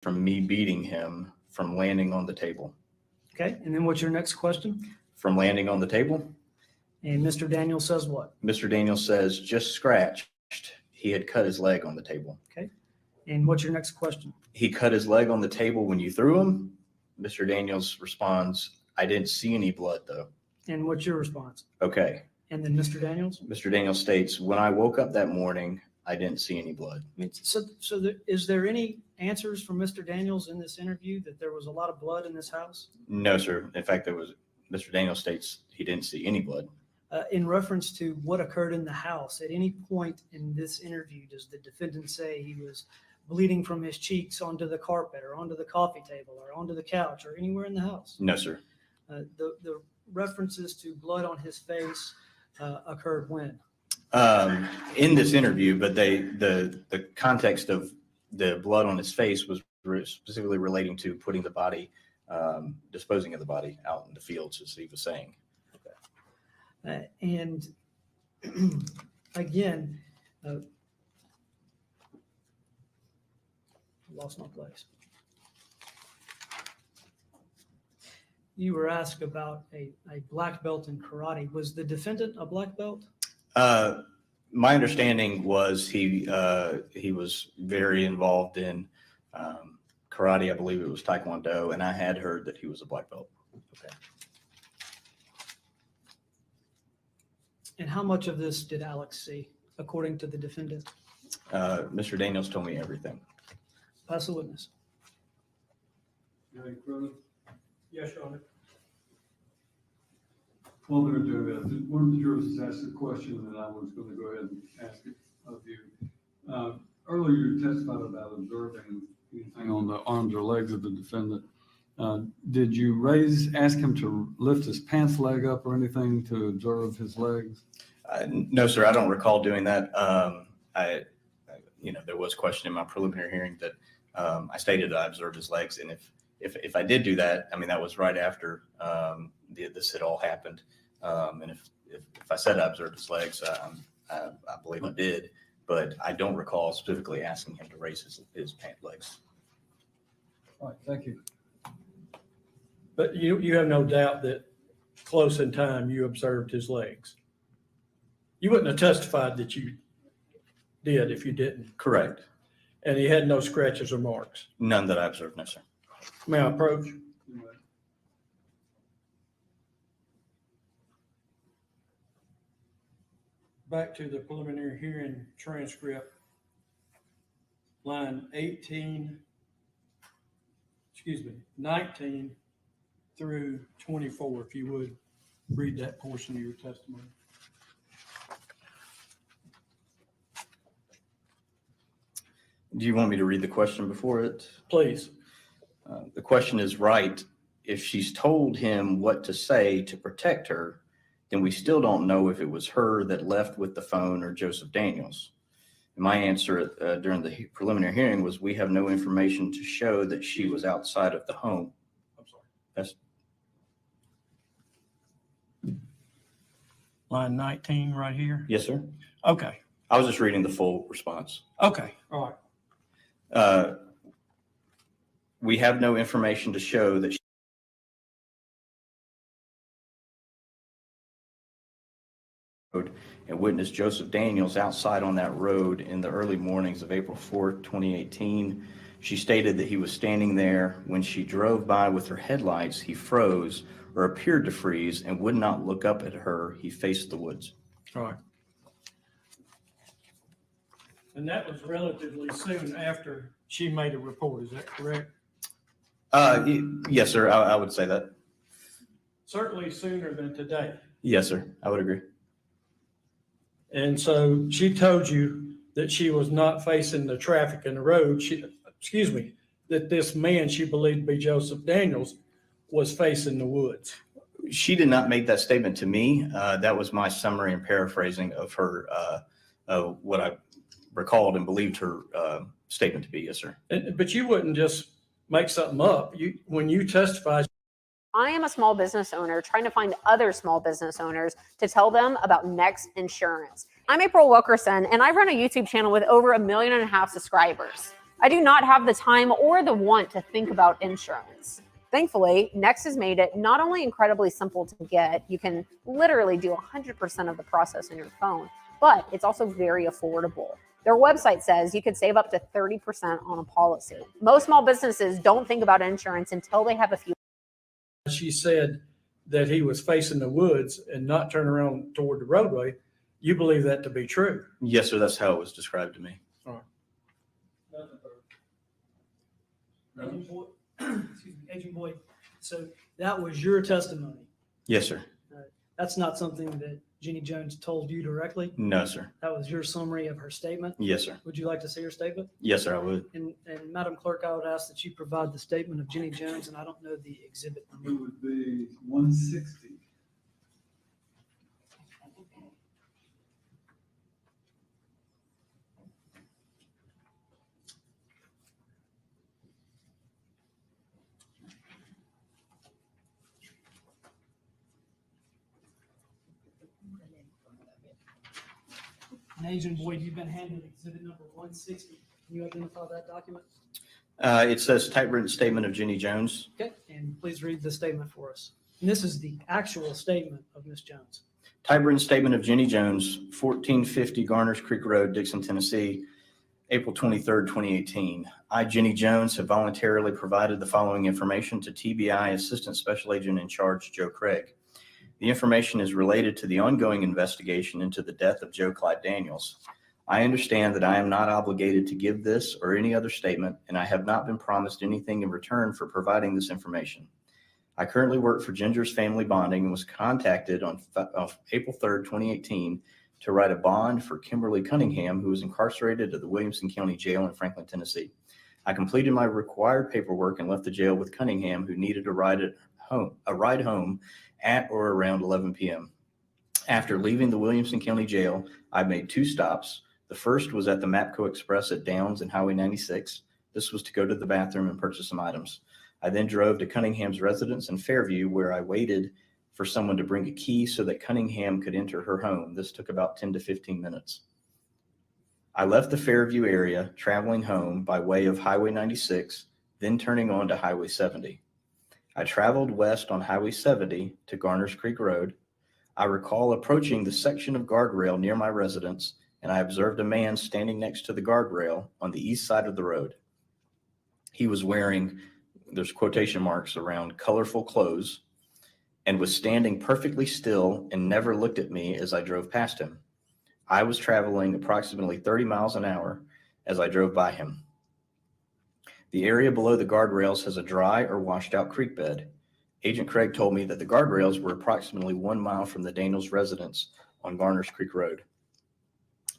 from me beating him from landing on the table. Okay, and then what's your next question? From landing on the table? And Mr. Daniels says what? Mr. Daniels says, just scratched. He had cut his leg on the table. Okay, and what's your next question? He cut his leg on the table when you threw him? Mr. Daniels responds, I didn't see any blood though. And what's your response? Okay. And then Mr. Daniels? Mr. Daniels states, when I woke up that morning, I didn't see any blood. Is there any answers from Mr. Daniels in this interview that there was a lot of blood in this house? No, sir. In fact, Mr. Daniels states he didn't see any blood. In reference to what occurred in the house, at any point in this interview, does the defendant say he was bleeding from his cheeks onto the carpet or onto the coffee table or onto the couch or anywhere in the house? No, sir. The references to blood on his face occurred when? In this interview, but the context of the blood on his face was specifically relating to putting the body, disposing of the body out in the fields, as he was saying. And again, lost my place. You were asked about a black belt in karate. Was the defendant a black belt? My understanding was he was very involved in karate. I believe it was Taekwondo, and I had heard that he was a black belt. Okay. And how much of this did Alex see, according to the defendant? Mr. Daniels told me everything. Pass the witness. Any further? Yes, Your Honor. Well, we're going to do that. One of the jurors has asked a question, and I was going to go ahead and ask it of you. Earlier, you testified about observing anything on the arms or legs of the defendant. Did you ask him to lift his pants leg up or anything to observe his legs? No, sir. I don't recall doing that. There was a question in my preliminary hearing that I stated that I observed his legs, and if I did do that, I mean, that was right after this had all happened. And if I said I observed his legs, I believe I did, but I don't recall specifically asking him to raise his pant legs. All right, thank you. But you have no doubt that close in time you observed his legs. You wouldn't have testified that you did if you didn't. Correct. And he had no scratches or marks. None that I observed, no, sir. May I approach? Back to the preliminary hearing transcript, line 19 through 24, if you would read that portion of your testimony. Do you want me to read the question before it? Please. The question is right. If she's told him what to say to protect her, then we still don't know if it was her that left with the phone or Joseph Daniels. And my answer during the preliminary hearing was we have no information to show that she was outside of the home. I'm sorry. That's Line 19 right here. yes, sir. Okay. I was just reading the full response. Okay. All right. We have no information to show that and witnessed Joseph Daniels outside on that road in the early mornings of April 4th, 2018. She stated that he was standing there. When she drove by with her headlights, he froze or appeared to freeze and would not look up at her. He faced the woods. All right. And that was relatively soon after she made a report. Is that correct? Yes, sir. I would say that. Certainly sooner than today. Yes, sir. I would agree. And so she told you that she was not facing the traffic in the road. That this man she believed to be Joseph Daniels was facing the woods. She did not make that statement to me. That was my summary and paraphrasing of her, what I recalled and believed her statement to be. Yes, sir. But you wouldn't just make something up. When you testified. I am a small business owner trying to find other small business owners to tell them about Next Insurance. I'm April Wilkerson, and I run a YouTube channel with over 1.5 million subscribers. I do not have the time or the want to think about insurance. Thankfully, Next has made it not only incredibly simple to get, you can literally do 100% of the process on your phone, but it's also very affordable. Their website says you could save up to 30% on a policy. Most small businesses don't think about insurance until they have a few. She said that he was facing the woods and not turning around toward the roadway. You believe that to be true? Yes, sir. That's how it was described to me. Agent Boyd, excuse me, Agent Boyd, so that was your testimony. Yes, sir. That's not something that Jenny Jones told you directly? No, sir. That was your summary of her statement? Yes, sir. Would you like to see her statement? Yes, sir, I would. And Madam Clerk, I would ask that you provide the statement of Jenny Jones, and I don't know the exhibit It number. would be 160. And Agent Boyd, you've been handed exhibit number 160. Can you identify that document? It says typewritten statement of Jenny Jones. Okay, and please read the statement for us. And this is the actual statement of Ms. Jones. Typewritten statement of Jenny Jones, 1450 Garners Creek Road, Dixon, Tennessee, April 23rd, 2018. I, Jenny Jones, have voluntarily provided the following information to TBI Assistant Special Agent in Charge, Joe Craig. The information is related to the ongoing investigation into the death of Joe Clyde Daniels. I understand that I am not obligated to give this or any other statement, and I have not been promised anything in return for providing this information. I currently work for Ginger's Family Bonding and was contacted on April 3rd, 2018 to write a bond for Kimberly Cunningham, who was incarcerated at the Williamson County Jail in Franklin, Tennessee. I completed my required paperwork and left the jail with Cunningham, who needed a ride home at or around 11 p.m. After leaving the Williamson County Jail, I made 2 stops. The first was at the Mapco Express at Downs and Highway 96. This was to go to the bathroom and purchase some items. I then drove to Cunningham's residence in Fairview, where I waited for someone to bring a key so that Cunningham could enter her home. This took about 10 to 15 minutes. I left the Fairview area, traveling home by way of Highway 96, then turning on to Highway 70. I traveled west on Highway 70 to Garners Creek Road. I recall approaching the section of guardrail near my residence, and I observed a man standing next to the guardrail on the east side of the road. He was wearing, there's quotation marks around, colorful clothes, and was standing perfectly still and never looked at me as I drove past him. I was traveling approximately 30 miles an hour as I drove by him. The area below the guardrails has a dry or washed out creek bed. Agent Craig told me that the guardrails were approximately 1 mile from the Daniels residence on Garners Creek Road.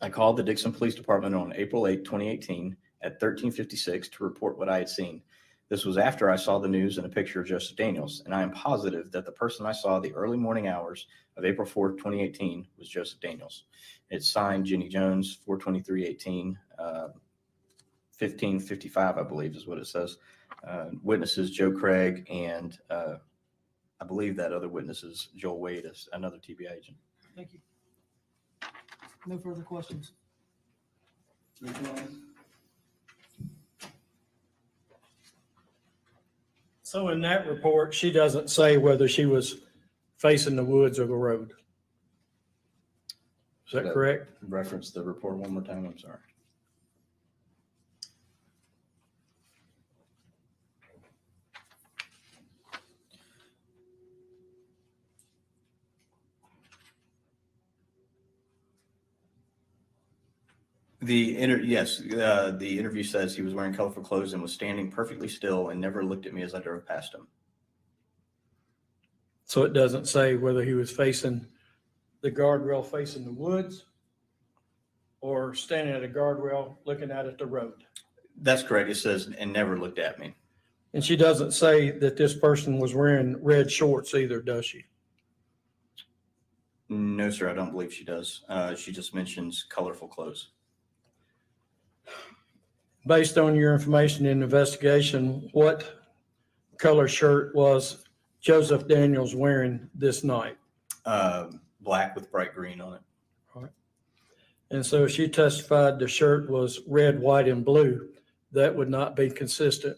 I called the Dixon Police Department on April 8, 2018 at 1356 to report what I had seen. This was after I saw the news and a picture of Joseph Daniels, and I am positive that the person I saw the early morning hours of April 4th, 2018 was Joseph Daniels. It's signed Jenny Jones, 4/23/18, 1555, I believe is what it says. Witnesses Joe Craig, and I believe that other witness is Joel Wade, as another TBI agent. Thank you. No further questions. So in that report, she doesn't say whether she was facing the woods or the road. Is that correct? Reference the report one more time, I'm sorry. The interview says he was wearing colorful clothes and was standing perfectly still and never looked at me as I drove past him. So it doesn't say whether he was facing the guardrail facing the woods or standing at a guardrail looking out at the road. That's correct. It says, and never looked at me. And she doesn't say that this person was wearing red shorts either, does she? No, sir, I don't believe she does. She just mentions colorful clothes. Based on your information in the investigation, what color shirt was Joseph Daniels wearing this night? Black with bright green on it. And so she testified the shirt was red, white, and blue. that would not be consistent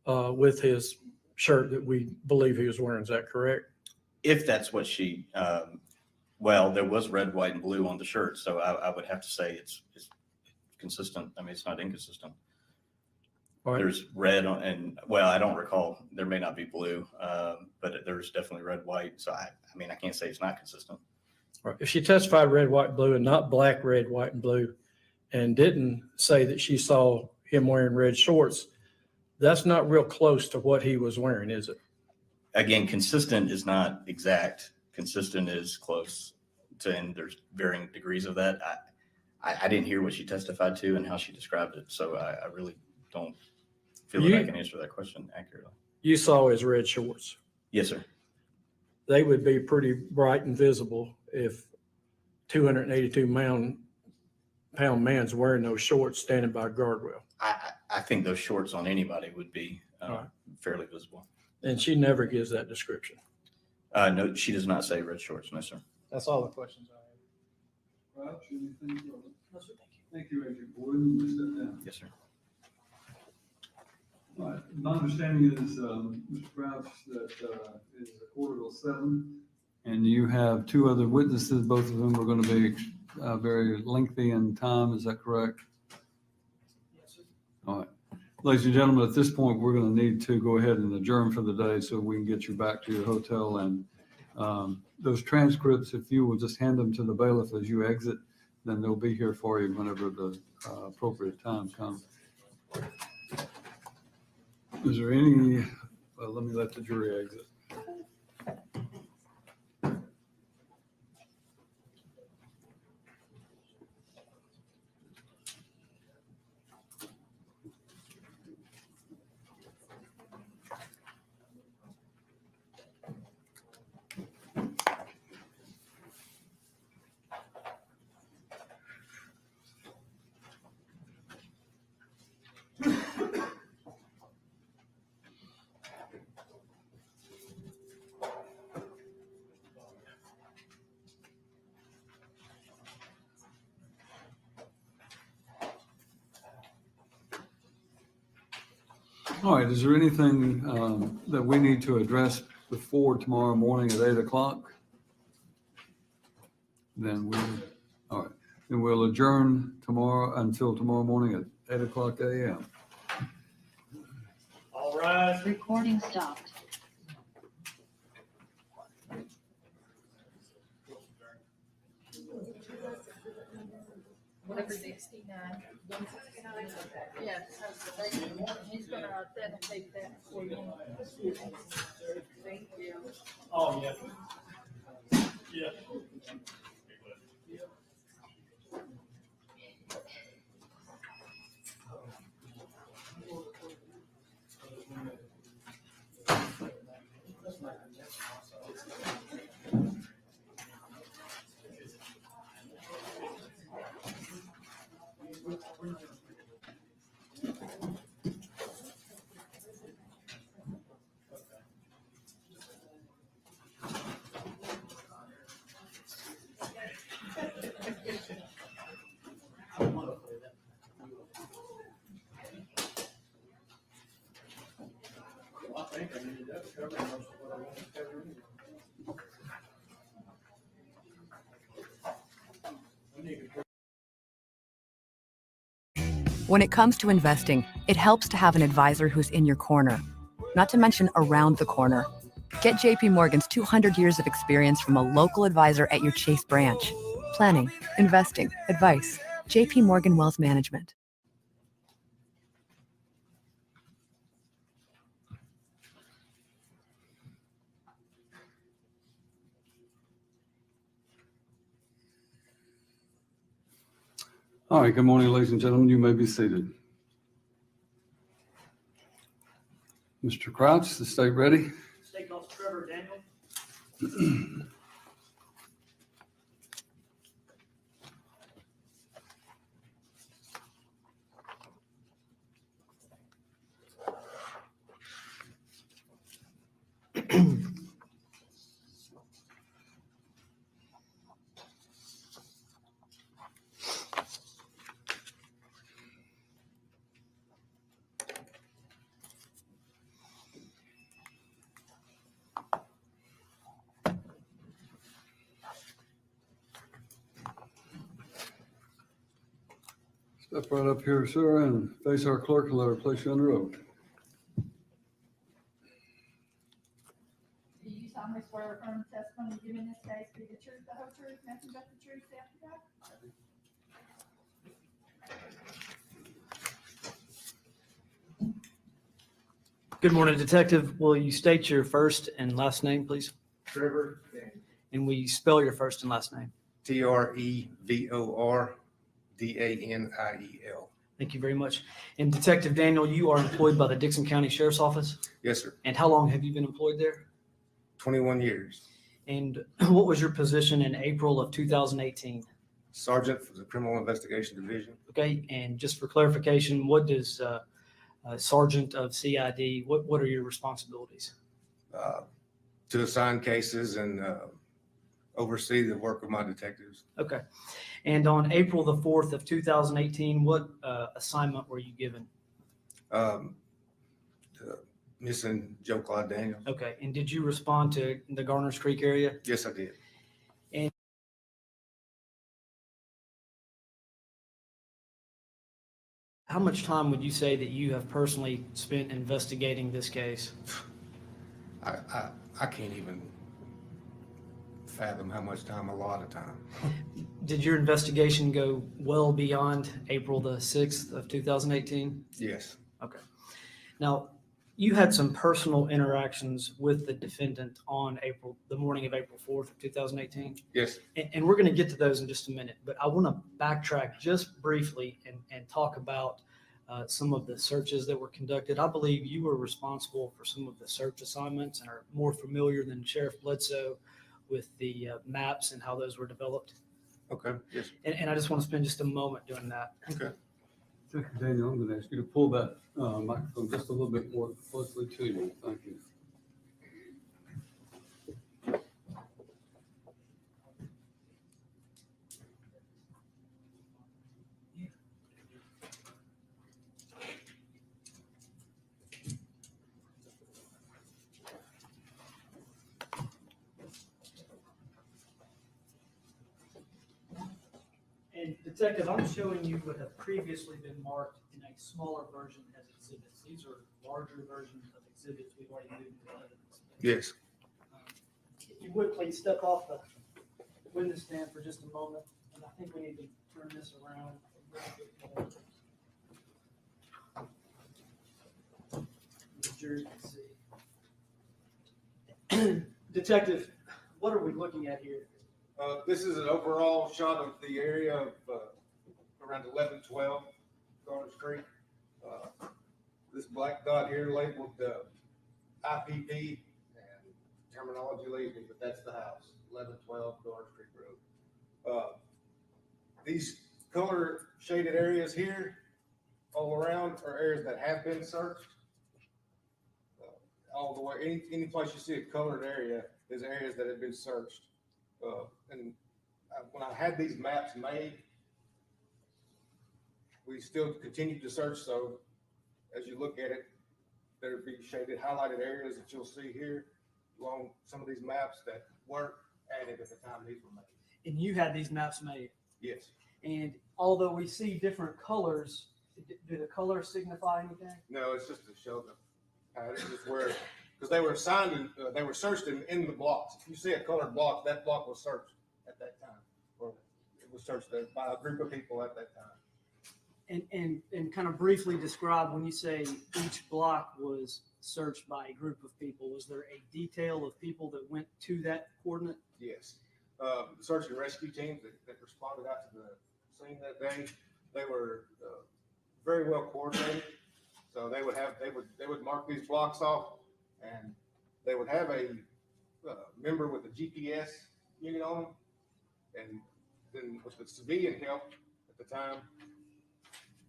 with his shirt that we believe he was wearing. Is that correct? If that's what she, well, there was red, white, and blue on the shirt, so I would have to say it's consistent. I mean, it's not inconsistent. All right. There's red on, and well, I don't recall. There may not be blue, but there's definitely red, white. So I mean, I can't say it's not consistent. All right. If she testified red, white, blue, and not black, red, white, and blue, and didn't say that she saw him wearing red shorts, that's not real close to what he was wearing, is it? Again, consistent is not exact. Consistent is close to, and there's varying degrees of that. I didn't hear what she testified to and how she described it, so I really don't feel that I can answer that question accurately. You saw his red shorts. Yes, sir. They would be pretty bright and visible if 282-pound man's wearing those shorts standing by a guardrail. I think those shorts on anybody would be Right. fairly visible. And she never gives that description. No, she does not say red shorts. No, sir. That's all the questions I have. Crouch, anything further? Thank you, Agent Boyd. You step down. Yes, sir. All right. My understanding is, Mr. Crouch, that it is 7:15, and you have two other witnesses. Both of them are going to be very lengthy in time. Is that correct? Yes, sir. All right. Ladies and gentlemen, at this point, we're going to need to go ahead and adjourn for the day so we can get you back to your hotel. And those transcripts, if you will just hand them to the bailiff as you exit, then they'll be here for you whenever the appropriate time comes. Is there any, let me let the jury exit. All right, is there anything that we need to address before tomorrow morning at 8 o'clock? Then all right, then we'll adjourn tomorrow until tomorrow morning at 8 o'clock a.m. All rise. Recording stopped. Number 69. 169. Yes, he's gonna authenticate that for you. Thank you. Oh, yeah. Yeah. When it comes to investing, it helps to have an advisor who's in your corner, not to mention around the corner. Get JP Morgan's 200 years of experience from a local advisor at your Chase branch. Planning, investing, advice. JP Morgan Wealth Management. All right, good morning, ladies and gentlemen. You may be seated. Mr. Crouch, the state ready? State Officer Trevor Daniels. Step right up here, sir, and face our clerk and let her place you under oath. Do you solemnly swear or affirm the testimony you give in this case be the truth, the whole truth, nothing but the truth, so help you God? Good morning, Detective. Will you state your first and last name, please? Trevor, And will you spell your first and last name? TREVORDANIEL. Thank you very much. And Detective Daniel, you are employed by the Dixon County Sheriff's Office. Yes, sir. And how long have you been employed there? 21 years. And what was your position in April of 2018? Sergeant for the Criminal Investigation Division. Okay, and just for clarification, what does Sergeant of CID, what are your responsibilities? To assign cases and oversee the work of my detectives. Okay. And on April the 4th of 2018, what assignment were you given? Missing Joe Clyde Daniels. Okay. And did you respond to the Garners Creek area? Yes, I did. How much time would you say that you have personally spent investigating this case? I can't even fathom how much time, a lot of time. Did your investigation go well beyond April the 6th of 2018? Yes. Okay. Now, you had some personal interactions with the defendant on the morning of April 4th of 2018. Yes. And we're going to get to those in just a minute, but I want to backtrack just briefly and talk about some of the searches that were conducted. I believe you were responsible for some of the search assignments and are more familiar than Sheriff Bledsoe with the maps and how those were developed. Okay. Yes. And I just want to spend just a moment doing that. Okay. Detective Daniel, I'm going to ask you to pull that microphone just a little bit more closely to you. Thank you. And Detective, I'm showing you what have previously been marked in a smaller version as exhibits. These are larger versions of exhibits we've already moved to evidence. Yes. If you would please step off the witness stand for just a moment, and I think we need to turn this around a little bit more. The jury can see. Detective, what are we looking at here? This is an overall shot of the area of around 1112 Garners Creek. This black dot here labeled IPP, and terminology leaves me, but that's the house, 1112 Garners Creek Road. These color shaded areas here all around are areas that have been searched. All the way, any place you see a colored area is areas that have been searched. And when I had these maps made, we still continued to search. So as you look at it, there'd be shaded, highlighted areas that you'll see here along some of these maps that weren't added at the time these were made. And you had these maps made. Yes. And although we see different colors, do the colors signify anything? No, it's just to show the pattern, just where, because they were assigned and they were searched in the blocks. If you see a colored block, that block was searched at that time, or it was searched by a group of people at that time. And kind of briefly describe when you say each block was searched by a group of people, was there a detail of people that went to that coordinate? Yes. The search and rescue teams that responded out to the scene that day, they were very well coordinated. So they would mark these blocks off, and they would have a member with a GPS unit on them, and then with the civilian help at the time,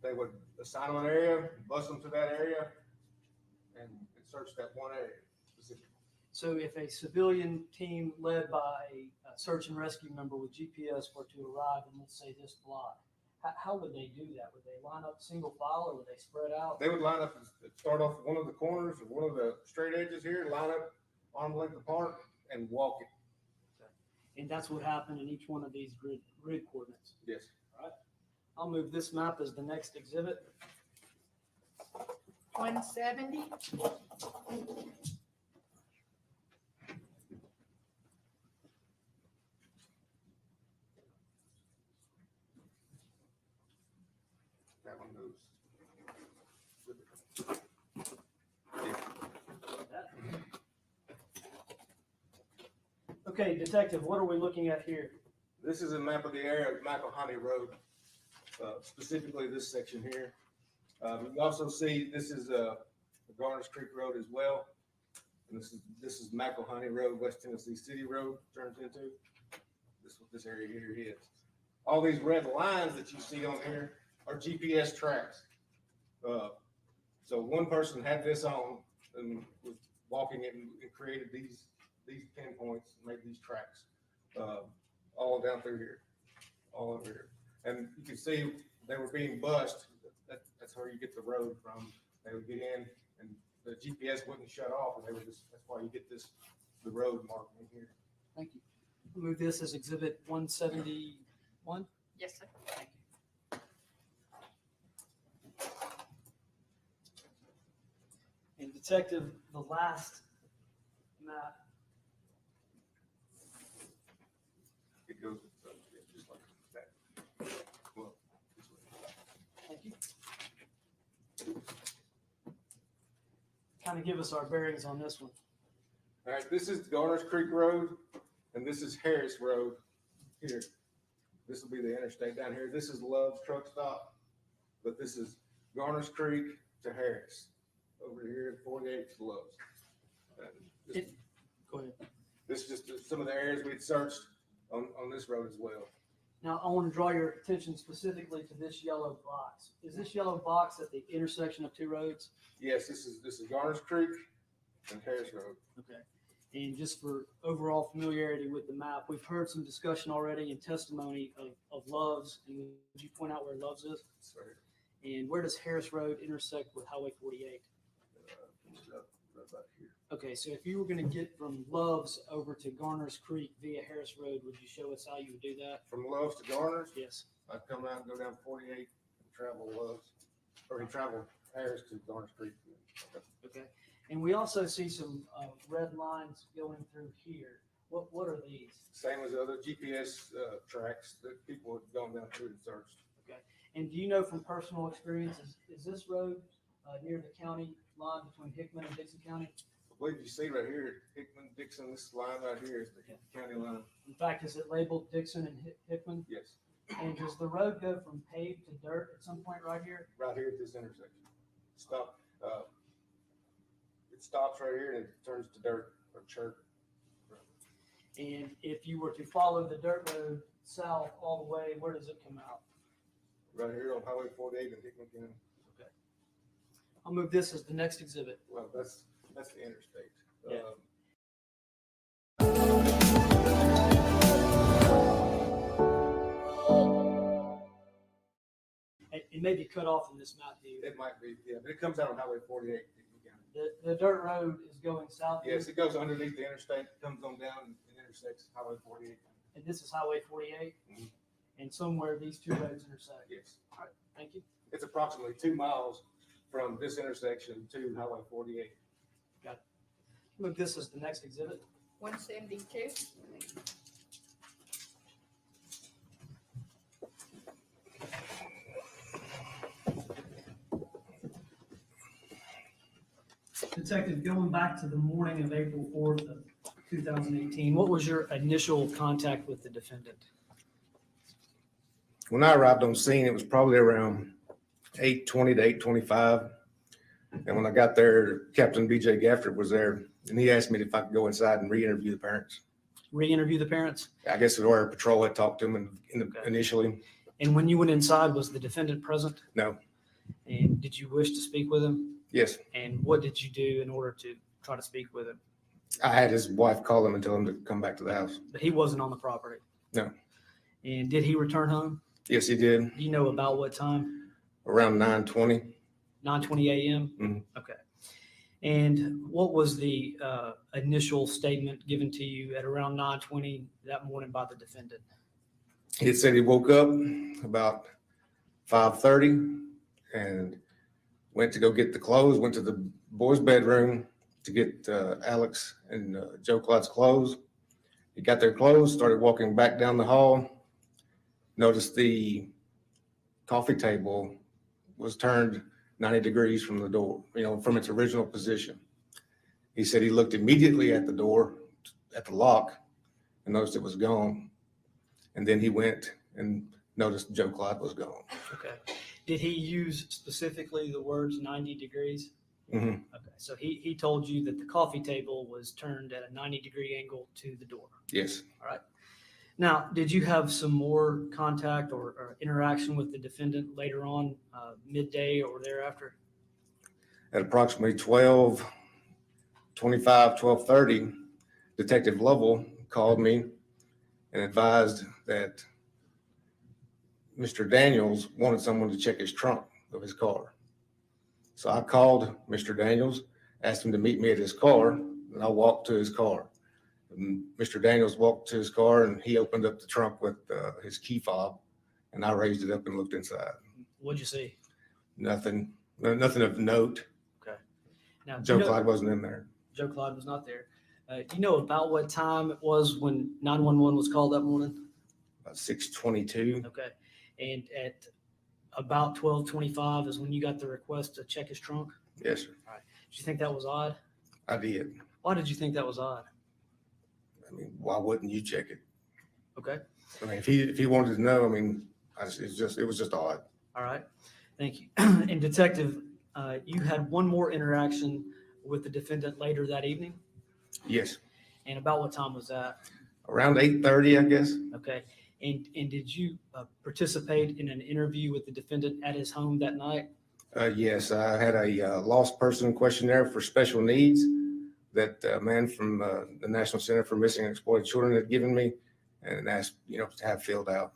they would assign them an area, bus them to that area, and search that one area specifically. So if a civilian team led by a search and rescue member with GPS were to arrive in, let's say, this block, how would they do that? Would they line up single file, or would they spread out? They would line up and start off at one of the corners or one of the straight edges here, line up arm length apart and walk it. And that's what happened in each one of these grid coordinates. Yes. All right. I'll move this map as the next exhibit. 170. That one moves. Okay, Detective, what are we looking at here? This is a map of the area of McElhaney Road, specifically this section here. You can also see this is the Garners Creek Road as well. And this is McElhaney Road, West Tennessee City Road turns into. This is what this area here is. All these red lines that you see on here are GPS tracks. So one person had this on and was walking it and created these pinpoints, made these tracks, all down through here, all over here. And you can see they were being bused. That's where you get the road from. They would get in and the GPS wouldn't shut off, and that's why you get the road marked in here. Thank you. I'll move this as exhibit 171. Yes, sir. Thank you. And Detective, the last map. It goes just like that. Well, this way. Thank you. Kind of give us our bearings on this one. All right, this is Garners Creek Road, and this is Harris Road here. This will be the interstate down here. This is Love's truck stop, but this is Garners Creek to Harris. Over here, 48 to Love's. Go ahead. This is just some of the areas we'd searched on this road as well. Now, I want to draw your attention specifically to this yellow box. Is this yellow box at the intersection of two roads? Yes, this is Garners Creek and Harris Road. Okay. And just for overall familiarity with the map, we've heard some discussion already and testimony of Love's. And would you point out where Love's is? It's right here. And where does Harris Road intersect with Highway 48? Right about here. Okay, so if you were going to get from Love's over to Garners Creek via Harris Road, would you show us how you would do that? From Love's to Garners, Yes. I'd come out and go down 48 and travel Love's, or travel Harris to Garners Creek. Okay. And we also see some red lines going through here. What are these? Same as the other GPS tracks that people have gone down through and searched. Okay. And do you know from personal experience, is this road near the county line between Hickman and Dixon County? I believe you see right here, Hickman, Dixon, this line right here is the county line. In fact, is it labeled Dixon and Hickman? Yes, And does the road go from paved to dirt at some point right here? right here at this intersection. Stop. It stops right here and it turns to dirt or church. And if you were to follow the dirt road south all the way, where does it come out? Right here on Highway 48 in Hickman County. Okay. I'll move this as the next exhibit. Well, that's the interstate. Yeah. It may be cut off in this map view. It might be, yeah, but it comes out on Highway 48 in Hickman County. The dirt road is going south. Yes, it goes underneath the interstate, comes on down and intersects Highway 48. And this is Highway 48. Mhm. And somewhere these two roads intersect. Yes. All right, thank you. It's approximately 2 miles from this intersection to Highway 48. Move this as the next exhibit. 172. Detective, going back to the morning of April 4th of 2018, what was your initial contact with the defendant? When I arrived on scene, it was probably around 8:20 to 8:25. And when I got there, Captain BJ Gafford was there, and he asked me if I could go inside and re-interview the parents. Re-interview the parents? I guess it was where patrol had talked to them initially. And when you went inside, was the defendant present? No. And did you wish to speak with him? Yes, And what did you do in order to try to speak with him? I had his wife call him and tell him to come back to the house. But he wasn't on the property? No. And did he return home? Yes, he did, Do you know about what time? around 9:20. 9:20 a.m.? Mhm. Okay. And what was the initial statement given to you at around 9:20 that morning by the defendant? He had said he woke up about 5:30 and went to go get the clothes, went to the boys' bedroom to get Alex and Joe Clyde's clothes. He got their clothes, started walking back down the hall, noticed the coffee table was turned 90 degrees from the door, from its original position. He said he looked immediately at the door, at the lock, and noticed it was gone. And then he went and noticed Joe Clyde was gone. Okay. Did he use specifically the words 90 degrees? Mhm. Okay. So he told you that the coffee table was turned at a 90-degree angle to the door. Yes. All right. Now, did you have some more contact or interaction with the defendant later on, midday or thereafter? At approximately 12:30, Detective Lovell called me and advised that Mr. Daniels wanted someone to check his trunk of his car. So I called Mr. Daniels, asked him to meet me at his car, and I walked to his car. And Mr. Daniels walked to his car and he opened up the trunk with his key fob, and I raised it up and looked inside. What'd you see? Nothing of note. Okay. Now, Joe Clyde wasn't in there. Joe Clyde was not there. Do you know about what time it was when 911 was called that morning? About 6:22. Okay. And at about 12:25 is when you got the request to check his trunk? Yes, sir. Did you think that was odd? I did. Why did you think that was odd? I mean, why wouldn't you check it? Okay. I mean, if he wanted to know, I mean, it was just odd. All right. Thank you. And Detective, you had one more interaction with the defendant later that evening? Yes, And about what time was that? around 8:30, I guess. Okay. And did you participate in an interview with the defendant at his home that night? Yes, I had a lost person questionnaire for special needs that a man from the National Center for Missing and Exploited Children had given me and asked, to have filled out.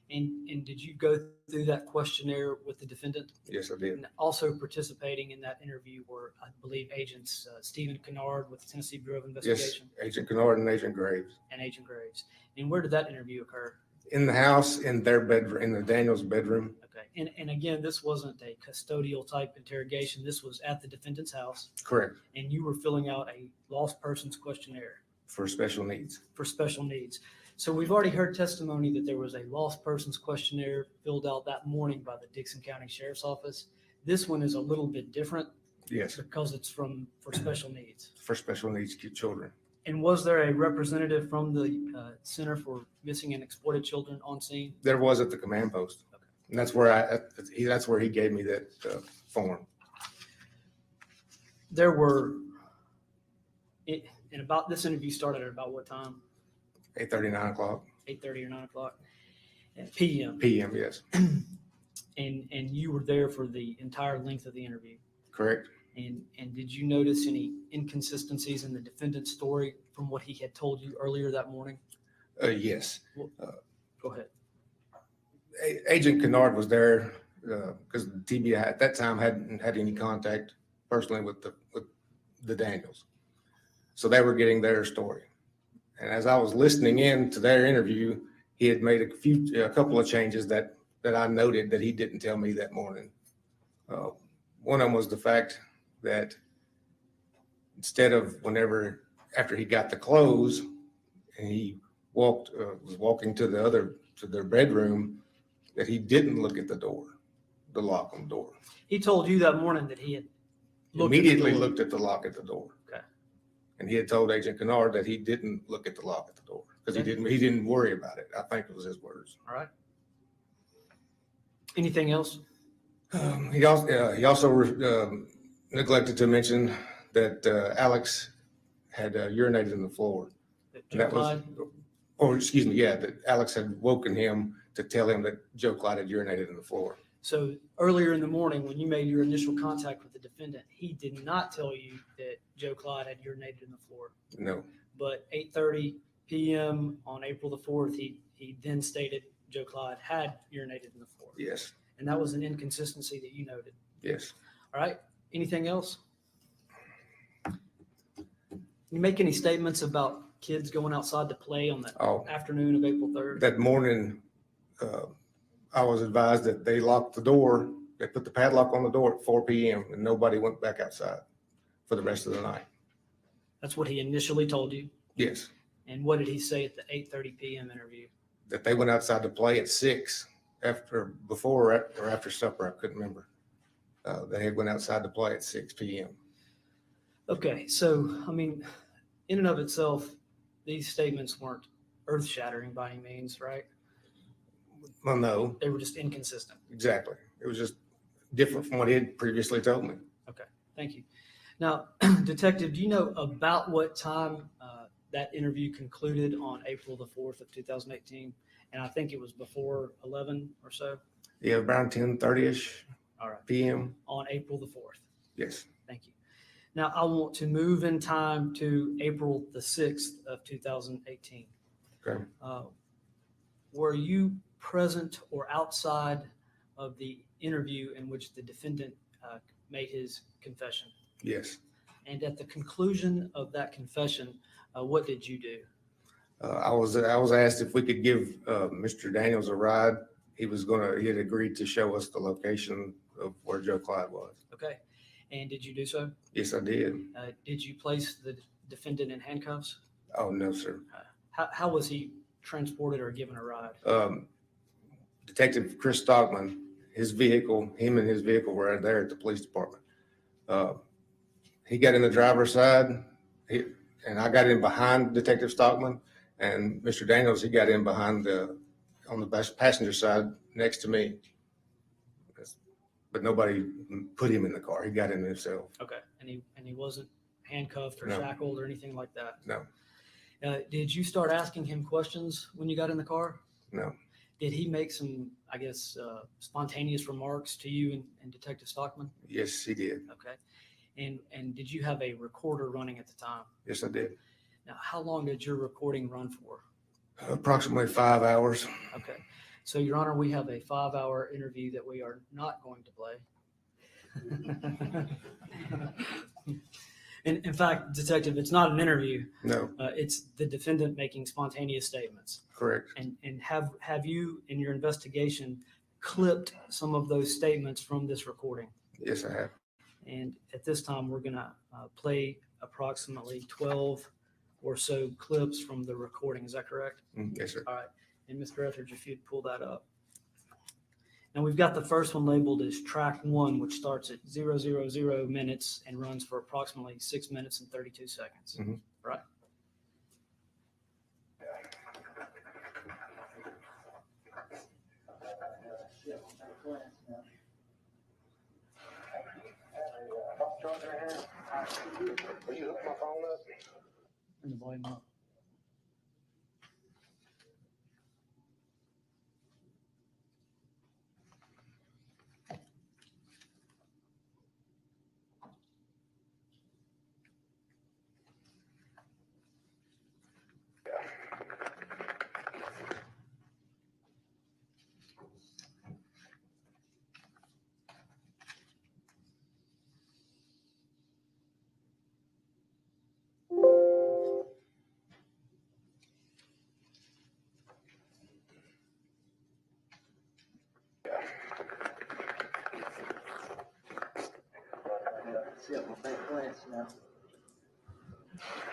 And did you go through that questionnaire with the defendant? Yes, I did. And also participating in that interview were, I believe, agents Stephen Kennard with the Tennessee Bureau of Yes, Investigation Agent Kennard and Agent Graves. and Agent Graves. And where did that interview occur? In the house, in their bedroom, in the Daniels bedroom. Okay. And again, this wasn't a custodial type interrogation. This was at the defendant's house, Correct, and you were filling out a lost persons questionnaire for special needs. for special needs. So we've already heard testimony that there was a lost persons questionnaire filled out that morning by the Dixon County Sheriff's Office. This one is a little bit different Yes, because it's for special needs. for special needs children. And was there a representative from the Center for Missing and Exploited Children on scene? There was at the command post. Okay. And that's where he gave me that form. There were, and about this interview started at about what time? 8:30, 9 o'clock 8:30 or 9 o'clock p.m. p.m. Yes, And you were there for the entire length of the interview. correct. And did you notice any inconsistencies in the defendant's story from what he had told you earlier that morning? Yes. Go ahead. Agent Kennard was there because the TBI at that time hadn't had any contact personally with the Daniels. So they were getting their story. And as I was listening in to their interview, he had made a couple of changes that I noted that he didn't tell me that morning. One of them was the fact that instead of after he got the clothes and he was walking to their bedroom, that he didn't look at the lock on the door. He told you that morning that he had Immediately looked at the lock at the door. Okay. And he had told Agent Kennard that he didn't look at the lock at the door because he didn't worry about it. I think it was his words. All right. Anything else? He also neglected to mention that Alex had urinated in the floor. And that was, that Alex had woken him to tell him that Joe Clyde had urinated in the floor. So earlier in the morning, when you made your initial contact with the defendant, he did not tell you that Joe Clyde had urinated in the floor. No, But 8:30 p.m. on April the 4th, he then stated Joe Clyde had urinated in the floor. yes, And that was an inconsistency that you noted. yes. All right. Anything else? You make any statements about kids going outside to play on the Oh, afternoon of April 3rd? that morning, I was advised that they locked the door, they put the padlock on the door at 4 PM and nobody went back outside for the rest of the night. That's what he initially told you. Yes, And what did he say at the 8:30 PM interview? that they went outside to play at 6 before or after supper, I couldn't remember. They had went outside to play at 6 PM. Okay, so, I mean, in and of itself, these statements weren't earth shattering by any means, right? Well, no, They were just inconsistent. exactly. It was just different from what he had previously told me. Thank you. Now, Detective, do you know about what time that interview concluded on April the 4th of 2018? And I think it was before 11 or so. Yeah, around 10:30-ish All right, PM. on April the 4th. Yes. Thank you. Now, I want to move in time to April the 6th of 2018. Okay. Were you present or outside of the interview in which the defendant made his confession? Yes. And at the conclusion of that confession, what did you do? I was asked if we could give Mr. Daniels a ride. He had agreed to show us the location of where Joe Clyde was. Okay. And did you do so? Yes, I did. Did you place the defendant in handcuffs? Oh, no, sir. How was he transported or given a ride? Detective Chris Stockman, him and his vehicle were there at the police department. He got in the driver's side, and I got in behind Detective Stockman, and Mr. Daniels, he got in behind on the passenger side next to me. But nobody put him in the car. He got in himself. Okay. And he wasn't handcuffed or No. shackled or anything like that? No. Did you start asking him questions when you got in the car? No. Did he make some, I guess, spontaneous remarks to you and Detective Stockman? Yes, he did. Okay. And did you have a recorder running at the time? Yes, I did. Now, how long did your recording run for? Approximately 5 hours. Okay. So, Your Honor, we have a 5-hour interview that we are not going to play. In fact, Detective, it's not an interview. No, It's the defendant making spontaneous statements. correct. And have you, in your investigation, clipped some of those statements from this recording? Yes, I have. And at this time, we're going to play approximately 12 or so clips from the recording. Is that correct? Yes, sir. All right. And Mr. Etheridge, if you'd pull that up. Now we've got the first one labeled as track 1, which starts at 000 minutes and runs for approximately 6 minutes and 32 seconds. Mhm. Right. Will you hook my phone up? Turn the volume up.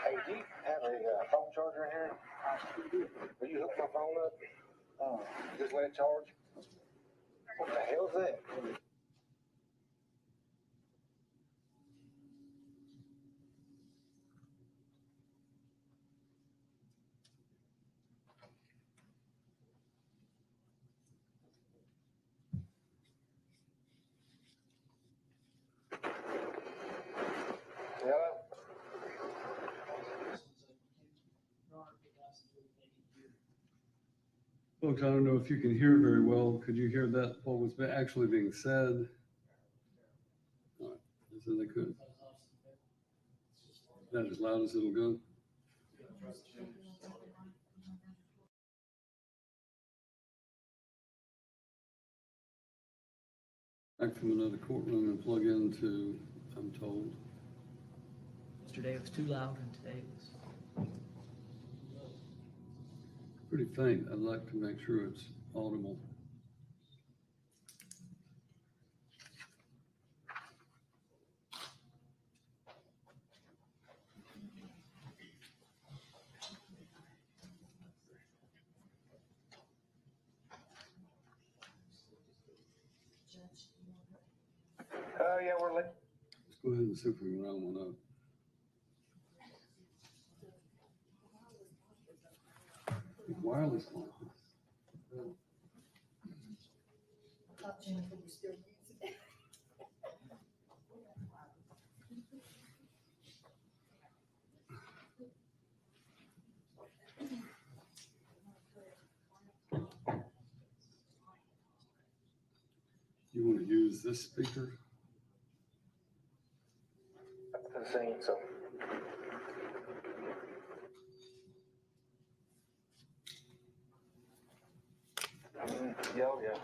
Hey, do you have a phone charger in here? Will you hook my phone up? Just let it charge? What the hell is that? Hello? Folks, I don't know if you can hear very well. Could you hear that, what was actually being said? All right, so they could. That as loud as it'll go. Back from another courtroom and plug into, I'm told. Yesterday it was too loud and today it was. Pretty faint. I'd like to make sure it's audible. go ahead and see if we can round one up. Wireless one. You want to use this speaker? I'm saying so. Yeah, yeah.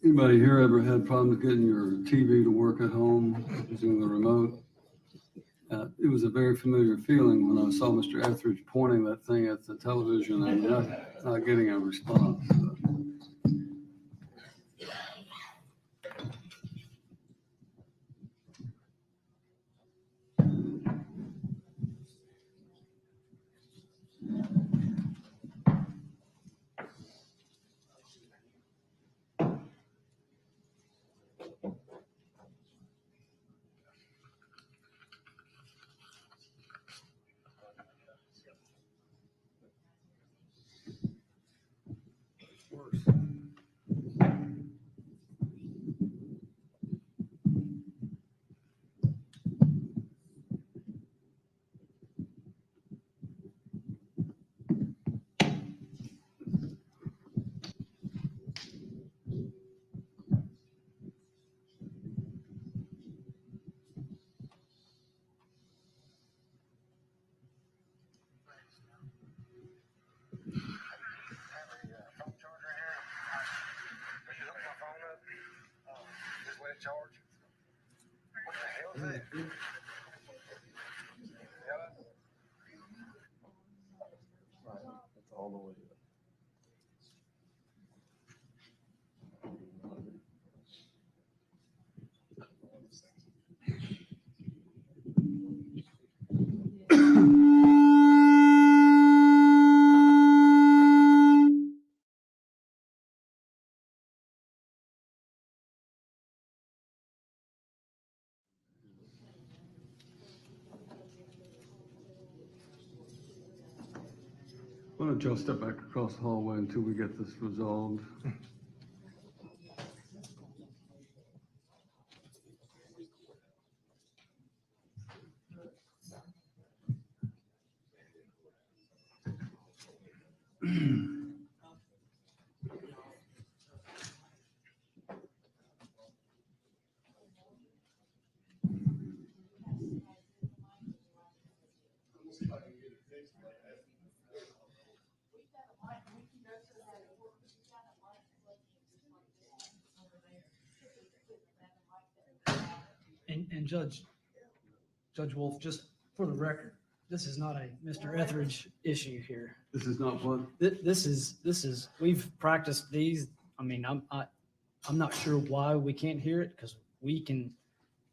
Anybody here ever had problems getting your TV to work at home using the remote? It was a very familiar feeling when I saw Mr. Etheridge pointing that thing at the television and not getting a response. All the way up. Why don't y'all step back across the hallway until we get this resolved? And Judge Wolf, just for the record, this is not a Mr. Etheridge issue here. This is not what? This is, we've practiced these. I mean, I'm not sure why we can't hear it because we can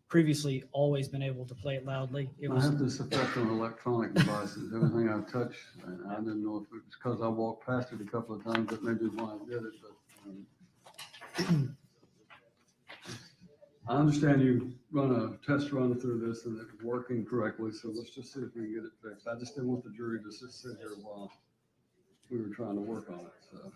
previously always been able to play it loudly. It I was, have this effect on electronic devices. Everything I touch, and I didn't know if it was because I walked past it a couple of times that maybe why I did it, but I understand you run a test run through this and it's working correctly, so let's just see if we can get it fixed. I just didn't want the jury to just sit here while we were trying to work on it, so.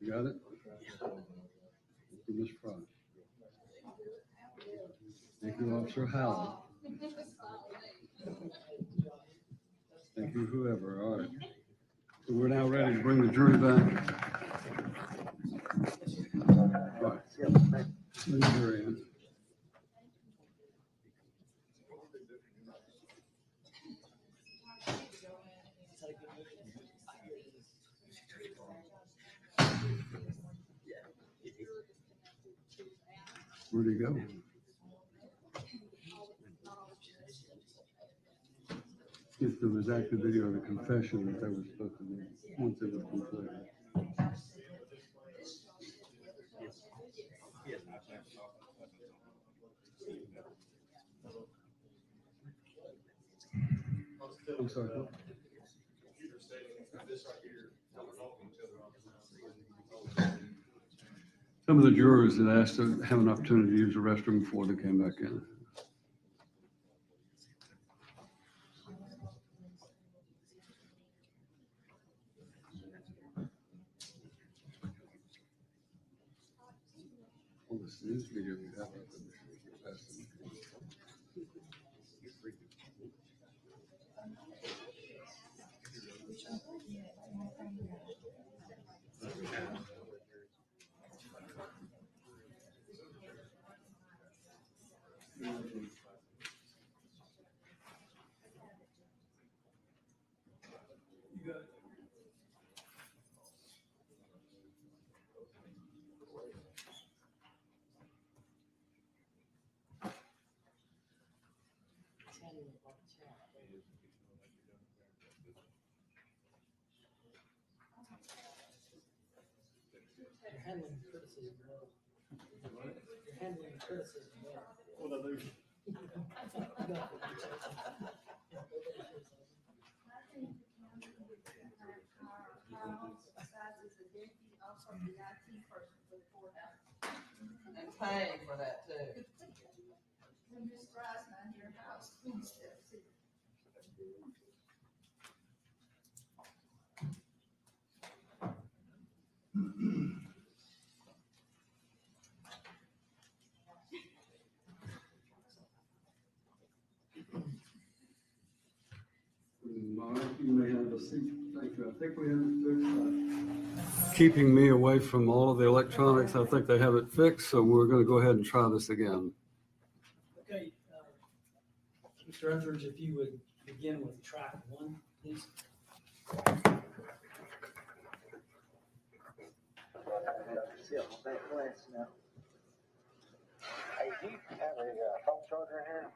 You got it? Miss Fry. Thank you, Officer Howell. Thank you, whoever. All right. So we're now ready to bring the jury back. All right. Bring the jury in. Where'd he go? If there was active video of the confession that they were supposed to do once it was completed. I'm sorry. What? Some of the jurors had asked to have an opportunity to use the restroom before they came back in. Well, this news video we have up in the You're handling criticism well. You're handling criticism well. What I do? And paying for that too. When Miss Fry's not in your house, please step to. Mark, you may have a seat. Thank you. I think we have it fixed. Keeping me away from all of the electronics, I think they have it fixed, so we're going to go ahead and try this again. Okay, Mr. Etheridge, if you would begin with track 1, please. Hey, do you have a phone charger in here?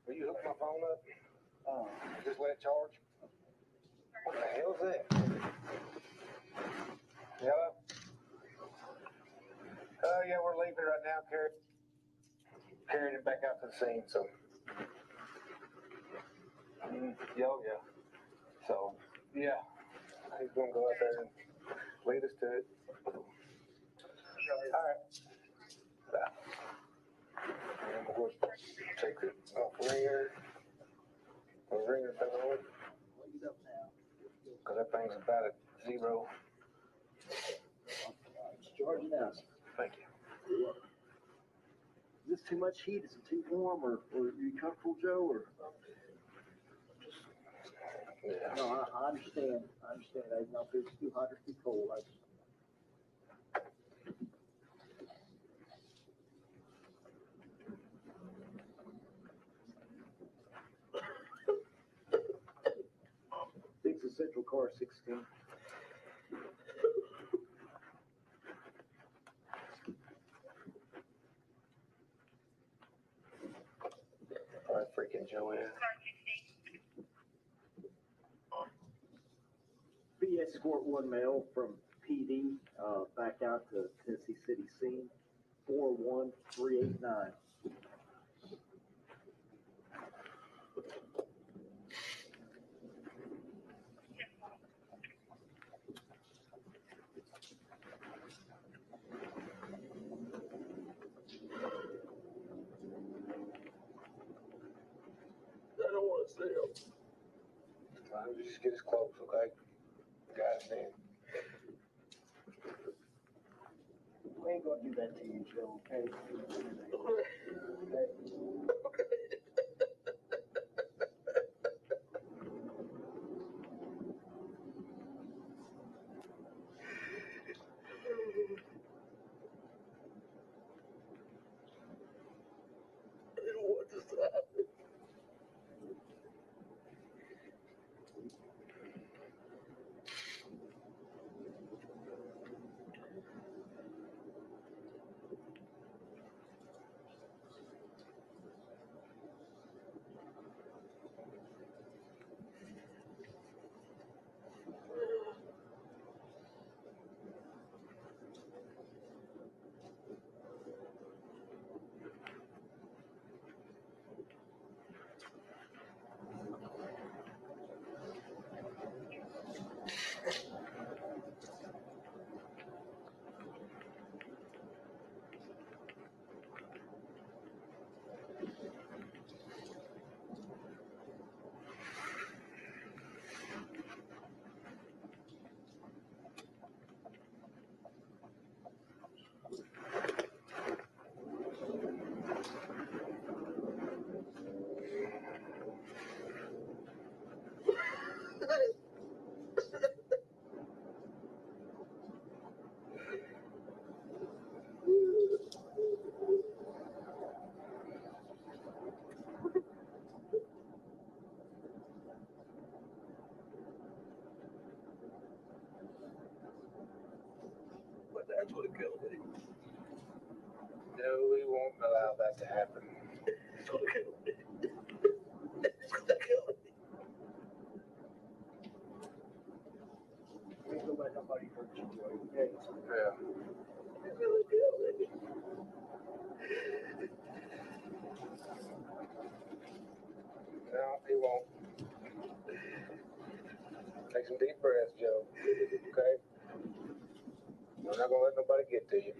Will you hook my phone up? Just let it charge? What the hell is that? Hello? Yeah, we're leaving right now, carrying it back out to the scene, so. Yeah, oh, yeah. So, yeah, he's gonna go out there and lead us to it. All right. And we'll take it off ringer. The ringer thing on. Cause that thing's about at 0. It's charging now. Thank you. Is this too much heat? Is it too warm? Or are you comfortable, Joe? Or Yeah. no, I understand. I understand. I don't know if it's too hot or too cold. Fix the Central Car 16. All right, freaking Joanne. Be escort 1 male from PD back out to Tennessee City scene 41389. I don't want to Just get as close, okay? Got it, man. We ain't gonna do that to you, Joe, okay? But that's what killed me. No, we won't allow that to happen. It's gonna kill me. It's gonna kill me. We ain't gonna let nobody hurt you, Joe, okay? Yeah. It's gonna kill me. No, he won't. Take some deep breaths, Joe. Okay? I'm not gonna let nobody get to you.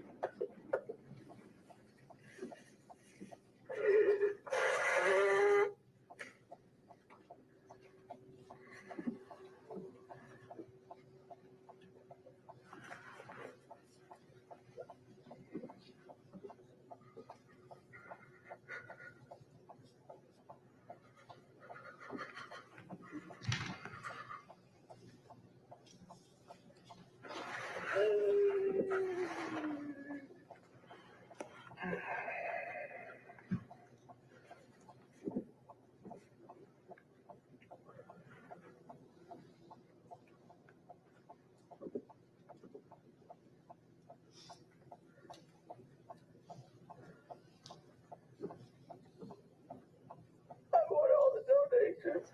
I want all the donations.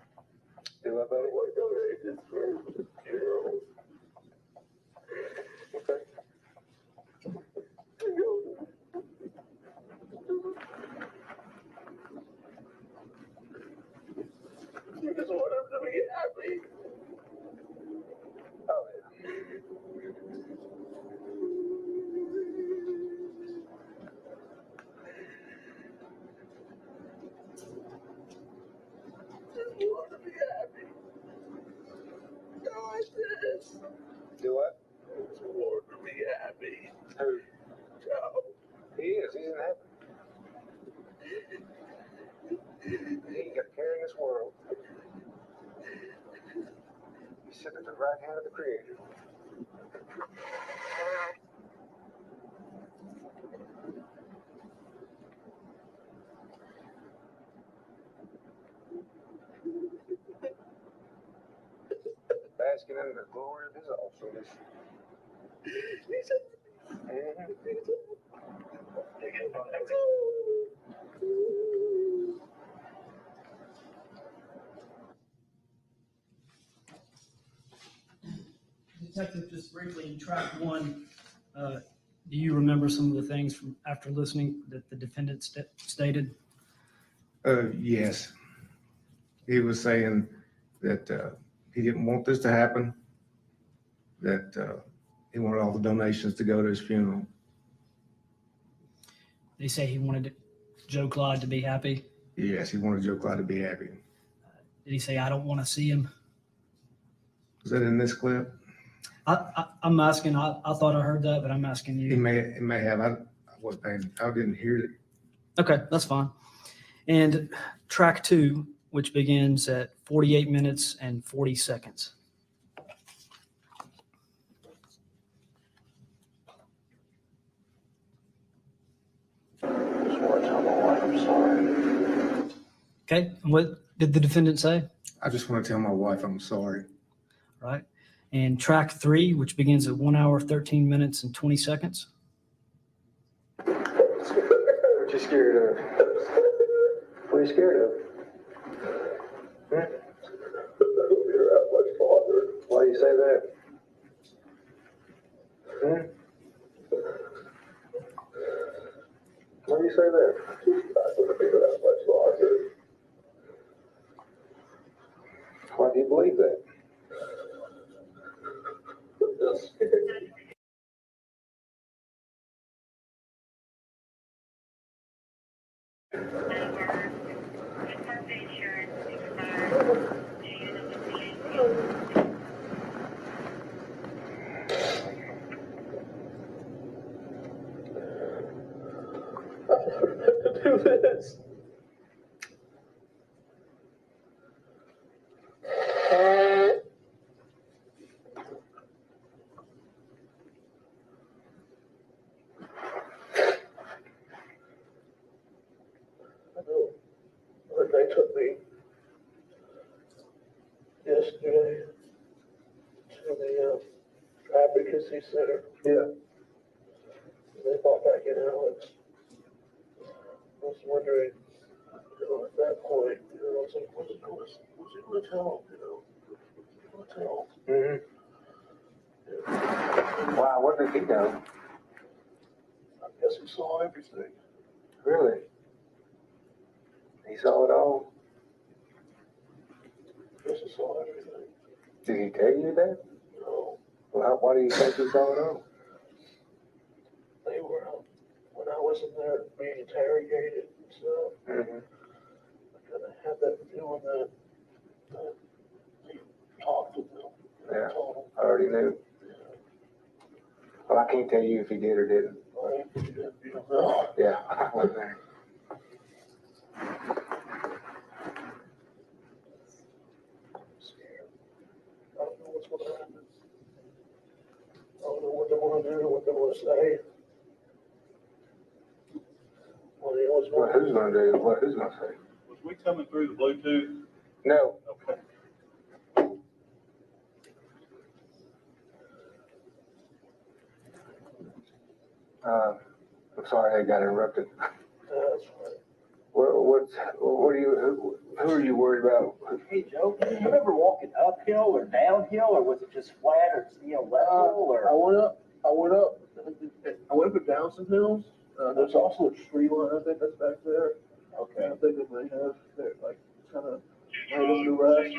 Do I better want donations for the funeral? Okay. You just want him to be happy. Oh, yeah. Just want to be happy. No, I just. Do what? Just want to be happy. Who? Joe. He is. He's in heaven. He ain't got a care in this world. He's sitting at the right hand of the Creator. Basking in the glory of His awesomeness. Detective, just briefly in track one, do you remember some of the things from after listening that the defendant stated? Yes. He was saying that he didn't want this to happen, that he wanted all the donations to go to his funeral. They say he wanted Joe Clyde to be happy. Yes, he wanted Joe Clyde to be happy. Did he say, I don't want to see him? Is that in this clip? I'm asking, I thought I heard that, but I'm asking It you. may have. I wasn't paying, I didn't hear it. Okay, that's fine. And track 2, which begins at 48 minutes and 40 seconds. Okay, and what did the defendant say? I just want to tell my wife I'm sorry. Right. And track 3, which begins at 1 hour, 13 minutes and 20 seconds. What you scared of? What are you scared of? Why do you say that? Why do you say that? Why do you believe that? Do this. I know. But they took me yesterday to the advocacy center. Yeah. They brought back in Alex. I was wondering, at that point, I was like, what's it going to tell him, What's it tell him? Mm-hmm. Wow, what did he know? I guess he saw everything. Really? He saw it all? I guess he saw everything. Did he tell you that? No. Well, why do you think he saw it all? They were, when I was in there being interrogated and stuff, I kind of had that feeling that he talked to them. Yeah, I already knew. Yeah. Well, I can't tell you if he did or didn't. Right? You don't know. Yeah, I wasn't there. I don't know what's going to happen. I don't know what they want to do, what they want to say. Well, who's going to do what? Who's going to say? Was we coming through the Bluetooth? No. Okay. I'm sorry I got interrupted. That's fine. Who are you worried about? Hey, Joe, did you remember walking uphill or downhill, or was it just flat or, level, or? I went up and down some hills. There's also a tree line, I think that's back there. Okay. I think they may have, like, kind of right under the rest.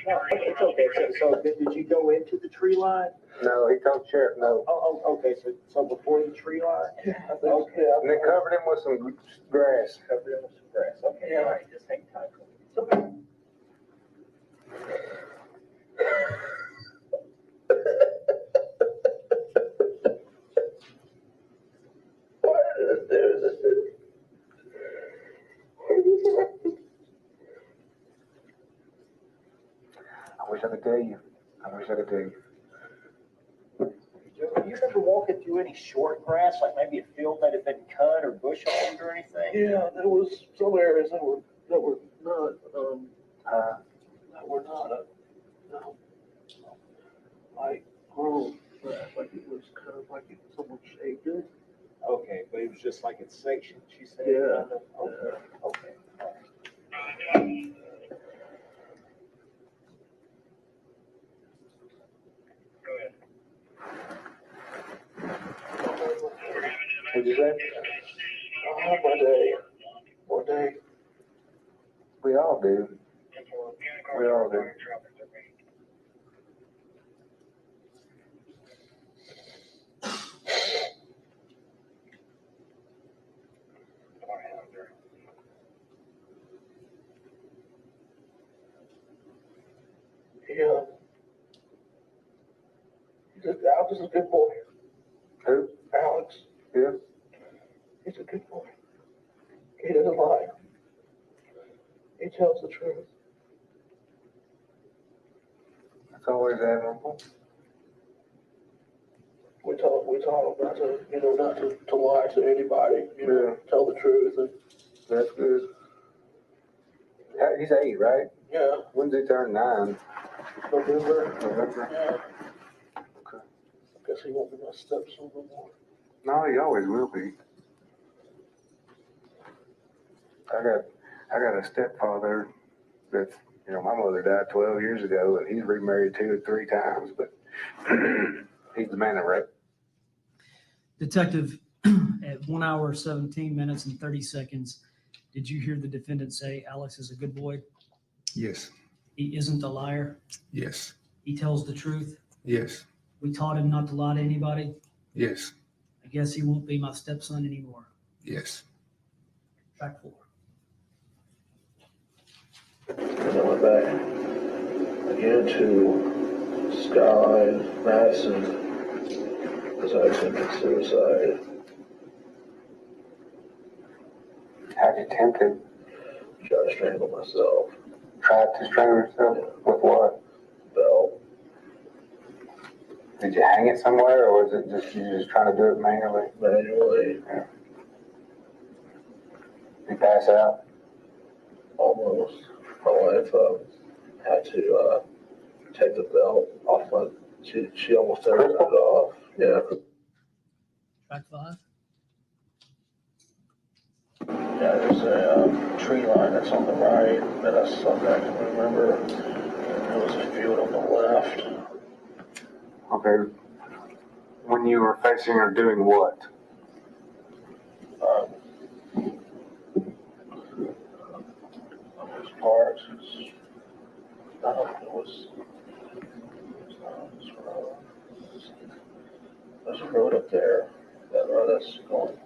No, it's okay. So did you go into the tree line? No, he told Sheriff no. Oh, okay, so before the tree line? I think so. And they covered him with some grass. Covered him with some grass, okay, all right, just hang tight. It's okay. I wish I could tell you. Joe, do you remember walking through any short grass, like maybe a field that had been cut or bush hogged or anything? Yeah, there was some areas that were not, no, like grown grass, like it was kind of like someone shaped it. Okay, but it was just like in sections, you said? Yeah. Okay. What'd you say? One day. We all do. Alex is a good boy. Who? Alex. Yeah. He's a good boy. He doesn't lie. He tells the truth. That's always admirable. We taught him not to, not to lie to anybody. Tell the truth. And that's good. He's 8, right? Yeah. When's he turn 9? November. Yeah. Okay. I guess he won't be my stepson no more. No, he always will be. I got a stepfather that's, my mother died 12 years ago, and he's remarried 2 or 3 times, but he's the man that right. Detective, at 1 hour, 17 minutes and 30 seconds, did you hear the defendant say Alex is a good boy? Yes. He isn't a liar? Yes. He tells the truth? Yes. We taught him not to lie to anybody? Yes. I guess he won't be my stepson anymore. Yes. Track 4. And I went back again to Clyde, Madison, because I attempted suicide. How'd you attempt it? Tried to strangle myself. Tried to strangle yourself? Yeah. With what? Belt. Did you hang it somewhere, or was it just you just trying to do it manually? Manually. Yeah. Did you pass out? Almost. My wife had to take the belt off my. She almost had it off. Yeah. Track 5. Yeah, there's a tree line that's on the right that I can remember. And there was a field on the left. Okay. When you were facing or doing what? Those parts. There's a road up there. That road that's going.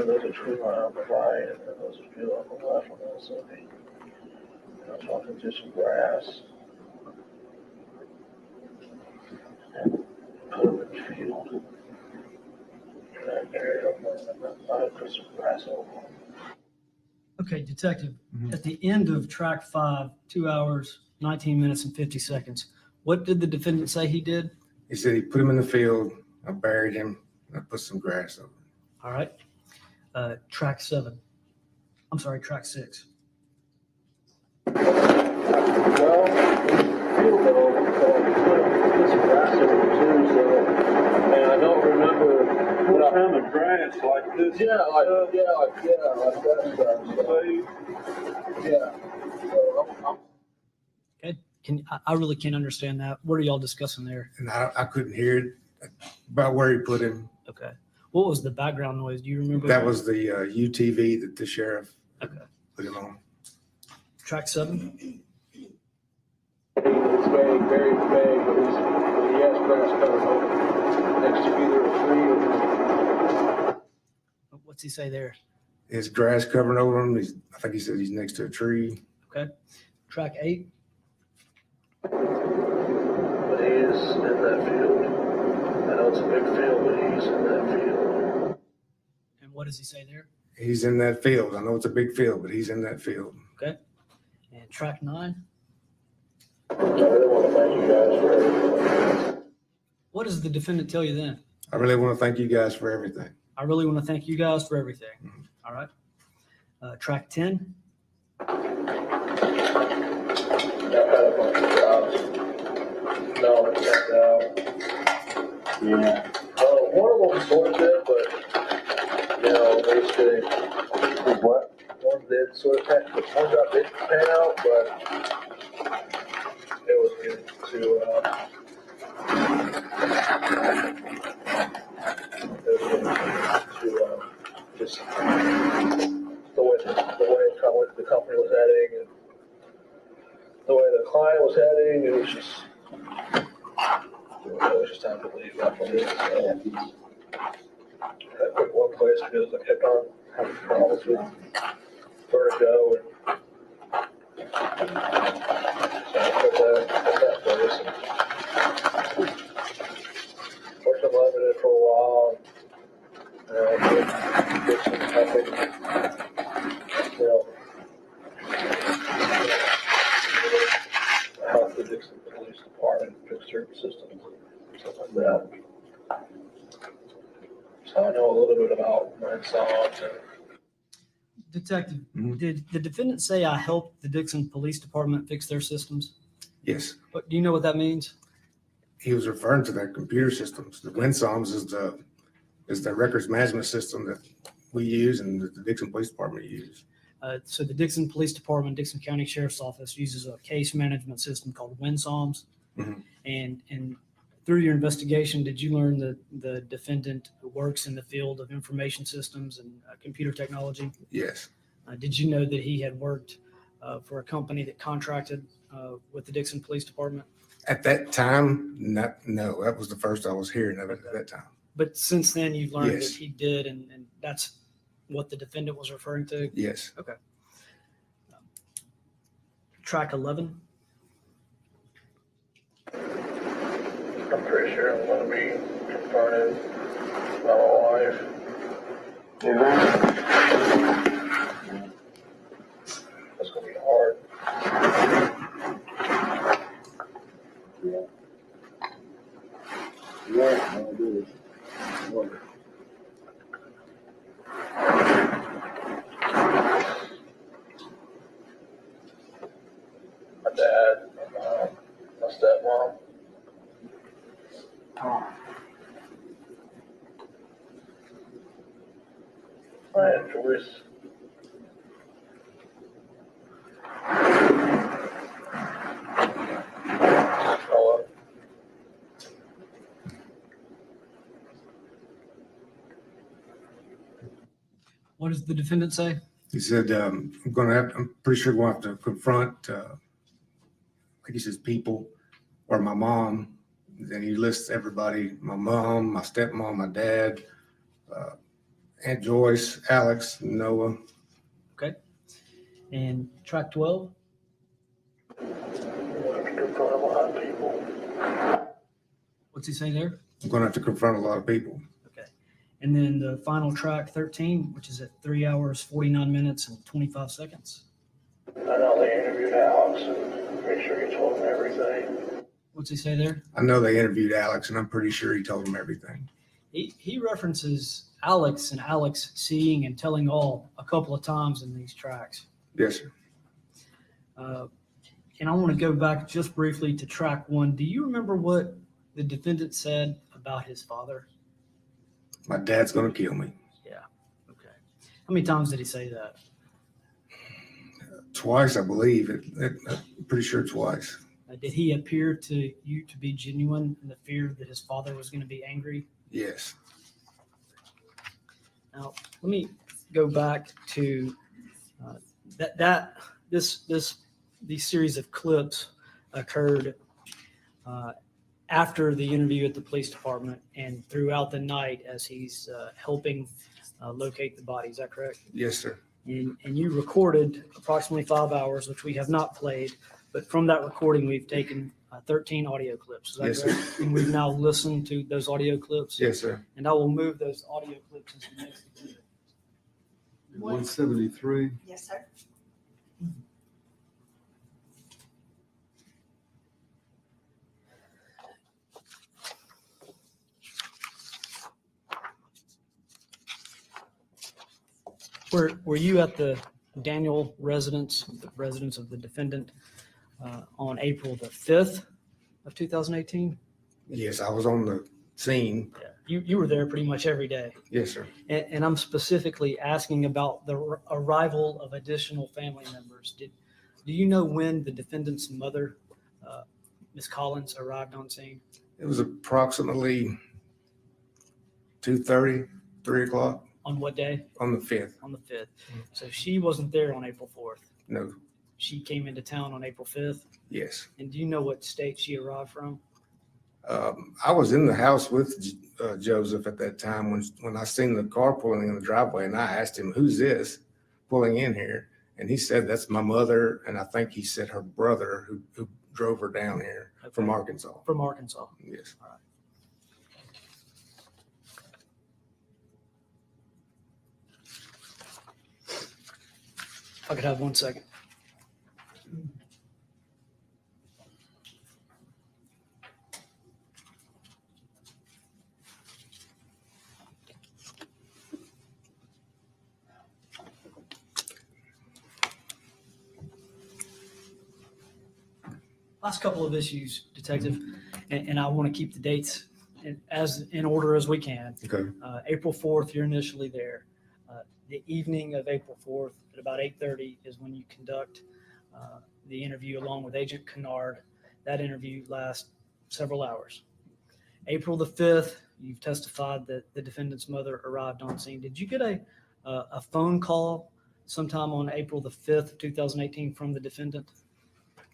There's a tree line on the right, and then there's a field on the left on that side. And I was walking through some grass. And put him in the field. And I buried him, and I put some grass over him. Okay, Detective, at the end of track 5, 2 hours, 19 minutes and 50 seconds, what did the defendant say he did? He said he put him in the field, I buried him, and I put some grass over him. All right. Track 7. I'm sorry, track 6. Well, field goal, put some grass over him too, so, and I don't remember what kind of grass like this. Yeah, like that stuff. So, yeah. So I'm Okay. I really can't understand that. What are y'all discussing there? And I couldn't hear it about where he put him. Okay. What was the background noise? Do you remember? That was the UTV that the sheriff put him on. Track 7. It's very, very vague, but he has grass covered over next to either a tree or. What's he say there? His grass covering over him. I think he said he's next to a tree. Okay. Track 8. But he is in that field. I know it's a big field, but he's in that field. And what does he say there? He's in that field. I know it's a big field, but he's in that field. Okay. And track 9. I really want to thank you guys for everything. What does the defendant tell you then? I really want to thank you guys for everything. I really want to thank you guys for everything. All right. Track 10. I've had a bunch of jobs. No, it's checked out. Yeah. One of them sort of did, but, basically. What? One did sort of pan, but one job didn't pan out, but it was good to just the way the company was heading and the way the client was heading, it was just time to leave after this. I quit one place because I kept on having problems with vertigo and Worked unlimited for a while. Did some helping, help the Dixon Police Department fix certain systems and stuff like that. So I know a little bit about Renaissance and Detective, Mhm. did the defendant say I helped the Dixon Police Department fix their systems? Yes, What, do you know what that means? he was referring to their computer systems. The WinSoms is the records management system that we use and that the Dixon Police Department use. So the Dixon Police Department, Dixon County Sheriff's Office uses a case management system called WinSoms. Mhm. And through your investigation, did you learn that the defendant works in the field of information systems and computer technology? Yes. Did you know that he had worked for a company that contracted with the Dixon Police Department? At that time, no, that was the first I was hearing of it at that time. But since then, you've learned Yes. that he did, and that's what the defendant was referring to? Yes. Okay. Track 11. I'm pretty sure I'm gonna be confronted by my wife. That's gonna be hard. Yeah, I'll do it. My dad, my mom, my stepmom. I had choice. Hello. What does the defendant say? He said, I'm pretty sure we'll have to confront, like he says, people or my mom. Then he lists everybody, my mom, my stepmom, my dad, Aunt Joyce, Alex, Noah. Okay. And track 12. We'll have to confront a lot of people. What's he say there? I'm going to have to confront a lot of people. Okay. And then the final track 13, which is at 3 hours, 49 minutes, and 25 seconds. I know they interviewed Alex and make sure he told them everything. What's he say there? I know they interviewed Alex, and I'm pretty sure he told them everything. He references Alex and Alex seeing and telling all a couple of times in these tracks. Yes, sir. And I want to go back just briefly to track 1. Do you remember what the defendant said about his father? My dad's going to kill me. Yeah. Okay. How many times did he say that? Twice, I believe. I'm pretty sure twice. Did he appear to you to be genuine in the fear that his father was going to be angry? Yes. Now, let me go back to these series of clips occurred after the interview at the police department and throughout the night as he's helping locate the body. Is that correct? Yes, sir. And you recorded approximately 5 hours, which we have not played, but from that recording, we've taken 13 audio clips. Is that Yes, correct? sir. And we've now listened to those audio clips. Yes, sir. And I will move those audio clips into the next exhibit. 173. Yes, sir. Were you at the Daniel residence, the residence of the defendant, on April the 5th of 2018? Yes, I was on the scene. Yeah. You were there pretty much every day. Yes, sir. And I'm specifically asking about the arrival of additional family members. Do you know when the defendant's mother, Ms. Collins, arrived on scene? It was approximately 2:30, 3 o'clock On what day? on the 5th. On the 5th. So she wasn't there on April 4th. No, She came into town on April 5th. yes. And do you know what state she arrived from? I was in the house with Joseph at that time when I seen the car pulling in the driveway, and I asked him, "Who's this pulling in here?" And he said, that's my mother. And I think he said her brother who drove her down here from Okay. Arkansas. From Arkansas. Yes. If I could have 1 second. Last couple of issues, Detective, and I want to keep the dates in order as we can. Okay. April 4th, you're initially there. The evening of April 4th at about 8:30 is when you conduct the interview along with Agent Kennard. That interview lasts several hours. April the 5th, you've testified that the defendant's mother arrived on scene. Did you get a phone call sometime on April the 5th of 2018 from the defendant?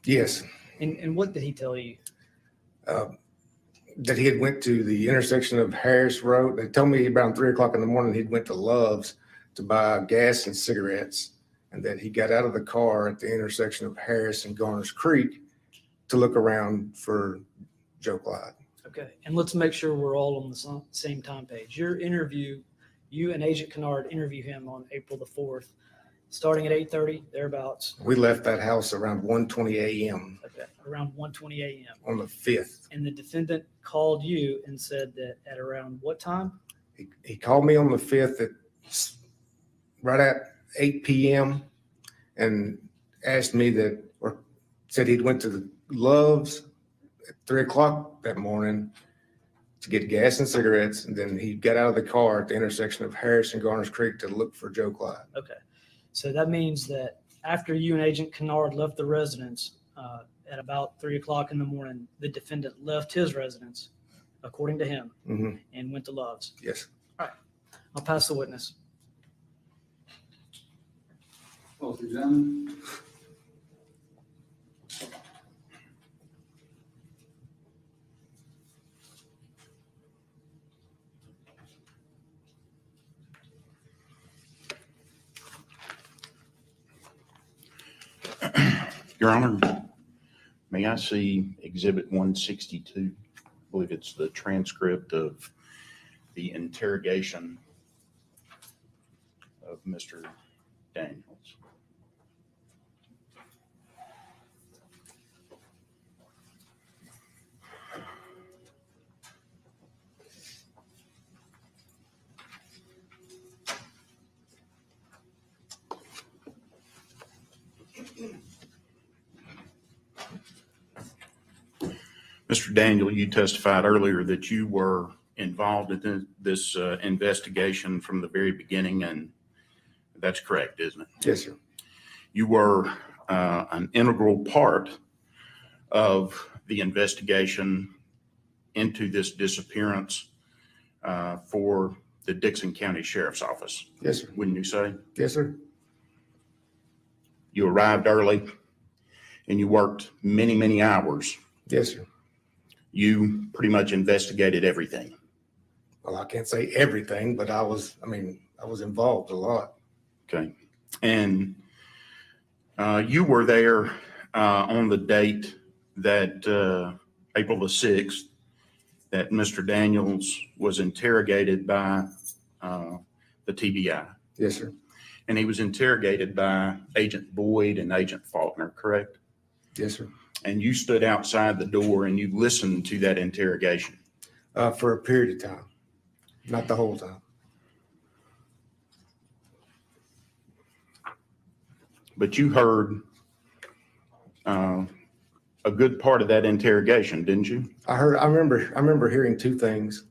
Yes. And what did he tell you? That he had went to the intersection of Harris Road. They told me around 3 o'clock in the morning he'd went to Love's to buy gas and cigarettes, and that he got out of the car at the intersection of Harris and Garner's Creek to look around for Joe Clyde. Okay, and let's make sure we're all on the same time page. Your interview, you and Agent Kennard interview him on April the 4th, starting at 8:30, thereabouts. We left that house around 1:20 a.m. Okay, around 1:20 a.m. on the 5th. And the defendant called you and said that at around what time? He called me on the 5th at right at 8 p.m. and asked me that, or said he'd went to the Love's at 3 o'clock that morning to get gas and cigarettes. And then he got out of the car at the intersection of Harris and Garner's Creek to look for Joe Clyde. Okay, so that means that after you and Agent Kennard left the residence at about 3 o'clock in the morning, the defendant left his residence, according to him, and went to Love's. Yes. All right, I'll pass the witness. Both examined. Your Honor, may I see Exhibit 162? I believe it's the transcript of the interrogation of Mr. Daniels. Mr. Daniel, you testified earlier that you were involved in this investigation from the very beginning, and that's correct, isn't it? Yes, sir. You were an integral part of the investigation into this disappearance for the Dixon County Sheriff's Office. Yes, sir. Wouldn't you say? Yes, sir. You arrived early and you worked many, many hours. Yes, sir. You pretty much investigated everything. Well, I can't say everything, but I was involved a lot. Okay. And you were there on the date that April the 6th, that Mr. Daniels was interrogated by the TBI. Yes, sir. And he was interrogated by Agent Boyd and Agent Faulkner, correct? Yes, sir. And you stood outside the door and you listened to that interrogation. For a period of time, not the whole time. But you heard a good part of that interrogation, didn't you? I remember hearing two things.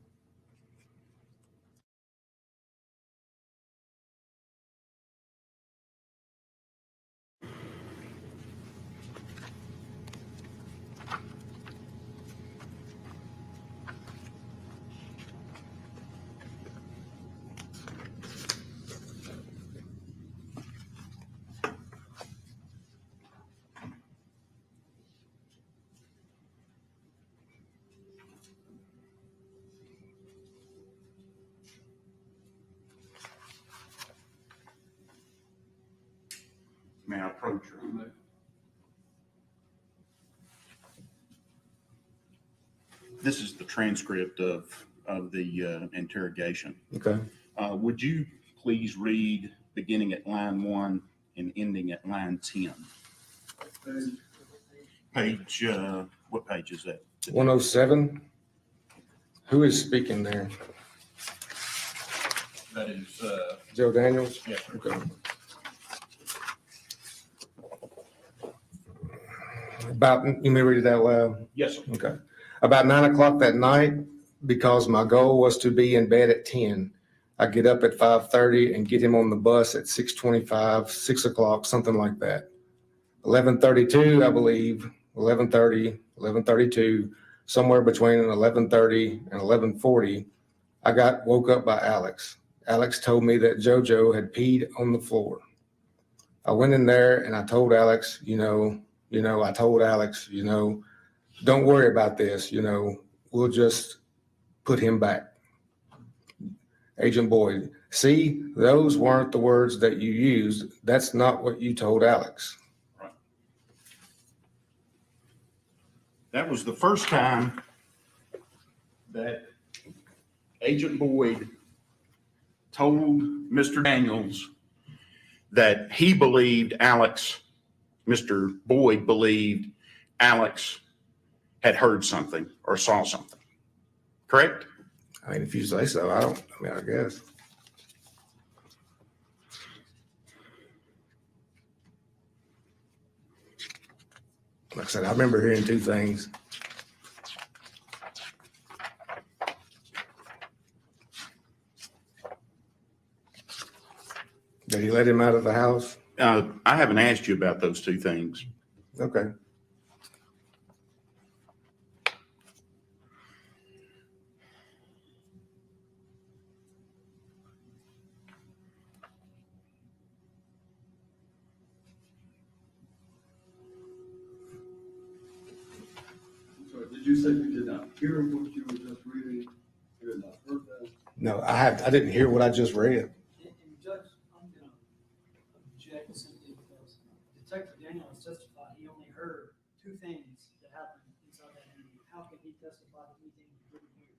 May I approach her? This is the transcript of the interrogation. Okay. Would you please read beginning at line 1 and ending at line 10? Page, what page is that? 107. Who is speaking there? That is, Joe Daniels? yes, sir. Okay. About, you may read it out loud? Yes, sir. Okay. About 9 o'clock that night, because my goal was to be in bed at 10, I get up at 5:30 and get him on the bus at 6:25, 6 o'clock, something like that. 11:32, I believe, 11:30, 11:32, somewhere between 11:30 and 11:40, I got woke up by Alex. Alex told me that JoJo had peed on the floor. I went in there and I told Alex, don't worry about this, we'll just put him back. Agent Boyd, see, those weren't the words that you used. That's not what you told Alex. Right. That was the first time that Agent Boyd told Mr. Daniels that he believed Mr. Boyd believed Alex had heard something or saw something. Correct? I mean, if you say so, I guess. Like I said, I remember hearing two things. Did he let him out of the house? I haven't asked you about those two things. Okay. So did you say you did not hear what you were just reading? You had not heard that? No, I didn't hear what I just read. And Judge, I'm gonna object simply because Detective Daniels testified he only heard two things that happened inside that interview. How can he testify to anything he didn't hear?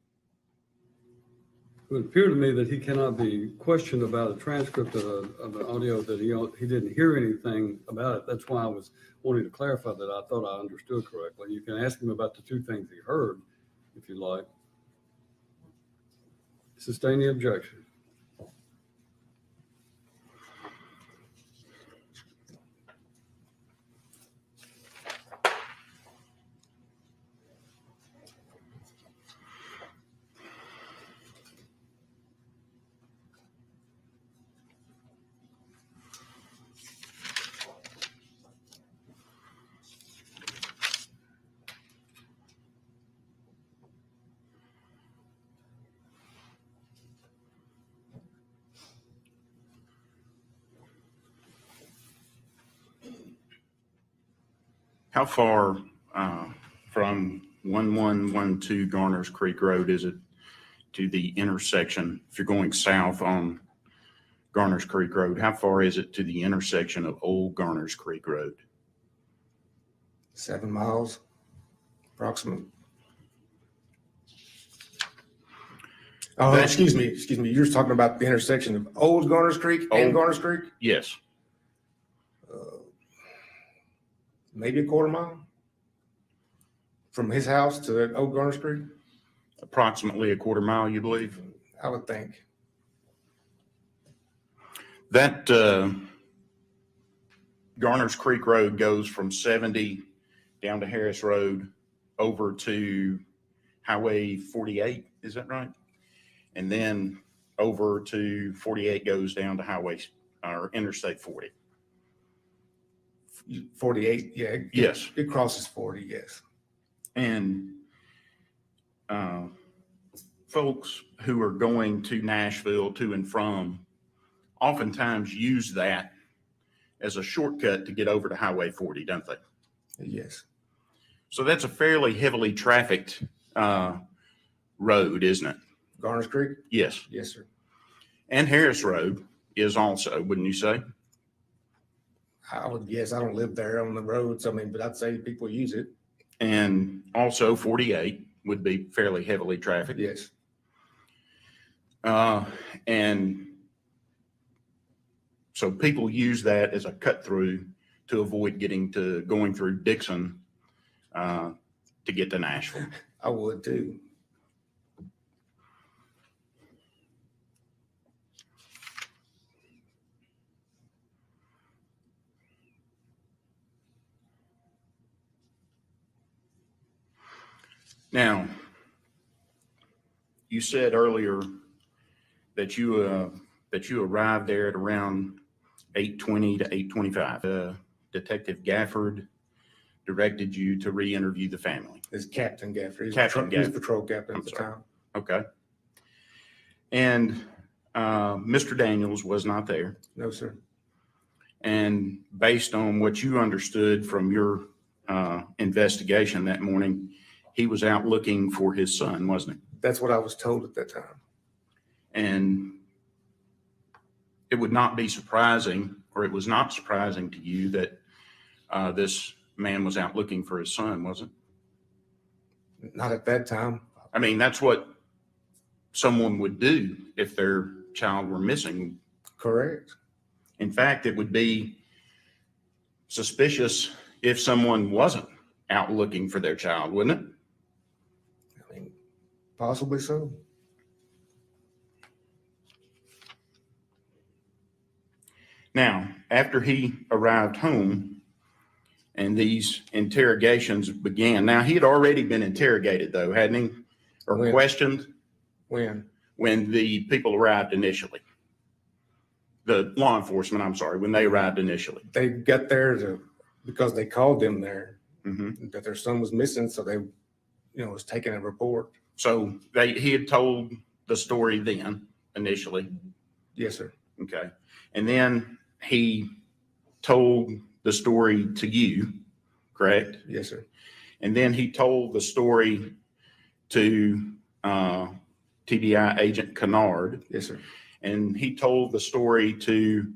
It would appear to me that he cannot be questioned about a transcript of an audio that he didn't hear anything about it. That's why I was wanting to clarify that I thought I understood correctly. You can ask him about the two things he heard, if you like. Sustain the objection. How far from 1112 Garners Creek Road is it to the intersection? If you're going south on Garners Creek Road, how far is it to the intersection of Old Garners Creek Road? 7 miles, approximately. Oh, excuse me. You're talking about the intersection of Old Garners Creek and Garners Creek? Yes. Maybe a quarter mile from his house to Old Garners Creek. Approximately a quarter mile, you believe? I would think. That Garners Creek Road goes from 70 down to Harris Road over to Highway 48. Is that right? And then over to 48 goes down to Highway or Interstate 40. 48, yeah. Yes. It crosses 40, yes. And folks who are going to Nashville to and from oftentimes use that as a shortcut to get over to Highway 40, don't they? Yes. So that's a fairly heavily trafficked road, isn't it? Garners Creek? Yes. Yes, sir. And Harris Road is also, wouldn't you say? I would guess, I don't live there on the roads, I mean, but I'd say people use it. And also 48 would be fairly heavily trafficked. Yes. And so people use that as a cut through to avoid going through Dixon to get to Nashville. I would too. Now, you said earlier that you arrived there at around 8:20 to 8:25. Detective Gafford directed you to re-interview the family. It's Captain Gafford. He's Captain he was Gafford. patrol captain I'm at the sorry. time. Okay. And Mr. Daniels was not there. No, sir. And based on what you understood from your investigation that morning, he was out looking for his son, wasn't he? That's what I was told at that time. And it would not be surprising, or it was not surprising to you that this man was out looking for his son, was it? Not at that time. I mean, that's what someone would do if their child were missing. Correct. In fact, it would be suspicious if someone wasn't out looking for their child, wouldn't it? I mean, possibly so. Now, after he arrived home and these interrogations began, now he had already been interrogated though, hadn't he? Or When? questioned When? when the people arrived initially. The law enforcement, I'm sorry, when they arrived initially. They got there because they called them there Mm-hmm. that their son was missing, so they, was taking a report. So he had told the story then initially. Yes, sir. Okay. And then he told the story to you, correct? Yes, sir. And then he told the story to TBI agent Kennard. Yes, sir. And he told the story to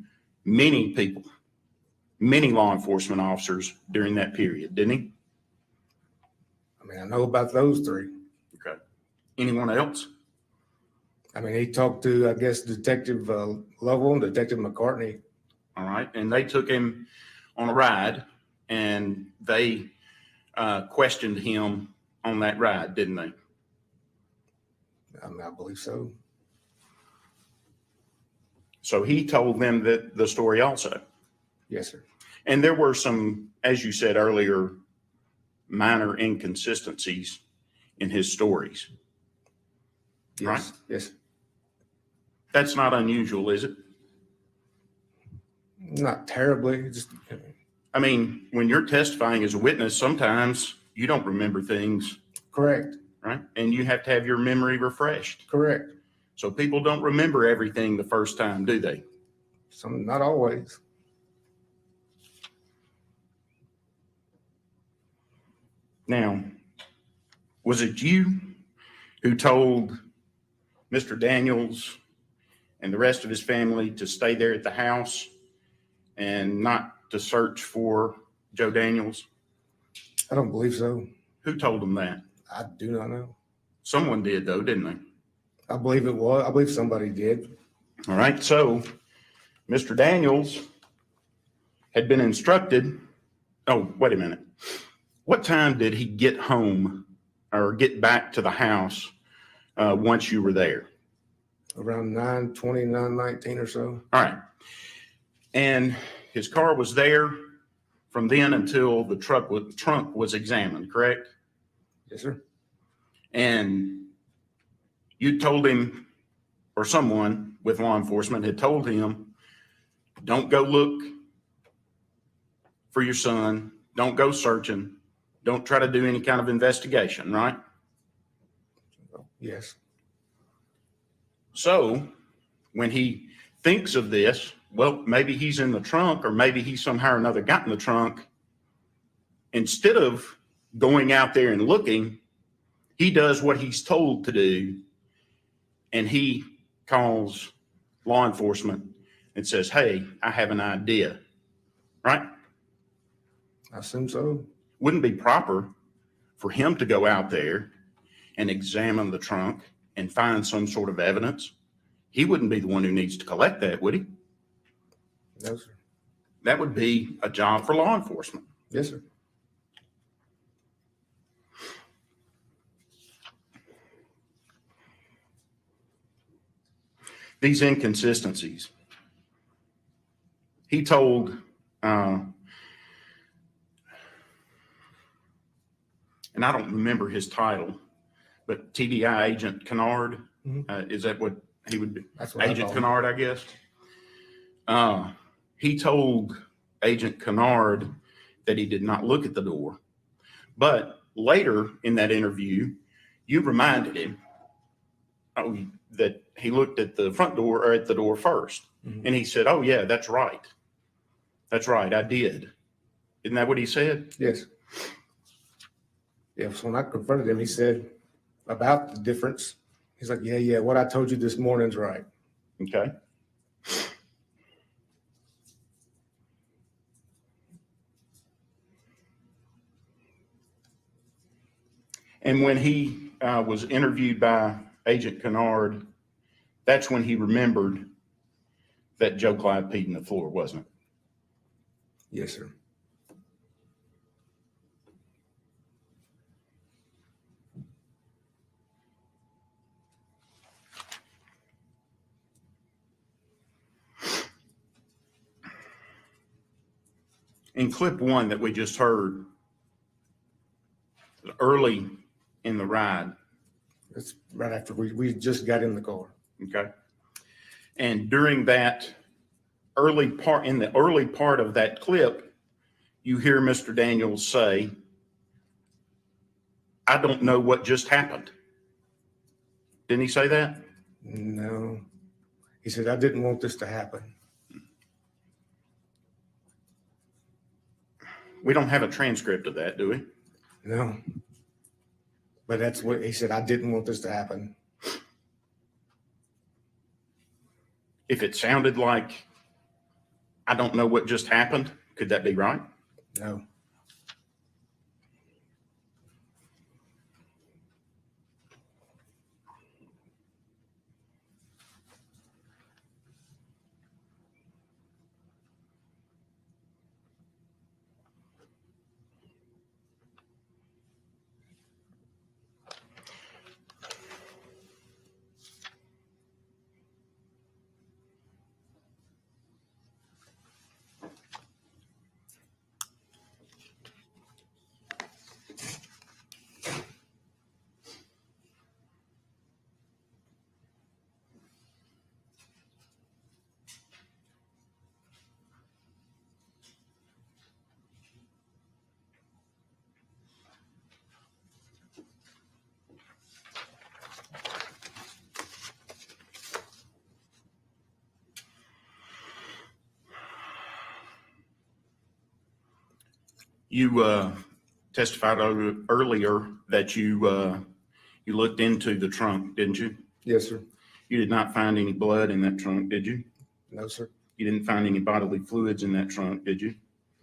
many people, many law enforcement officers during that period, didn't he? I mean, I know about those three. Okay. Anyone else? I mean, he talked to, I guess, Detective Lovell and Detective McCartney. All right. And they took him on a ride and they questioned him on that ride, didn't they? I mean, I believe so. So he told them that the story also. Yes, sir. And there were some, as you said earlier, minor inconsistencies in his stories. Yes. Right? Yes. That's not unusual, is it? Not terribly. Just I mean, when you're testifying as a witness, sometimes you don't remember things, correct. right? And you have to have your memory refreshed. Correct. So people don't remember everything the first time, do they? Some, not always. Now, was it you who told Mr. Daniels and the rest of his family to stay there at the house and not to search for Joe Daniels? I don't believe so. Who told them that? I do not know. Someone did though, didn't they? I believe it was. I believe somebody did. All right. So Mr. Daniels had been instructed. Oh, wait a minute. What time did he get home or get back to the house once you were there? Around 9:20, 9:19 or so. All right. And his car was there from then until the trunk was examined, correct? Yes, sir. And you told him, or someone with law enforcement had told him, don't go look for your son. Don't go searching. Don't try to do any kind of investigation, right? Yes. So when he thinks of this, well, maybe he's in the trunk or maybe he somehow or another got in the trunk. Instead of going out there and looking, he does what he's told to do. And he calls law enforcement and says, hey, I have an idea. right? I assume so. Wouldn't be proper for him to go out there and examine the trunk and find some sort of evidence. He wouldn't be the one who needs to collect that, would he? No, sir. That would be a job for law enforcement. Yes, sir. These inconsistencies. He told, and I don't remember his title, but TBI Agent Kennard, is that what he would be? That's what Agent I call him. Kennard, I guess. He told Agent Kennard that he did not look at the door. But later in that interview, you reminded him that he looked at the front door or at the door first. And he said, oh, yeah, that's right. That's right, I did. Isn't that what he said? Yes. Yeah, so when I confronted him, he said about the difference. He's like, yeah, what I told you this morning's right. Okay. And when he was interviewed by Agent Kennard, that's when he remembered that Joe Clyde peed in the floor, wasn't it? Yes, sir. In clip one that we just heard, early in the ride, It's right after we just got in the car. okay? And during that early part, in the early part of that clip, you hear Mr. Daniels say, I don't know what just happened. Didn't he say that? No. He said, I didn't want this to happen. We don't have a transcript of that, do we? No. But that's what he said. I didn't want this to happen. If it sounded like, I don't know what just happened, could that be right? No. You testified earlier that you looked into the trunk, didn't you? Yes, sir. You did not find any blood in that trunk, did you? No, sir. You didn't find any bodily fluids in that trunk, did you?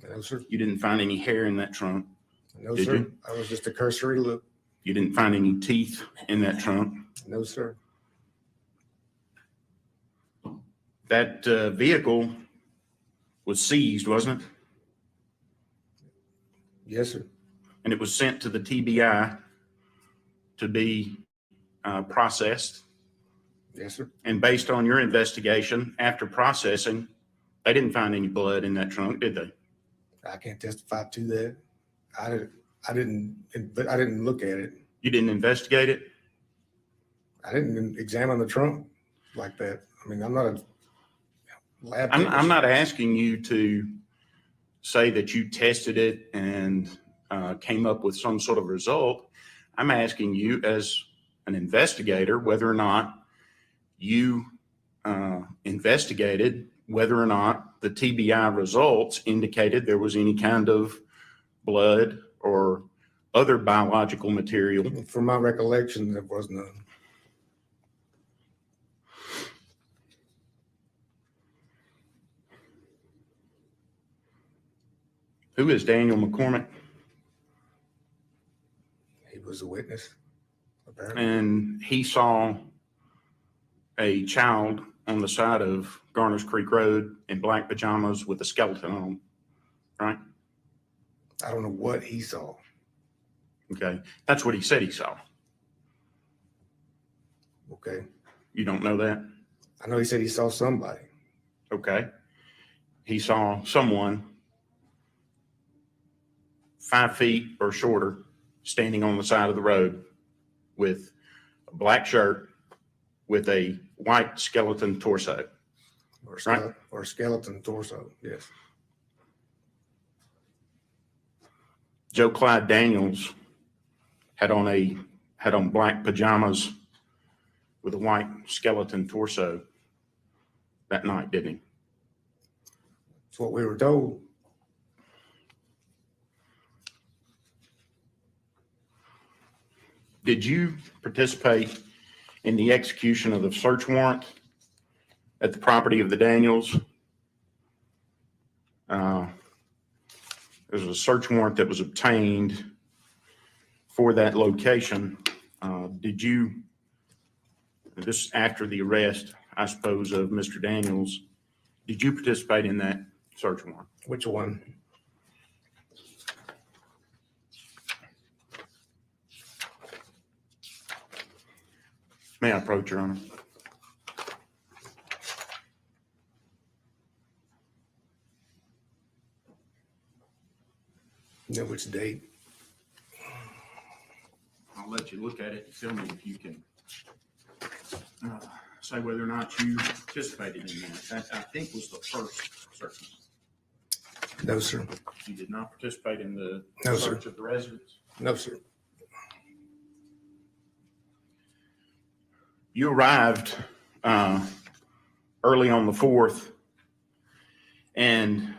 No, sir. You didn't find any hair in that trunk, No, Did sir. you? I was just a cursory look. you didn't find any teeth in that trunk. No, sir. That vehicle was seized, wasn't it? Yes, sir. And it was sent to the TBI to be processed. Yes, sir. And based on your investigation, after processing, they didn't find any blood in that trunk, did they? I can't testify to that. I didn't look at it. You didn't investigate it? I didn't examine the trunk like that. I mean, I'm not a lab I'm technician. not asking you to say that you tested it and came up with some sort of result. I'm asking you as an investigator whether or not you investigated whether or not the TBI results indicated there was any kind of blood or other biological material. From my recollection, there was none. Who is Daniel McCormick? He was a witness, apparently. And he saw a child on the side of Garners Creek Road in black pajamas with a skeleton on, right? I don't know what he saw. Okay. That's what he said he saw. Okay. You don't know that? I know he said he saw somebody. Okay. He saw someone 5 feet or shorter standing on the side of the road with a black shirt with a white skeleton torso. Or skeleton torso, yes. Joe Clyde Daniels had on black pajamas with a white skeleton torso that night, didn't he? That's what we were told. Did you participate in the execution of the search warrant at the property of the Daniels? There was a search warrant that was obtained for that location. Did you, this after the arrest, I suppose, of Mr. Daniels, did you participate in that search warrant? Which one? May I approach, Your Honor? You know which date? I'll let you look at it and tell me if you can say whether or not you participated in that. That, I think, was the first search. No, sir. You did not participate in the No, sir. search of the residence? No, sir. You arrived early on the 4th, and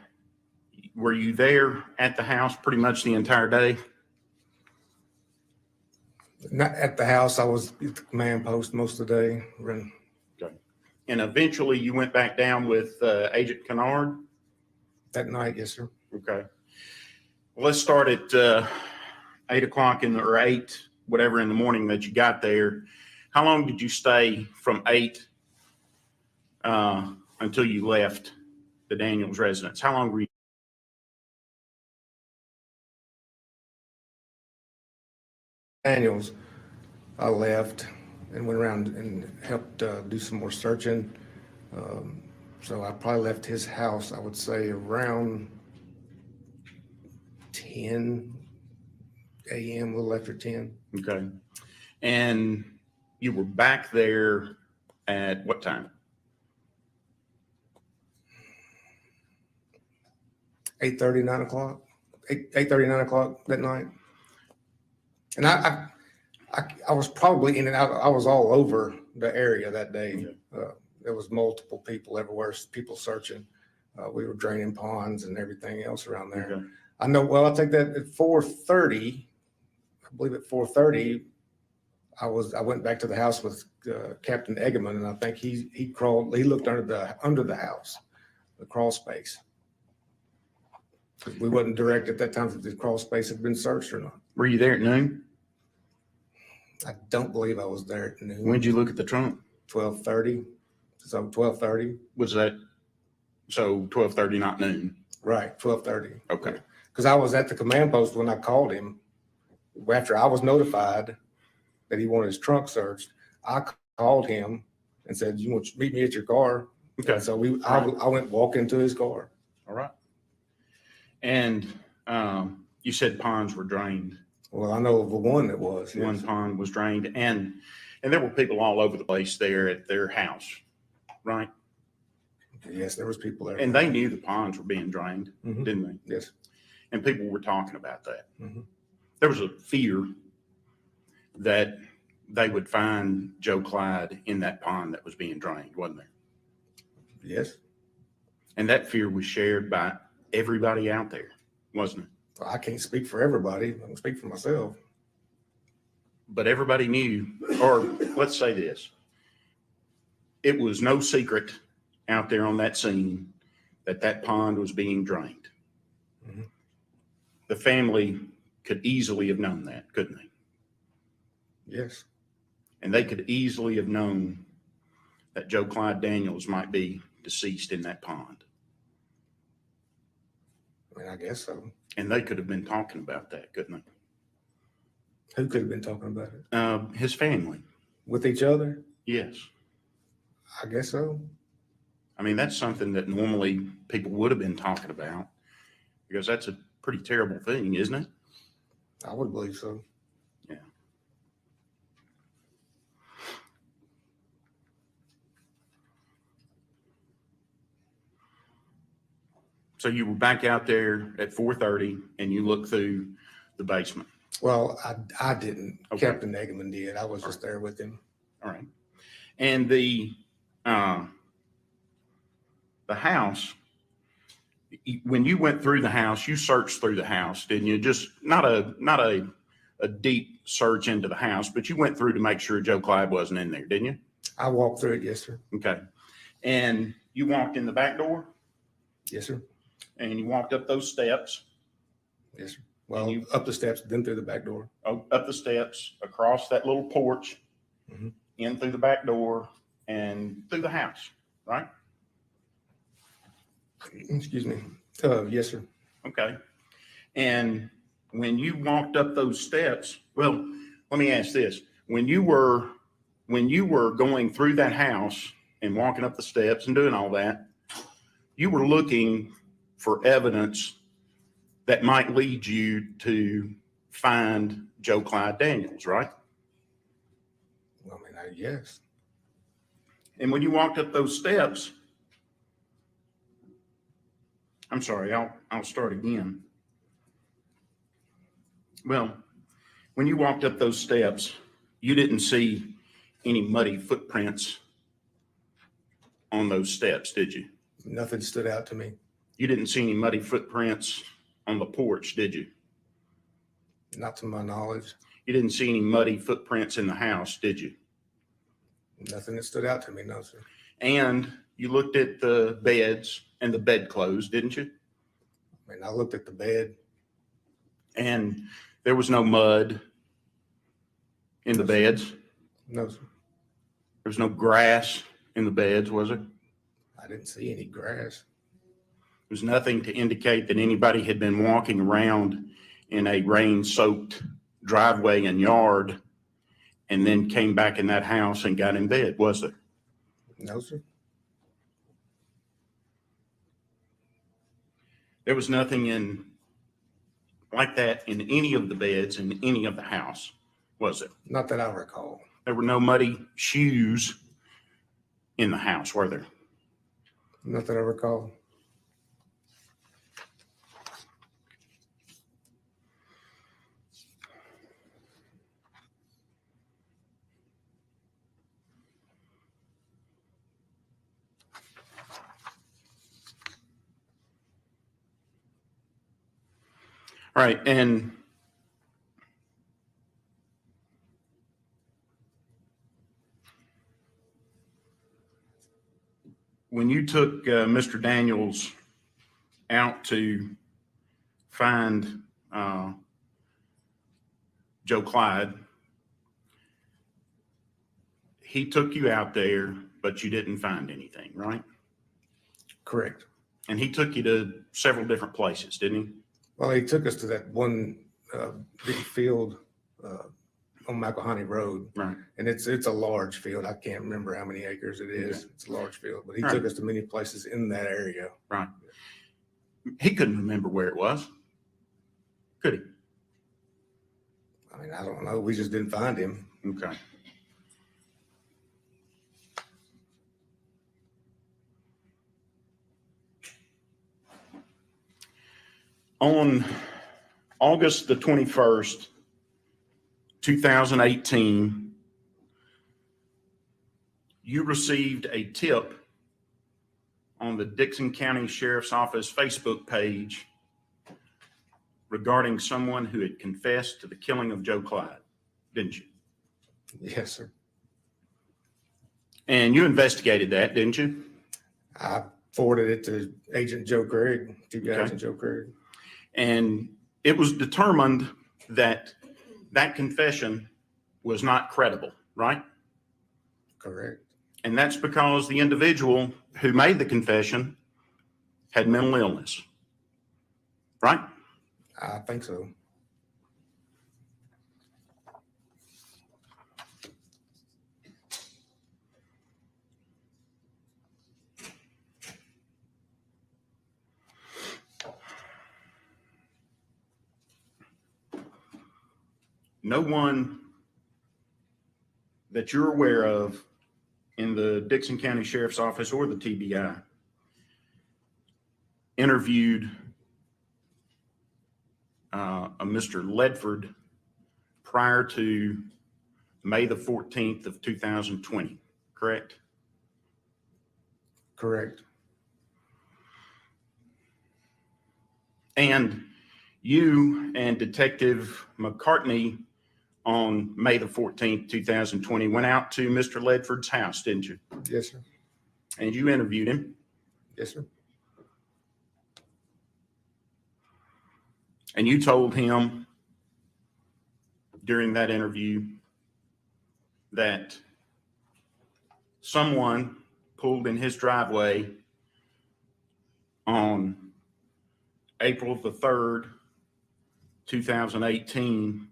were you there at the house pretty much the entire day? Not at the house. I was at the command post most of the day. Okay. And eventually you went back down with Agent Kennard? That night, yes, sir. Okay. Well, let's start at 8 o'clock or 8, whatever in the morning that you got there. How long did you stay from 8 until you left the Daniels residence? How long were you? Daniels, I left and went around and helped do some more searching. So I probably left his house, I would say, around 10 a.m., a little after 10. Okay. And you were back there at what time? 8:30, 9 o'clock, 8:30, 9 o'clock that night. And I was probably in and out. I was all over the area that day. There was multiple people everywhere, people searching. We were draining ponds and everything else around there. Okay. I know, well, I think that at 4:30, I believe at 4:30, I went back to the house with Captain Eggerman, and I think he looked under the house, the crawl space. We wasn't direct at that time if the crawl space had been searched or not. Were you there at noon? I don't believe I was there at noon. When did you look at the trunk? 12:30. So 12:30. Was that, so 12:30, not noon? Right, 12:30. Okay. Because I was at the command post when I called him. After I was notified that he wanted his trunk searched, I called him and said, "You want to meet me at your car?" Okay. And so I went walking to his car. All right. And you said ponds were drained. Well, I know of the one that was. One Yes. pond was drained, and there were people all over the place there at their house, right? Yes, there was people there. And they knew the ponds were being drained, Mhm. didn't they? Yes. And people were talking about that. Mhm. There was a fear that they would find Joe Clyde in that pond that was being drained, wasn't there? Yes. And that fear was shared by everybody out there, wasn't it? Well, I can't speak for everybody. I can speak for myself. But everybody knew, or let's say this, it was no secret out there on that scene that that pond was being drained. Mhm. the family could easily have known that, couldn't they? Yes. And they could easily have known that Joe Clyde Daniels might be deceased in that pond. I mean, I guess so. And they could have been talking about that, couldn't they? Who could have been talking about it? His family. With each other? Yes. I guess so. I mean, that's something that normally people would have been talking about because that's a pretty terrible thing, isn't it? I would believe so. Yeah. So you were back out there at 4:30 and you looked through the basement. Well, I didn't. Okay. Captain Eggman did. I was just there with him. All right. And the house, when you went through the house, you searched through the house, didn't you? Just not a deep search into the house, but you went through to make sure Joe Clyde wasn't in there, didn't you? I walked through it, yes, sir. Okay. And you walked in the back door Yes, sir. and you walked up those steps, Yes, sir. Well, up the steps, then through the back door. up the steps, across that little porch, Mhm. in through the back door and through the house, right? Excuse me. Yes, sir. Okay. And when you walked up those steps, well, let me ask this. When you were going through that house and walking up the steps and doing all that, you were looking for evidence that might lead you to find Joe Clyde Daniels, right? I mean, yes. And when you walked up those steps, I'm sorry, I'll start again. Well, when you walked up those steps, you didn't see any muddy footprints on those steps, did you? Nothing stood out to me. You didn't see any muddy footprints on the porch, did you? Not to my knowledge. You didn't see any muddy footprints in the house, did you? Nothing that stood out to me, no, sir. And you looked at the beds and the bedclothes, didn't you? I mean, I looked at the bed. And there was no mud in the beds. No, sir. There was no grass in the beds, was there? I didn't see any grass. There was nothing to indicate that anybody had been walking around in a rain-soaked driveway and yard and then came back in that house and got in bed, was there? No, sir. There was nothing like that in any of the beds in any of the house, was there? Not that I recall. There were no muddy shoes in the house, were there? Not that I recall. All right, and when you took Mr. Daniels out to find Joe Clyde, he took you out there, but you didn't find anything, right? Correct. And he took you to several different places, didn't he? Well, he took us to that one big field on McElhaney Road. Right. And it's a large field. I can't remember how many acres it is. Okay. It's a large field, but he Right. took us to many places in that area. Right. He couldn't remember where it was, could he? I mean, I don't know. We just didn't find him. Okay. On August the 21st, 2018, you received a tip on the Dixon County Sheriff's Office Facebook page regarding someone who had confessed to the killing of Joe Clyde, didn't you? Yes, sir. And you investigated that, didn't you? I forwarded it to Agent Joe Craig, Chief Okay. Agent Joe Craig. And it was determined that that confession was not credible, right? Correct. And that's because the individual who made the confession had mental illness, right? I think so. No one that you're aware of in the Dixon County Sheriff's Office or the TBI interviewed a Mr. Ledford prior to May the 14th of 2020, correct? Correct. And you and Detective McCartney on May the 14th, 2020, went out to Mr. Ledford's house, didn't you? Yes, sir. And you interviewed him. Yes, sir. And you told him during that interview that someone pulled in his driveway on April the 3rd, 2018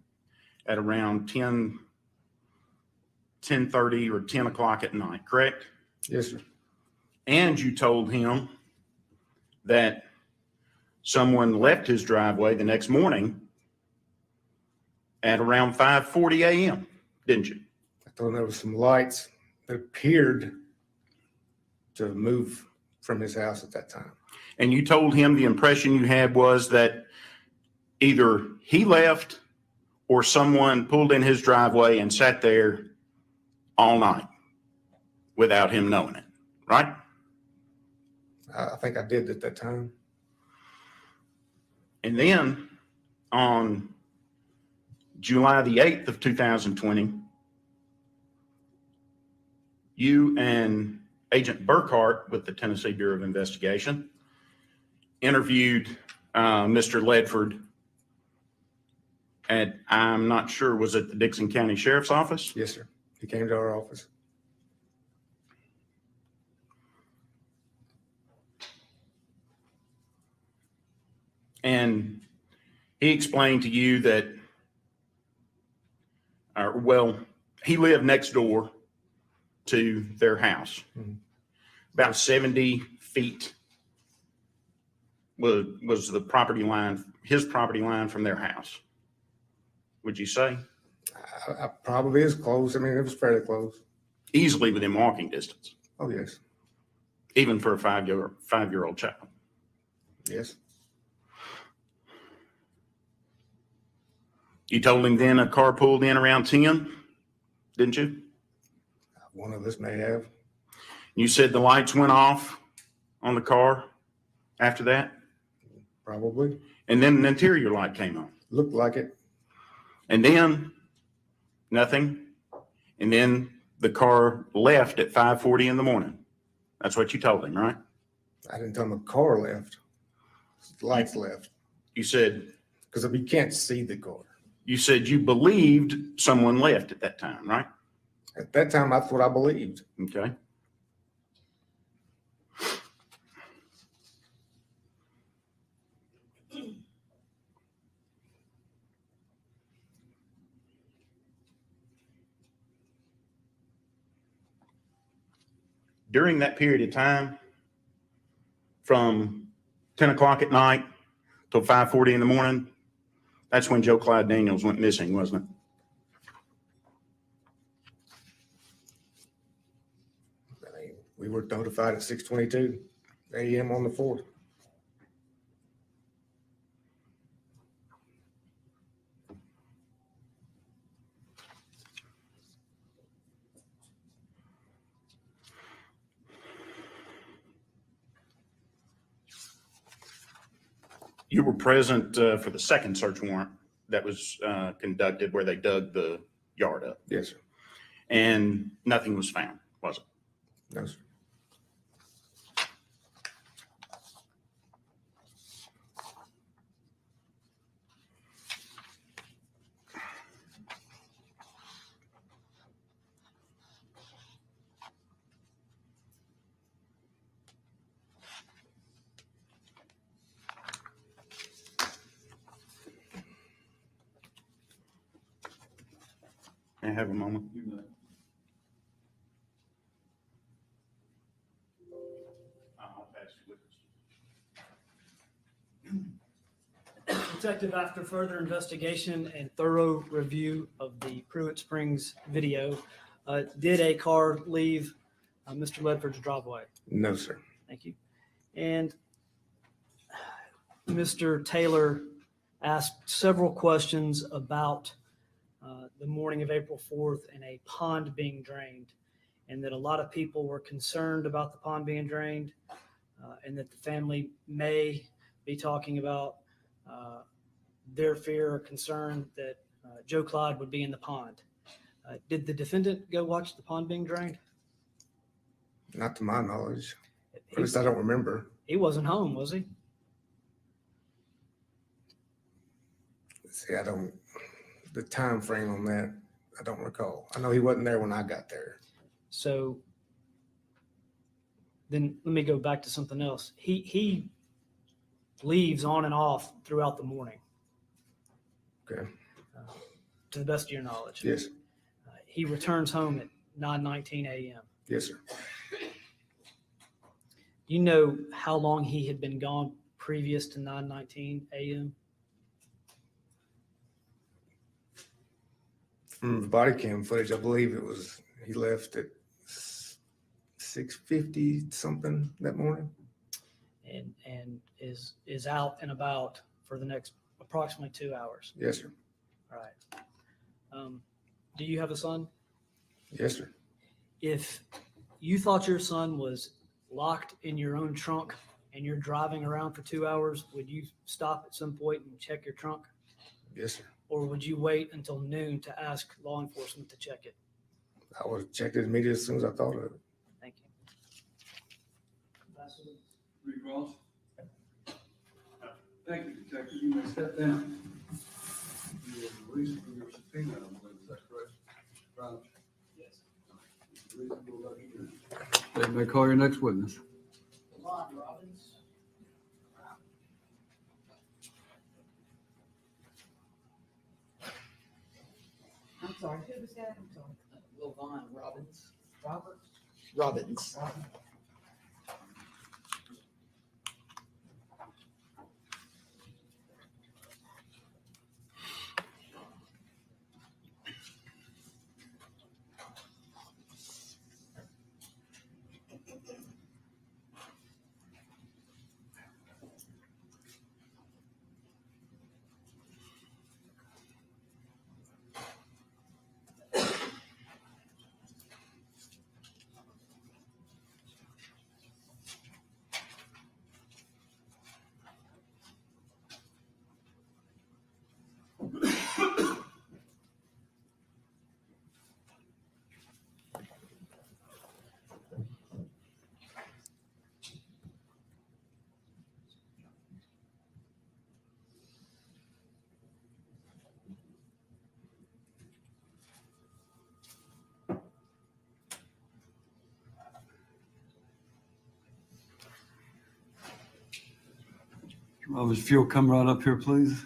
at around 10:30 or 10 o'clock at night, correct? Yes, sir. And you told him that someone left his driveway the next morning at around 5:40 a.m., didn't you? I told him there was some lights that appeared to move from his house at that time. And you told him the impression you had was that either he left or someone pulled in his driveway and sat there all night without him knowing it, right? I think I did at that time. And then on July the 8th of 2020, you and Agent Burkhart with the Tennessee Bureau of Investigation interviewed Mr. Ledford at, I'm not sure, was it the Dixon County Sheriff's Office? Yes, sir. He came to our office. And he explained to you that, well, he lived next door to their house. Mhm. About 70 feet was the property line, his property line from their house. Would you say? I probably is close. I mean, it was fairly close. Easily within walking distance, Oh, yes. even for a five-year-old child. Yes. You told him then a car pulled in around 10, didn't you? One of us may have. You said the lights went off on the car after that, Probably. and then an interior light came on. Looked like it. And then nothing. And then the car left at 5:40 in the morning. That's what you told him, right? I didn't tell him the car left. The lights left. You said Because we can't see the car. you believed someone left at that time, right? At that time, that's what I believed. Okay. During that period of time, from 10 o'clock at night till 5:40 in the morning, that's when Clyde Daniels went missing, wasn't it? I mean, we were notified at 6:22 a.m. on the 4th. You were present for the second search warrant that was conducted where they dug the yard up, Yes, sir. and nothing was found, was it? No, sir. May I have a moment? You may. I'll pass you with Detective, after further investigation and thorough review of the Pruitt Springs video, did a car leave Mr. Ledford's driveway? No, sir. Thank you. And Mr. Taylor asked several questions about the morning of April 4th and a pond being drained, and that a lot of people were concerned about the pond being drained, and that the family may be talking about their fear or concern that Joe Clyde would be in the pond. Did the defendant go watch the pond being drained? Not to my knowledge. At least I don't remember. He wasn't home, was he? See, the time frame on that, I don't recall. I know he wasn't there when I got there. So then let me go back to something else. He leaves on and off throughout the morning. Okay. To the best of your knowledge. Yes. He returns home at 9:19 a.m. Yes, sir. Do you know how long he had been gone previous to 9:19 a.m.? From the body cam footage, I believe he left at 6:50 something that morning. And is out and about for the next approximately 2 hours. Yes, sir. All right. Do you have a son? Yes, sir. If you thought your son was locked in your own trunk and you're driving around for 2 hours, would you stop at some point and check your trunk? Yes, sir. Or would you wait until noon to ask law enforcement to check it? I would have checked it immediately as soon as I thought of it. Thank you. Reed Ross? Thank you, Detective. You may step down. You were released from your subpoena, I believe. Is that correct? Right. Yes. They may call your next witness. Robbins. I'm sorry, who was that? I'm sorry. Levon Robbins. Robert? Robbins. Robbins, if you'll come right up here, please.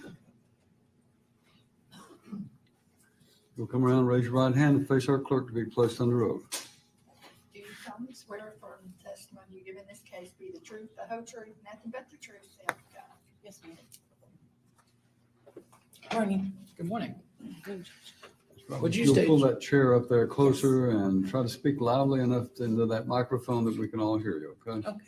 You'll come around, raise your right hand and face our clerk to be placed under oath. Do you solemnly swear affirm the testimony you give in this case be the truth, the whole truth, nothing but the truth, so help you God? Yes, ma'am. Morning. Good morning. Would you you state- pull that chair up there closer and try to speak loudly enough into that microphone that we can all hear you, okay? Okay.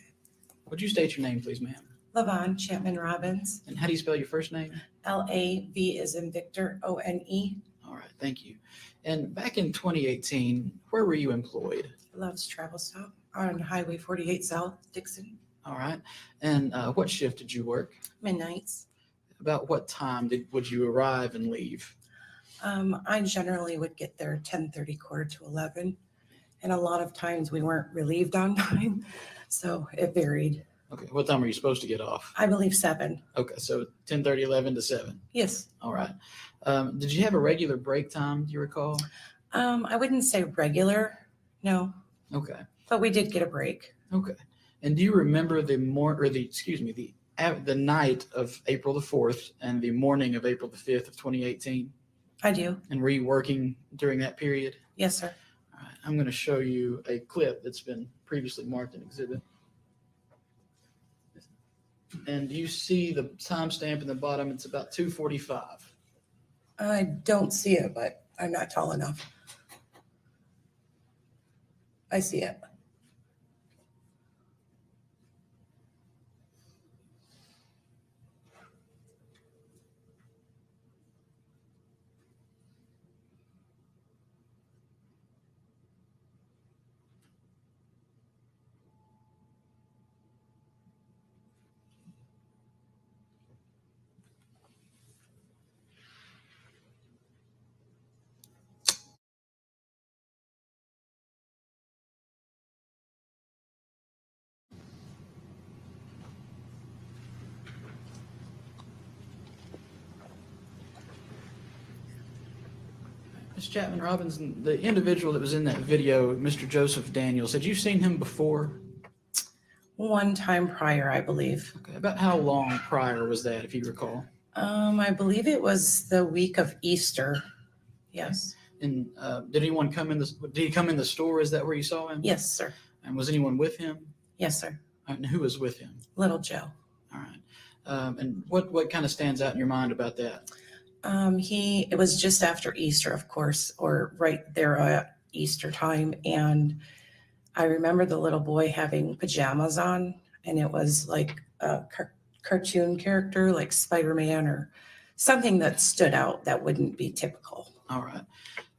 Would you state your name, please, ma'am? Levon Chapman Robbins, And how do you spell your first name? LAV is in Victor, ONE. All right, thank you. And back in 2018, where were you employed? Loves travel stop on Highway 48 South, Dixon, All right. And what shift did you work? midnights. About what time would you arrive and leave? I generally would get there 10:30, 10:45. And a lot of times we weren't relieved on time, so it varied. Okay, what time are you supposed to get off? I believe 7. Okay, so 10:30, 11 to 7. Yes. All right. Did you have a regular break time, do you recall? I wouldn't say regular, no, Okay, but we did get a break. okay. And do you remember the night of April the 4th and the morning of April the 5th of 2018? I do. And were you working during that period? Yes, sir. All right, I'm going to show you a clip that's been previously marked in exhibit. And you see the timestamp in the bottom, it's about 2:45. I don't see it, but I'm not tall enough. I see it. Ms. Chapman Robinson, the individual that was in that video, Mr. Joseph Daniels, had you seen him before? One time prior, I believe. Okay, about how long prior was that, if you recall? I believe it was the week of Easter. Yes. And did anyone come in did he come in the store? Is that where you saw him? Yes, sir. And was anyone with him? Yes, sir. And who was with him? Little Joe. All right. And what kind of stands out in your mind about that? It was just after Easter, of course, or right there at Easter time. And I remember the little boy having pajamas on, and it was like a cartoon character like Spider-Man or something that stood out that wouldn't be typical. All right.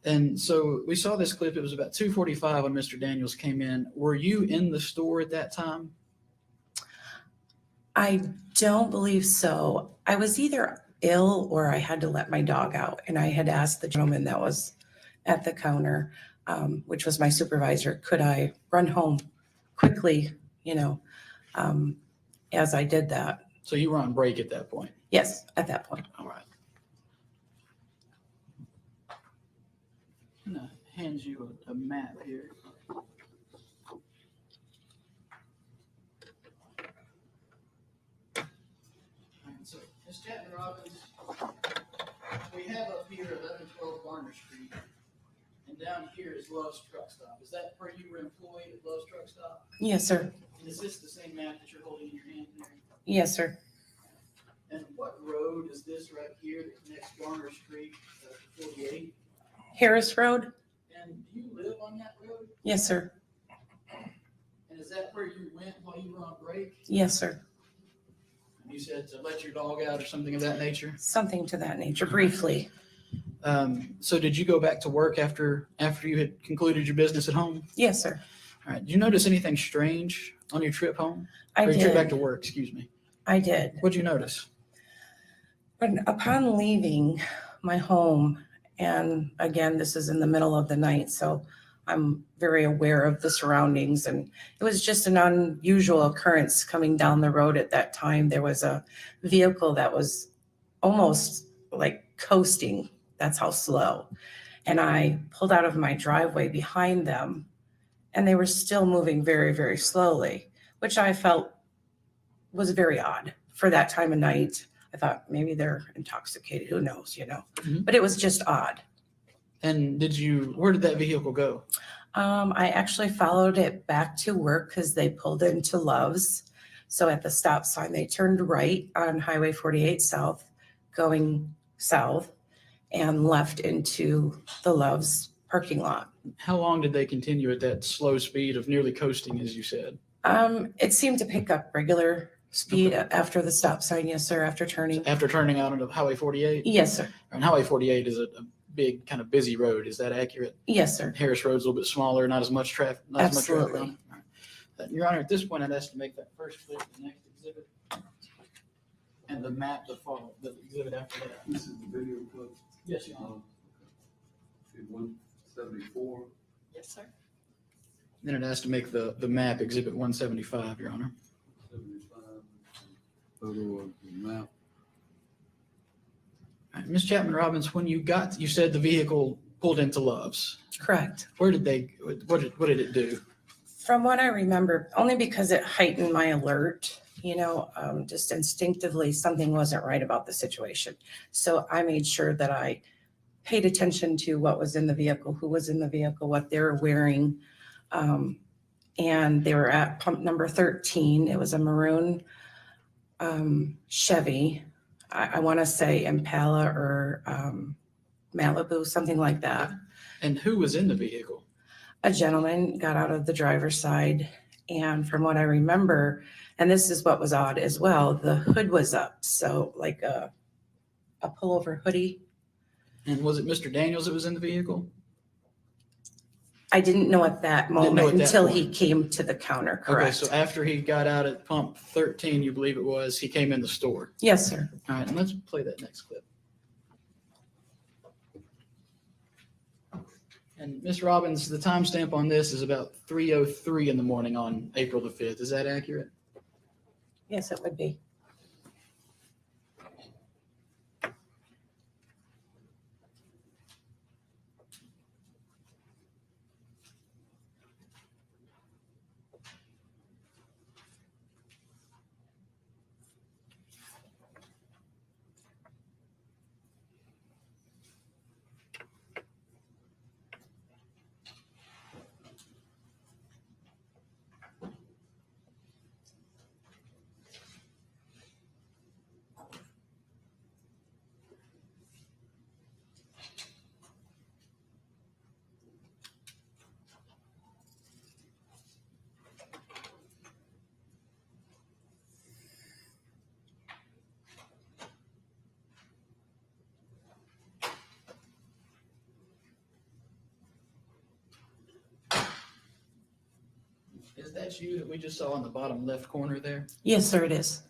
And so we saw this clip. It was about 2:45 when Mr. Daniels came in. Were you in the store at that time? I don't believe so. I was either ill or I had to let my dog out. And I had asked the gentleman that was at the counter, which was my supervisor, could I run home quickly, as I did that. So you were on break at that point? Yes, at that point. All right. I'm going to hand you a map here. So, Ms. Chapman Robbins, we have up here 1112 Garner Street, and down here is Love's Truck Stop. Is that where you were employed at Love's Truck Stop? Yes, sir. And is this the same map that you're holding in your hand here? Yes, sir. And what road is this right here that connects Garner Street to 48? Harris Road? And do you live on that road? Yes, sir. And is that where you went while you were on break? Yes, sir. You said to let your dog out or something of that nature? Something to that nature, briefly. So did you go back to work after you had concluded your business at home? Yes, sir. All right. Did you notice anything strange on your trip home? I or your did. trip back to work, excuse me. I did. What'd you notice? But upon leaving my home, and again, this is in the middle of the night, so I'm very aware of the surroundings, and it was just an unusual occurrence coming down the road at that time. There was a vehicle that was almost like coasting. That's how slow. And I pulled out of my driveway behind them, and they were still moving very, very slowly, which I felt was very odd for that time of night. I thought maybe they're intoxicated. Who knows, Mhm. But it was just odd. And where did that vehicle go? I actually followed it back to work because they pulled into Love's. So at the stop sign, they turned right on Highway 48 South, going south, and left into the Love's parking lot. How long did they continue at that slow speed of nearly coasting, as you said? It seemed to pick up regular speed after the stop sign. Yes, sir. After turning. After turning out onto Highway 48? Yes, sir. And Highway 48 is a big, kind of busy road. Is that accurate? Yes, sir. Harris Road's a little bit smaller, not as much traffic. Absolutely. On it. All right. Your Honor, at this point, I'd ask to make that first flip, the next exhibit, and the map to follow, the exhibit after that. This is the video clip. Yes, Your Honor. See 174. Yes, sir. Then I'd ask to make the map exhibit 175, Your Honor. 75. Photo of the map. All right, Ms. Chapman Robbins, when you said the vehicle pulled into Love's. Correct. What did it do? From what I remember, only because it heightened my alert, just instinctively something wasn't right about the situation. So I made sure that I paid attention to what was in the vehicle, who was in the vehicle, what they were wearing. And they were at pump number 13. It was a maroon Chevy. I want to say Impala or Malibu, something like that. And who was in the vehicle? A gentleman got out of the driver's side. And from what I remember, and this is what was odd as well, the hood was up. So like a pullover hoodie. And was it Mr. Daniels that was in the vehicle? I didn't know at that Didn't know moment at that until point. he came to the counter, Okay, correct? so after he got out at pump 13, you believe it was, he came in the store. Yes, sir. All right, and let's play that next clip. And Ms. Robbins, the timestamp on this is about 3:03 in the morning on April the 5th. Is that accurate? Yes, it would be. Is that you that we just saw in the bottom left corner there? Yes, sir, it is.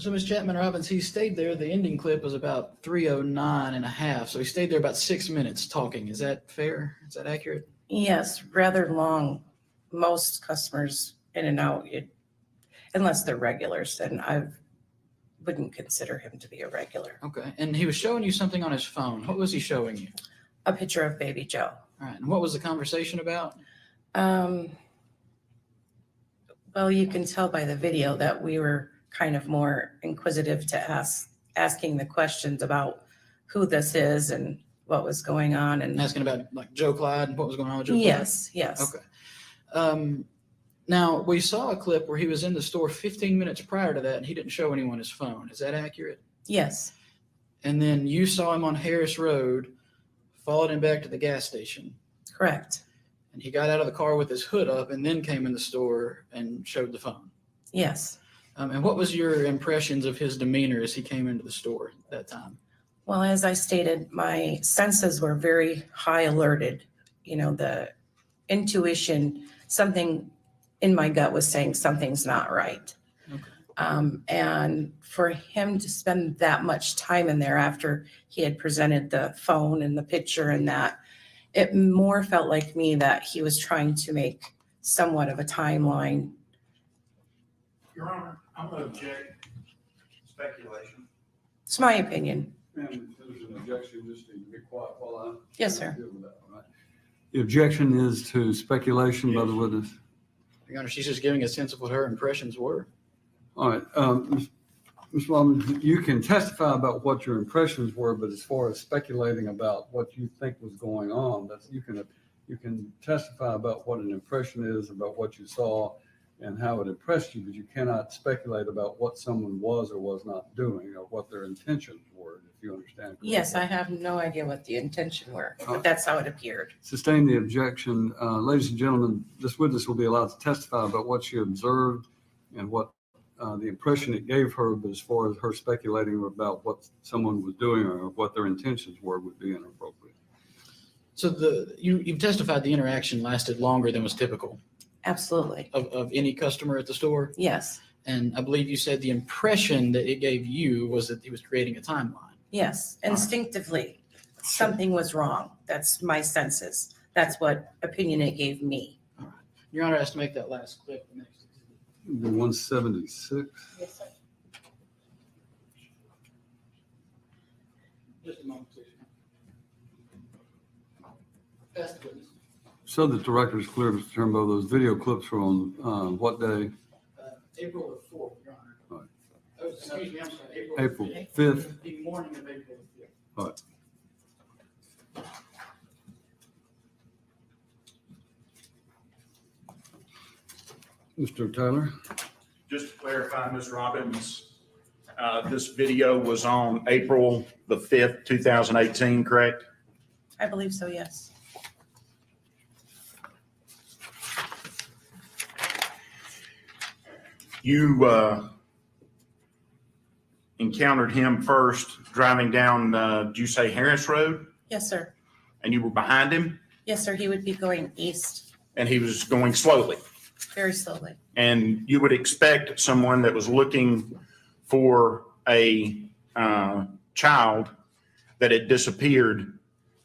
So Ms. Chapman Robbins, he stayed there. The ending clip was about 3:09 and a half. So he stayed there about 6 minutes talking. Is that fair? Is that accurate? Yes, rather long. Most customers in and out, unless they're regulars, then I wouldn't consider him to be a regular. Okay. And he was showing you something on his phone. What was he showing you? A picture of baby Joe. All right. And what was the conversation about? Well, you can tell by the video that we were kind of more inquisitive to asking the questions about who this is and what was going on. And Asking about like Joe Clyde and what was going on with Joe Clyde? yes, yes. Okay. Now, we saw a clip where he was in the store 15 minutes prior to that, and he didn't show anyone his phone. Is that accurate? Yes, And then you saw him on Harris Road, followed him back to the gas station, correct. and he got out of the car with his hood up and then came in the store and showed the phone. Yes. And what was your impressions of his demeanor as he came into the store at that time? Well, as I stated, my senses were very high alerted. You know, the intuition, something in my gut was saying something's not right. Okay. And for him to spend that much time in there after he had presented the phone and the picture and that, it more felt like me that he was trying to make somewhat of a timeline. Your Honor, I'm going to object speculation. It's my opinion. And there's an objection, just to be quiet while I. Yes, sir. deal with that, all right? The objection is to speculation by the witness. Your Honor, she's just giving a sense of what her impressions were. All right, Ms. Robbins, you can testify about what your impressions were, but as far as speculating about what you think was going on, that's, you can testify about what an impression is, about what you saw and how it impressed you, but you cannot speculate about what someone was or was not doing or what their intentions were, if you understand correctly. Yes, I have no idea what the intention were, but that's how it appeared. Sustain the objection. Ladies and gentlemen, this witness will be allowed to testify about what she observed and what the impression it gave her, but as far as her speculating about what someone was doing or what their intentions were would be inappropriate. So you've testified the interaction lasted longer than was typical Absolutely. of any customer at the store. Yes, And I believe you said the impression that it gave you was that he was creating a timeline. yes. Instinctively, something was wrong. That's my senses. That's what opinion it gave me. All right. Your Honor has to make that last clip next. The 176. Yes, sir. Just a moment, please. Pass the witness. So that the record is clear, Mr. Turnbow, those video clips were on what day? April the 4th, Your Honor. All right. Oh, excuse me, I'm sorry. April the 5th. The morning of April the 5th. All right. Mr. Taylor? Just to clarify, Ms. Robbins, this video was on April the 5th, 2018, correct? I believe so, yes. You encountered him first driving down, did you say Harris Road? Yes, sir. And you were behind him Yes, sir. He would be going east and he was going slowly. very slowly. And you would expect someone that was looking for a child that had disappeared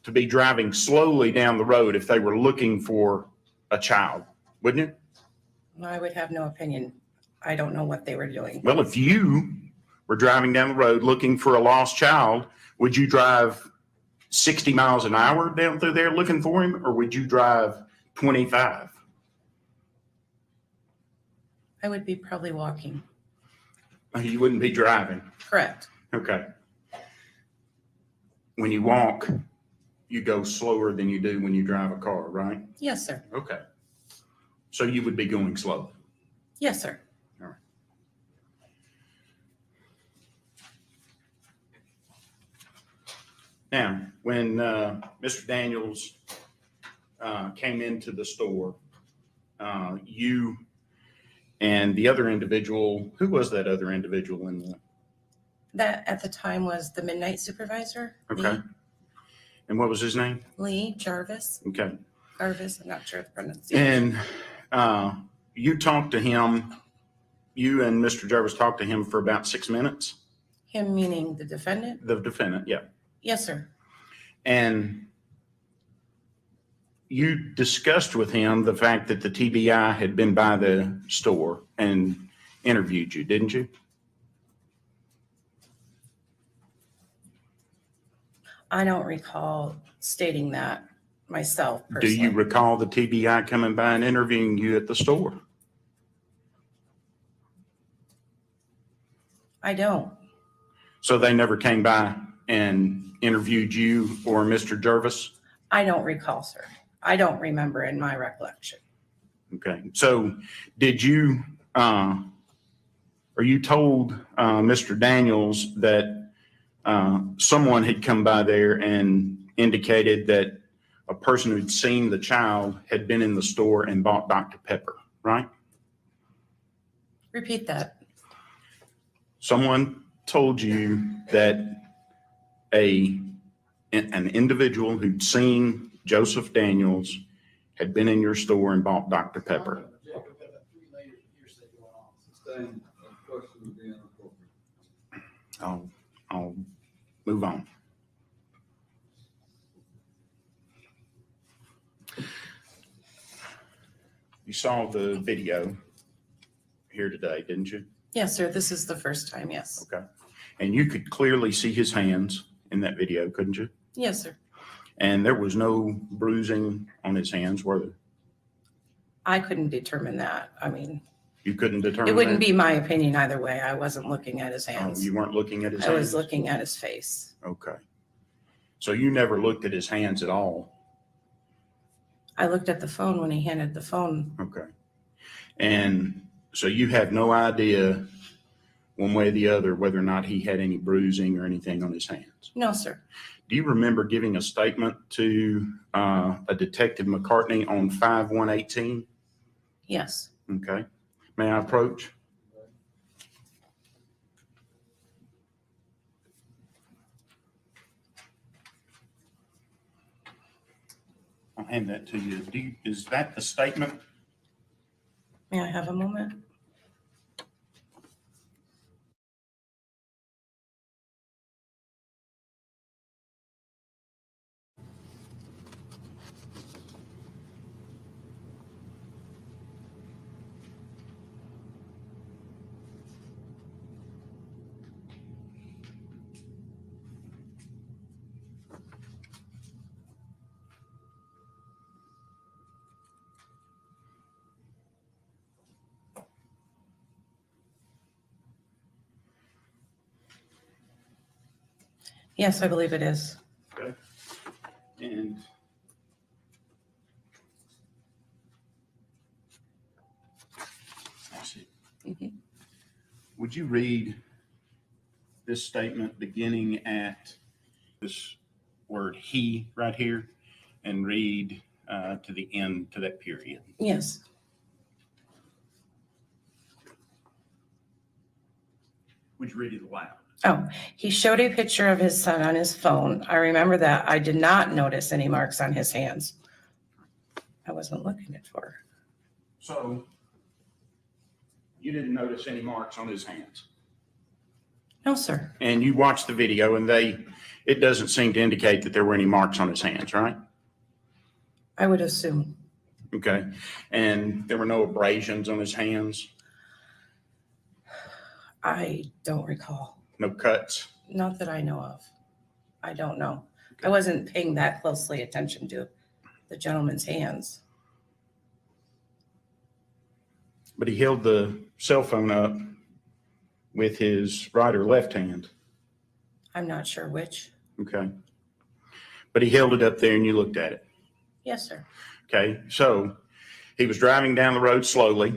to be driving slowly down the road if they were looking for a child, wouldn't you? I would have no opinion. I don't know what they were doing. Well, if you were driving down the road looking for a lost child, would you drive 60 miles an hour down through there looking for him, or would you drive 25? I would be probably walking. You wouldn't be driving. Correct. Okay. When you walk, you go slower than you do when you drive a car, right? Yes, sir. Okay. So you would be going slow. Yes, sir. All right. Now, when Mr. Daniels came into the store, you and the other individual, who was that other individual in the? That at the time was the midnight supervisor. Okay. And what was his name? Lee Jarvis. Okay. Jarvis, I'm not sure of the pronunciation. And you talked to him you and Mr. Jervis talked to him for about 6 minutes? Him meaning the defendant? The defendant, yeah. Yes, sir. And you discussed with him the fact that the TBI had been by the store and interviewed you, didn't you? I don't recall stating that myself Do personally. you recall the TBI coming by and interviewing you at the store? I don't. So they never came by and interviewed you or Mr. Jervis? I don't recall, sir. I don't remember in my recollection. Okay. So did you, or you told Mr. Daniels that someone had come by there and indicated that a person who'd seen the child had been in the store and bought Dr. Pepper, right? Repeat that. Someone told you that an individual who'd seen Joseph Daniels had been in your store and bought Dr. Pepper. Sustained, question would be inappropriate. I'll move on. You saw the video here today, didn't you? Yes, sir. This is the first time, yes. Okay. And you could clearly see his hands in that video, couldn't you? Yes, sir. And there was no bruising on his hands, were there? I couldn't determine that. I mean, You couldn't determine it wouldn't that? be my opinion either way. I wasn't looking at his Oh, hands. you weren't looking at his I hands? was looking at his face. Okay. So you never looked at his hands at all? I looked at the phone when he handed the phone. Okay. And so you have no idea one way or the other whether or not he had any bruising or anything on his hands? No, sir. Do you remember giving a statement to a Detective McCartney on 5/1/18? Yes. Okay. May I approach? I'll hand that to you. Is that the statement? May I have a moment? Yes, I believe it is. Okay. And I see. Mhm. Would you read this statement beginning at this word "he" right here and read to the end, to that period? Yes. Would you read it aloud? Oh, he showed a picture of his son on his phone. I remember that. I did not notice any marks on his hands. I wasn't looking at for. So you didn't notice any marks on his hands? No, sir. And you watched the video and it doesn't seem to indicate that there were any marks on his hands, right? I would assume. Okay. And there were no abrasions on his hands? I don't recall. No cuts? Not that I know of. I don't know. I wasn't paying that closely attention to the gentleman's hands. But he held the cell phone up with his right or left hand. I'm not sure which. Okay. But he held it up there and you looked at it. Yes, sir. Okay. So he was driving down the road slowly,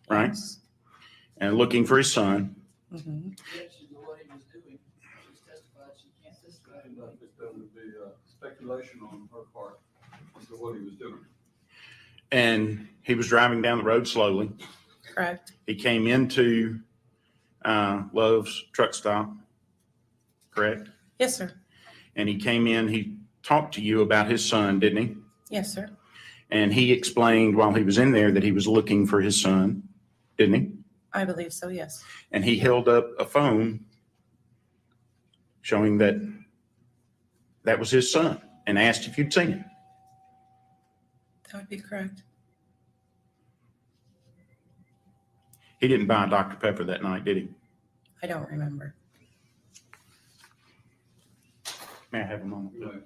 right? Yes. And looking for his son. Mm-hmm. What he was doing, she's testified, she can't testify. That would be speculation on her part as to what he was doing. And he was driving down the road slowly. Correct. He came into Love's truck stop, correct? Yes, sir. And he came in, he talked to you about his son, didn't he? Yes, sir. And he explained while he was in there that he was looking for his son, didn't he? I believe so, yes. And he held up a phone showing that that was his son and asked if you'd seen him. That would be correct. He didn't buy Dr. Pepper that night, did he? I don't remember. May I have a moment? Right.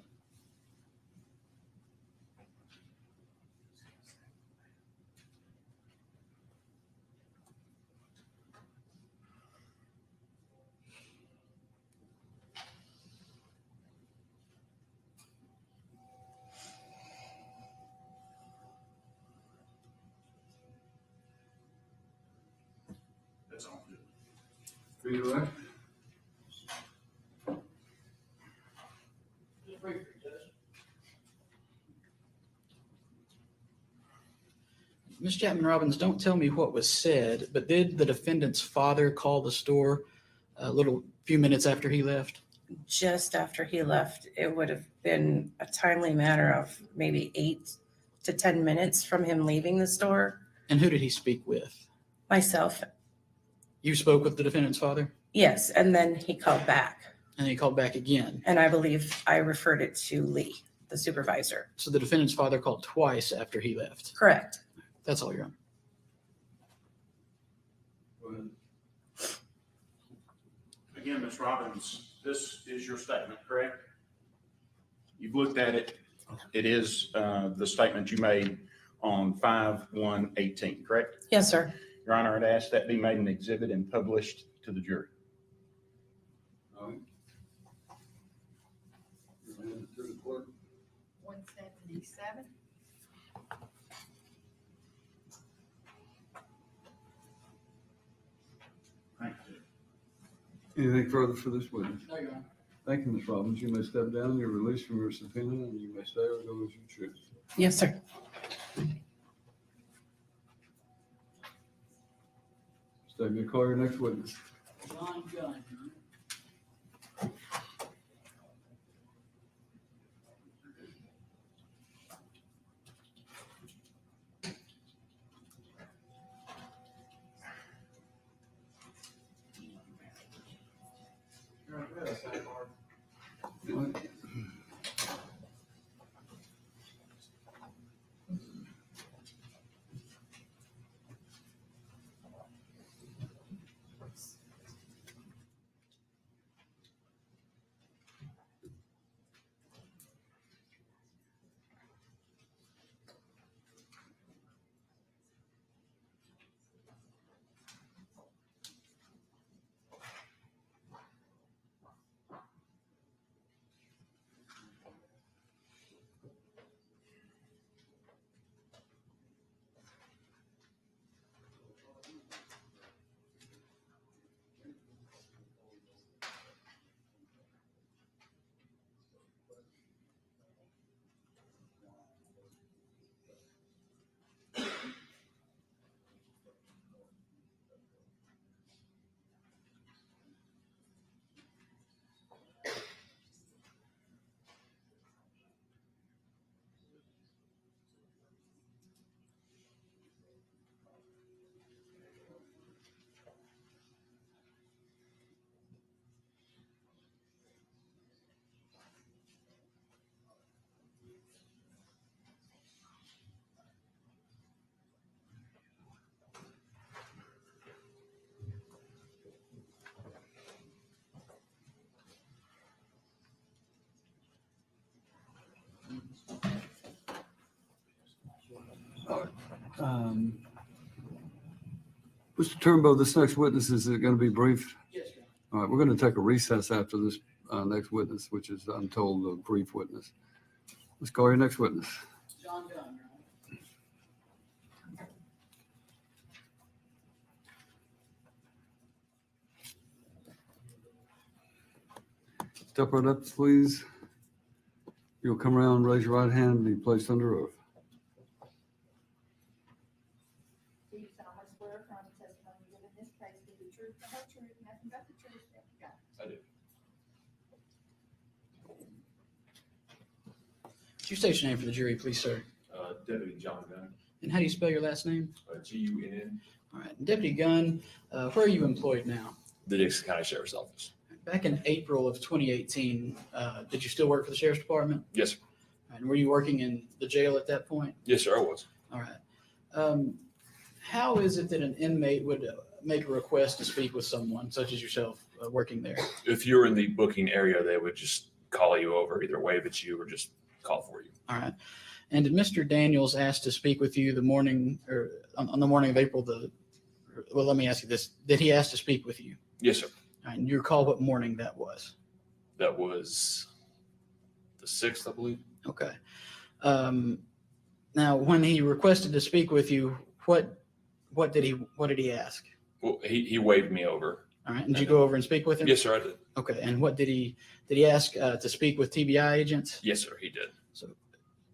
That's all. Are you all right? Ms. Chapman Robbins, don't tell me what was said, but did the defendant's father call the store a few minutes after he left? Just after he left, it would have been a timely matter of maybe 8 to 10 minutes from him leaving the store. And who did he speak with? Myself, You spoke with the defendant's father, yes, and then he called back. and he called back again. And I believe I referred it to Lee, the supervisor. So the defendant's father called twice after he left. Correct. That's all, Your Honor. Go ahead. Again, Ms. Robbins, this is your statement, correct? You've looked at it. It is the statement you made on 5/1/18, correct? Yes, sir. Your Honor, I'd ask that be made an exhibit and published to the jury. All right. You'll hand it to the clerk. 177. Thank you. Anything further for this witness? No, Your Honor. Thank you, Ms. Robbins. You may step down. You're released from your subpoena, and you may stay or go as you choose. Yes, sir. Step, you call your next witness. John Gunn. All right. Mr. Turnbow, this next witness, is it going to be brief? Yes, Your Honor. All right, we're going to take a recess after this next witness, which is, I'm told, a brief witness. Let's call your next witness. John Gunn, Your Honor. Step right up, please. You'll come around, raise your right hand, and be placed under oath. Do you solemnly swear affirm the testimony you give in this case to be the truth, the whole truth, nothing but the truth, so help you God? I do. Could you state your name for the jury, please, sir? Deputy John Gunn, And how do you spell your last name? Gunn. All right. Deputy Gunn, where are you employed now? The Dixon County Sheriff's Office. Back in April of 2018, did you still work for the Sheriff's Department? Yes, sir. And were you working in the jail at that point? Yes, sir, I was. All right. How is it that an inmate would make a request to speak with someone such as yourself working there? If you're in the booking area, they would just call you over, either wave at you or just call for you. All right. And did Mr. Daniels ask to speak with you the morning or on the morning of April well, let me ask you this. Did he ask to speak with you? Yes, sir. All right. And you recall what morning that was? That was the 6th, I believe. Okay. Now, when he requested to speak with you, what did he ask? Well, he waved me over. All right. And did you go over and speak with him? Yes, sir, I did. Okay. And what did he ask to speak with TBI agents? Yes, sir, he did. So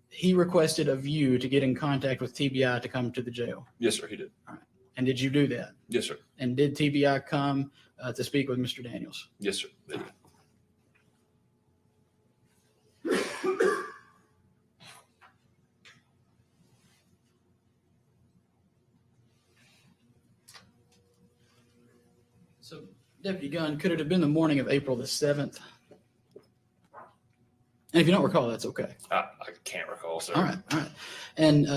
he requested of you to get in contact with TBI to come to the jail. Yes, sir, he did. All right. And did you do that? Yes, sir. And did TBI come to speak with Mr. Daniels? Yes, sir, they did. So, Deputy Gunn, could it have been the morning of April the 7th? And if you don't recall, that's okay. I can't recall, sir. All right, all right. And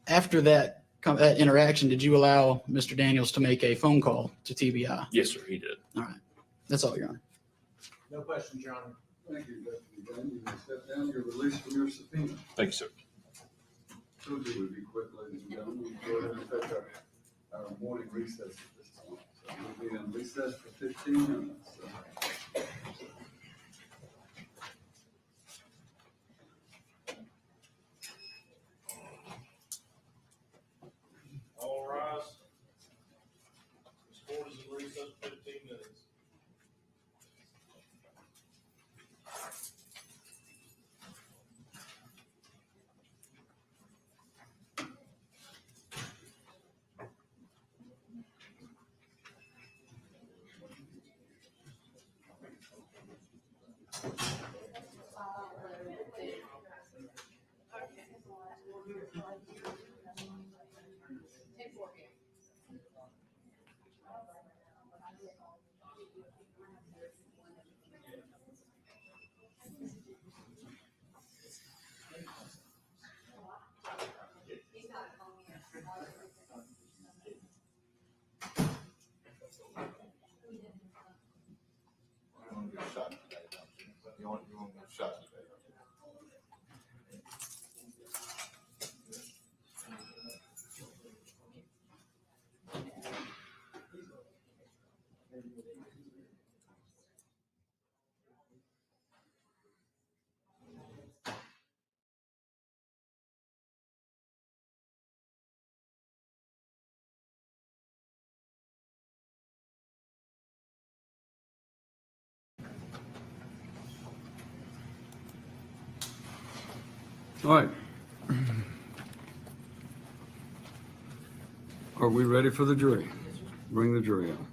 after that interaction, did you allow Mr. Daniels to make a phone call to TBI? Yes, sir, he did. All right. That's all, Your Honor. No questions, Your Honor. Thank you, Deputy Gunn. You may step down. You're released from your subpoena. Thank you, sir. Told you it would be quick, ladies and gentlemen. We'll go ahead and take our morning recess at this time. So we'll be in recess for 15 minutes. All rise. This court is in recess 15 minutes. You want to get shot today? All right. Are we ready for the jury? Bring the jury on.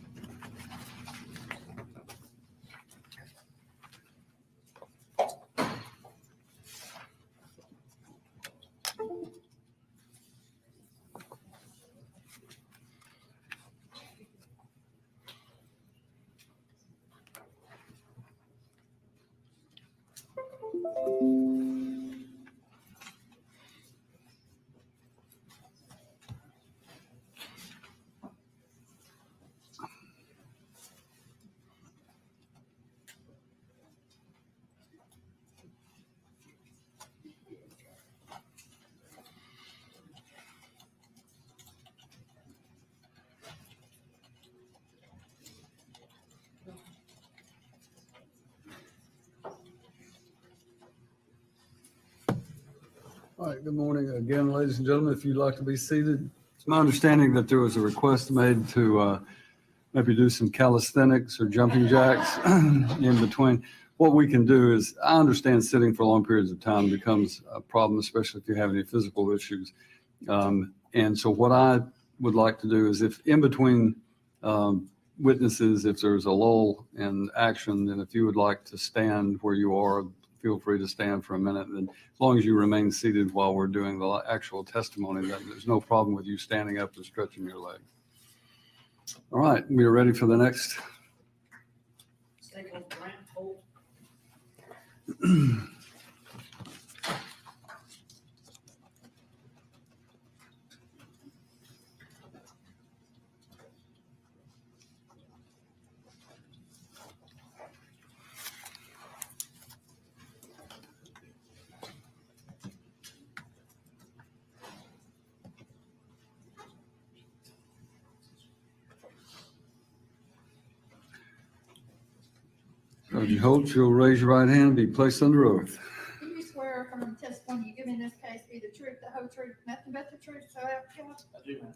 All right, good morning again, ladies and gentlemen. If you'd like to be seated. It's my understanding that there was a request made to maybe do some calisthenics or jumping jacks in between. What we can do is, I understand sitting for long periods of time becomes a problem, especially if you have any physical issues. And so what I would like to do is, if in between witnesses, if there's a lull in action, then if you would like to stand where you are, feel free to stand for a minute. And as long as you remain seated while we're doing the actual testimony, then there's no problem with you standing up and stretching your legs. All right, we are ready for the next. Stakeholder Grant Holt. Judge Holt, you'll raise your right hand and be placed under oath. Do you swear affirm the testimony you give in this case be the truth, the whole truth, nothing but the truth, so help you God? I do, ma'am.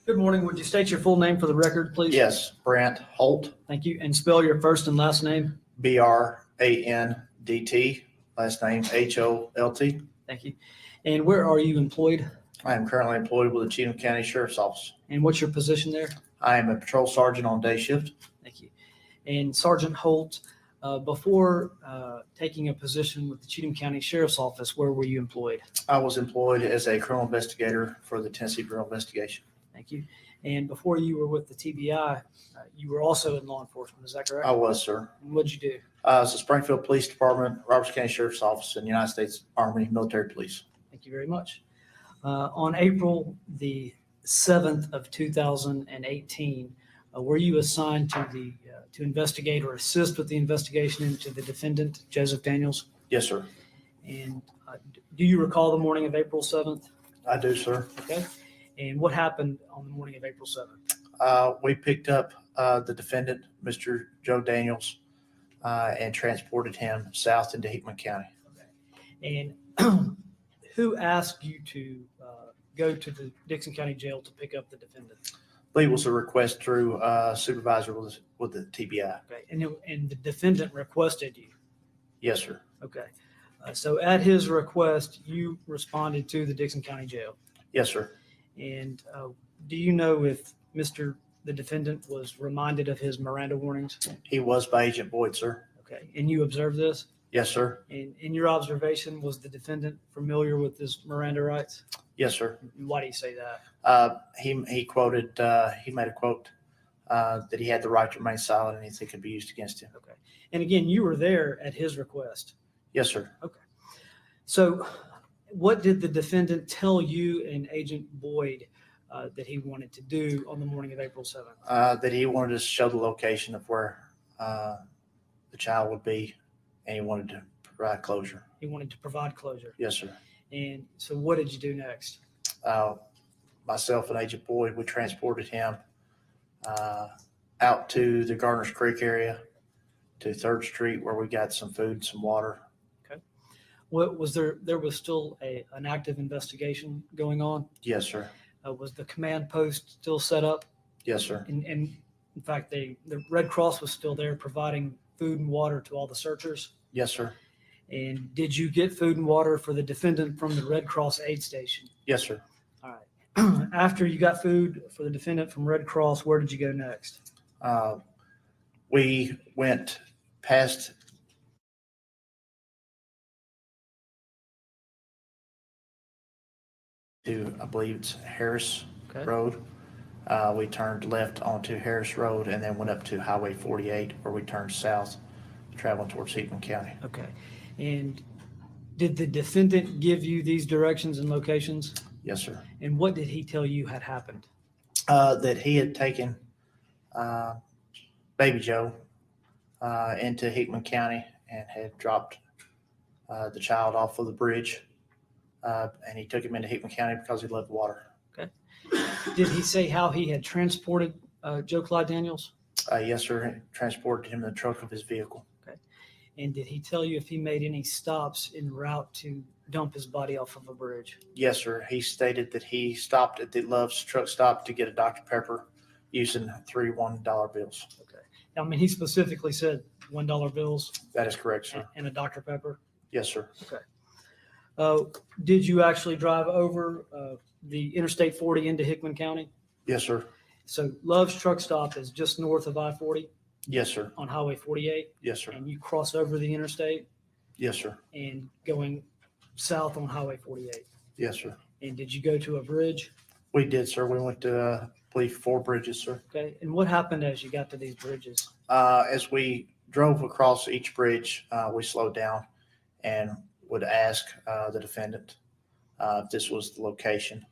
Good morning. Would you state your full name for the record, please? Yes, Brant Holt, Thank you. And spell your first and last name. Brandt, last name Holt. Thank you. And where are you employed? I am currently employed with the Cheatham County Sheriff's Office. And what's your position there? I am a patrol sergeant on day shift. Thank you. And Sergeant Holt, before taking a position with the Cheatham County Sheriff's Office, where were you employed? I was employed as a criminal investigator for the Tennessee Bureau of Investigation. Thank you. And before you were with the TBI, you were also in law enforcement. Is that correct? I was, sir. And what'd you do? I was the Springfield Police Department, Roberts County Sheriff's Office, and United States Army Military Police. Thank you very much. On April the 7th of 2018, were you assigned to investigate or assist with the investigation into the defendant, Joseph Daniels? Yes, sir. And do you recall the morning of April 7th? I do, sir. Okay. And what happened on the morning of April 7th? We picked up the defendant, Mr. Joe Daniels, and transported him south into Hickman County. And who asked you to go to the Dixon County Jail to pick up the defendant? I believe it was a request through supervisor with the TBI. Okay. And the defendant requested you? Yes, sir. Okay. So at his request, you responded to the Dixon County Jail? Yes, sir. And do you know if the defendant was reminded of his Miranda warnings? He was by Agent Boyd, sir. Okay. And you observed this? Yes, sir. And in your observation, was the defendant familiar with his Miranda rights? Yes, sir. Why do you say that? He made a quote that he had the right to remain silent and anything could be used against him. Okay. And again, you were there at his request? Yes, sir. Okay. So what did the defendant tell you and Agent Boyd that he wanted to do on the morning of April 7th? That he wanted to show the location of where the child would be, and he wanted to provide closure. He wanted to provide closure. Yes, sir. And so what did you do next? Myself and Agent Boyd, we transported him out to the Garners Creek area to 3rd Street where we got some food and some water. Okay. What was there was still an active investigation going on? Yes, sir. Was the command post still set up? Yes, sir. And in fact, the Red Cross was still there providing food and water to all the searchers? Yes, sir. And did you get food and water for the defendant from the Red Cross aid station? Yes, sir. All right. After you got food for the defendant from Red Cross, where did you go next? We went past to, I believe it's Harris Road. We turned left onto Harris Road and then went up to Highway 48 where we turned south, traveling towards Hickman County. Okay. And did the defendant give you these directions and locations? Yes, sir. And what did he tell you had happened? That he had taken baby Joe into Hickman County and had dropped the child off of the bridge. And he took him into Hickman County because he loved water. Okay. Did he say how he had transported Joe Clyde Daniels? Yes, sir. He transported him in the trunk of his vehicle. Okay. And did he tell you if he made any stops en route to dump his body off of a bridge? Yes, sir. He stated that he stopped at the Love's truck stop to get a Dr. Pepper using 3 $1 bills. Okay. I mean, he specifically said $1 bills. That is correct, sir. And a Dr. Pepper? Yes, sir. Okay. Did you actually drive over the Interstate 40 into Hickman County? Yes, sir. So Love's truck stop is just north of I-40? Yes, sir. on Highway 48, Yes, sir. and you cross over the interstate Yes, sir. and going south on Highway 48. Yes, sir. And did you go to a bridge? We did, sir. We went to, I believe, 4 bridges, sir. Okay. And what happened as you got to these bridges? As we drove across each bridge, we slowed down and would ask the defendant if this was the location.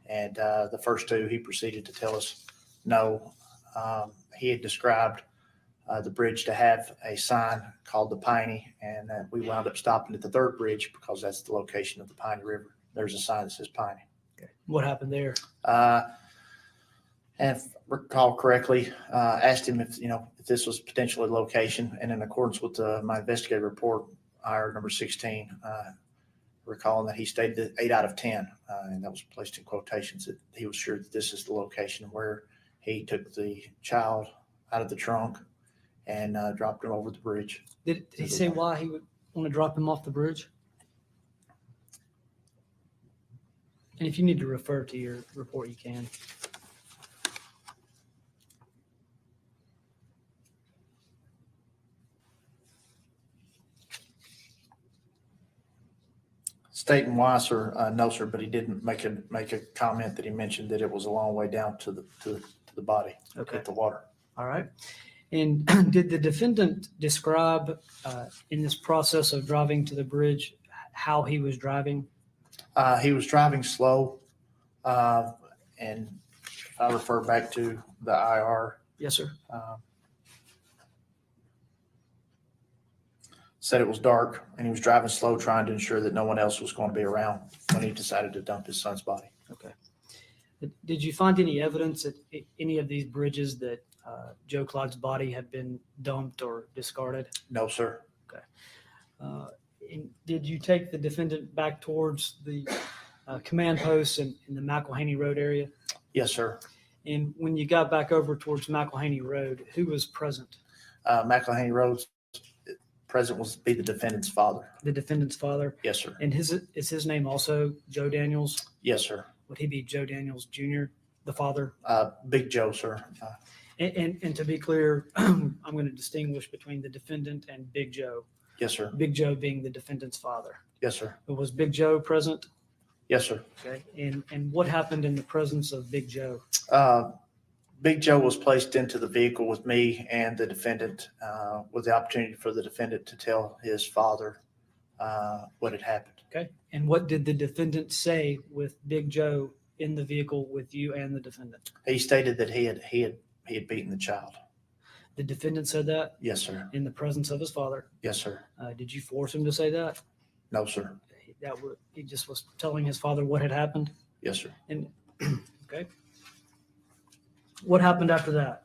And the first 2, he proceeded to tell us no. He had described the bridge to have a sign called the Piney, and we wound up stopping at the 3rd bridge because that's the location of the Piney River. There's a sign that says Piney. Okay. What happened there? And if I recall correctly, asked him if this was potentially a location, and in accordance with my investigative report, IR number 16, recalling that he stated that 8 out of 10, and that was placed in quotations, that he was sure that this is the location where he took the child out of the trunk and dropped him over the bridge. Did he say why he would want to drop him off the bridge? And if you need to refer to your report, you can. Stating why, sir, no, sir, but he didn't make a comment that he mentioned that it was a long way down to the body, Okay. at the water. All right. And did the defendant describe in this process of driving to the bridge how he was driving? He was driving slow, and if I refer back to the IR, Yes, sir. said it was dark and he was driving slow, trying to ensure that no one else was going to be around when he decided to dump his son's body. Okay. Did you find any evidence at any of these bridges that Joe Clyde's body had been dumped or discarded? No, sir. Okay. And did you take the defendant back towards the command post in the McElhaney Road area? Yes, sir. And when you got back over towards McElhaney Road, who was present? McElhaney Road's present was be the defendant's father. The defendant's father? Yes, sir. And is his name also Joe Daniels? Yes, sir. Would he be Joe Daniels Jr., the father? Big Joe, sir. And to be clear, I'm going to distinguish between the defendant and Big Joe. Yes, sir. Big Joe being the defendant's father. Yes, sir. But was Big Joe present? Yes, sir. Okay. And what happened in the presence of Big Joe? Big Joe was placed into the vehicle with me and the defendant, with the opportunity for the defendant to tell his father what had happened. Okay. And what did the defendant say with Big Joe in the vehicle with you and the defendant? He stated that he had beaten the child. The defendant said that? Yes, sir. In the presence of his father? Yes, sir. Did you force him to say that? No, sir. He just was telling his father what had happened? Yes, sir. And okay. What happened after that?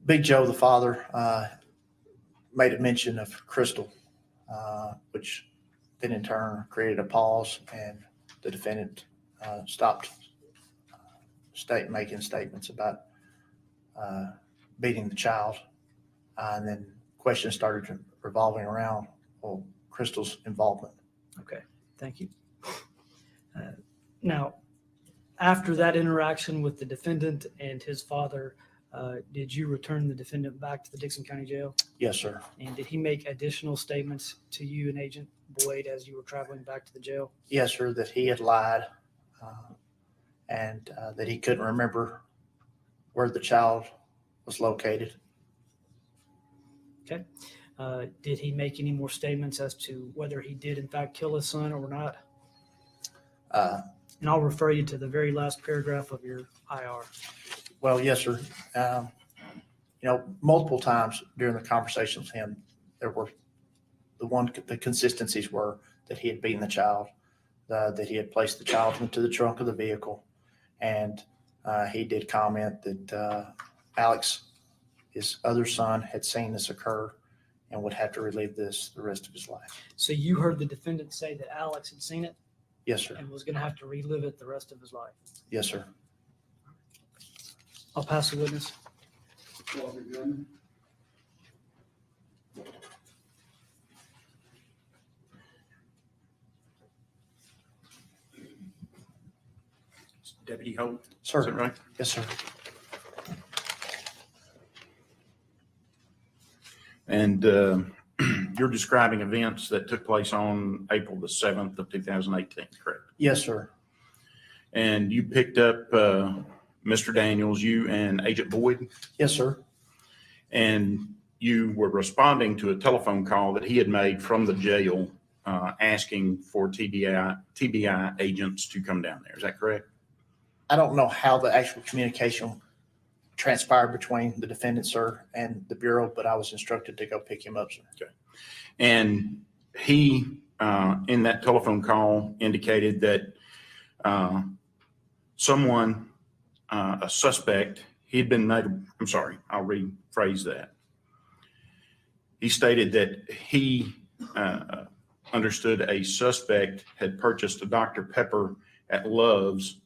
Big Joe, the father, made a mention of Krystal, which then in turn created a pause, and the defendant stopped making statements about beating the child, and then questions started revolving around Krystal's involvement. Okay, thank you. Now, after that interaction with the defendant and his father, did you return the defendant back to the Dixon County Jail? Yes, sir. And did he make additional statements to you and Agent Boyd as you were traveling back to the jail? Yes, sir, that he had lied, and that he couldn't remember where the child was located. Okay. Did he make any more statements as to whether he did in fact kill his son or not? And I'll refer you to the very last paragraph of your IR. Well, yes, sir. Multiple times during the conversations with him, there were the consistencies were that he had beaten the child, that he had placed the child into the trunk of the vehicle, and he did comment that Alex, his other son, had seen this occur and would have to relive this the rest of his life. So you heard the defendant say that Alex had seen it? Yes, sir. And was going to have to relive it the rest of his life? Yes, sir. I'll pass the witness. Deputy Holt? Sir. Is that right? Yes, sir. And you're describing events that took place on April the 7th of 2018, correct? Yes, sir. And you picked up Mr. Daniels, you and Agent Boyd, Yes, sir. and you were responding to a telephone call that he had made from the jail asking for TBI agents to come down there. Is that correct? I don't know how the actual communication transpired between the defendant, sir, and the Bureau, but I was instructed to go pick him up, sir. Okay. And he, in that telephone call, indicated that someone, a suspect, he'd been made, I'm sorry, I'll rephrase that. He stated that he understood a suspect had purchased a Dr. Pepper at Love's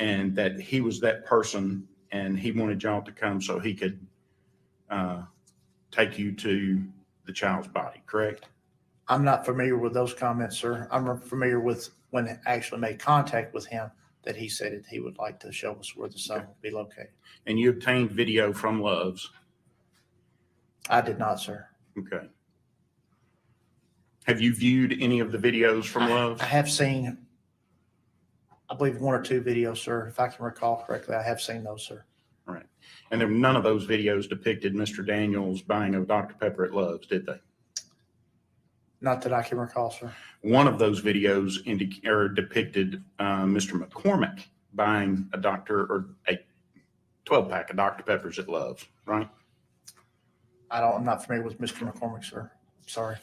and that he was that person and he wanted y'all to come so he could take you to the child's body, correct? I'm not familiar with those comments, sir. I'm familiar with when I actually made contact with him that he said that he would like to show us where the son would be located. And you obtained video from Love's? I did not, sir. Okay. Have you viewed any of the videos from Love's? I have seen, I believe, one or two videos, sir. If I can recall correctly, I have seen those, sir. All right. And there, none of those videos depicted Mr. Daniels buying a Dr. Pepper at Love's, did they? Not that I can recall, sir. One of those videos depicted Mr. McCormick buying a 12-pack of Dr. Peppers at Love's, right? I'm not familiar with Mr. McCormick, sir. Sorry.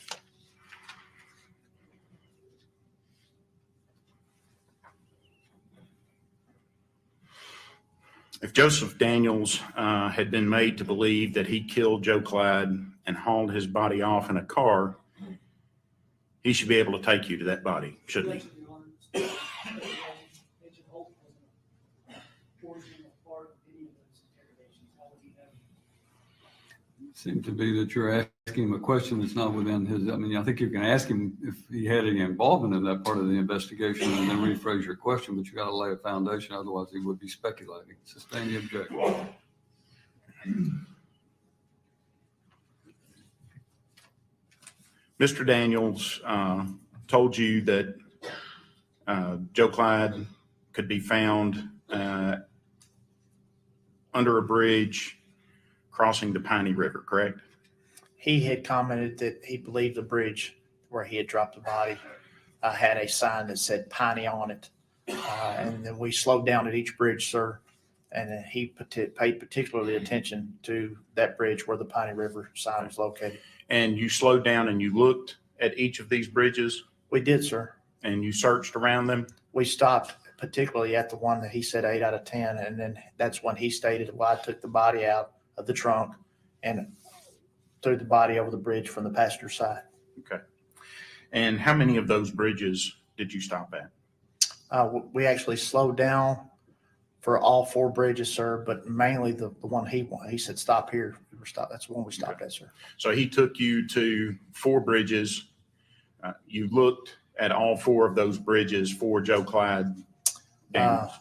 If Joseph Daniels had been made to believe that he killed Joe Clyde and hauled his body off in a car, he should be able to take you to that body, shouldn't he? Seems to be that you're asking him a question that's not within his, I mean, I think you can ask him if he had any involvement in that part of the investigation and then rephrase your question, but you got to lay a foundation, otherwise he would be speculating. Sustain the objection. Mr. Daniels told you that Joe Clyde could be found under a bridge crossing the Piney River, correct? He had commented that he believed the bridge where he had dropped the body had a sign that said Piney on it. And then we slowed down at each bridge, sir. And then he paid particularly attention to that bridge where the Piney River sign is located. And you slowed down and you looked at each of these bridges? We did, sir. And you searched around them? We stopped particularly at the one that he said 8 out of 10. And then that's when he stated, well, I took the body out of the trunk and threw the body over the bridge from the passenger side. Okay. And how many of those bridges did you stop at? We actually slowed down for all 4 bridges, sir, but mainly the one he said, stop here. We were stopped. That's the one we stopped at, sir. So he took you to 4 bridges. You looked at all 4 of those bridges for Joe Clyde Daniels.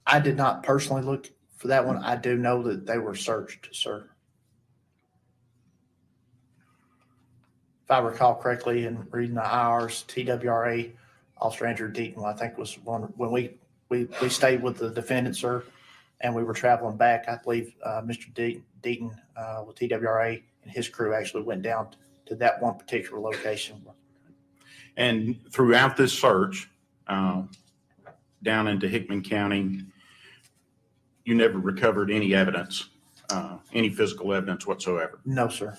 I did not personally look for that one. I do know that they were searched, sir. If I recall correctly, in reading the IR's TWRA, Officer Andrew Deaton, I think was one when we stayed with the defendant, sir, and we were traveling back. I believe Mr. Deaton with TWRA and his crew actually went down to that one particular location. And throughout this search, down into Hickman County, you never recovered any evidence, any physical evidence whatsoever? No, sir.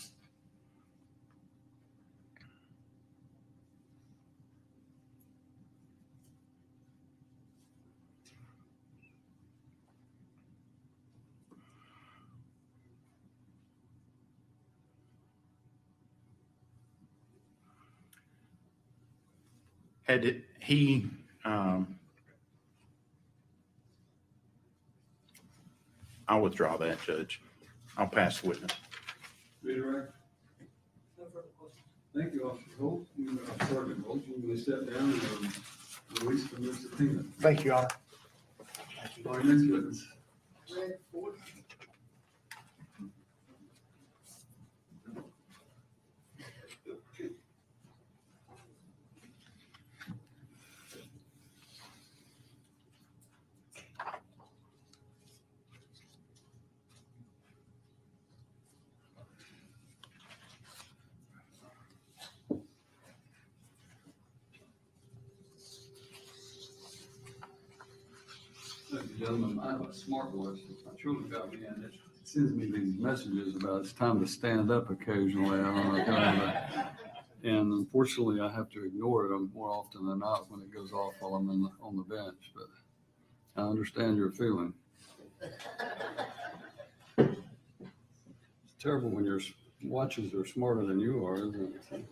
Had he, I'll withdraw that, Judge. I'll pass the witness. Redirect. Thank you, Officer Holt. Sergeant Holt, you may step down and release from this subpoena. Thank you, Your Honor. All right, next witness. gentlemen, I have a smartwatch that my children got me, and it sends me these messages about it's time to stand up occasionally. I don't know, kind of and unfortunately, I have to ignore it more often than not when it goes off while I'm on the bench. But I understand your feeling. It's terrible when your watches are smarter than you are, isn't it?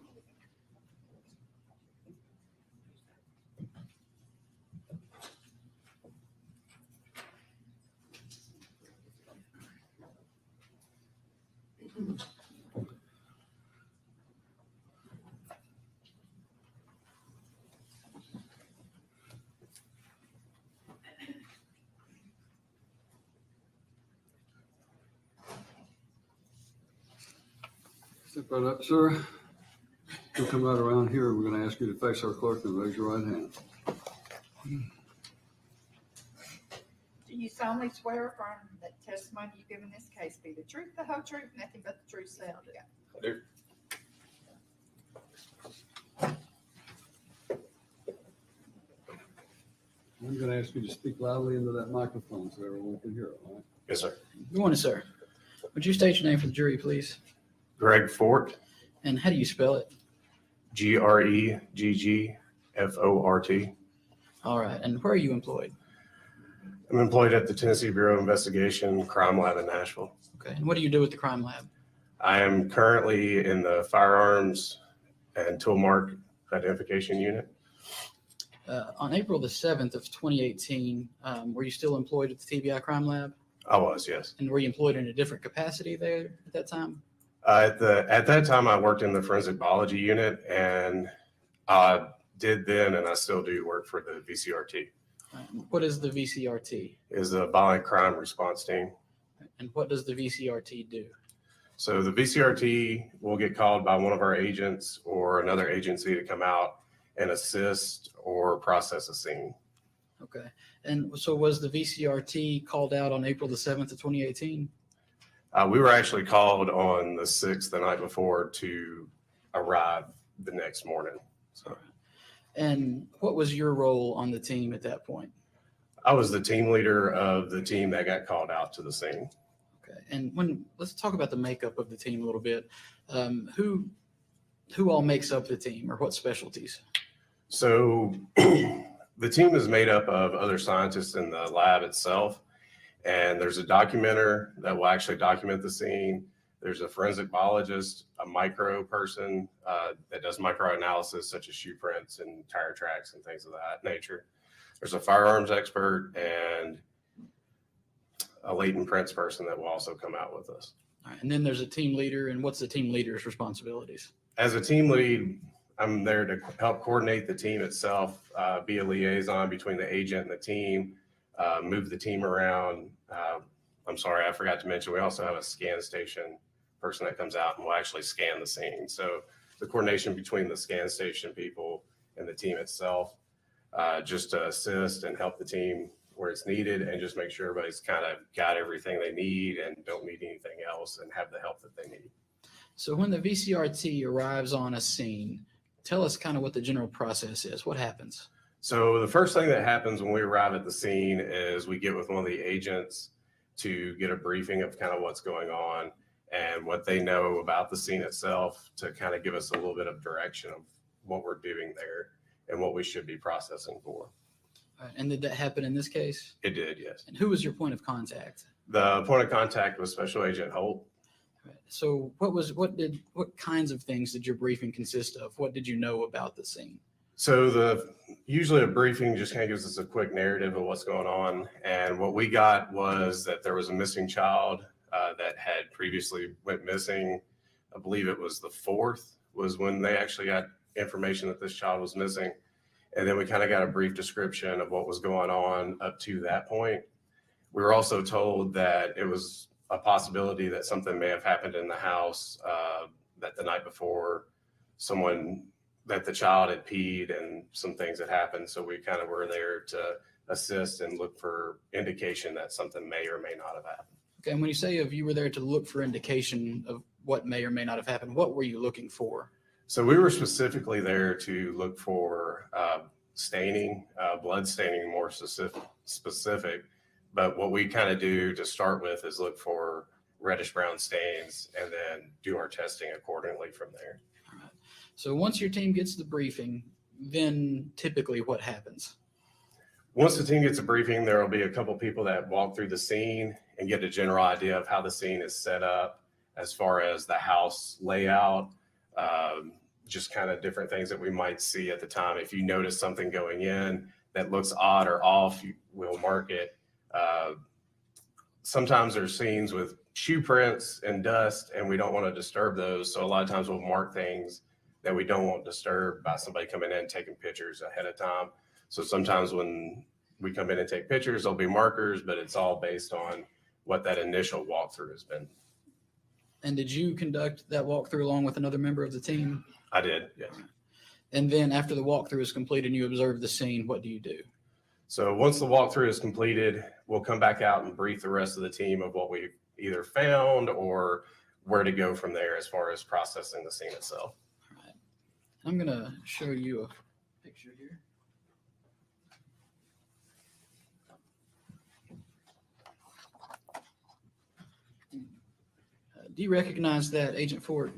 Step right up, sir. You'll come right around here. We're going to ask you to face our clerk and raise your right hand. Do you solemnly swear affirm that testimony you give in this case be the truth, the whole truth, nothing but the truth, so help you God? I do. I'm going to ask you to speak loudly into that microphone so everyone can hear it, all right? Yes, sir. Good morning, sir. Would you state your name for the jury, please? Greg Fort, And how do you spell it? GREGGFORT. All right. And where are you employed? I'm employed at the Tennessee Bureau of Investigation Crime Lab in Nashville. Okay. And what do you do with the crime lab? I am currently in the firearms and tool mark identification unit. On April the 7th of 2018, were you still employed at the TBI crime lab? I was, yes. And were you employed in a different capacity there at that time? At that time, I worked in the forensic biology unit, and I did then, and I still do work for the VCRT. What is the VCRT? Is the violent crime response team. And what does the VCRT do? So the VCRT will get called by one of our agents or another agency to come out and assist or process a scene. Okay. And so was the VCRT called out on April the 7th of 2018? We were actually called on the 6th, the night before, to arrive the next morning. So And what was your role on the team at that point? I was the team leader of the team that got called out to the scene. Okay. And let's talk about the makeup of the team a little bit. Who all makes up the team, or what specialties? So the team is made up of other scientists in the lab itself. And there's a documenter that will actually document the scene. There's a forensic biologist, a micro person that does microanalysis, such as shoe prints and tire tracks and things of that nature. There's a firearms expert and a latent prints person that will also come out with us. All right. And then there's a team leader. And what's the team leader's responsibilities? As a team lead, I'm there to help coordinate the team itself, be a liaison between the agent and the team, move the team around. I'm sorry, I forgot to mention, we also have a scan station person that comes out and will actually scan the scene. So the coordination between the scan station people and the team itself, just to assist and help the team where it's needed and just make sure everybody's kind of got everything they need and don't need anything else and have the help that they need. So when the VCRT arrives on a scene, tell us kind of what the general process is. What happens? So the first thing that happens when we arrive at the scene is we get with one of the agents to get a briefing of kind of what's going on and what they know about the scene itself, to kind of give us a little bit of direction of what we're doing there and what we should be processing for. All right. And did that happen in this case? It did, yes. And who was your point of contact? The point of contact was Special Agent Holt. Right. So what kinds of things did your briefing consist of? What did you know about the scene? So usually a briefing just kind of gives us a quick narrative of what's going on. And what we got was that there was a missing child that had previously went missing. I believe it was the 4th was when they actually got information that this child was missing. And then we kind of got a brief description of what was going on up to that point. We were also told that it was a possibility that something may have happened in the house, that the night before that the child had peed and some things had happened. So we kind of were there to assist and look for indication that something may or may not have happened. Okay. And when you say you were there to look for indication of what may or may not have happened, what were you looking for? So we were specifically there to look for staining, blood staining more specific, But what we kind of do to start with is look for reddish brown stains and then do our testing accordingly from there. All right. So once your team gets the briefing, then typically what happens? Once the team gets a briefing, there will be a couple people that walk through the scene and get a general idea of how the scene is set up as far as the house layout, just kind of different things that we might see at the time. If you notice something going in that looks odd or off, we'll mark it. Sometimes there's scenes with shoe prints and dust, and we don't want to disturb those. So a lot of times we'll mark things that we don't want disturbed by somebody coming in and taking pictures ahead of time. So sometimes when we come in and take pictures, there'll be markers, but it's all based on what that initial walkthrough has been. And did you conduct that walkthrough along with another member of the team? I did, yes. And then after the walkthrough is completed and you observe the scene, what do you do? So once the walkthrough is completed, we'll come back out and brief the rest of the team of what we've either found or where to go from there as far as processing the scene itself. All right. I'm going to show you a picture here. Do you recognize that, Agent Ford?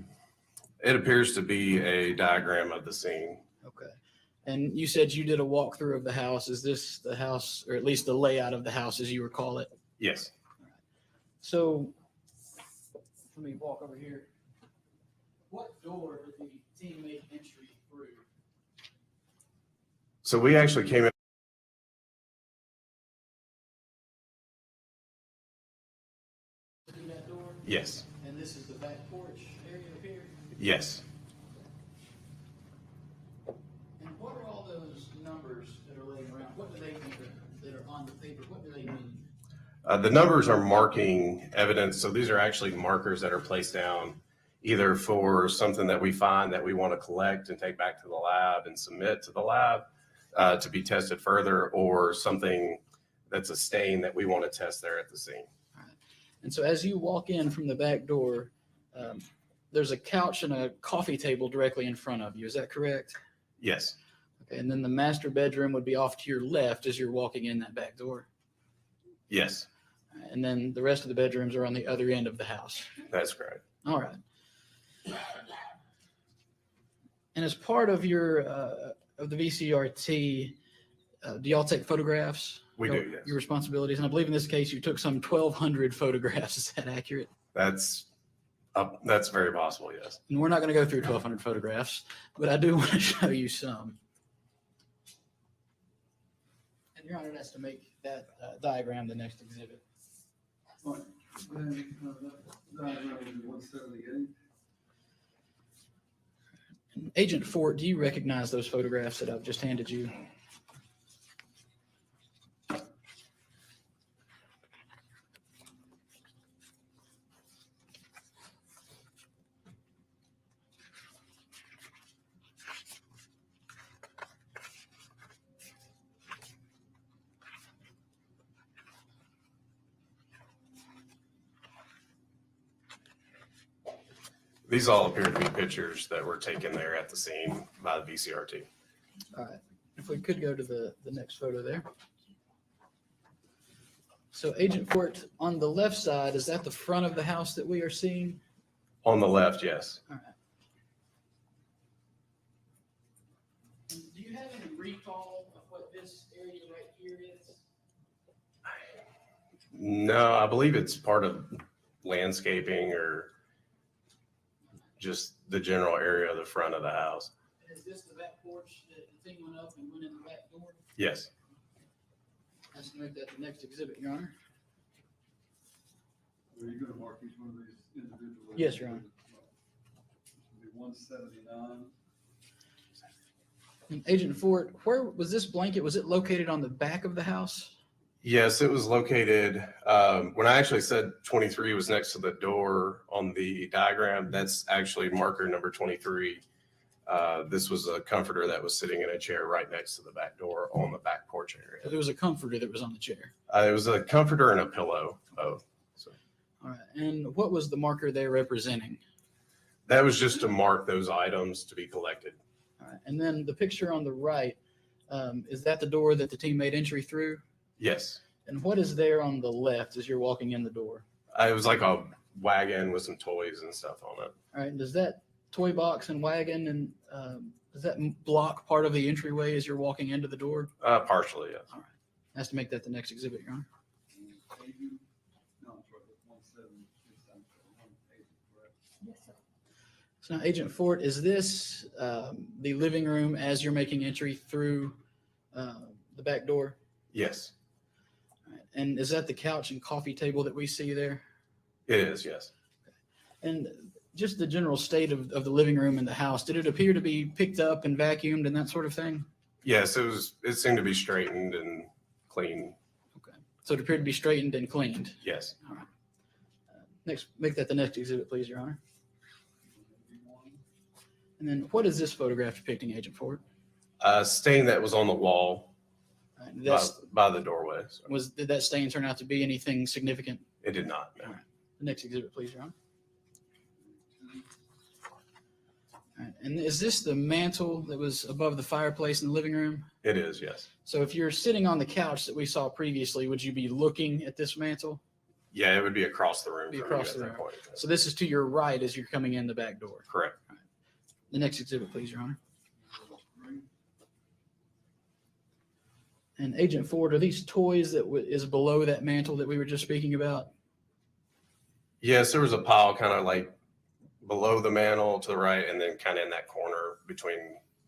It appears to be a diagram of the scene. Okay. And you said you did a walkthrough of the house. Is this the house, or at least the layout of the house as you recall it? Yes. So let me walk over here. What door did the team make entry through? So we actually came in. Through that door? Yes. And this is the back porch area over here? Yes. And what are all those numbers that are laying around? What do they mean that are on the paper? What do they mean? The numbers are marking evidence. So these are actually markers that are placed down either for something that we find that we want to collect and take back to the lab and submit to the lab to be tested further, or something that's a stain that we want to test there at the scene. All right. And so as you walk in from the back door, there's a couch and a coffee table directly in front of you. Is that correct? Yes. Okay. And then the master bedroom would be off to your left as you're walking in that back door. Yes. And then the rest of the bedrooms are on the other end of the house. That's correct. All right. And as part of your of the VCRT, do y'all take photographs? We do, yes. Your responsibilities, and I believe in this case you took some 1,200 photographs. Is that accurate? That's very possible, yes. And we're not going to go through 1,200 photographs, but I do want to show you some. And Your Honor, that's to make that diagram the next exhibit. Right. Diagram is 178. Agent Fort, do you recognize those photographs that I've just handed you? These all appear to be pictures that were taken there at the scene by the VCRT. All right. If we could go to the next photo there. So Agent Fort, on the left side, is that the front of the house that we are seeing? On the left, yes. All right. And do you have any recall of what this area right here is? No, I believe it's part of landscaping or just the general area of the front of the house. And is this the back porch that the thing went up and went in the back door? Yes. Let's make that the next exhibit, Your Honor. Are you going to mark each one of these individually? Yes, Your Honor. It'll be 179. And Agent Fort, where was this blanket? Was it located on the back of the house? Yes, it was located, when I actually said 23 was next to the door on the diagram, that's actually marker number 23. This was a comforter that was sitting in a chair right next to the back door on the back porch area. So there was a comforter that was on the chair. It was a comforter and a pillow, both. So All right. And what was the marker there representing? that was just to mark those items to be collected. All right. And then the picture on the right, is that the door that the team made entry through? Yes. And what is there on the left as you're walking in the door? It was like a wagon with some toys and stuff on it. All right. Does that toy box and wagon and does that block part of the entryway as you're walking into the door? Partially, yes. All right. Has to make that the next exhibit, Your Honor. So now, Agent Ford, is this the living room as you're making entry through the back door? Yes, All right. And is that the couch and coffee table that we see there? it is, yes. And just the general state of the living room and the house, did it appear to be picked up and vacuumed and that sort of thing? Yes, it seemed to be straightened and clean. Okay. So it appeared to be straightened and cleaned. Yes. All right. Next, make that the next exhibit, please, Your Honor. And then what is this photograph depicting, Agent Ford? A stain that was on the wall All right. by the doorway. So Did that stain turn out to be anything significant? it did not. No. All right. The next exhibit, please, Your Honor. All right. And is this the mantle that was above the fireplace in the living room? It is, yes. So if you're sitting on the couch that we saw previously, would you be looking at this mantle? Yeah, it would be across the room. Be from across you the at that room. point. So this is to your right as you're coming in the back door. Correct. The next exhibit, please, Your Honor. And Agent Ford, are these toys that is below that mantle that we were just speaking about? Yes, there was a pile kind of like below the mantle to the right, and then kind of in that corner between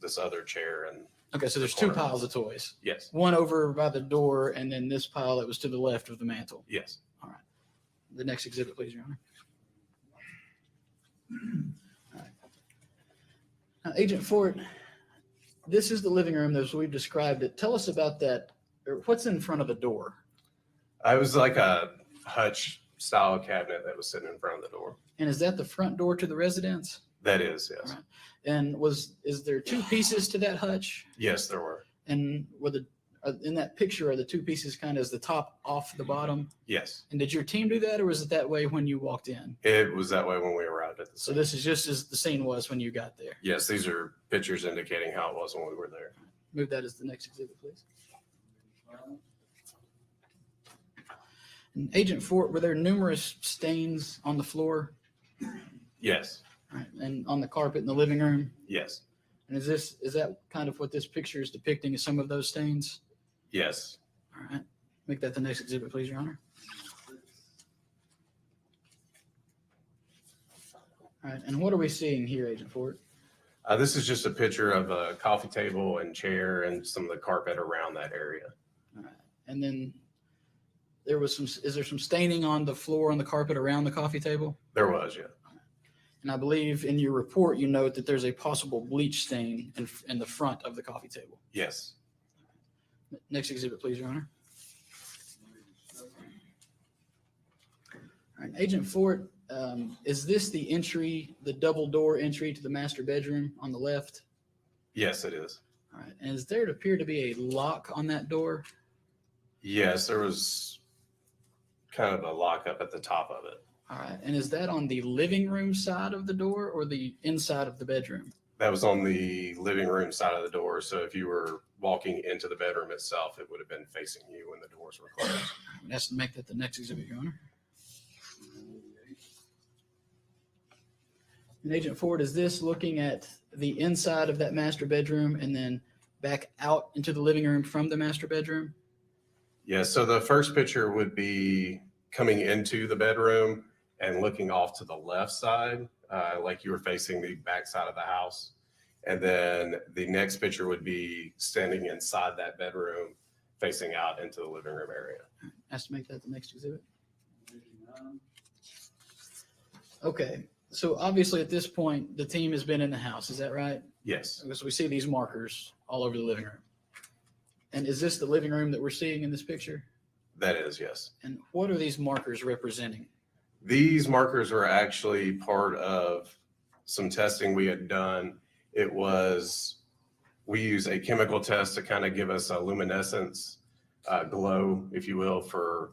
this other chair and. Okay, so there's two piles of toys. Yes. One over by the door, and then this pile that was to the left of the mantle. Yes. All right. The next exhibit, please, Your Honor. All right. Now, Agent Ford, this is the living room as we've described it. Tell us about that. Or what's in front of the door? It was like a hutch style cabinet that was sitting in front of the door. And is that the front door to the residence? That is, yes. All right. And is there two pieces to that hutch? Yes, there were. And in that picture, are the two pieces kind of as the top off the bottom? Yes. And did your team do that, or was it that way when you walked in? It was that way when we arrived at the So scene. this is just as the scene was when you got there. Yes, these are pictures indicating how it was when we were there. Move that as the next exhibit, please. And Agent Fort, were there numerous stains on the floor? Yes. All right, and on the carpet in the living room? Yes. And is that kind of what this picture is depicting, is some of those stains? Yes. All right. Make that the next exhibit, please, Your Honor. All right. And what are we seeing here, Agent Fort? This is just a picture of a coffee table and chair and some of the carpet around that area. All right. And then is there some staining on the floor, on the carpet around the coffee table? There was, yeah. And I believe in your report, you note that there's a possible bleach stain in the front of the coffee table. Yes. Next exhibit, please, Your Honor. All right, Agent Fort, is this the double door entry to the master bedroom on the left? Yes, it is. All right. And is there to appear to be a lock on that door? Yes, there was kind of a lock up at the top of it. All right. And is that on the living room side of the door or the inside of the bedroom? That was on the living room side of the door. So if you were walking into the bedroom itself, it would have been facing you when the doors were closed. Let's make that the next exhibit, Your Honor. And Agent Ford, is this looking at the inside of that master bedroom and then back out into the living room from the master bedroom? Yeah, so the first picture would be coming into the bedroom and looking off to the left side, like you were facing the back side of the house. And then the next picture would be standing inside that bedroom, facing out into the living room area. Has to make that the next exhibit. Okay, so obviously at this point, the team has been in the house, is that right? Yes. Because we see these markers all over the living room. And is this the living room that we're seeing in this picture? That is, yes. And what are these markers representing? These markers were actually part of some testing we had done. We use a chemical test to kind of give us a luminescence glow, if you will, for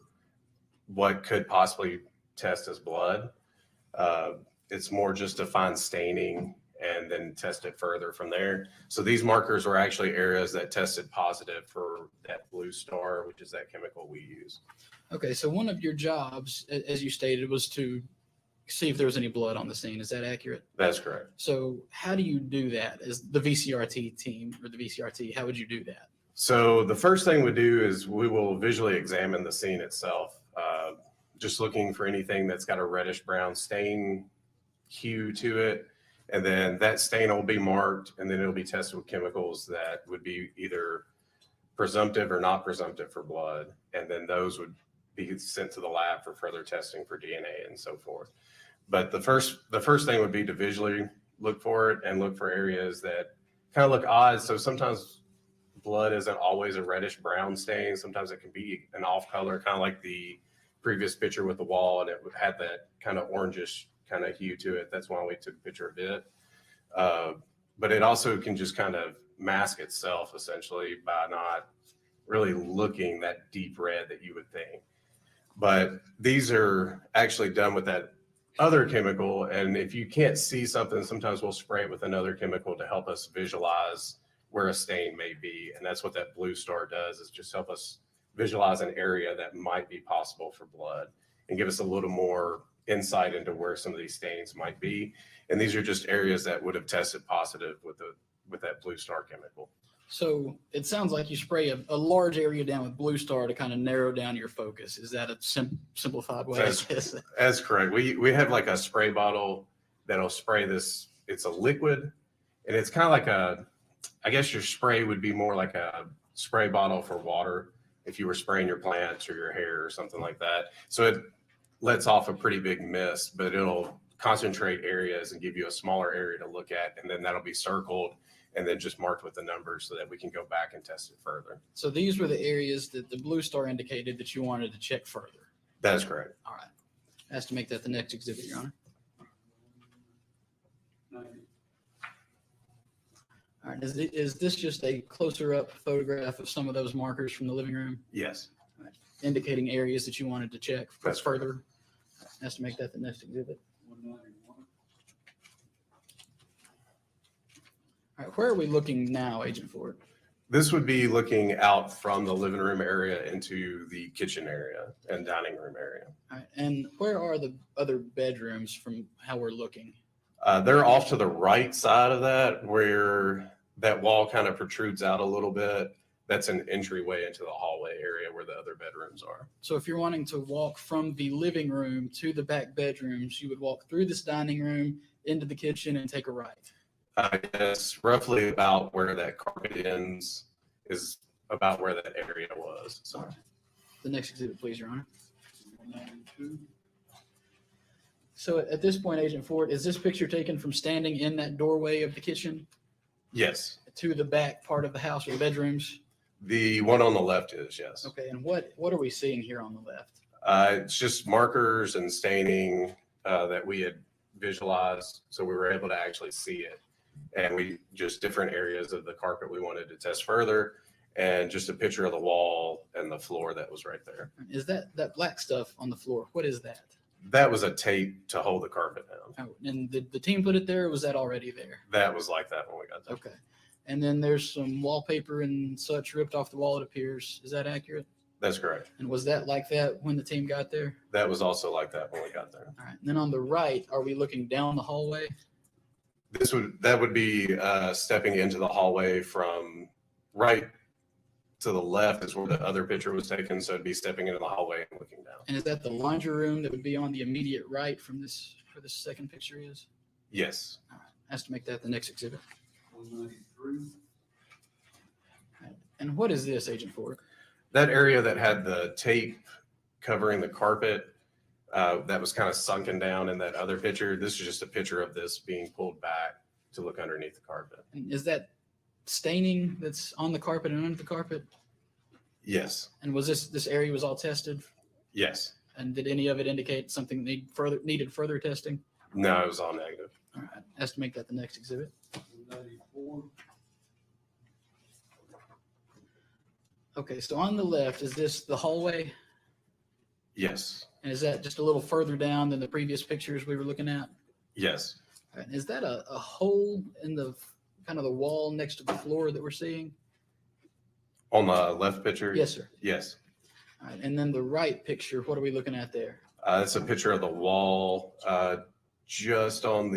what could possibly test as blood. It's more just to find staining and then test it further from there. So these markers were actually areas that tested positive for that blue star, which is that chemical we use. Okay, so one of your jobs, as you stated, was to see if there was any blood on the scene. Is that accurate? That's correct. So how do you do that as the VCRT team or the VCRT? How would you do that? So the first thing we do is we will visually examine the scene itself, just looking for anything that's got a reddish brown stain hue to it. And then that stain will be marked, and then it'll be tested with chemicals that would be either presumptive or not presumptive for blood. And then those would be sent to the lab for further testing for DNA and so forth. But the first thing would be to visually look for it and look for areas that kind of look odd. So sometimes blood isn't always a reddish brown stain. Sometimes it can be an off color, kind of like the previous picture with the wall, and it had that kind of orangish kind of hue to it. That's why we took a picture of it. But it also can just kind of mask itself essentially by not really looking that deep red that you would think. But these are actually done with that other chemical. And if you can't see something, sometimes we'll spray it with another chemical to help us visualize where a stain may be. And that's what that blue star does, is just help us visualize an area that might be possible for blood and give us a little more insight into where some of these stains might be. And these are just areas that would have tested positive with that blue star chemical. So it sounds like you spray a large area down with blue star to kind of narrow down your focus. Is that a simplified way? That's correct. We have like a spray bottle that'll spray this. It's a liquid, and it's kind of like I guess your spray would be more like a spray bottle for water if you were spraying your plants or your hair or something like that. So it lets off a pretty big mist, but it'll concentrate areas and give you a smaller area to look at, and then that'll be circled and then just marked with the numbers so that we can go back and test it further. So these were the areas that the blue star indicated that you wanted to check further. That is correct. All right. Has to make that the next exhibit, Your Honor. All right. Is this just a closer up photograph of some of those markers from the living room? Yes. All right. Indicating areas that you wanted to check That's further. Has to make that the next exhibit. All right, where are we looking now, Agent Ford? This would be looking out from the living room area into the kitchen area and dining room area. All right, and where are the other bedrooms from how we're looking? They're off to the right side of that, where that wall kind of protrudes out a little bit. That's an entryway into the hallway area where the other bedrooms are. So if you're wanting to walk from the living room to the back bedrooms, you would walk through this dining room into the kitchen and take a right. Yes, roughly about where that carpet ends is about where that area was. So the next exhibit, please, Your Honor. So at this point, Agent Ford, is this picture taken from standing in that doorway of the kitchen? Yes. To the back part of the house or the bedrooms? The one on the left is, yes. Okay, and what are we seeing here on the left? It's just markers and staining that we had visualized, so we were able to actually see it. And we just different areas of the carpet we wanted to test further, and just a picture of the wall and the floor that was right there. Is that black stuff on the floor? What is that? That was a tape to hold the carpet down. Oh, and the team put it there, or was that already there? That was like that when we got there. Okay. And then there's some wallpaper and such ripped off the wall, it appears. Is that accurate? That's correct. And was that like that when the team got there? That was also like that when we got there. All right. And then on the right, are we looking down the hallway? That would be stepping into the hallway from right to the left is where the other picture was taken. So it'd be stepping into the hallway and looking down. And is that the laundry room that would be on the immediate right from this, where this second picture is? Yes. All right. Has to make that the next exhibit. 193. All right. And what is this, Agent Ford? That area that had the tape covering the carpet that was kind of sunken down in that other picture. This is just a picture of this being pulled back to look underneath the carpet. And is that staining that's on the carpet and under the carpet? Yes. And was this area was all tested? Yes. And did any of it indicate something needed further testing? No, it was all negative. All right. Has to make that the next exhibit. 194. Okay, so on the left, is this the hallway? Yes. And is that just a little further down than the previous pictures we were looking at? Yes. Right, is that a hole in the kind of the wall next to the floor that we're seeing? On the left picture? Yes, sir. Yes. All right, and then the right picture, what are we looking at there? It's a picture of the wall just on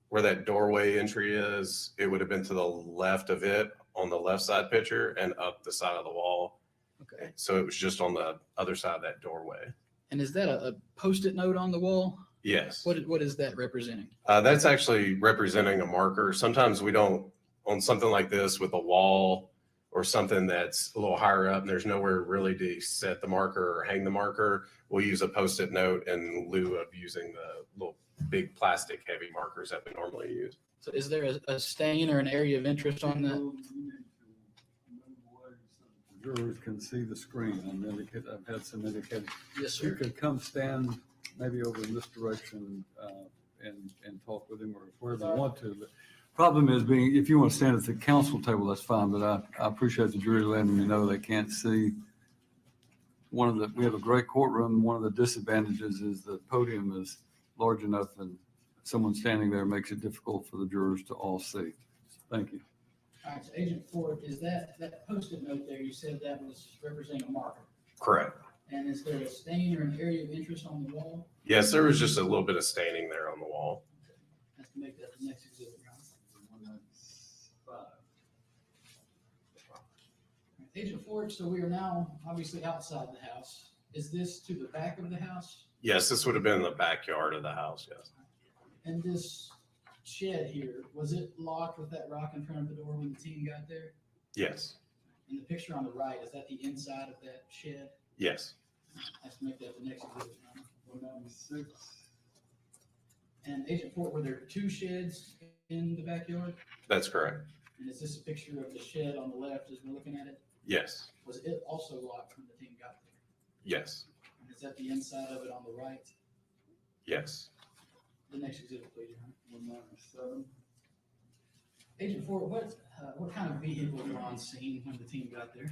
where that doorway entry is. It would have been to the left of it on the left side picture and up the side of the wall. Okay. So it was just on the other side of that doorway. And is that a Post-it note on the wall? Yes. What is that representing? That's actually representing a marker. Sometimes we don't, on something like this with a wall or something that's a little higher up and there's nowhere really to set the marker or hang the marker, we'll use a Post-it note in lieu of using the little big plastic heavy markers that we normally use. So is there a stain or an area of interest on that? Jurors can see the screen. I've had some indicated. Yes, sir. You could come stand maybe over in this direction and talk with him or wherever you want to. But problem is being, if you want to stand at the council table, that's fine. But I appreciate the jury letting me know they can't see. We have a great courtroom. One of the disadvantages is the podium is large enough and someone standing there makes it difficult for the jurors to all see. Thank you. All right, so Agent Ford, is that Post-it note there, you said that was representing a marker? Correct. And is there a stain or an area of interest on the wall? Yes, there was just a little bit of staining there on the wall. Let's make that the next exhibit. Agent Ford, so we are now obviously outside the house. Is this to the back of the house? Yes, this would have been in the backyard of the house, yes. And this shed here, was it locked with that rock in front of the door when the team got there? Yes, And the picture on the right, is that the inside of that shed? yes, Let's make that the next exhibit. 196. And Agent Ford, were there two sheds in the backyard? that's correct. And is this a picture of the shed on the left as we're looking at it? Yes, Was it also locked when the team got there? yes, And is that the inside of it on the right? yes. The next exhibit, please, Your Honor. 197. Agent Ford, what kind of vehicles were on scene when the team got there?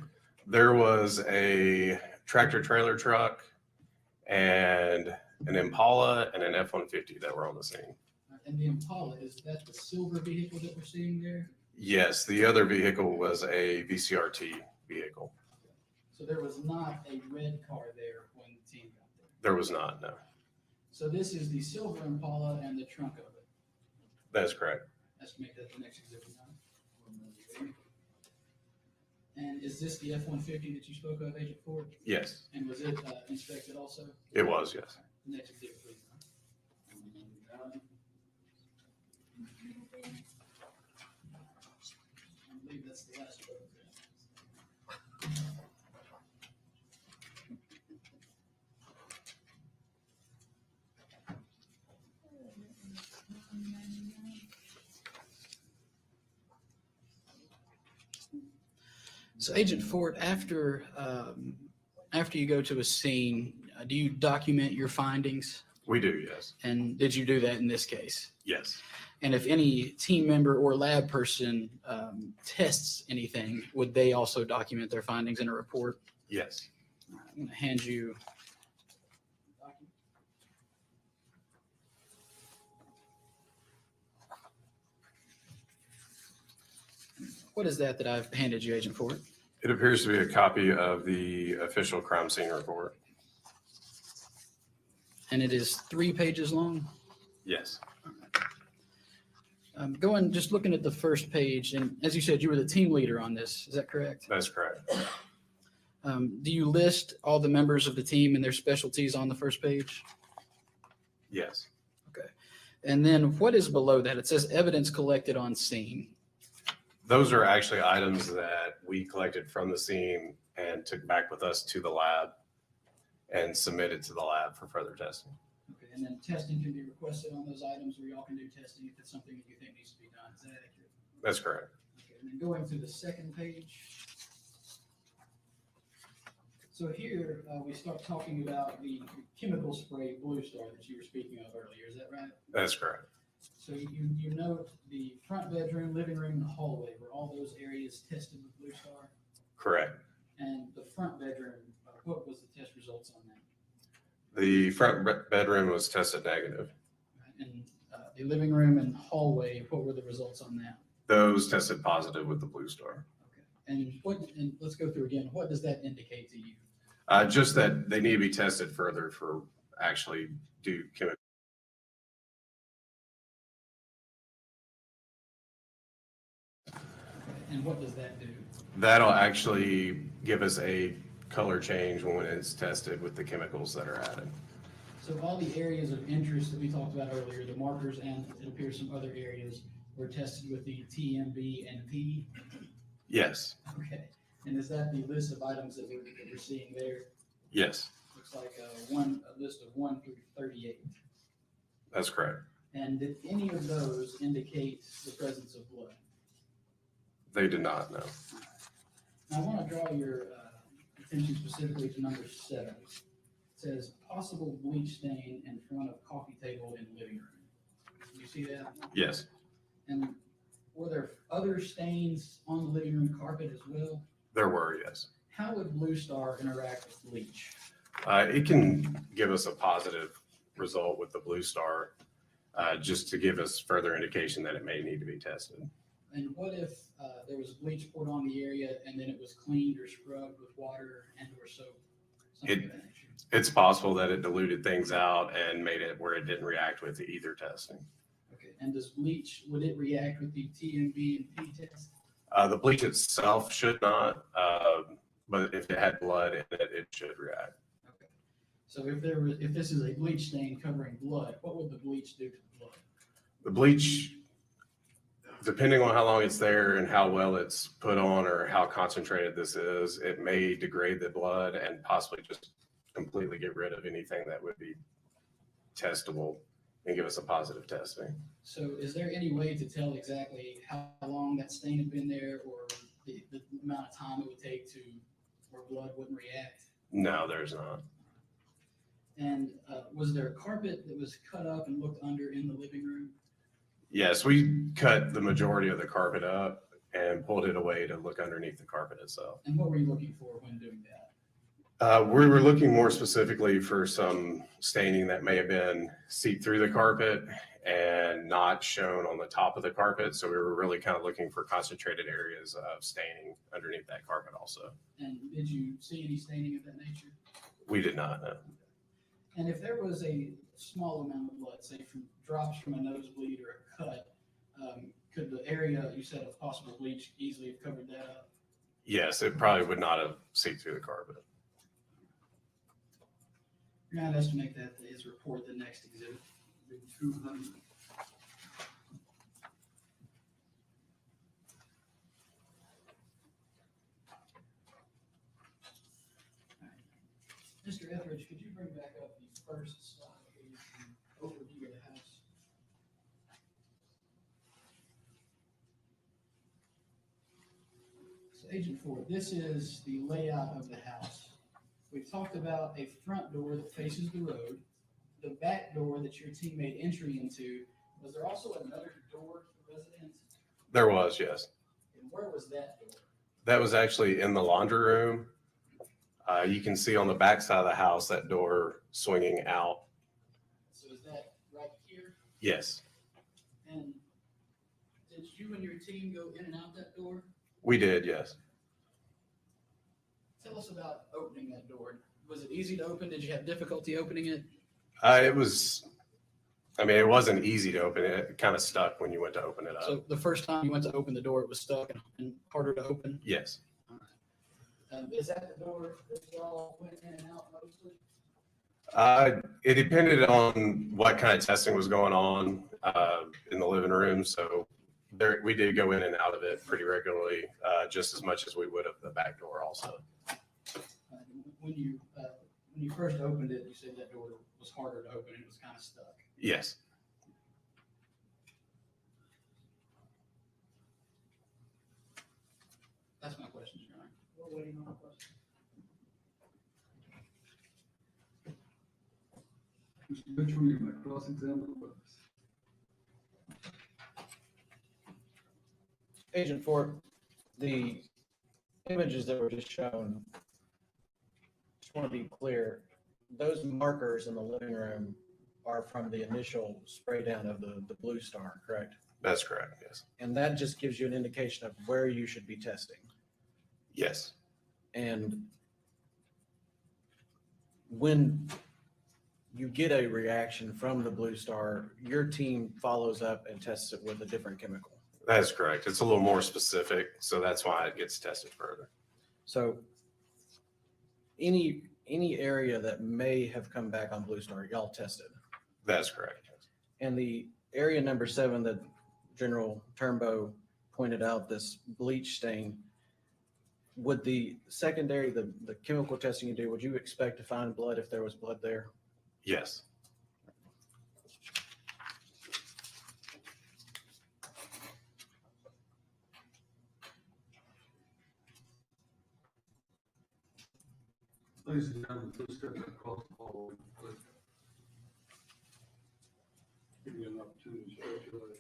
There was a tractor trailer truck and an Impala and an F-150 that were on the scene. And the Impala, is that the silver vehicle that we're seeing there? Yes, the other vehicle was a VCRT vehicle. So there was not a red car there when the team got there. There was not, no. So this is the silver Impala and the trunk of it. That is correct. Let's make that the next exhibit now. And is this the F-150 that you spoke of, Agent Ford? Yes, And was it inspected also? it was, yes. The next exhibit, please. I believe that's the last photograph. So Agent Ford, after you go to a scene, do you document your findings? We do, yes. And did you do that in this case? Yes, And if any team member or lab person tests anything, would they also document their findings in a report? yes. I'm going to hand you. What is that I've handed you, Agent Ford? It appears to be a copy of the official crime scene report. And it is 3 pages long. Yes, Just looking at the first page, and as you said, you were the team leader on this. Is that correct? that's correct. Do you list all the members of the team and their specialties on the first page? Yes, And then what is below that? It says evidence collected on scene. those are actually items that we collected from the scene and took back with us to the lab and submitted to the lab for further testing. Okay, and then testing can be requested on those items, or y'all can do testing if it's something that you think needs to be done. Is that accurate? That's correct. Okay, and then going to the second page. So here we start talking about the chemical spray Blue Star that you were speaking of earlier. Is that right? That's correct. So you note the front bedroom, living room, and the hallway. Were all those areas tested with Blue Star? Correct. And the front bedroom, what was the test results on that? The front bedroom was tested negative. And the living room and hallway, what were the results on that? Those tested positive with the Blue Star. And let's go through again. What does that indicate to you? Just that they need to be tested further for actually do chemical. And what does that do? That'll actually give us a color change when it's tested with the chemicals that are added. So all the areas of interest that we talked about earlier, the markers and it appears some other areas were tested with the TMB and P? Yes. Okay. And is that the list of items that we're seeing there? Yes, Looks like a list of 1 through 38. that's correct. And did any of those indicate the presence of blood? They did not know. Now, I want to draw your attention specifically to number 7. It says possible bleach stain in front of coffee table in living room. Do you see that? Yes. And were there other stains on the living room carpet as well? There were, yes. How would Blue Star interact with bleach? It can give us a positive result with the Blue Star, just to give us further indication that it may need to be tested. And what if there was bleach poured on the area and then it was cleaned or scrubbed with water and or soap? Something of that nature. It's possible that it diluted things out and made it where it didn't react with either testing. Okay. And does bleach, would it react with the TMB and P test? The bleach itself should not, but if it had blood in it, it should react. Okay. So if this is a bleach stain covering blood, what would the bleach do to the blood? The bleach, depending on how long it's there and how well it's put on or how concentrated this is, it may degrade the blood and possibly just completely get rid of anything that would be testable and give us a positive testing. So is there any way to tell exactly how long that stain had been there or the amount of time it would take to where blood wouldn't react? No, there's not. And was there a carpet that was cut up and looked under in the living room? Yes, we cut the majority of the carpet up and pulled it away to look underneath the carpet itself. And what were you looking for when doing that? We were looking more specifically for some staining that may have been seeped through the carpet and not shown on the top of the carpet. So we were really kind of looking for concentrated areas of staining underneath that carpet also. And did you see any staining of that nature? We did not know. And if there was a small amount of blood, say from drops from a nosebleed or a cut, could the area you said of possible bleach easily have covered that up? Yes, it probably would not have seeped through the carpet. You're going to estimate that is report the next exhibit. 200. Mr. Etheridge, could you bring back up the first slide, please, the overview of the house? So Agent Ford, this is the layout of the house. We've talked about a front door that faces the road, the back door that your team made entry into. Was there also another door to the residence? There was, yes. And where was that door? That was actually in the laundry room. You can see on the back side of the house that door swinging out. So is that right here? Yes, And did you and your team go in and out that door? we did, yes. Tell us about opening that door. Was it easy to open? Did you have difficulty opening it? It wasn't easy to open it. It kind of stuck when you went to open it up. So the first time you went to open the door, it was stuck and harder to open? Yes. Is that the door that you all went in and out mostly? It depended on what kind of testing was going on in the living room. So we did go in and out of it pretty regularly, just as much as we would of the back door also. When you first opened it, you said that door was harder to open. It was kind of stuck. Yes. That's my question, Your Honor. We're waiting on a question. Mr. Mitchell, you may cross-examine the witness. Agent Ford, the images that were just shown, just want to be clear, those markers in the living room are from the initial spray down of the Blue Star, correct? That's correct, yes. And that just gives you an indication of where you should be testing. Yes. And when you get a reaction from the Blue Star, your team follows up and tests it with a different chemical. That's correct. It's a little more specific, so that's why it gets tested further. So any area that may have come back on Blue Star, y'all tested. That's correct. And the area number 7 that General Turnbow pointed out, this bleach stain, would the secondary, the chemical testing you do, would you expect to find blood if there was blood there? Yes. Ladies and gentlemen, please step across the hall. Give you an opportunity to stretch your legs.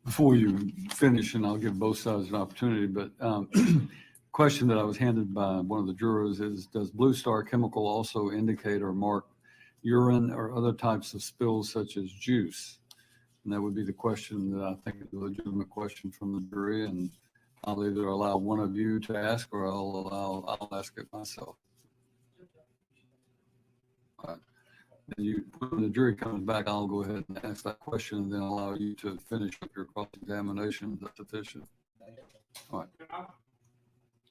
Before you finish, and I'll give both sides an opportunity, but question that I was handed by one of the jurors is, does Blue Star chemical also indicate or mark urine or other types of spills such as juice? And that would be the question that I think is a legitimate question from the jury, and I'll either allow one of you to ask or I'll ask it myself. All right. When the jury comes back, I'll go ahead and ask that question and then allow you to finish with your cross-examination. Is that sufficient? All right.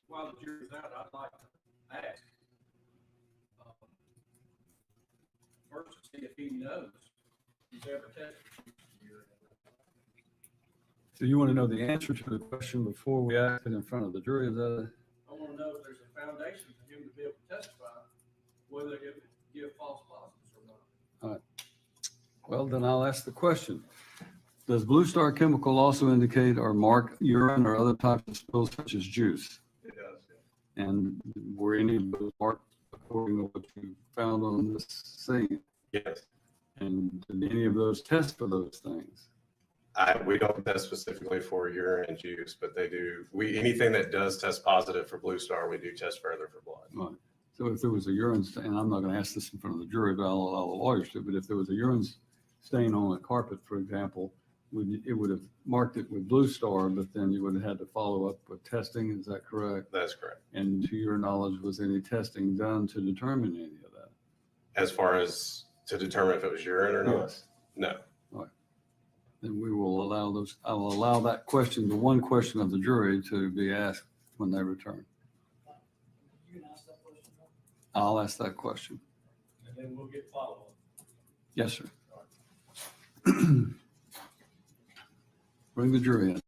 While the jury's out, I'd like to ask, first to see if he knows he's ever tested. So you want to know the answer to the question before we ask it in front of the jury? Is that I want to know if there's a foundation for him to be able to testify, whether it give false positives or not. all right? Well, then I'll ask the question. Does Blue Star chemical also indicate or mark urine or other types of spills such as juice? It does. And were any of those marked according to what you found on this scene? Yes. And did any of those test for those things? We don't test specifically for urine and juice, but they do. Anything that does test positive for Blue Star, we do test further for blood. Right. So if there was a urine stain, and I'm not going to ask this in front of the jury, but I'll allow the lawyers to, but if there was a urine stain on a carpet, for example, it would have marked it with Blue Star, but then you would have had to follow up with testing. Is that correct? That's correct. And to your knowledge, was any testing done to determine any of that? As far as to determine if it was urine or not? Yes. No. All right. Then we will allow those, I will allow that question, the one question of the jury, to be asked when they return. You can ask that question, I'll ask that question. and then we'll get follow-up. Yes, sir. Bring the jury in.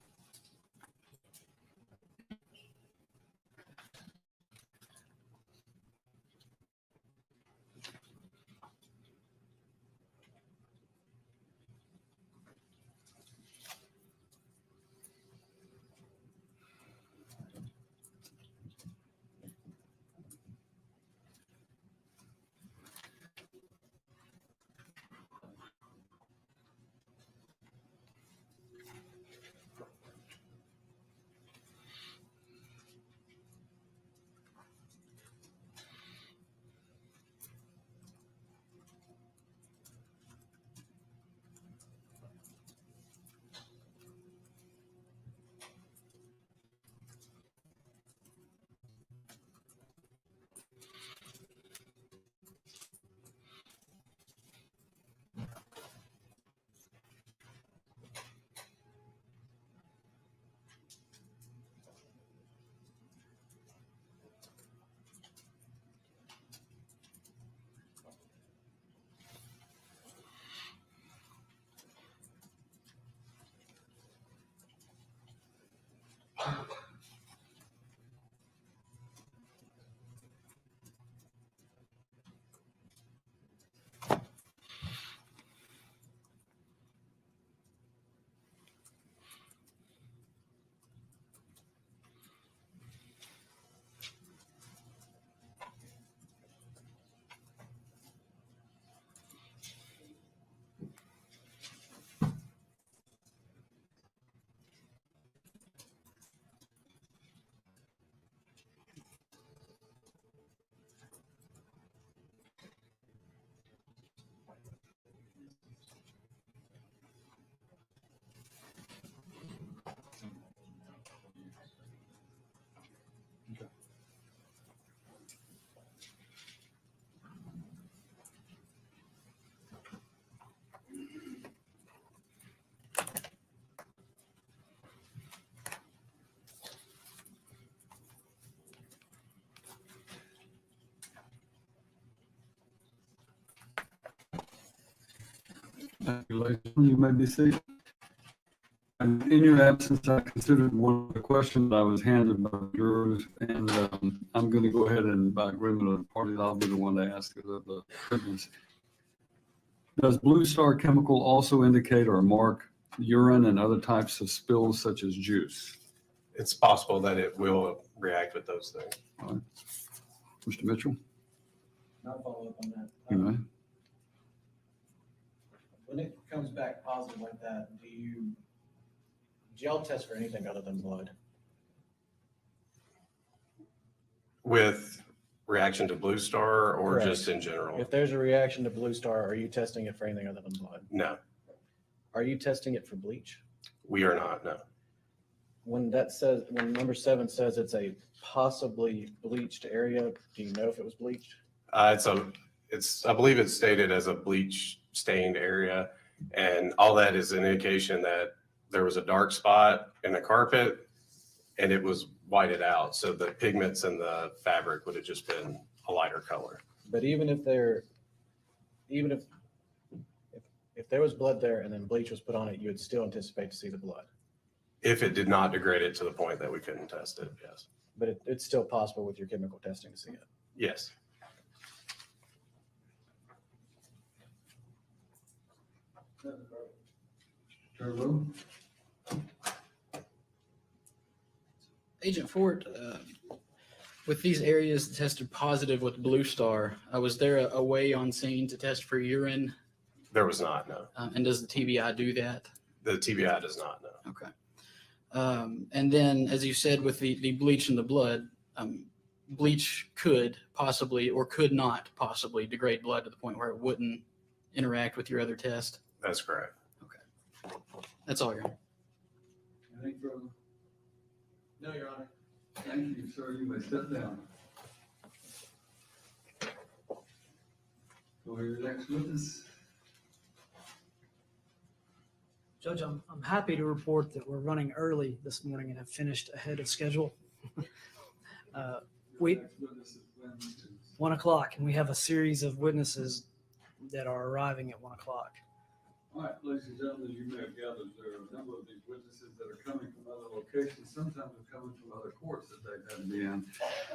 Thank you, ladies. You may be seated. And in your absence, I considered one of the questions I was handed by the jurors, and I'm going to go ahead and, by agreement of the parties, I'll be the one to ask it of the witness. Does Blue Star Chemical also indicate or mark urine and other types of spills such as juice? It's possible that it will react with those things. All right. Mr. Mitchell? I'll follow up on that. You may. When it comes back positive like that, do y'all test for anything other than blood? With reaction to Blue Star or Correct. just in general? If there's a reaction to Blue Star, are you testing it for anything other than blood? No, Are you testing it for bleach? we are not, no. When number 7 says it's a possibly bleached area, do you know if it was bleached? I believe it's stated as a bleach stained area, and all that is an indication that there was a dark spot in the carpet and it was whited out. So the pigments in the fabric would have just been a lighter color. But even if there was blood there and then bleach was put on it, you would still anticipate to see the blood. If it did not degrade it to the point that we couldn't test it, yes. But it's still possible with your chemical testing to see it. Yes. Agent Fort, with these areas tested positive with Blue Star, was there a way on scene to test for urine? There was not, no. And does the TBI do that? The TBI does not, no. Okay. And then, as you said, with the bleach in the blood, bleach could possibly or could not possibly degrade blood to the point where it wouldn't interact with your other test. That's correct. That's all, Your Honor. Anything further? No, Your Honor. Thank you, sir. You may step down. Go to your next witness. Judge, I'm happy to report that we're running early this morning and have finished ahead of schedule. We 1 o'clock, and we have a series of witnesses that are arriving at 1 o'clock. All right, ladies and gentlemen, you may have gathered there are a number of these witnesses that are coming from other locations. Sometimes they're coming from other courts that they've had to be in.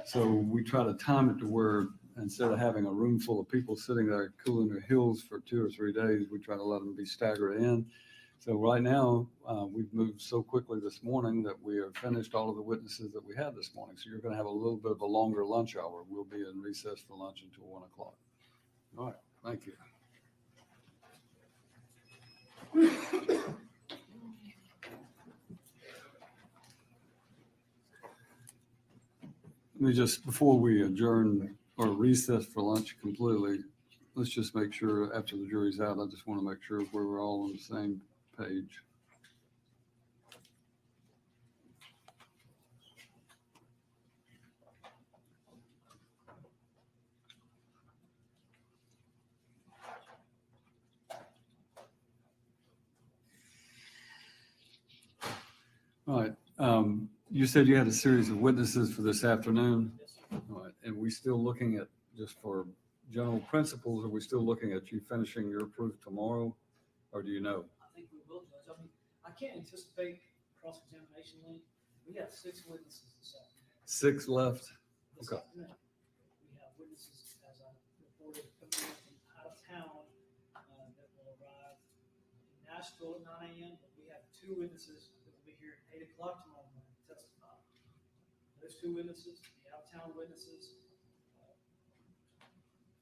So we try to time it to where instead of having a room full of people sitting there cooling their heels for 2 or 3 days, we try to let them be staggered in. So right now, we've moved so quickly this morning that we have finished all of the witnesses that we had this morning. So you're going to have a little bit of a longer lunch hour. We'll be in recess for lunch until 1 o'clock. All right, thank you. Let me just, before we adjourn or recess for lunch completely, let's just make sure after the jury's out, I just want to make sure we're all on the same page. All right. You said you had a series of witnesses for this afternoon. All right. And we still looking at, just for general principles, are we still looking at you finishing your proof tomorrow, or do you know? I think we will, Judge. I mean, I can't anticipate cross-examination length. We have 6 witnesses this afternoon. 6 left? This Okay. afternoon. We have witnesses, as I reported, coming in from out of town that will arrive in Nashville at 9 a.m. But we have 2 witnesses that will be here at 8 o'clock tomorrow morning to testify. Those 2 witnesses, the out-of-town witnesses.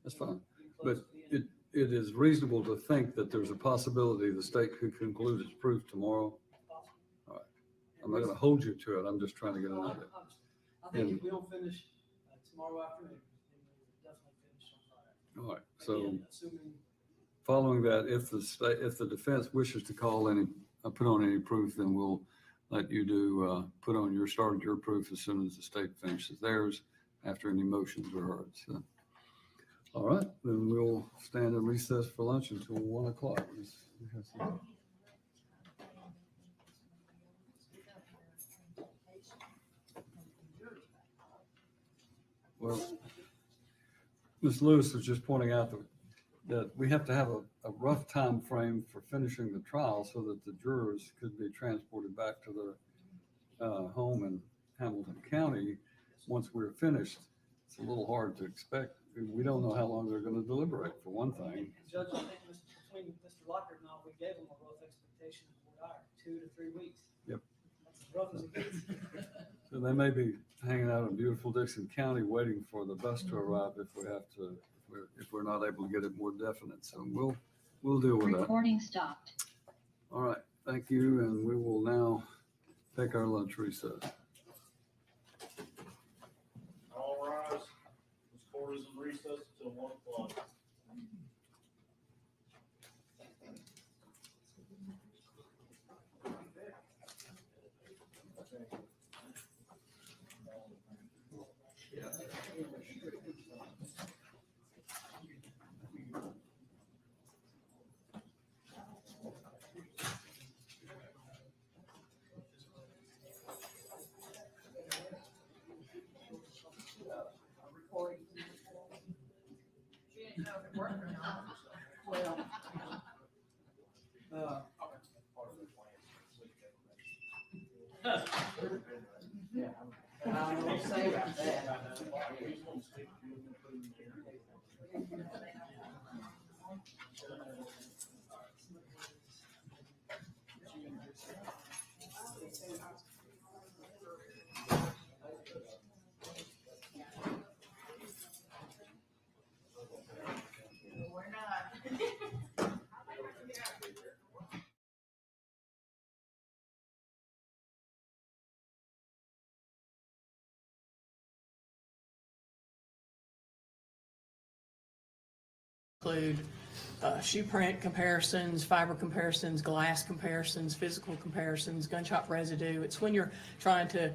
That's fine. But it is reasonable to think that there's a possibility the state could conclude its proof tomorrow. All right. I'm not going to hold you to it. I'm just trying to get an idea. I think if we don't finish tomorrow afternoon, then we'll definitely finish on Friday. All right. So Again, assuming following that, if the defense wishes to call any, put on any proof, then we'll let you do, start your proof as soon as the state finishes theirs after any motions are heard. So, all right, then we'll stand in recess for lunch until 1 o'clock. Well, Ms. Lewis was just pointing out that we have to have a rough time frame for finishing the trial so that the jurors could be transported back to their home in Hamilton County once we're finished. It's a little hard to expect. We don't know how long they're going to deliberate, for one thing. And Judge, I think between Mr. Lockhart and I, we gave him a rough expectation of Fort Iron, 2 to 3 weeks. Yep. That's as rough as it gets. So they may be hanging out in beautiful Dixon County waiting for the bus to arrive if we have to, if we're not able to get it more definite. So we'll deal with that. Recording stopped. All right, thank you, and we will now take our lunch recess. All rise. This court is in recess until 1 o'clock. I don't know what to say about that. We're not. Include shoe print comparisons, fiber comparisons, glass comparisons, physical comparisons, gunshot residue. It's when you're trying to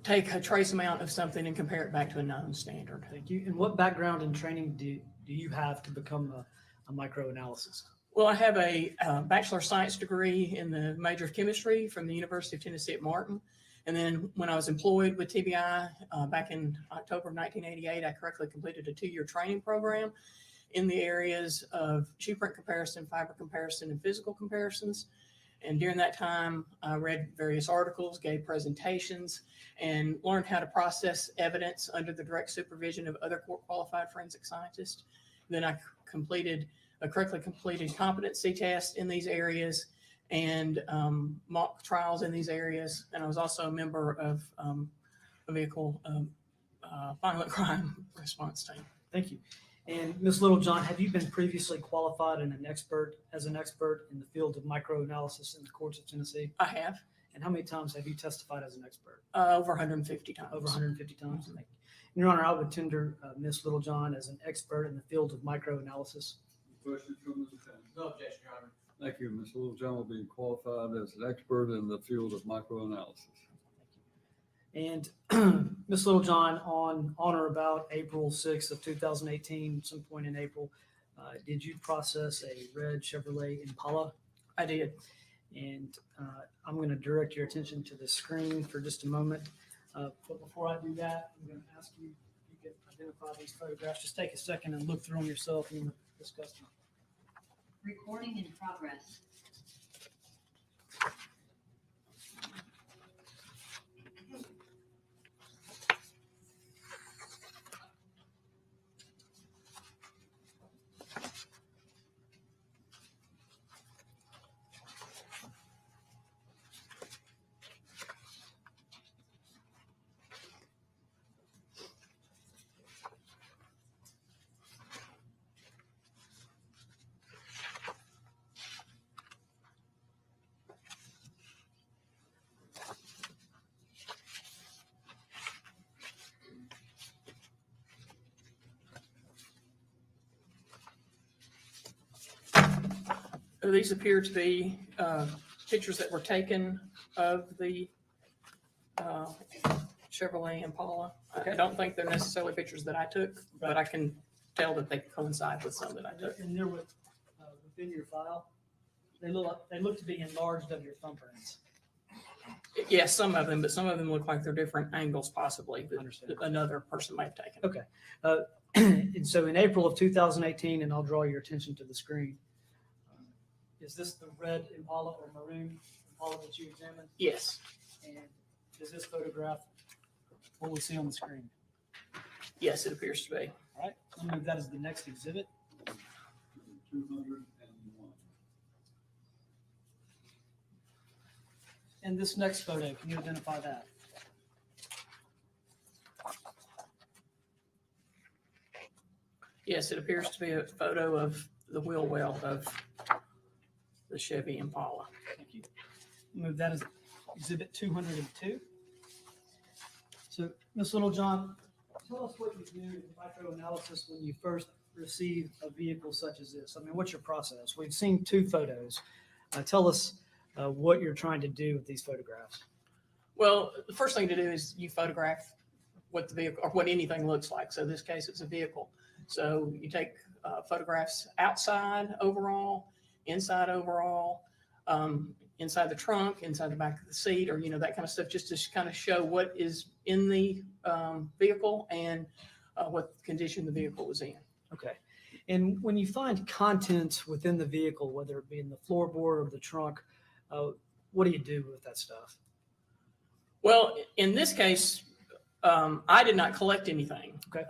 take a trace amount of something and compare it back to a known standard. Thank you. And what background and training do you have to become a microanalysis? Well, I have a Bachelor of Science degree in the major of chemistry from the University of Tennessee at Martin. And then when I was employed with TBI back in October of 1988, I correctly completed a 2-year training program in the areas of shoe print comparison, fiber comparison, and physical comparisons. And during that time, I read various articles, gave presentations, and learned how to process evidence under the direct supervision of other court-qualified forensic scientists. Then I correctly completed competency tests in these areas and mock trials in these areas. And I was also a member of a vehicle violent crime response team. Thank you. And Ms. Littlejohn, have you been previously qualified as an expert in the field of microanalysis in the courts of Tennessee? I have. And how many times have you testified as an expert? Over 150 times. Over 150 times. Thank you. And Your Honor, I would tender Ms. Littlejohn as an expert in the field of microanalysis. Questions from the defense? No objection, Your Honor. Thank you. Ms. Littlejohn will be qualified as an expert in the field of microanalysis. And Ms. Littlejohn, on or about April 6th of 2018, some point in April, did you process a red Chevrolet Impala? I did. And I'm going to direct your attention to the screen for just a moment. But before I do that, I'm going to ask you if you can identify these photographs. Just take a second and look through them yourself and discuss them. Recording in progress. These appear to be pictures that were taken of the Chevrolet Impala. I don't think they're necessarily pictures that I took, but I can tell that they coincide with some that I took. And they're within your file. They look to be enlarged of your thumbprints. Yes, some of them, but some of them look like they're different angles possibly that another person might have taken. Okay. And so in April of 2018, and I'll draw your attention to the screen, is this the red Impala or maroon Impala that you examined? Yes, And is this photograph what we see on the screen? yes, it appears to be. All right, I'll move that as the next exhibit. 201. And this next photo, can you identify that? Yes, it appears to be a photo of the wheel well of the Chevy Impala. Thank you. Move that as exhibit 202. So, Ms. Littlejohn, tell us what you do in microanalysis when you first receive a vehicle such as this. I mean, what's your process? We've seen two photos. Tell us what you're trying to do with these photographs. Well, the first thing to do is you photograph what the vehicle or what anything looks like. So in this case, it's a vehicle. So you take photographs outside overall, inside overall, inside the trunk, inside the back of the seat, or, you know, that kind of stuff, just to kind of show what is in the vehicle and what condition the vehicle was in. Okay. And when you find contents within the vehicle, whether it be in the floorboard or the trunk, what do you do with that stuff? Well, in this case, I did not collect anything. Okay.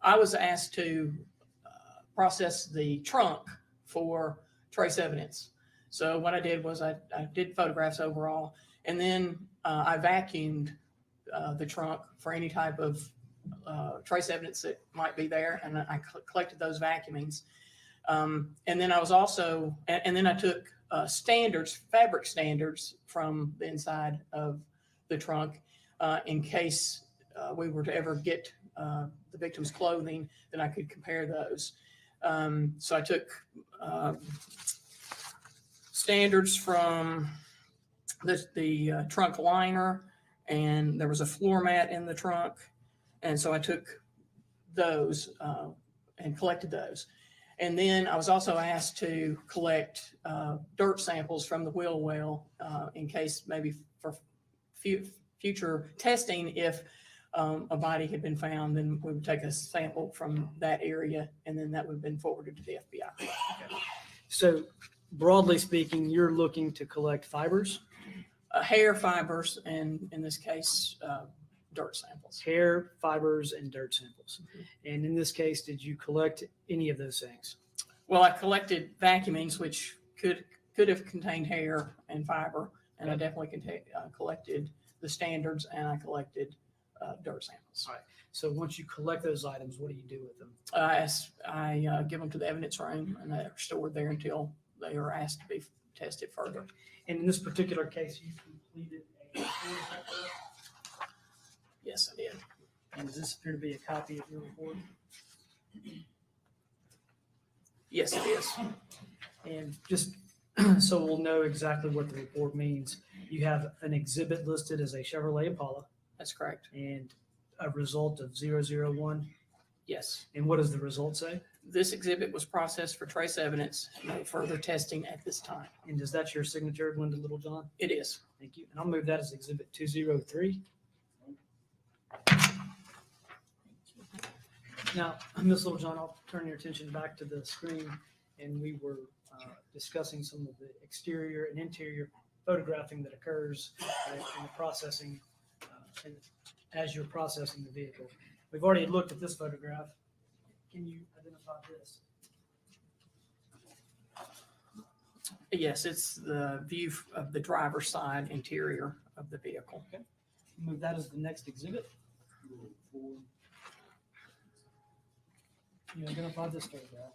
I was asked to process the trunk for trace evidence. So what I did was I did photographs overall, and then I vacuumed the trunk for any type of trace evidence that might be there, and I collected those vacuumings. And then I was also, and then I took standards, fabric standards from the inside of the trunk in case we were to ever get the victim's clothing, then I could compare those. So I took standards from the trunk liner, and there was a floor mat in the trunk. And so I took those and collected those. And then I was also asked to collect dirt samples from the wheel well in case maybe for future testing, if a body had been found, then we would take a sample from that area, and then that would have been forwarded to the FBI. Okay. So broadly speaking, you're looking to collect fibers? Hair, fibers, and in this case, dirt samples. Hair, fibers, and dirt samples. And in this case, did you collect any of those things? Well, I collected vacuumings, which could have contained hair and fiber, and I definitely collected the standards, and I collected dirt samples. All right. So once you collect those items, what do you do with them? I give them to the evidence room, and they're stored there until they are asked to be tested further. And in this particular case, you completed a report, is that correct? Yes, I did. And does this appear to be a copy of your report? Yes, it is. And just so we'll know exactly what the report means, you have an exhibit listed as a Chevrolet Impala. That's correct. And a result of 001. Yes. And what does the result say? This exhibit was processed for trace evidence. No further testing at this time. And is that your signature, Linda Littlejohn? It is. Thank you. And I'll move that as exhibit 203. Now, Ms. Littlejohn, I'll turn your attention back to the screen, and we were discussing some of the exterior and interior photographing that occurs in the processing, and as you're processing the vehicle. We've already looked at this photograph. Can you identify this? Yes, it's the view of the driver's side interior of the vehicle. Okay. Move that as the next exhibit. Can you identify this photograph?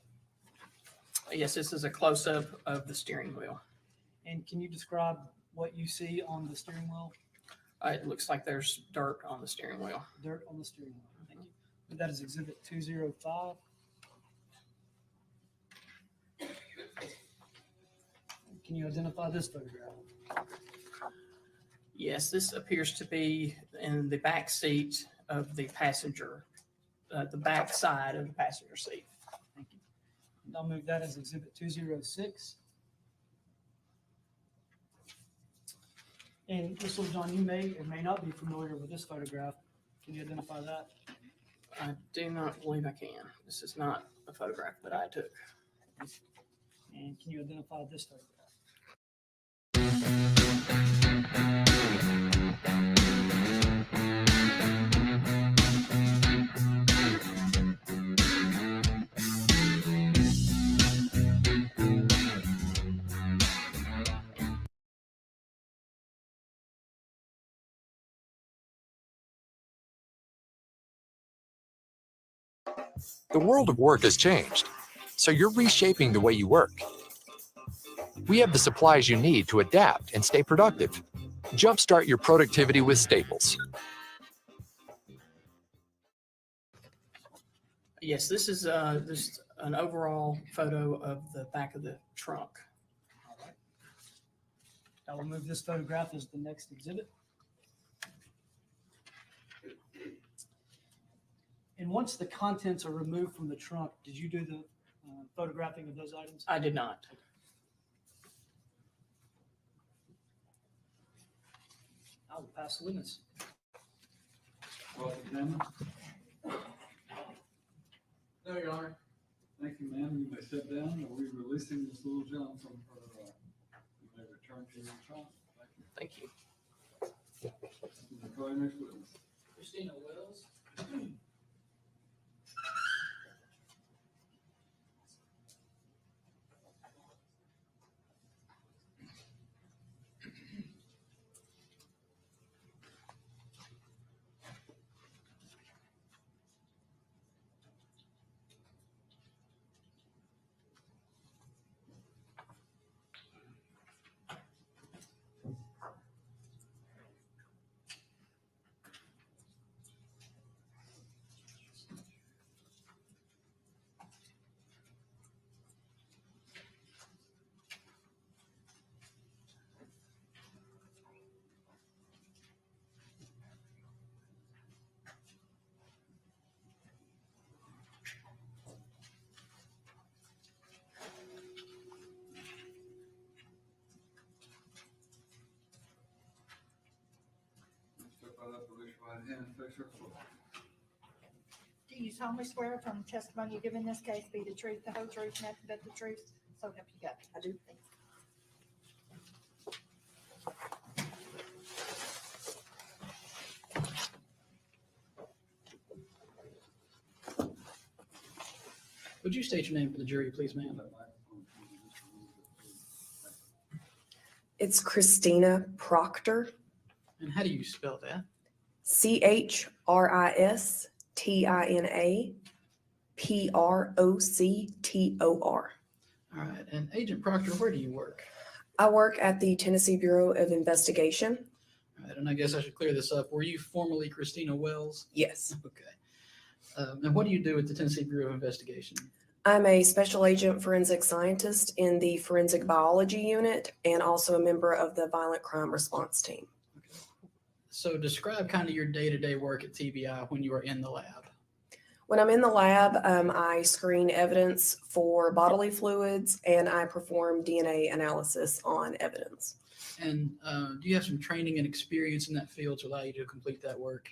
Yes, this is a close-up of the steering wheel. And can you describe what you see on the steering wheel? It looks like there's dirt on the steering wheel. Dirt on the steering wheel. Thank you. And that is exhibit 205. Can you identify this photograph? Yes, this appears to be in the back seat of the passenger, the back side of the passenger seat. Thank you. And I'll move that as exhibit 206. And Ms. Littlejohn, you may or may not be familiar with this photograph. Can you identify that? I do not believe I can. This is not a photograph that I took. And can you identify this photograph? The world of work has changed, so you're reshaping the way you work. We have the supplies you need to adapt and stay productive. Jumpstart your productivity with Staples. Yes, this is just an overall photo of the back of the trunk. All right. I will move this photograph as the next exhibit. And once the contents are removed from the trunk, did you do the photographing of those items? I did not. I will pass the witness. Cross-examine. No, Your Honor. Thank you, ma'am. You may sit down. Are we releasing this little gentleman from her? You may return to your trial. Thank you. Call your next witness. Christina Wells. Step right up, raise your right hand, and face your floor. Do you solemnly swear from the testimony you give in this case be the truth, the whole truth, nothing but the truth? So help you God. I do. Thank you. Would you state your name for the jury, please, ma'am? It's Christina Proctor. And how do you spell that? CHRISTINA PROCTOR. All right. And Agent Proctor, where do you work? I work at the Tennessee Bureau of Investigation. All right. And I guess I should clear this up. Were you formerly Christina Wells? Yes. Okay. And what do you do at the Tennessee Bureau of Investigation? I'm a special agent forensic scientist in the forensic biology unit and also a member of the violent crime response team. Okay. So describe kind of your day-to-day work at TBI when you are in the lab. When I'm in the lab, I screen evidence for bodily fluids and I perform DNA analysis on evidence. And do you have some training and experience in that field to allow you to complete that work?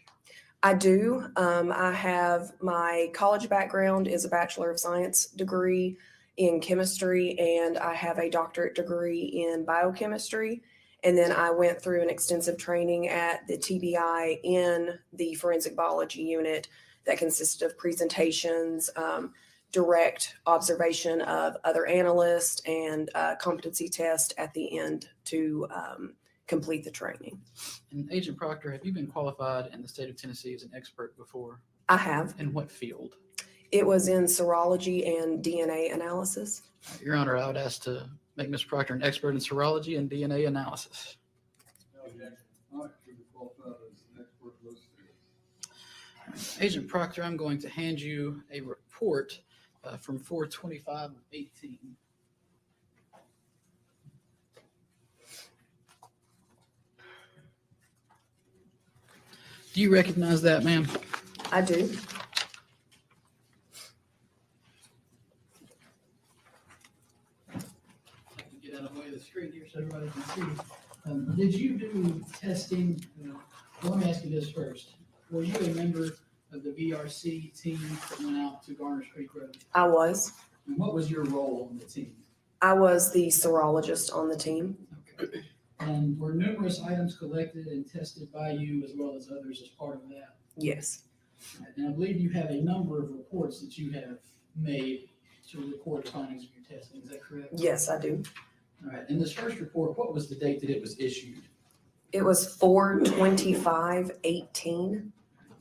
I do. I have my college background is a Bachelor of Science degree in chemistry, and I have a doctorate degree in biochemistry. And then I went through an extensive training at the TBI in the forensic biology unit that consisted of presentations, direct observation of other analysts, and competency test at the end to complete the training. And Agent Proctor, have you been qualified in the state of Tennessee as an expert before? I have. In what field? It was in serology and DNA analysis. Your Honor, I would ask to make Ms. Proctor an expert in serology and DNA analysis. All right, you're qualified as an expert in those fields. Agent Proctor, I'm going to hand you a report from 4/25/18. Do you recognize that, ma'am? I do. Get out of the way of the screen here so everybody can see. Did you do testing? Well, let me ask you this first. Were you a member of the VRC team that went out to Garners Creek Road? I was. And what was your role on the team? I was the serologist on the team. Okay. And were numerous items collected and tested by you as well as others as part of that? Yes. And I believe you have a number of reports that you have made to record the findings of your testing. Is that correct? Yes, I do. All right. In this first report, what was the date that it was issued? It was 4/25/18.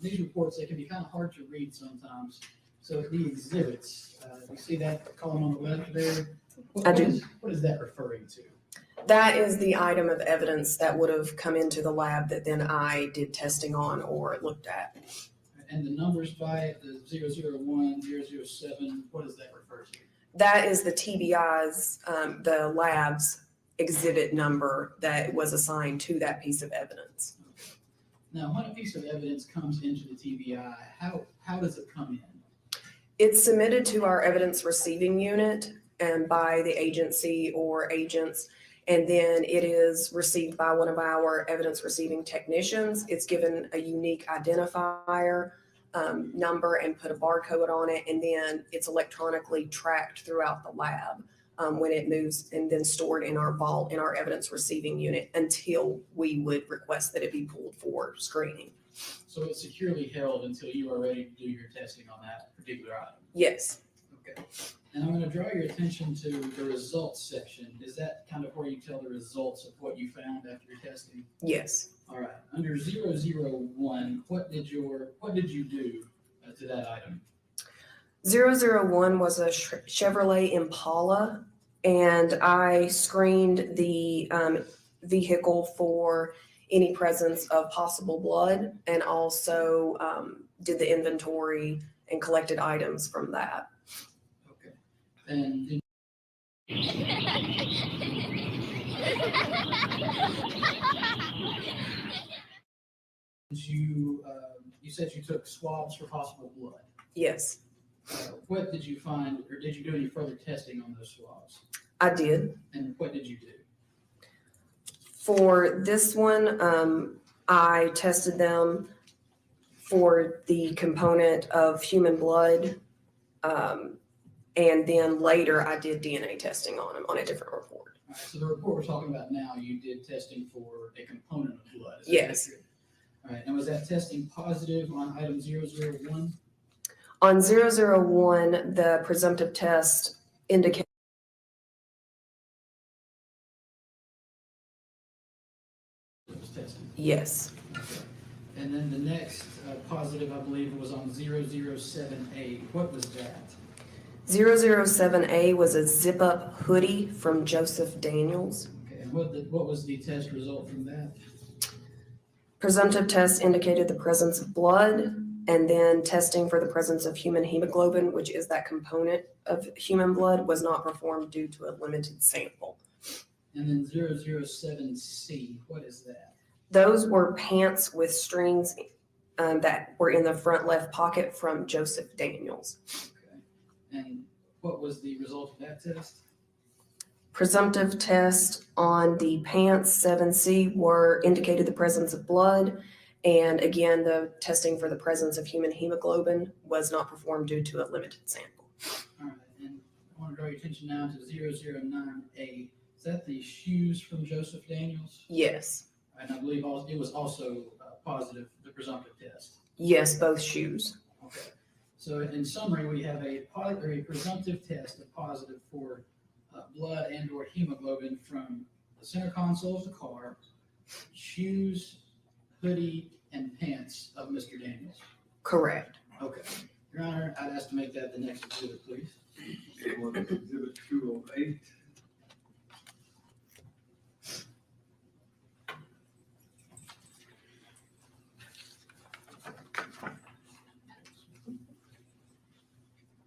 These reports, they can be kind of hard to read sometimes. So the exhibits, you see that column on the left there? I do. What is that referring to? That is the item of evidence that would have come into the lab that then I did testing on or looked at. And the numbers by it, the 001, 007, what does that refer to? That is the TBI's, the lab's exhibit number that was assigned to that piece of evidence. Now, when a piece of evidence comes into the TBI, how does it come in? It's submitted to our evidence receiving unit and by the agency or agents, and then it is received by one of our evidence receiving technicians. It's given a unique identifier number and put a barcode on it, and then it's electronically tracked throughout the lab when it moves, and then stored in our vault in our evidence receiving unit until we would request that it be pulled for screening. So it's securely held until you are ready to do your testing on that particular item? Yes. Okay. And I'm going to draw your attention to the results section. Is that kind of where you tell the results of what you found after your testing? Yes. All right. Under 001, what did you do to that item? 001 was a Chevrolet Impala, and I screened the vehicle for any presence of possible blood, and also did the inventory and collected items from that. Okay. And you said you took swabs for possible blood. Yes. What did you find, or did you do any further testing on those swabs? I did. And what did you do? For this one, I tested them for the component of human blood, and then later I did DNA testing on them on a different report. All right, so the report we're talking about now, you did testing for a component of blood. Is that Yes. accurate? All right, and was that testing positive on item 001? On 001, the presumptive test indicated Was testing. yes. And then the next positive, I believe, was on 007A. What was that? 007A was a zip-up hoodie from Cylde Daniels. Okay, and what was the test result from that? Presumptive test indicated the presence of blood, and then testing for the presence of human hemoglobin, which is that component of human blood, was not performed due to a limited sample. And then 007C, what is that? Those were pants with strings that were in the front left pocket from Cylde Daniels. Okay. And what was the result of that test? Presumptive test on the pants 7C were indicated the presence of blood. And again, the testing for the presence of human hemoglobin was not performed due to a limited sample. All right, and I want to draw your attention now to 009A. Is that the shoes from Cylde Daniels? Yes. And I believe it was also positive, the presumptive test. Yes, both shoes. Okay. So in summary, we have a presumptive test of positive for blood and or hemoglobin from the center console of the car, shoes, hoodie, and pants of Mr. Daniels. Correct. Okay. Your Honor, I'd ask to make that the next exhibit, please. Exhibit 208.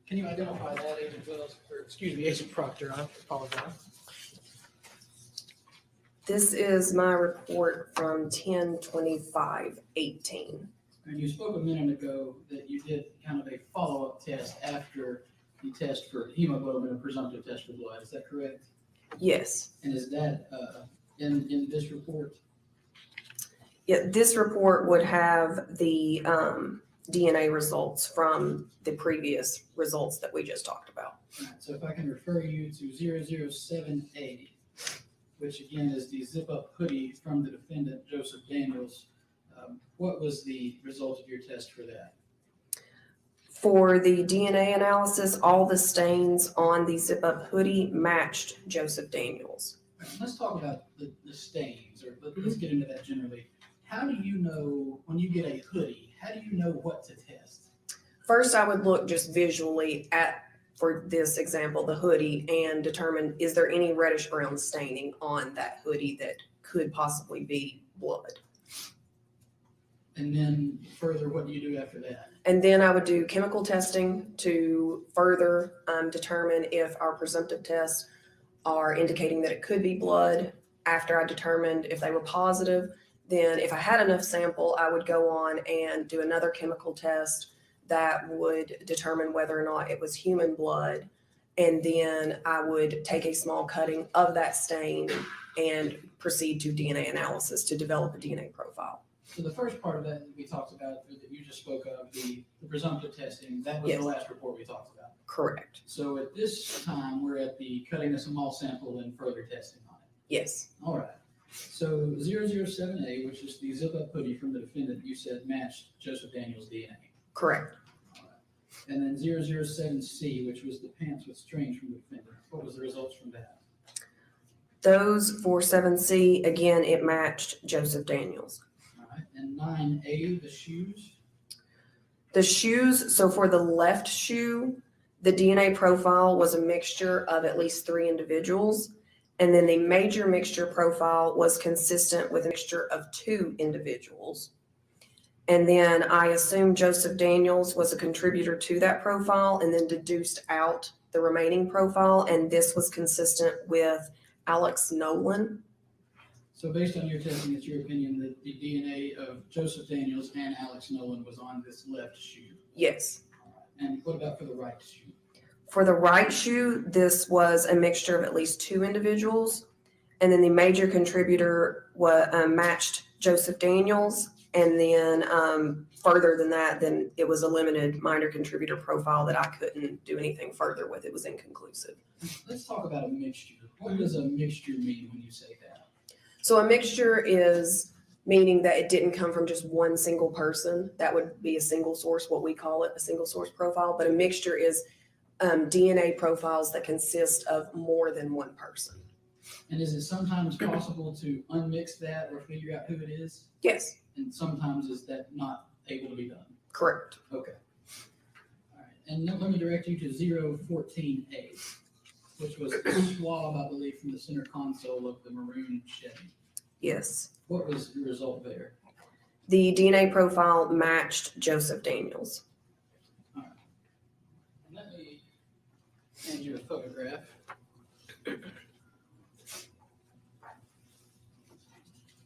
Can you identify that, Agent Wells, or excuse me, Agent Proctor? I apologize. This is my report from 10/25/18. And you spoke a minute ago that you did kind of a follow-up test after the test for hemoglobin and presumptive test for blood. Is that correct? Yes. And is that in this report? Yeah, this report would have the DNA results from the previous results that we just talked about. Alright, so if I can refer you to 007A, which again is the zip-up hoodie from the defendant, Joseph Daniels. What was the result of your test for that? For the DNA analysis, all the stains on the zip-up hoodie matched Joseph Daniels. Let's talk about the stains, or let's get into that generally. How do you know, when you get a hoodie, how do you know what to test? First, I would look just visually at, for this example, the hoodie and determine, is there any reddish brown staining on that hoodie that could possibly be blood? And then further, what do you do after that? And then I would do chemical testing to further determine if our presumptive tests are indicating that it could be blood. After I determined if they were positive, then if I had enough sample, I would go on and do another chemical test that would determine whether or not it was human blood. And then I would take a small cutting of that stain and proceed to DNA analysis to develop a DNA profile. So the first part of that we talked about, that you just spoke of, the presumptive testing, that was Yes. the last report we talked about. Correct. So at this time, we're at the cutting a small sample and further testing on it. Yes. All right. So 007A, which is the zip-up hoodie from the defendant, you said matched Joseph Daniels' DNA. Correct. And then 007C, which was the pants with strings from the defendant. What was the results from that? Those for 7C, again, it matched Joseph Daniels. All right. And 9A, the shoes. The shoes, so for the left shoe, the DNA profile was a mixture of at least 3 individuals. And then the major mixture profile was consistent with a mixture of 2 individuals. And then I assumed Joseph Daniels was a contributor to that profile and then deduced out the remaining profile. And this was consistent with Alex Nolan. So based on your testing, it's your opinion that the DNA of Joseph Daniels and Alex Nolan was on this left shoe? Yes. And what about for the right shoe? For the right shoe, this was a mixture of at least 2 individuals. And then the major contributor matched Joseph Daniels. And then further than that, then it was a limited minor contributor profile that I couldn't do anything further with. It was inconclusive. Let's talk about a mixture. What does a mixture mean when you say that? So a mixture is meaning that it didn't come from just one single person. That would be a single source, what we call it, a single source profile. But a mixture is DNA profiles that consist of more than one person. And is it sometimes possible to unmix that or figure out who it is? Yes. And sometimes is that not able to be done? Correct. Okay. All right. And then let me direct you to 014A, which was a swab, I believe, from the center console of the maroon Chevy. Yes. What was the result there? The DNA profile matched Joseph Daniels. All right. And let me hand you a photograph.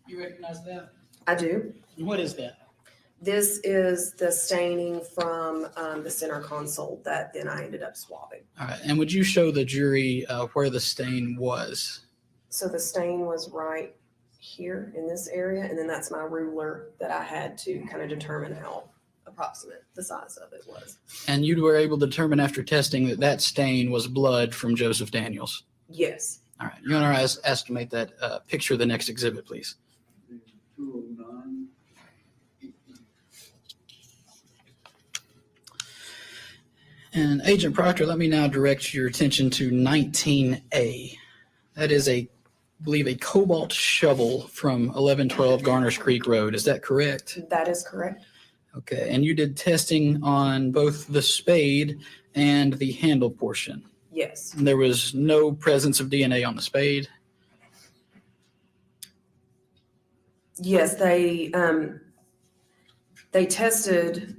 You recognize that? I do. And what is that? This is the staining from the center console that then I ended up swabbing. All right. And would you show the jury where the stain was? So the stain was right here in this area, and then that's my ruler that I had to kind of determine how approximate the size of it was. And you were able to determine after testing that that stain was blood from Joseph Daniels? Yes. All right. You want to estimate that picture of the next exhibit, please? 209. And Agent Proctor, let me now direct your attention to 19A. That is I believe a cobalt shovel from 1112 Garners Creek Road. Is that correct? That is correct. Okay. And you did testing on both the spade and the handle portion. Yes. And there was no presence of DNA on the spade. Yes, they tested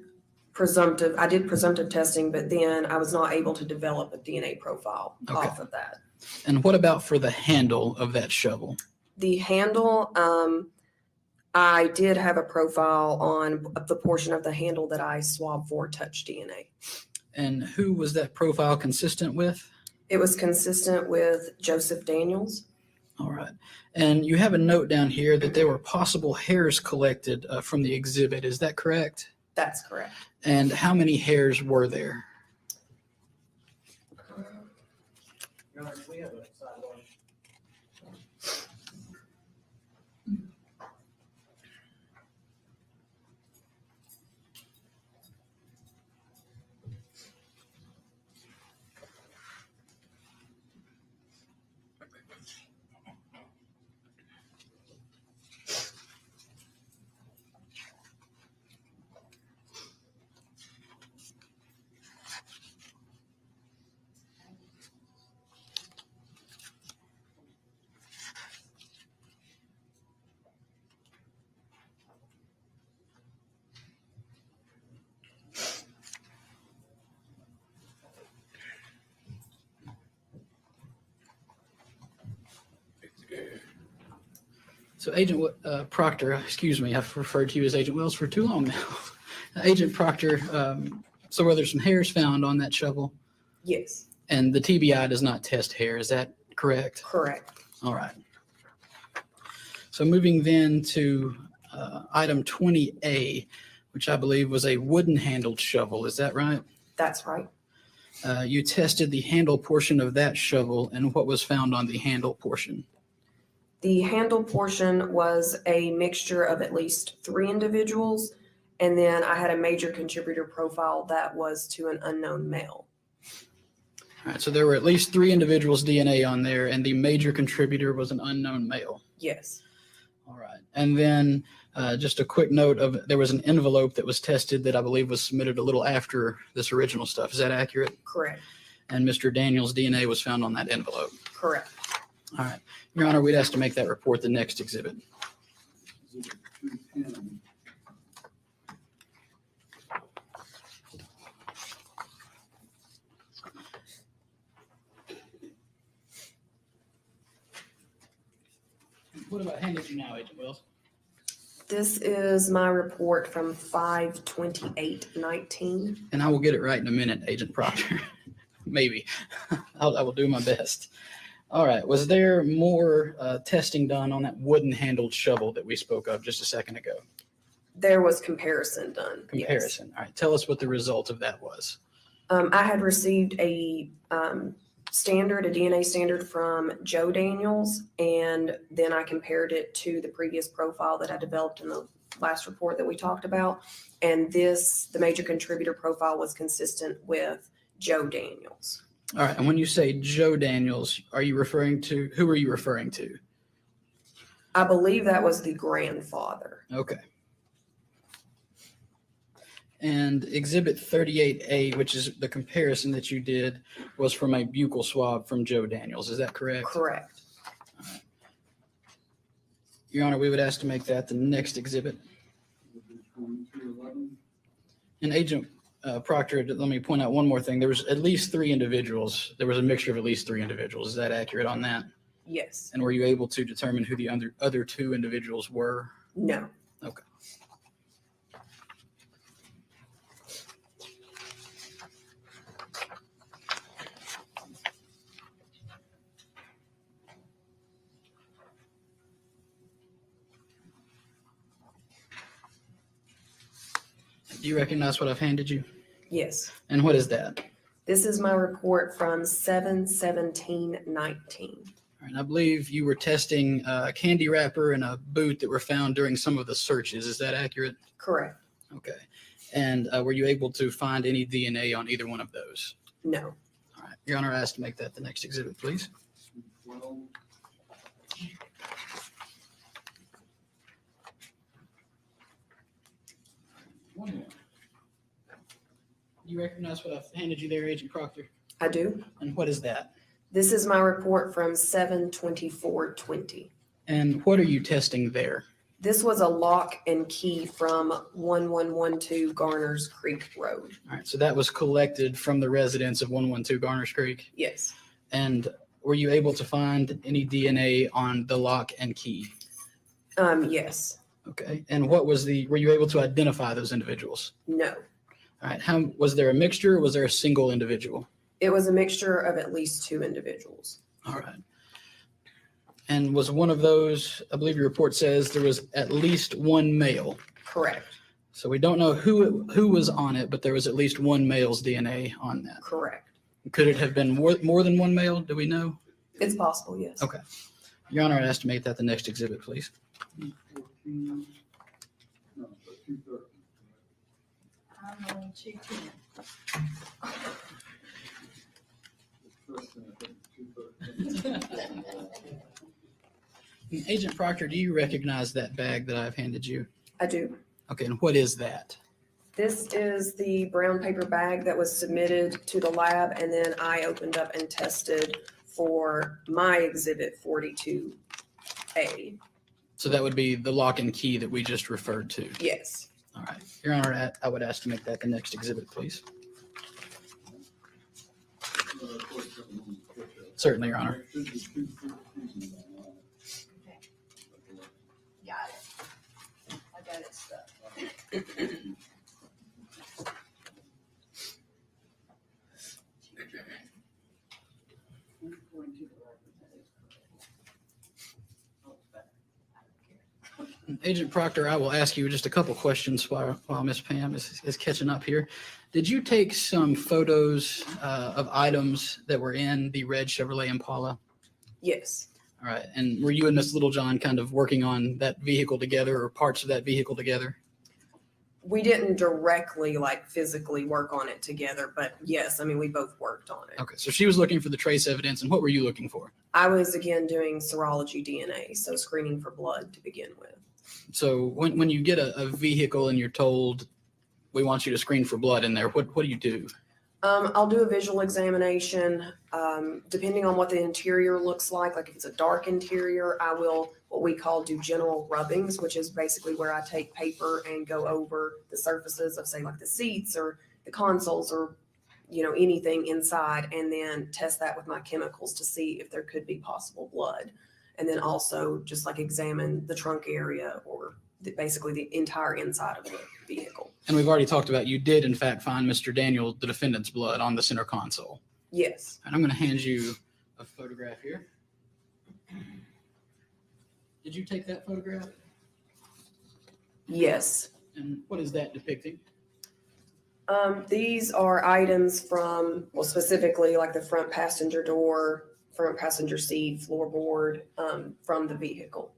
presumptive. I did presumptive testing, but then I was not able to develop a DNA profile off of that. And what about for the handle of that shovel? The handle, I did have a profile on the portion of the handle that I swabbed for touch DNA. And who was that profile consistent with? It was consistent with Joseph Daniels. All right. And you have a note down here that there were possible hairs collected from the exhibit. Is that correct? That's correct. And how many hairs were there? We have a sidewalk. So Agent Proctor, excuse me, I've referred to you as Agent Wells for too long now. Agent Proctor, so were there some hairs found on that shovel? Yes. And the TBI does not test hair, is that correct? Correct. All right. So moving then to item 20A, which I believe was a wooden handled shovel, is that right? That's right. You tested the handle portion of that shovel, and what was found on the handle portion? The handle portion was a mixture of at least 3 individuals, and then I had a major contributor profile that was to an unknown male. All right, so there were at least 3 individuals' DNA on there, and the major contributor was an unknown male. Yes. All right. And then just a quick note of there was an envelope that was tested that I believe was submitted a little after this original stuff. Is that accurate? Correct. And Mr. Daniels' DNA was found on that envelope. Correct. All right. Your Honor, we'd ask to make that report the next exhibit. What have I handed you now, Agent Wells? This is my report from 5/28/19. And I will get it right in a minute, Agent Proctor. Maybe. I will do my best. All right. Was there more testing done on that wooden handled shovel that we spoke of just a second ago? There was comparison done. yes. Comparison. All right. Tell us what the result of that was. I had received a DNA standard from Joe Daniels, and then I compared it to the previous profile that I developed in the last report that we talked about. And the major contributor profile was consistent with Joe Daniels. All right. And when you say Joe Daniels, who are you referring to? I believe that was the grandfather. Okay. And Exhibit 38A, which is the comparison that you did, was from a buccal swab from Joe Daniels. Is that correct? Correct. Your Honor, we would ask to make that the next exhibit. And Agent Proctor, let me point out one more thing. There was at least 3 individuals. There was a mixture of at least 3 individuals. Is that accurate on that? Yes. And were you able to determine who the other 2 individuals were? No. Okay. Do you recognize what I've handed you? Yes. And what is that? This is my report from 7/17/19. All right, I believe you were testing a candy wrapper and a boot that were found during some of the searches. Is that accurate? Correct. Okay. And were you able to find any DNA on either one of those? No. All right. Your Honor, I ask to make that the next exhibit, please. One more. You recognize what I've handed you there, Agent Proctor? I do. And what is that? This is my report from 7/24/20. And what are you testing there? This was a lock and key from 1112 Garners Creek Road. All right, so that was collected from the residents of 112 Garners Creek? Yes. And were you able to find any DNA on the lock and key? Yes. Okay, and were you able to identify those individuals? No. All right, was there a mixture or was there a single individual? It was a mixture of at least 2 individuals. All right. And was one of those, I believe your report says there was at least 1 male. Correct. So we don't know who was on it, but there was at least one male's DNA on that. Correct. Could it have been more than one male? Do we know? It's possible, yes. Okay. Your Honor, I estimate that the next exhibit, please. 214, no, but 213. I'm on 210. First thing I think is 213. Agent Proctor, do you recognize that bag that I've handed you? I do. Okay, and what is that? This is the brown paper bag that was submitted to the lab, and then I opened up and tested for my exhibit 42A. So that would be the lock and key that we just referred to. Yes. All right. Your Honor, I would ask to make that the next exhibit, please. Certainly, Your Honor. Got it. I got it stuck. Agent Proctor, I will ask you just a couple questions while Miss Pam is catching up here. Did you take some photos of items that were in the red Chevrolet Impala? Yes. All right. And were you and Miss Littlejohn kind of working on that vehicle together or parts of that vehicle together? We didn't directly, like physically work on it together, but yes, I mean, we both worked on it. Okay. So she was looking for the trace evidence, and what were you looking for? I was again doing serology DNA, so screening for blood to begin with. So when you get a vehicle and you're told, we want you to screen for blood in there, what do you do? I'll do a visual examination. Depending on what the interior looks like if it's a dark interior, I will what we call do general rubbings, which is basically where I take paper and go over the surfaces of, say, like the seats or the consoles or, anything inside, and then test that with my chemicals to see if there could be possible blood. And then also just like examine the trunk area or basically the entire inside of the vehicle. And we've already talked about you did, in fact, find Mr. Daniel, the defendant's blood on the center console. Yes. And I'm going to hand you a photograph here. Did you take that photograph? Yes. And what is that depicting? These are items from, specifically like the front passenger door, front passenger seat, floorboard, from the vehicle.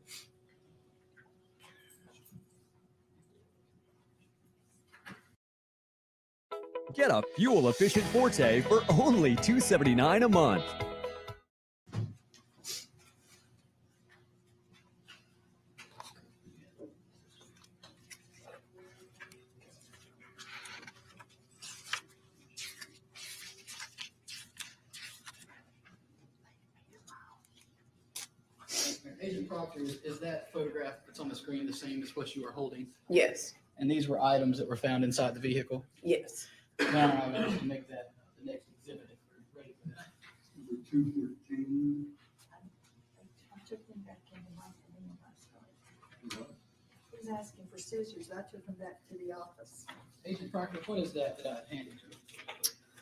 Get a fuel-efficient Forte for only $279 a month. Agent Proctor, is that photograph that's on the screen the same as what you are holding? Yes. And these were items that were found inside the vehicle? Yes. Now I'm going to make that the next exhibit if we're ready for that. Number 213. I took them back into my room. He was asking for scissors. I took them back to the office. Agent Proctor, what is that I handed you?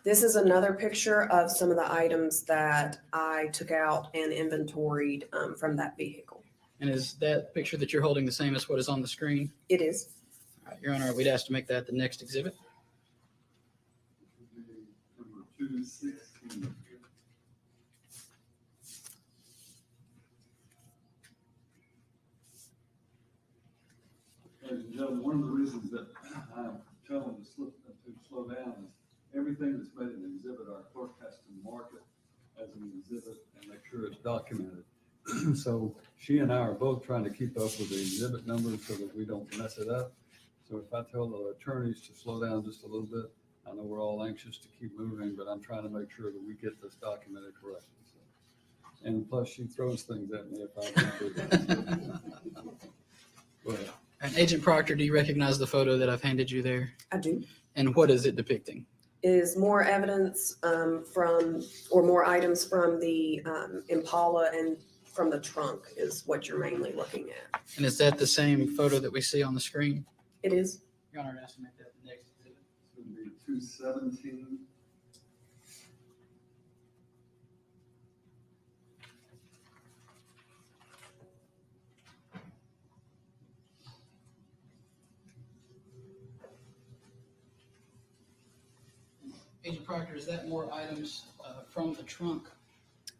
This is another picture of some of the items that I took out and inventoried from that vehicle. And is that picture that you're holding the same as what is on the screen? It is. All right, Your Honor, we'd ask to make that the next exhibit. Number 216. Ladies and gentlemen, one of the reasons that I tell them to slow down is everything that's made an exhibit, our clerk has to mark it as an exhibit and make sure it's documented. So she and I are both trying to keep up with the exhibit numbers so that we don't mess it up. So if I tell the attorneys to slow down just a little bit, I know we're all anxious to keep moving, but I'm trying to make sure that we get this documented correctly. So, and plus she throws things at me if I don't do that. Go ahead. And Agent Proctor, do you recognize the photo that I've handed you there? I do. And what is it depicting? Is more evidence more items from the Impala and from the trunk is what you're mainly looking at. And is that the same photo that we see on the screen? It is. Your Honor, I'd ask to make that the next exhibit. It's going to be 217. Agent Proctor, is that more items from the trunk?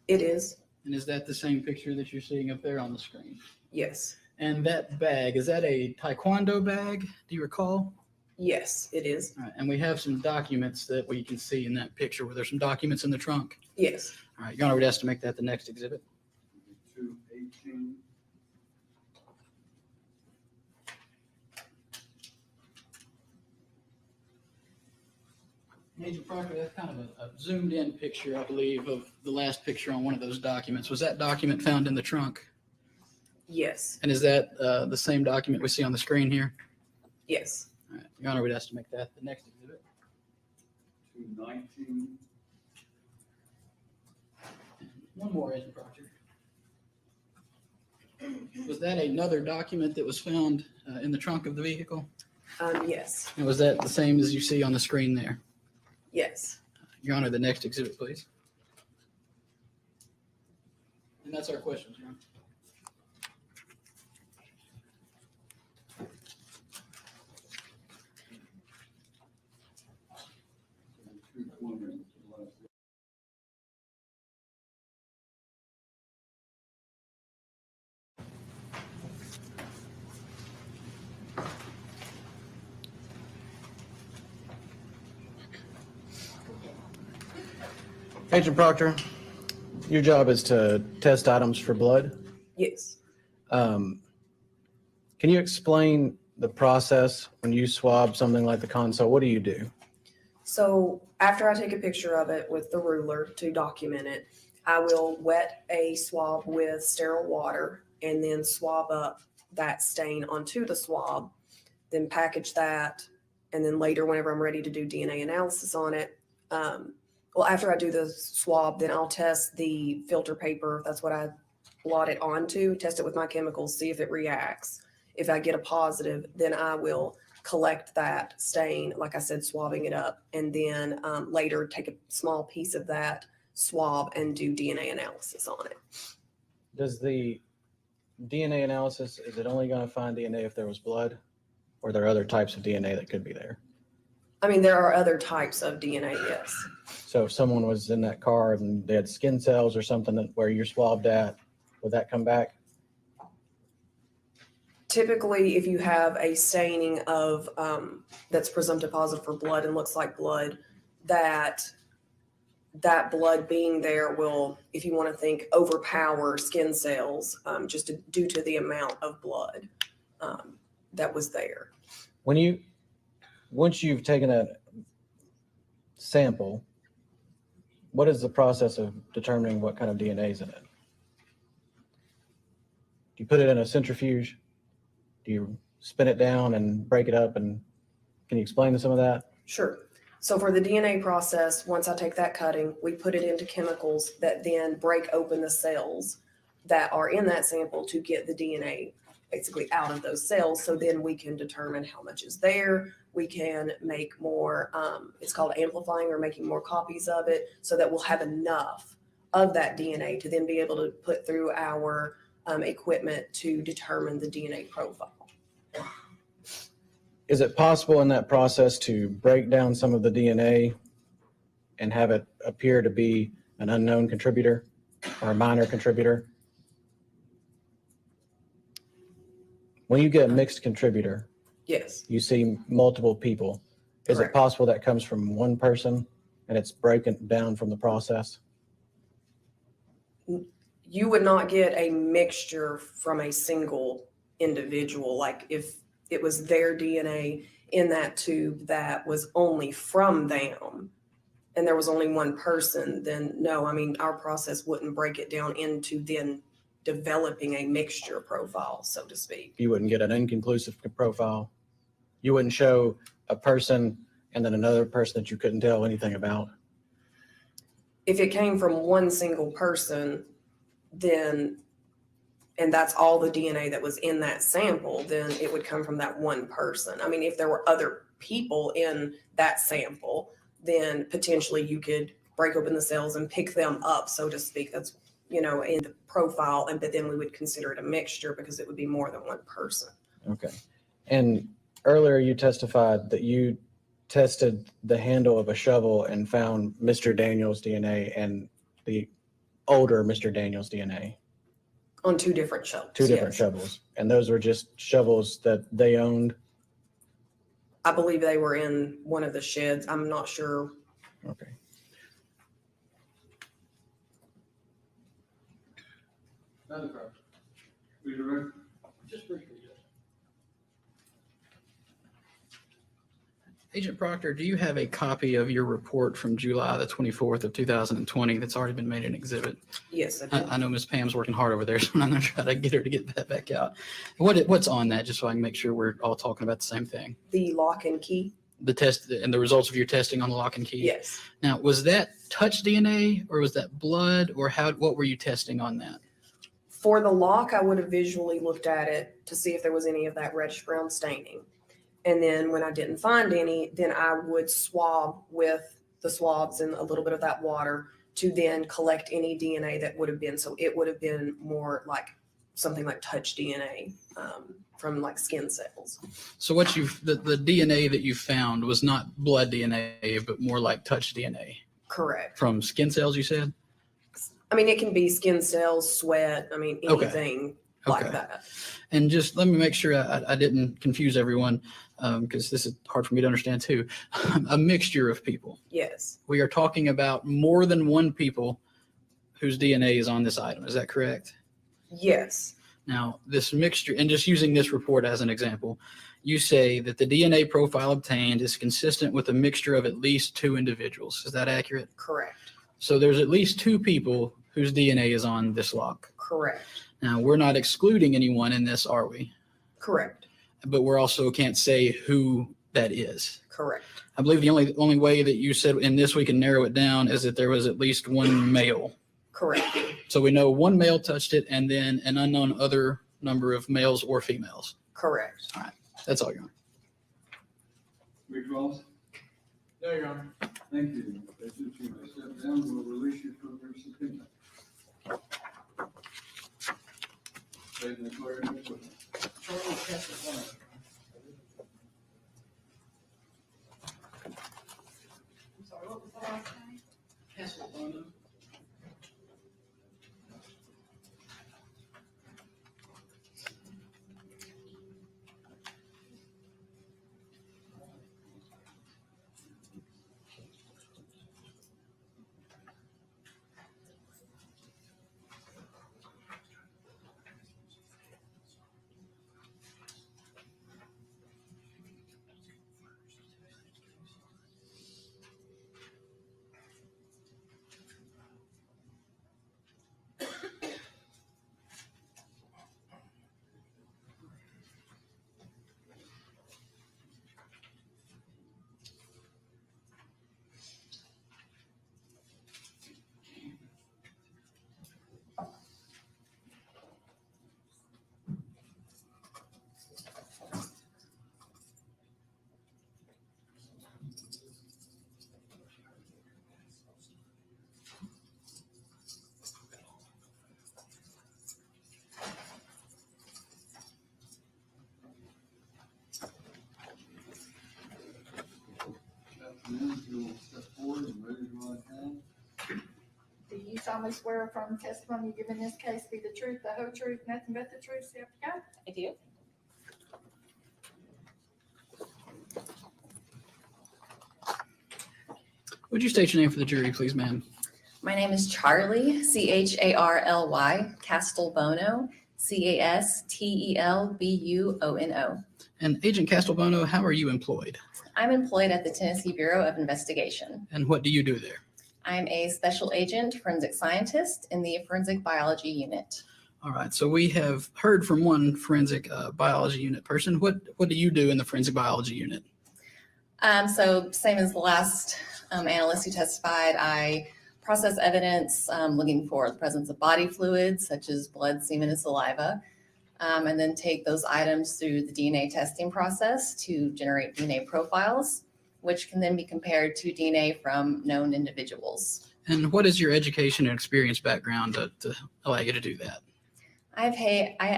It is. And is that the same picture that you're seeing up there on the screen? Yes. And that bag, is that a taekwondo bag? Do you recall? Yes, it is. All right, and we have some documents that we can see in that picture. Were there some documents in the trunk? Yes. All right, Your Honor, would ask to make that the next exhibit. 218. Agent Proctor, that's kind of a zoomed in picture, I believe, of the last picture on one of those documents. Was that document found in the trunk? Yes. And is that the same document we see on the screen here? Yes. All right, Your Honor, would ask to make that the next exhibit. 219. One more, Agent Proctor. Was that another document that was found in the trunk of the vehicle? Yes. And was that the same as you see on the screen there? Yes. Your Honor, the next exhibit, please. And that's our questions, Your Honor. Agent Proctor, your job is to test items for blood. Yes. Can you explain the process when you swab something like the console? What do you do? So after I take a picture of it with the ruler to document it, I will wet a swab with sterile water and then swab up that stain onto the swab, then package that, and then later whenever I'm ready to do DNA analysis on it, well, after I do the swab, then I'll test the filter paper. That's what I blot it onto, test it with my chemicals, see if it reacts. If I get a positive, then I will collect that stain, like I said, swabbing it up, and then later take a small piece of that swab and do DNA analysis on it. Does the DNA analysis, is it only going to find DNA if there was blood? Or are there other types of DNA that could be there? I mean, there are other types of DNA, yes. So if someone was in that car and they had skin cells or something that where you're swabbed at, would that come back? Typically, if you have a staining of that's presumptive positive for blood and looks like blood, that blood being there will, if you want to think, overpower skin cells due to the amount of blood that was there. Once you've taken a sample, what is the process of determining what kind of DNA is in it? Do you put it in a centrifuge? Do you spin it down and break it up? And can you explain some of that? Sure. So for the DNA process, once I take that cutting, we put it into chemicals that then break open the cells that are in that sample to get the DNA basically out of those cells. So then we can determine how much is there. We can make more, it's called amplifying or making more copies of it so that we'll have enough of that DNA to then be able to put through our equipment to determine the DNA profile. Is it possible in that process to break down some of the DNA and have it appear to be an unknown contributor or a minor contributor? When you get a mixed contributor, yes, you see multiple people. Is Correct. it possible that comes from one person and it's broken down from the process? You would not get a mixture from a single individual. Like if it was their DNA in that tube that was only from them and there was only one person, then no, I mean, our process wouldn't break it down into then developing a mixture profile, so to speak. You wouldn't get an inconclusive profile. You wouldn't show a person and then another person that you couldn't tell anything about. If it came from one single person, then, and that's all the DNA that was in that sample, then it would come from that one person. I mean, if there were other people in that sample, then potentially you could break open the cells and pick them up, so to speak. That's, in the profile, but then we would consider it a mixture because it would be more than one person. Okay. And earlier you testified that you tested the handle of a shovel and found Mr. Daniels' DNA and the older Mr. Daniels' DNA. On two different shovels. Two different yes. shovels. And those were just shovels that they owned. I believe they were in one of the sheds. I'm not sure. Okay. Another question. Redirect. Just briefly, Judge. Agent Proctor, do you have a copy of your report from July the 24th of 2020 that's already been made an exhibit? Yes, I do. I know Ms. Pam's working hard over there, so I'm going to try to get her to get that back out. What's on that, just so I can make sure we're all talking about the same thing? The lock and key. The test and the results of your testing on the lock and key? Yes. Now, was that touch DNA or was that blood, or what were you testing on that? For the lock, I would have visually looked at it to see if there was any of that reddish brown staining. And then when I didn't find any, then I would swab with the swabs and a little bit of that water to then collect any DNA that would have been. So it would have been more like something like touch DNA from like skin cells. So what the DNA that you found was not blood DNA, but more like touch DNA? Correct. From skin cells, you said? I mean, it can be skin cells, sweat, I mean, anything like that. And just let me make sure I didn't confuse everyone, because this is hard for me to understand too. A mixture of people. Yes. We are talking about more than one people whose DNA is on this item. Is that correct? Yes. Now, this mixture, and just using this report as an example, you say that the DNA profile obtained is consistent with a mixture of at least two individuals. Is that accurate? Correct. So there's at least two people whose DNA is on this lock. Correct. Now, we're not excluding anyone in this, are we? Correct. But we're also can't say who that is. Correct. I believe the only way that you said in this we can narrow it down is that there was at least one male. Correct. So we know one male touched it and then an unknown other number of males or females. Correct. All right. That's all, Your Honor. Rick Ross? No, Your Honor. Thank you. That's it. You may step down. We'll release you from your subpoena. Statement of clear and equipment. Charlie Castellano. I'm sorry, what was the last name? Castellano. You'll step forward and raise your right hand. Do you solemnly swear from testimony you give in this case be the truth, the whole truth, nothing but the truth, so help you God? I do. Would you state your name for the jury, please, ma'am? My name is Charlie, Charly, Castelbono, Castelbuono. And Agent Castelbono, how are you employed? I'm employed at the Tennessee Bureau of Investigation. And what do you do there? I'm a special agent forensic scientist in the forensic biology unit. All right, so we have heard from one forensic biology unit person. What do you do in the forensic biology unit? So same as the last analyst who testified, I process evidence looking for the presence of body fluids such as blood, semen, and saliva, and then take those items through the DNA testing process to generate DNA profiles, which can then be compared to DNA from known individuals. And what is your education and experience background to allow you to do that? I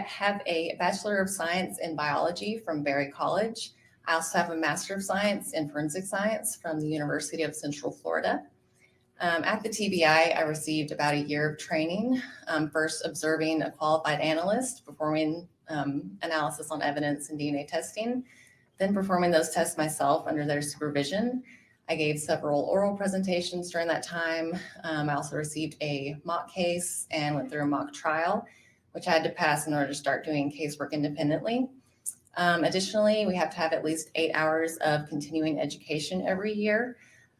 have a Bachelor of Science in Biology from Berry College. I also have a Master of Science in Forensic Science from the University of Central Florida. At the TBI, I received about a year of training, first observing a qualified analyst, performing analysis on evidence and DNA testing, then performing those tests myself under their supervision. I gave several oral presentations during that time. I also received a mock case and went through a mock trial, which I had to pass in order to start doing casework independently. Additionally, we have to have at least 8 hours of continuing education every year.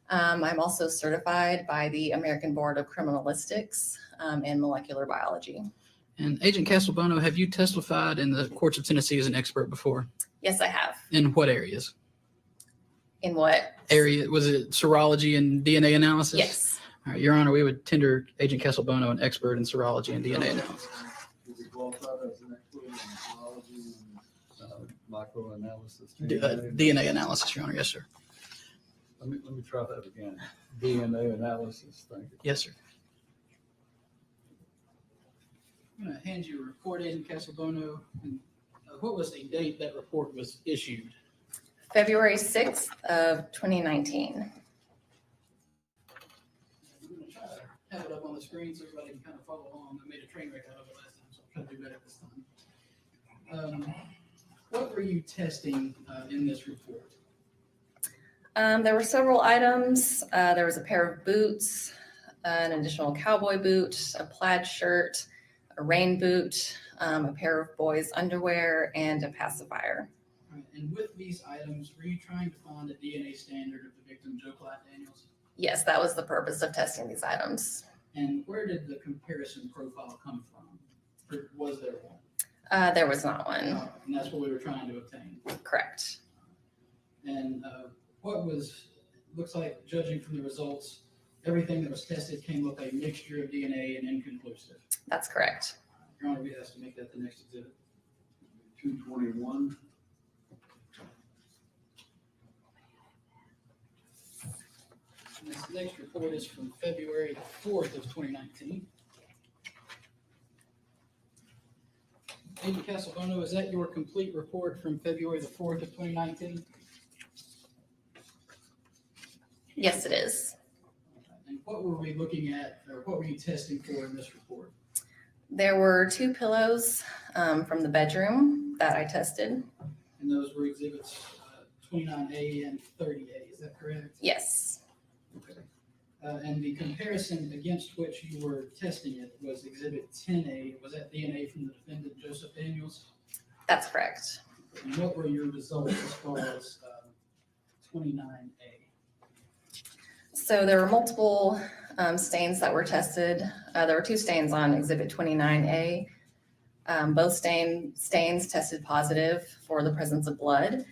I'm also certified by the American Board of Criminalistics in molecular biology. And Agent Castelbono, have you testified in the courts of Tennessee as an expert before? Yes, I have. In what areas? In what? Area, was it serology and DNA analysis? Yes. All right, Your Honor, we would tender Agent Castelbono an expert in serology and DNA analysis. Is he qualified as an expert in biology and microanalysis? DNA analysis, Your Honor. Yes, sir. Let me try that again. DNA analysis, thank you. Yes, sir. I'm going to hand you a report, Agent Castelbono. And, what was the date that report was issued? February 6th of 2019. I'm going to try to have it up on the screen so everybody can kind of follow along. I made a train wreck out of it last time, so I'll try to do better this time. What were you testing in this report? There were several items. There was a pair of boots, an additional cowboy boot, a plaid shirt, a rain boot, a pair of boys' underwear, and a pacifier. All right, and with these items, were you trying to find a DNA standard of the victim, Joe Clyde Daniels? Yes, that was the purpose of testing these items. And where did the comparison profile come from? Or was there one? There was not one. And that's what we were trying to obtain. Correct. And what was, looks like, judging from the results, everything that was tested came up a mixture of DNA and inconclusive. That's correct. Your Honor, we asked to make that the next exhibit. 221. And this next report is from February 4th of 2019. Agent Castelbono, is that your complete report from February the 4th of 2019? Yes, it is. And what were we looking at, or what were you testing for in this report? There were 2 pillows from the bedroom that I tested. And those were exhibits 29A and 30A, is that correct? Yes. Okay. And the comparison against which you were testing it was exhibit 10A. Was that DNA from the defendant, Joseph Daniels? That's correct. And what were your results as far as 29A? So there were multiple stains that were tested. There were 2 stains on exhibit 29A. Both stains tested positive for the presence of blood.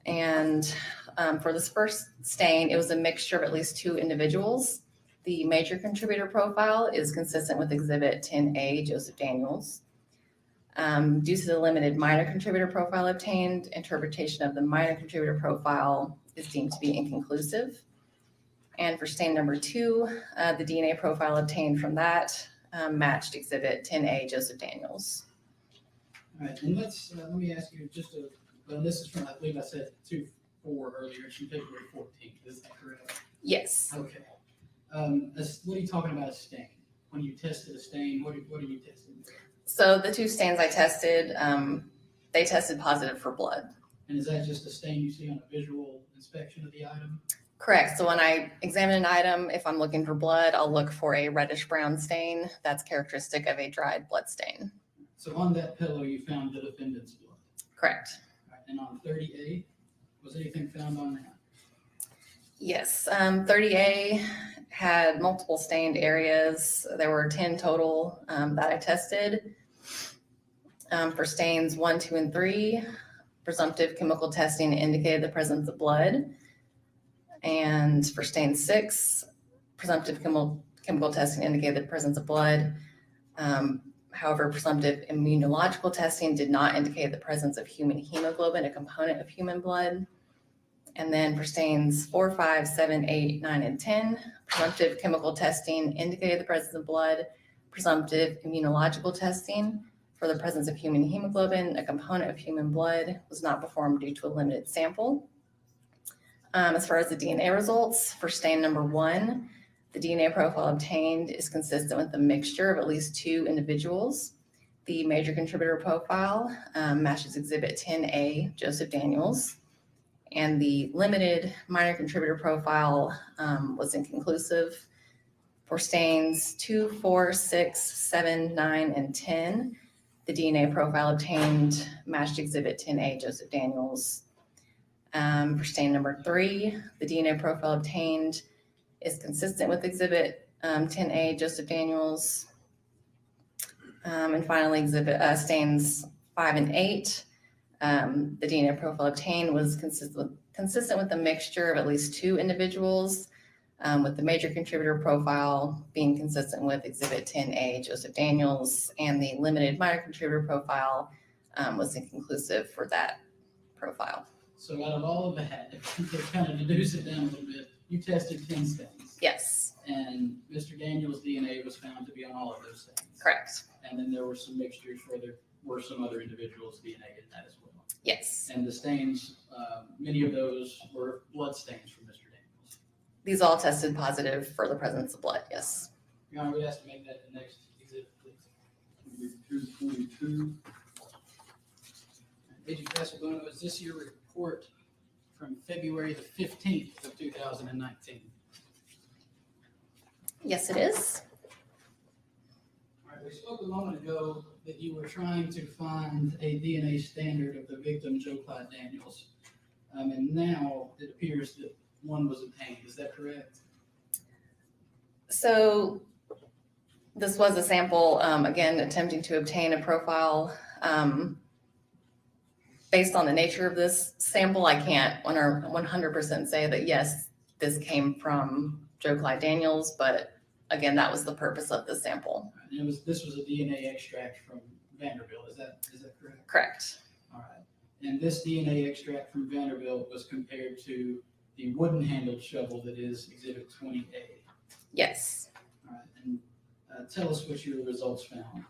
And for this first stain, it was a mixture of at least 2 individuals. The major contributor profile is consistent with exhibit 10A, Joseph Daniels. Due to the limited minor contributor profile obtained, interpretation of the minor contributor profile is deemed to be inconclusive. And for stain number 2, the DNA profile obtained from that matched exhibit 10A, Joseph Daniels. All right, and let me ask you well, this is from, I believe I said 2-4 earlier, it's from February 14th, is that correct? Yes. Okay. What are you talking about a stain? When you tested a stain, what are you testing? So the 2 stains I tested, they tested positive for blood. And is that just a stain you see on a visual inspection of the item? Correct. So when I examine an item, if I'm looking for blood, I'll look for a reddish brown stain that's characteristic of a dried blood stain. So on that pillow, you found the defendant's blood? Correct. All right, and on 30A, was anything found on that? Yes. 30A had multiple stained areas. There were 10 total that I tested. For stains 1, 2, and 3, presumptive chemical testing indicated the presence of blood. And for stain 6, presumptive chemical testing indicated the presence of blood. However, presumptive immunological testing did not indicate the presence of human hemoglobin, a component of human blood. And then for stains 4, 5, 7, 8, 9, and 10, presumptive chemical testing indicated the presence of blood. Presumptive immunological testing For the presence of human hemoglobin, a component of human blood was not performed due to a limited sample. As far as the DNA results, for stain number 1, the DNA profile obtained is consistent with a mixture of at least 2 individuals. The major contributor profile matches Exhibit 10A, Joseph Daniels, and the limited minor contributor profile was inconclusive. For stains 2, 4, 6, 7, 9, and 10, the DNA profile obtained matched Exhibit 10A, Joseph Daniels. For stain number 3, the DNA profile obtained is consistent with Exhibit 10A, Joseph Daniels. And finally, stains 5 and 8, the DNA profile obtained was consistent with a mixture of at least 2 individuals, with the major contributor profile being consistent with Exhibit 10A, Joseph Daniels, and the limited minor contributor profile was inconclusive for that profile. So out of all of that, if you could kind of deduce it down a little bit, you tested 10 stains. Yes. And Mr. Daniels' DNA was found to be on all of those stains. Correct. And then there were some mixtures where there were some other individuals' DNA in that as well. Yes. And the stains, many of those were blood stains from Mr. Daniels. These all tested positive for the presence of blood, yes. Your Honor, we'd ask to make that the next exhibit, please. 222. Agent Casalbono, is this your report from February the 15th of 2019? Yes, it is. All right, we spoke a moment ago that you were trying to find a DNA standard of the victim, Joe Clyde Daniels. And now it appears that one was obtained. Is that correct? So this was a sample, again, attempting to obtain a profile. Based on the nature of this sample, I can't 100% say that, yes, this came from Joe Clyde Daniels, but again, that was the purpose of the sample. And this was a DNA extract from Vanderbilt. Is that correct? Correct. All right. And this DNA extract from Vanderbilt was compared to the wooden handled shovel that is Exhibit 20A. Yes. All right. And tell us what your results found.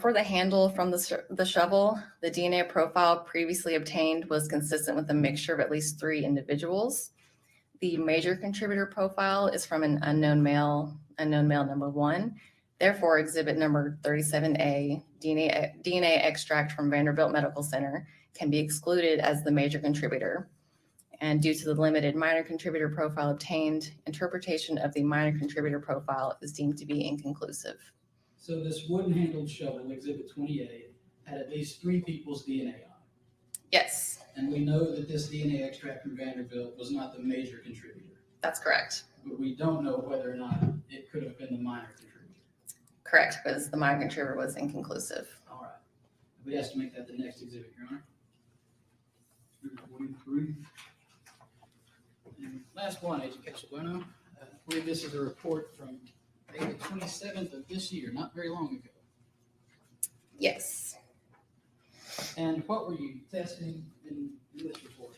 For the handle from the shovel, the DNA profile previously obtained was consistent with a mixture of at least 3 individuals. The major contributor profile is from an unknown male number 1. Therefore, exhibit number 37A, DNA extract from Vanderbilt Medical Center, can be excluded as the major contributor. And due to the limited minor contributor profile obtained, interpretation of the minor contributor profile is deemed to be inconclusive. So this wooden handled shovel, Exhibit 20A, had at least 3 people's DNA on it. Yes. And we know that this DNA extract from Vanderbilt was not the major contributor. That's correct. But we don't know whether or not it could have been the minor contributor. Correct, because the minor contributor was inconclusive. All right. We asked to make that the next exhibit, Your Honor. 223. And last one, Agent Casalbono. I believe this is a report from April 27th of this year, not very long ago. Yes. And what were you testing in this report?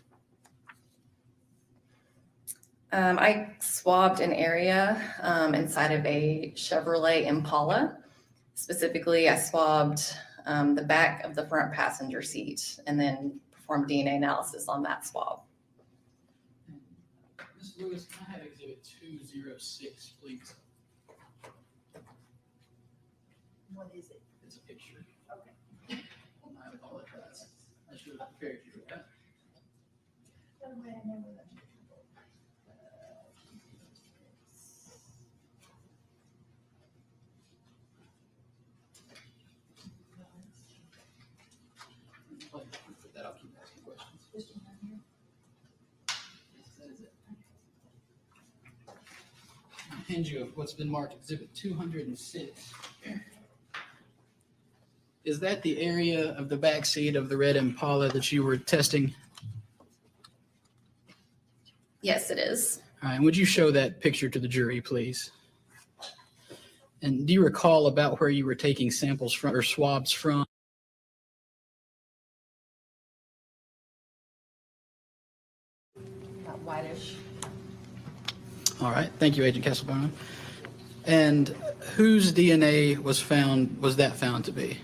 I swabbed an area inside of a Chevrolet Impala. Specifically, I swabbed the back of the front passenger seat and then performed DNA analysis on that swab. Ms. Lewis, can I have Exhibit 206, please? What is it? It's a picture. Okay. I apologize. I should have prepared you for that. For that, I'll keep asking questions. I'll hand you what's been marked Exhibit 206. Is that the area of the back seat of the red Impala that you were testing? Yes, it is. All right, and would you show that picture to the jury, please? And do you recall about where you were taking samples from or swabs from? About whitish. All right, thank you, Agent Casalbono. And whose DNA was that found to be?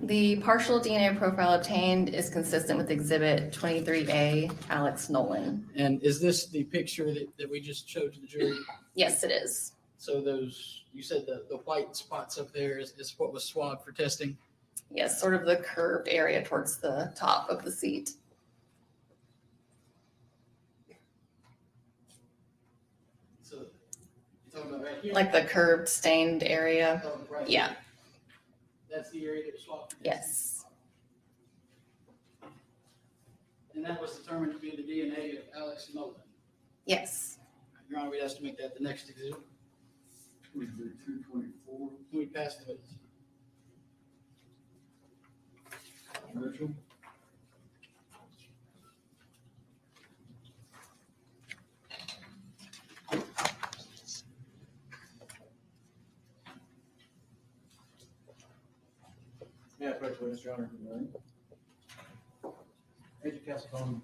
The partial DNA profile obtained is consistent with Exhibit 23A, Alex Nolan. And is this the picture that we just showed to the jury? Yes, it is. So those, you said the white spots up there is what was swabbed for testing? Yes, sort of the curved area towards the top of the seat. So you're talking about right here? Like the curved stained area. Oh, right Yeah. here. That's the area that was swabbed for testing? Yes. And that was determined to be the DNA of Alex Nolan? Yes. Your Honor, we'd ask to make that the next exhibit. Would be 224. We pass the witness. Mitchell? Yeah, approach witness, Your Honor. Agent Castleton,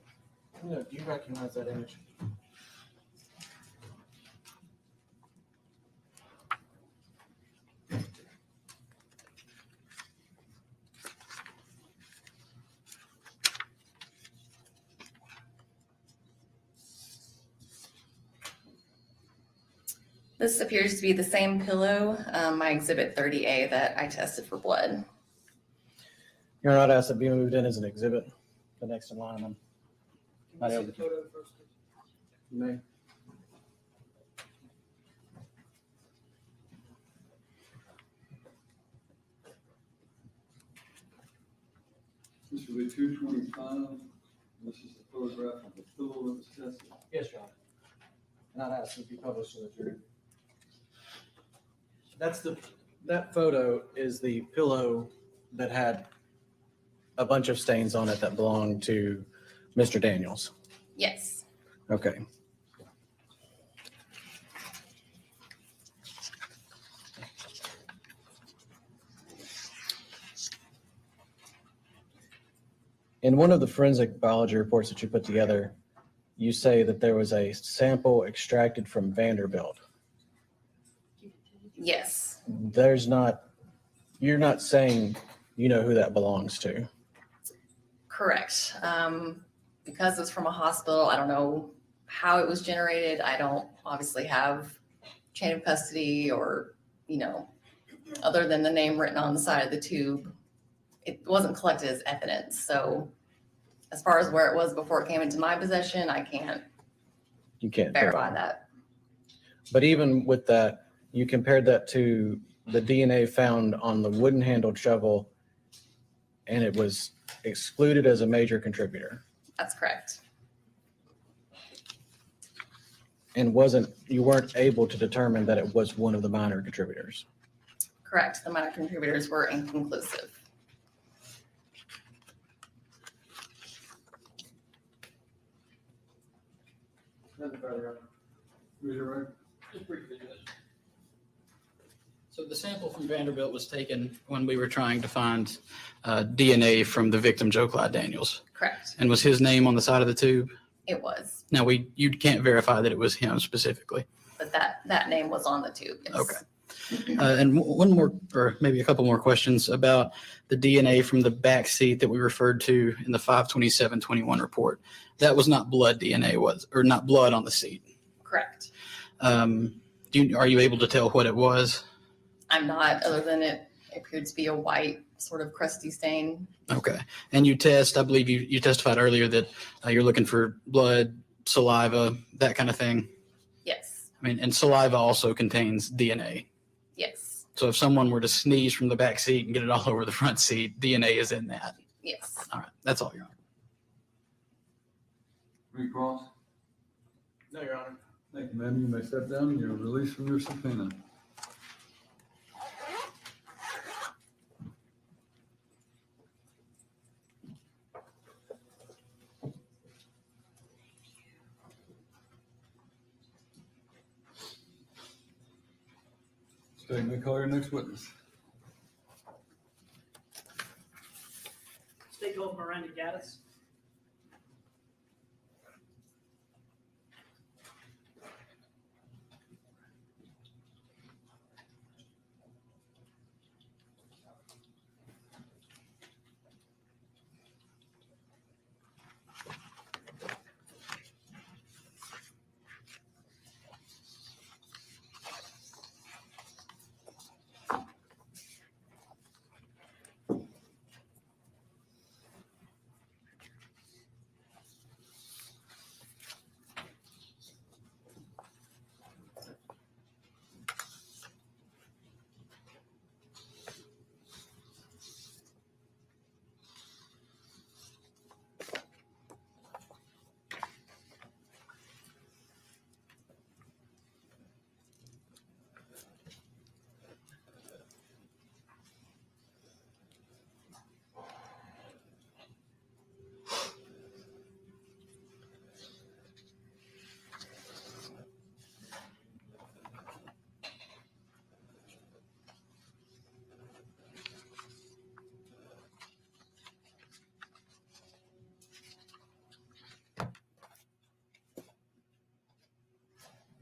do you recognize that image? This appears to be the same pillow, my Exhibit 30A that I tested for blood. You're not asked to be moved in as an exhibit. The next in line, I'm Can not we see able the to. photo first? You may. This will be 225. This is the photograph of the pillow that was tested. Yes, Your Honor. Not asked to be published to the jury. That photo is the pillow that had a bunch of stains on it that belonged to Mr. Daniels. Yes. Okay. In one of the forensic biology reports that you put together, you say that there was a sample extracted from Vanderbilt. Yes. You're not saying you know who that belongs to. Correct. Because it's from a hospital, I don't know how it was generated. I don't obviously have chain of custody or, other than the name written on the side of the tube. It wasn't collected as evidence. So as far as where it was before it came into my possession, I can't verify that. But even with that, you compared that to the DNA found on the wooden handled shovel, and it was excluded as a major contributor. That's correct. And you weren't able to determine that it was one of the minor contributors. Correct. The minor contributors were inconclusive. Nothing further. Just briefly, Judge. So the sample from Vanderbilt was taken when we were trying to find DNA from the victim, Joe Clyde Daniels. Correct. And was his name on the side of the tube? It was, Now, you can't verify that it was him specifically. but that name was on the tube. Yes. Okay. And one more, or maybe a couple more questions about the DNA from the back seat that we referred to in the 52721 report. That was not blood DNA, or not blood on the seat. Correct. Are you able to tell what it was? I'm not, other than it appeared to be a white sort of crusty stain. Okay. And I believe you testified earlier that you're looking for blood, saliva, that kind of thing. Yes. I mean, and saliva also contains DNA. Yes. So if someone were to sneeze from the back seat and get it all over the front seat, DNA is in that. Yes. All right. That's all, Your Honor. Recross? No, Your Honor. Thank you, ma'am. You may step down and you're released from your subpoena. State, may call your next witness. State called Miranda Gaddis.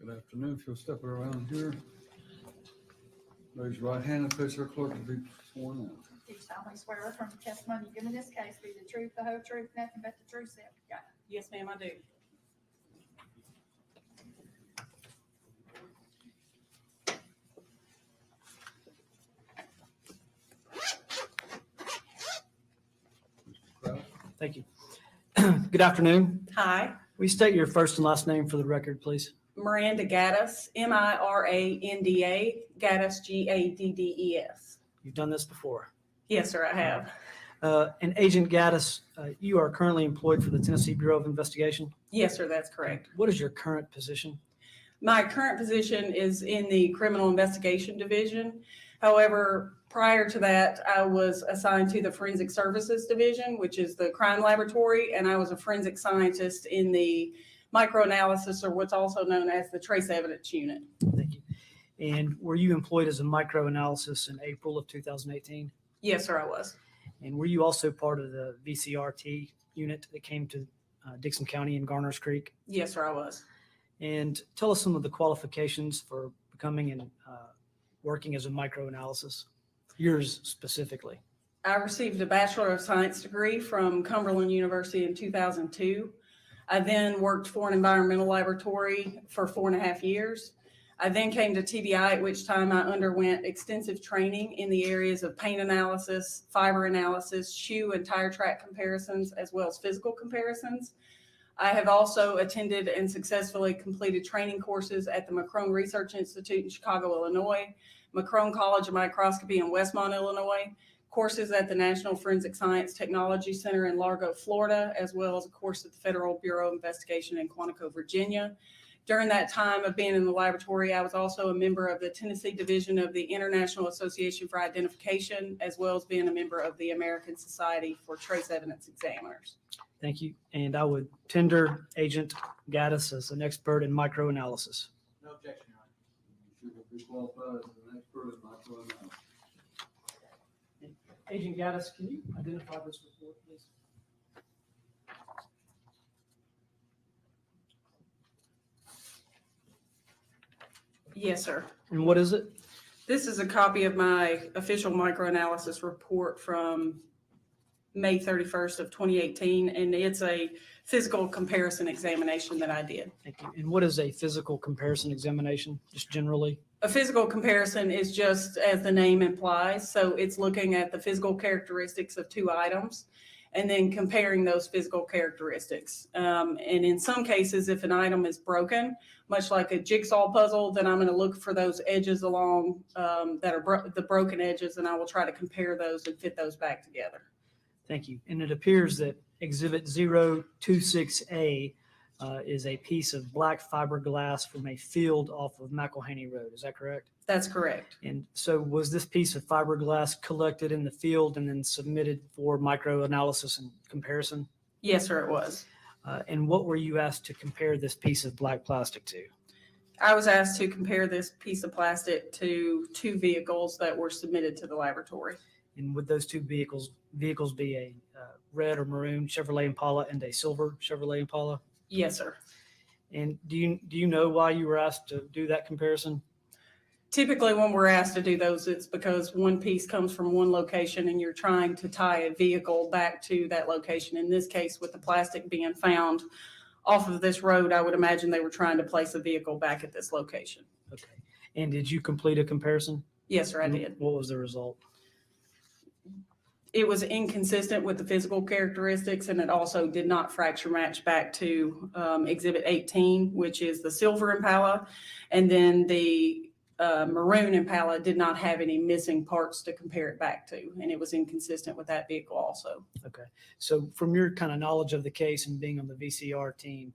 Good afternoon. If you'll step around here. Raise your right hand and face our clerk to be sworn in. Do you solemnly swear from the testimony you give in this case be the truth, the whole truth, nothing but the truth, so help you God? Yes, ma'am, I do. Thank you. Good afternoon. Hi, Will you state your first and last name for the record, please? Miranda Gaddis, Miranda, Gaddis, Gaddes. You've done this before. Yes, sir, I have. And Agent Gaddis, you are currently employed for the Tennessee Bureau of Investigation. Yes, sir, that's correct. What is your current position? My current position is in the Criminal Investigation Division. However, prior to that, I was assigned to the Forensic Services Division, which is the crime laboratory, and I was a forensic scientist in the microanalysis, or what's also known as the trace evidence unit. Thank you. And were you employed as a microanalysis in April of 2018? Yes, sir, I was. And were you also part of the VCRT unit that came to Dixon County and Garners Creek? Yes, sir, I was. And tell us some of the qualifications for becoming and working as a microanalysis, yours specifically. I received a Bachelor of Science degree from Cumberland University in 2002. I then worked for an environmental laboratory for 4.5 years. I then came to TBI, at which time I underwent extensive training in the areas of paint analysis, fiber analysis, shoe and tire track comparisons, as well as physical comparisons. I have also attended and successfully completed training courses at the McCrone Research Institute in Chicago, Illinois, McCrone College of Microscopy in Westmont, Illinois, courses at the National Forensic Science Technology Center in Largo, Florida, as well as a course at the Federal Bureau of Investigation in Quantico, Virginia. During that time of being in the laboratory, I was also a member of the Tennessee Division of the International Association for Identification, as well as being a member of the American Society for Trace Evidence Examiners. Thank you. And I would tender Agent Gaddis as an expert in microanalysis. No objection, Your Honor. You should be qualified as an expert in microanalysis. Agent Gaddis, can you identify this report, please? Yes, sir. And what is it? This is a copy of my official microanalysis report from May 31st of 2018, and it's a physical comparison examination that I did. Thank you. And what is a physical comparison examination, just generally? A physical comparison is just as the name implies. So it's looking at the physical characteristics of two items and then comparing those physical characteristics. And in some cases, if an item is broken, much like a jigsaw puzzle, then I'm going to look for those edges along that are the broken edges, and I will try to compare those and fit those back together. Thank you. And it appears that Exhibit 026A is a piece of black fiberglass from a field off of McElhaney Road. Is that correct? That's correct. And so was this piece of fiberglass collected in the field and then submitted for microanalysis and comparison? Yes, sir, it was. And what were you asked to compare this piece of black plastic to? I was asked to compare this piece of plastic to two vehicles that were submitted to the laboratory. And would those two vehicles be a red or maroon Chevrolet Impala and a silver Chevrolet Impala? Yes, sir. And do you know why you were asked to do that comparison? Typically, when we're asked to do those, it's because one piece comes from one location and you're trying to tie a vehicle back to that location. In this case, with the plastic being found off of this road, I would imagine they were trying to place a vehicle back at this location. Okay. And did you complete a comparison? Yes, sir, I did. What was the result? It was inconsistent with the physical characteristics, and it also did not fracture match back to Exhibit 18, which is the silver Impala. And then the maroon Impala did not have any missing parts to compare it back to, and it was inconsistent with that vehicle also. Okay. So from your kind of knowledge of the case and being on the VCR team,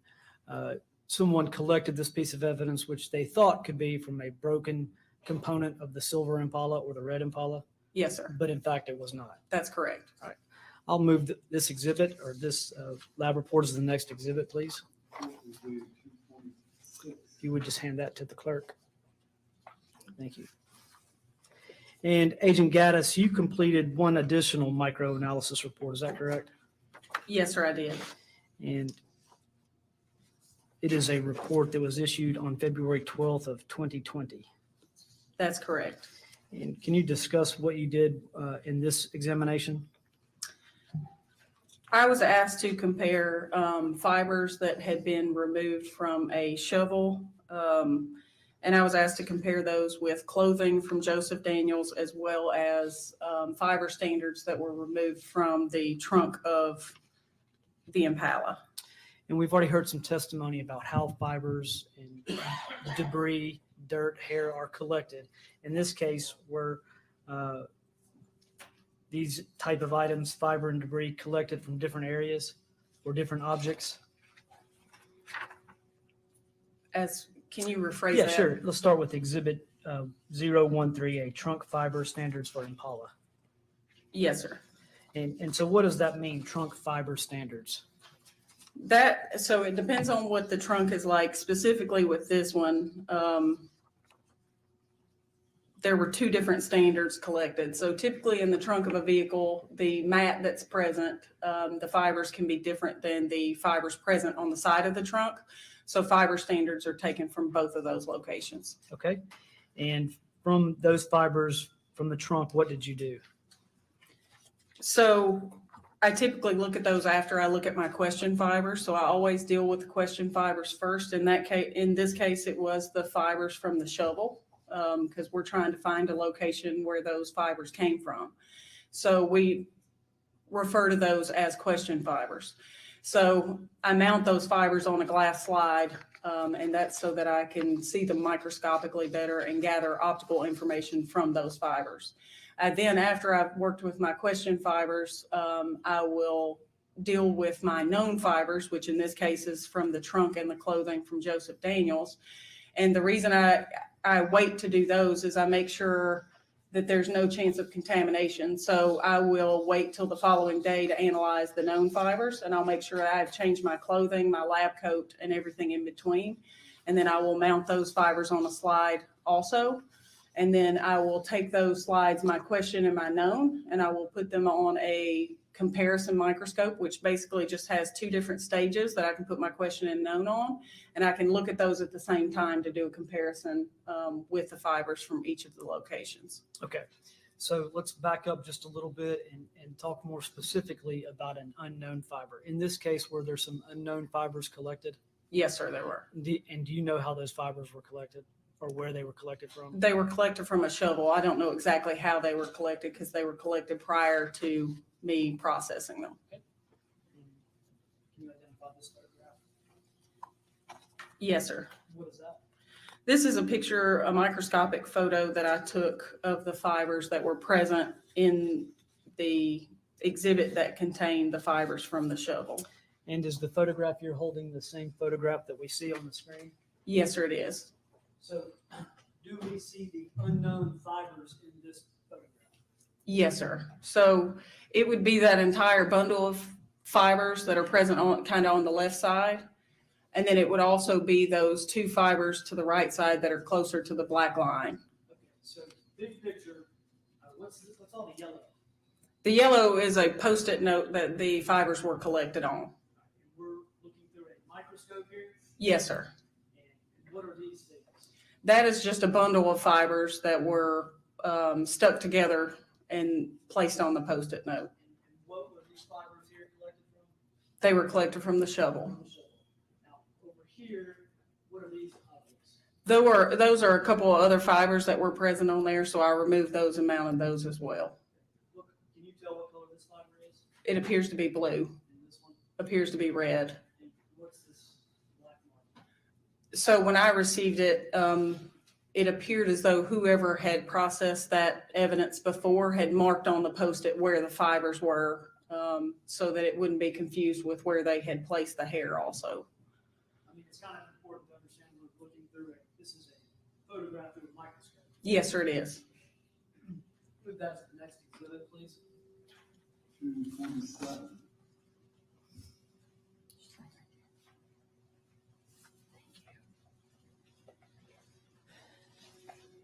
someone collected this piece of evidence, which they thought could be from a broken component of the silver Impala or the red Impala? Yes, sir. But in fact, it was not. That's correct. All right. I'll move this exhibit or this lab report as the next exhibit, please. If you would just hand that to the clerk. Thank you. And Agent Gaddis, you completed one additional microanalysis report. Is that correct? Yes, sir, I did. And it is a report that was issued on February 12th of 2020. That's correct. And can you discuss what you did in this examination? I was asked to compare fibers that had been removed from a shovel. And I was asked to compare those with clothing from Joseph Daniels, as well as fiber standards that were removed from the trunk of the Impala. And we've already heard some testimony about how fibers and debris, dirt, hair are collected. In this case, were these type of items, fiber and debris, collected from different areas or different objects? Can you rephrase Yeah, that? sure. Let's start with Exhibit 013A, Trunk Fiber Standards for Impala. Yes, sir. And so what does that mean, trunk fiber standards? So it depends on what the trunk is like. Specifically with this one, there were two different standards collected. So typically in the trunk of a vehicle, the mat that's present, the fibers can be different than the fibers present on the side of the trunk. So fiber standards are taken from both of those locations. Okay. And from those fibers from the trunk, what did you do? So I typically look at those after I look at my question fibers. So I always deal with the question fibers first. In this case, it was the fibers from the shovel, because we're trying to find a location where those fibers came from. So we refer to those as question fibers. So I mount those fibers on a glass slide, and that's so that I can see them microscopically better and gather optical information from those fibers. Then after I've worked with my question fibers, I will deal with my known fibers, which in this case is from the trunk and the clothing from Joseph Daniels. And the reason I wait to do those is I make sure that there's no chance of contamination. So I will wait till the following day to analyze the known fibers, and I'll make sure I've changed my clothing, my lab coat, and everything in between. And then I will mount those fibers on a slide also. And then I will take those slides, my question and my known, and I will put them on a comparison microscope, which basically just has two different stages that I can put my question and known on. And I can look at those at the same time to do a comparison with the fibers from each of the locations. Okay. So let's back up just a little bit and talk more specifically about an unknown fiber. In this case, were there some unknown fibers collected? Yes, sir, there were. And do you know how those fibers were collected or where they were collected from? They were collected from a shovel. I don't know exactly how they were collected because they were collected prior to me processing them. Okay. Can you identify this photograph? Yes, sir. What is that? This is a picture, a microscopic photo that I took of the fibers that were present in the exhibit that contained the fibers from the shovel. And is the photograph you're holding the same photograph that we see on the screen? Yes, sir, it is. So do we see the unknown fibers in this photograph? Yes, sir. So it would be that entire bundle of fibers that are present on kind of on the left side. And then it would also be those two fibers to the right side that are closer to the black line. Okay, so big picture, what's all the yellow? The yellow is a Post-it note that the fibers were collected on. We're looking through a microscope here? Yes, sir. And what are these things? That is just a bundle of fibers that were stuck together and placed on the Post-it note. And what were these fibers here collected from? They were collected from the shovel. Now, over here, what are these objects? Those are a couple of other fibers that were present on there, so I removed those and mounted those as well. Look, can you tell what color this fiber is? It appears to be blue, And this one? appears to be red. And what's this black mark? So when I received it, it appeared as though whoever had processed that evidence before had marked on the Post-it where the fibers were, so that it wouldn't be confused with where they had placed the hair also. I mean, it's kind of important to understand we're looking through this is a photograph through a microscope. Yes, sir, it is. Move that to the next exhibit, please. 227.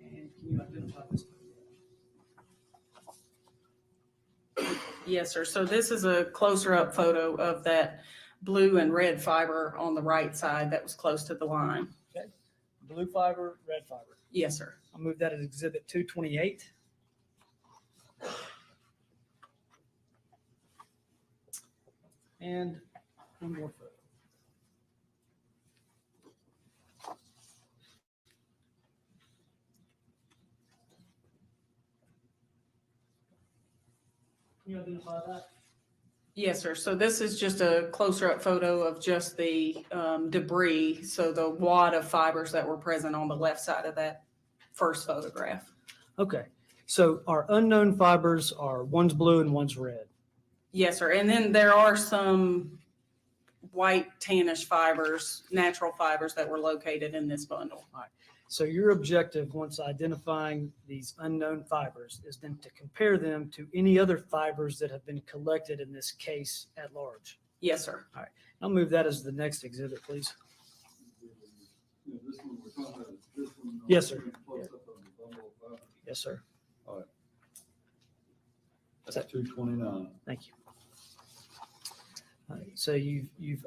And can you identify this photograph? Yes, sir. So this is a closer up photo of that blue and red fiber on the right side that was close to the line. Okay. Blue fiber, red fiber. Yes, sir. I'll move that as Exhibit 228. And one more photo. Can you identify that? Yes, sir. So this is just a closer up photo of just the debris. So the wad of fibers that were present on the left side of that first photograph. Okay. So our unknown fibers are one's blue and one's red. Yes, sir. And then there are some white tannish fibers, natural fibers that were located in this bundle. All right. So your objective, once identifying these unknown fibers, is then to compare them to any other fibers that have been collected in this case at large. Yes, sir. All right. I'll move that as the next exhibit, please. Yeah, this one we're talking about, this one. Yes, sir. Close up of the bundle of fibers. Yes, sir. All right. That's 229. Thank you. All right. So you've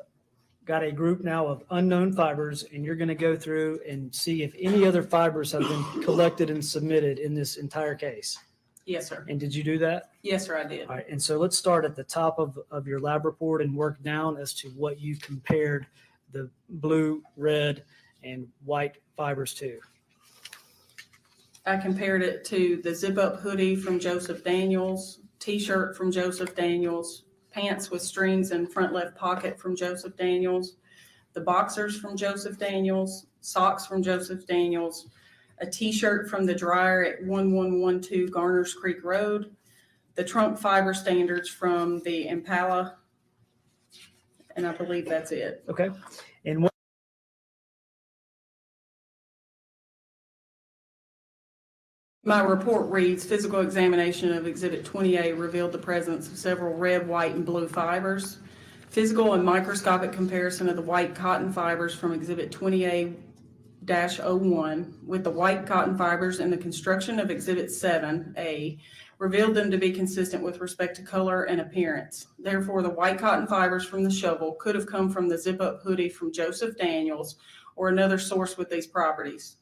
got a group now of unknown fibers, and you're going to go through and see if any other fibers have been collected and submitted in this entire case. Yes, sir. And did you do that? Yes, sir, I did. All right. And so let's start at the top of your lab report and work down as to what you compared the blue, red, and white fibers to. I compared it to the zip-up hoodie from Joseph Daniels, T-shirt from Joseph Daniels, pants with strings in front left pocket from Joseph Daniels, the boxers from Joseph Daniels, socks from Joseph Daniels, a T-shirt from the dryer at 1112 Garners Creek Road, the trunk fiber standards from the Impala, and I believe that's it. Okay. And what My report reads, physical examination of Exhibit 20A revealed the presence of several red, white, and blue fibers. Physical and microscopic comparison of the white cotton fibers from Exhibit 20A-01 with the white cotton fibers in the construction of Exhibit 7A revealed them to be consistent with respect to color and appearance. Therefore, the white cotton fibers from the shovel could have come from the zip-up hoodie from Joseph Daniels or another source with these properties.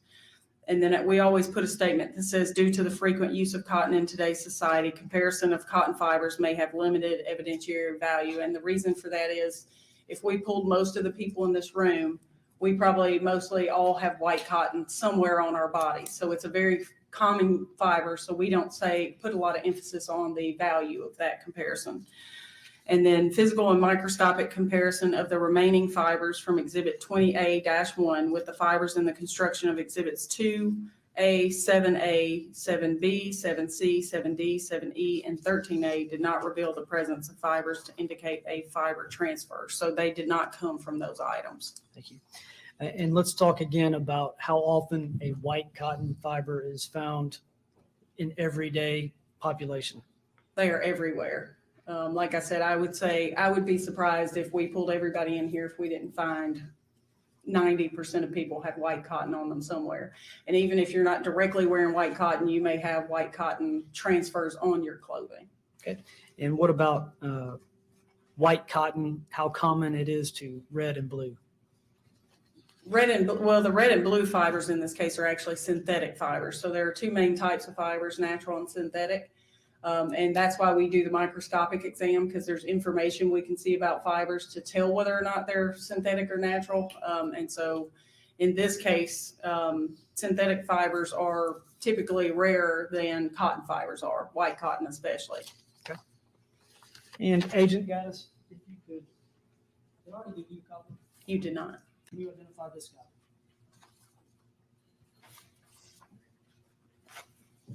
And then we always put a statement that says, due to the frequent use of cotton in today's society, comparison of cotton fibers may have limited evidentiary value. And the reason for that is if we pulled most of the people in this room, we probably mostly all have white cotton somewhere on our body. So it's a very common fiber. So we don't put a lot of emphasis on the value of that comparison. And then physical and microscopic comparison of the remaining fibers from Exhibit 20A-1 with the fibers in the construction of Exhibits 2A, 7A, 7B, 7C, 7D, 7E, and 13A did not reveal the presence of fibers to indicate a fiber transfer. So they did not come from those items. Thank you. And let's talk again about how often a white cotton fiber is found in everyday population. They are everywhere. Like I said, I would be surprised if we pulled everybody in here if we didn't find 90% of people have white cotton on them somewhere. And even if you're not directly wearing white cotton, you may have white cotton transfers on your clothing. Okay. And what about white cotton, how common it is to red and blue? The red and blue fibers in this case are actually synthetic fibers. So there are two main types of fibers, natural and synthetic. And that's why we do the microscopic exam, because there's information we can see about fibers to tell whether or not they're synthetic or natural. And so in this case, synthetic fibers are typically rarer than cotton fibers are, white cotton especially. Okay. And Agent Gaddis, if you could, did I already give you a copy? You did not. Can you identify this guy?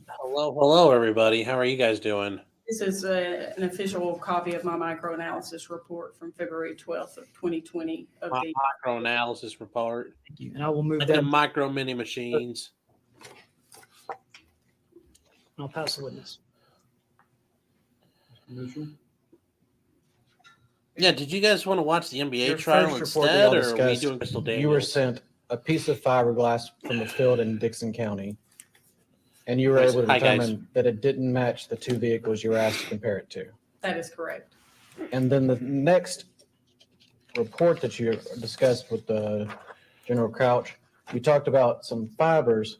Hello, everybody. How are you guys doing? This is an official copy of my microanalysis report from February 12th of 2020. My microanalysis report. Thank you. And I will move Like that. the micro mini machines. I'll pass the witness. Yeah, did you guys want to watch the NBA Your trial first report instead, y'all or are we discussed, doing Krystal Daniels? you were sent a piece of fiberglass from a field in Dixon County, and you were able to Hi, guys. determine that it didn't match the two vehicles you were asked to compare it to. That is correct. And then the next report that you discussed with the General Crouch, you talked about some fibers,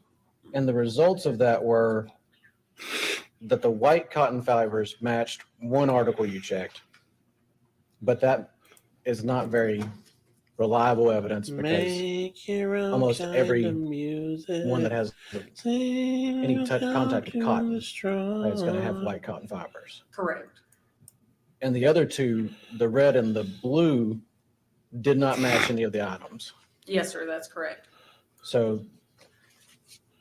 and the results of that were that the white cotton fibers matched one article you checked, but that is not very reliable evidence because Make your own almost kind every of music. one that has any contact with cotton is going to have Strong. white cotton fibers. Correct. And the other two, the red and the blue, did not match any of the items. Yes, sir, that's correct. So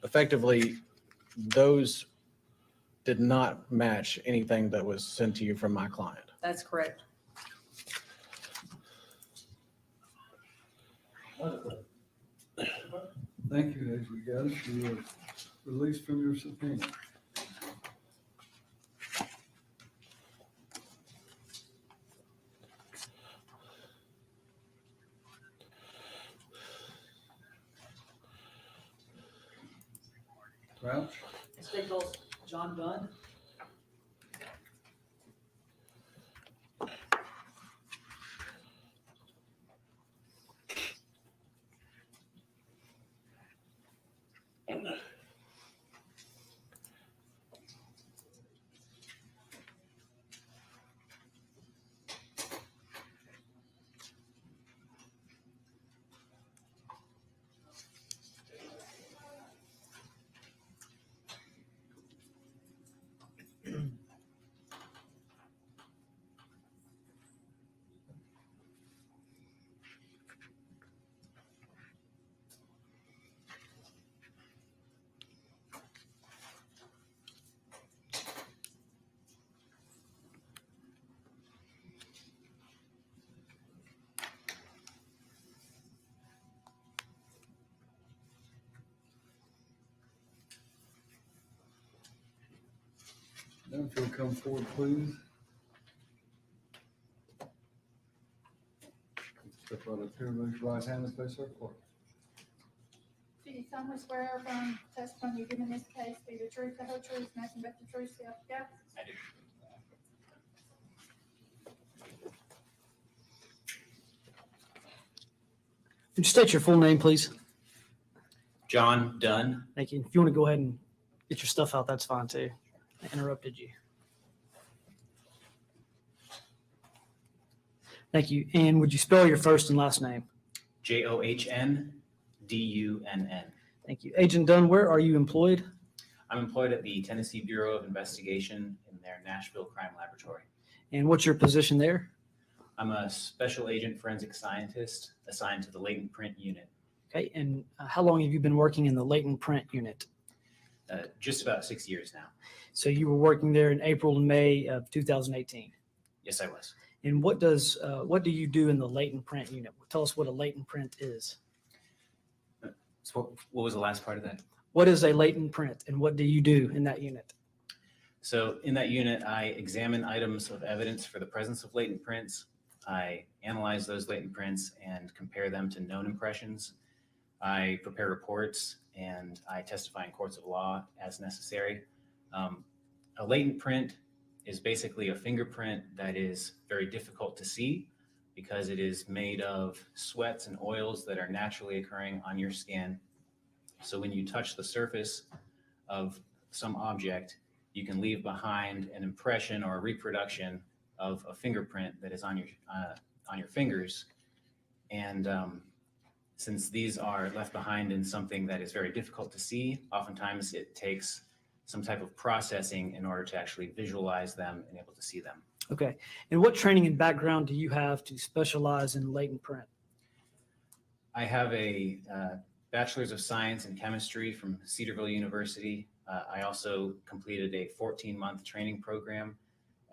effectively, those did not match anything that was sent to you from my client. That's correct. Thank you, Agent Gaddis. You are released from your subpoena. Crouch? State calls John Dunn. Now, if you'll come forward, please. Step right up here, raise your right hand and face our clerk. Do you solemnly swear or affirm the testimony you give in this case be the truth, the whole truth, nothing but the truth, so help you God? I do. Would you state your full name, please? John Dunn. Thank you. If you want to go ahead and get your stuff out, that's fine too. I interrupted you. Thank you. And would you spell your first and last name? JOHNDUNN. Thank you. Agent Dunn, where are you employed? I'm employed at the Tennessee Bureau of Investigation in their Nashville Crime Laboratory. And what's your position there? I'm a special agent forensic scientist assigned to the latent print unit. Okay. And how long have you been working in the latent print unit? Just about 6 years now. So you were working there in April and May of 2018. Yes, I was. And what do you do in the latent print unit? Tell us what a latent print is. So what was the last part of that? What is a latent print and what do you do in that unit? So in that unit, I examine items of evidence for the presence of latent prints. I analyze those latent prints and compare them to known impressions. I prepare reports and I testify in courts of law as necessary. A latent print is basically a fingerprint that is very difficult to see because it is made of sweats and oils that are naturally occurring on your skin. So when you touch the surface of some object, you can leave behind an impression or a reproduction of a fingerprint that is on your fingers. And since these are left behind in something that is very difficult to see, oftentimes it takes some type of processing in order to actually visualize them and able to see them. Okay. And what training and background do you have to specialize in latent print? I have a Bachelor's of Science in Chemistry from Cedarville University. I also completed a 14-month training program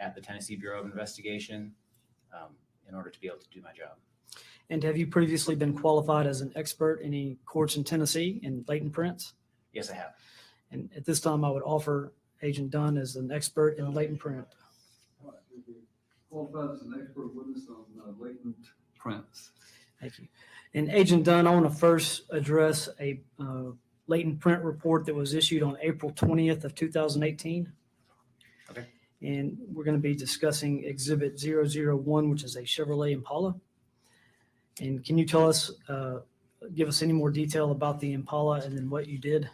at the Tennessee Bureau of Investigation in order to be able to do my job. And have you previously been qualified as an expert in any courts in Tennessee in latent prints? Yes, I have. And at this time, I would offer Agent Dunn as an expert in latent print. All right, you'll be qualified as an expert witness on latent prints. Thank you. And Agent Dunn, I want to first address a latent print report that was issued on April 20th of 2018. Okay. And we're going to be discussing Exhibit 001, which is a Chevrolet Impala. And can you tell us, give us any more detail about the Impala and then what you did?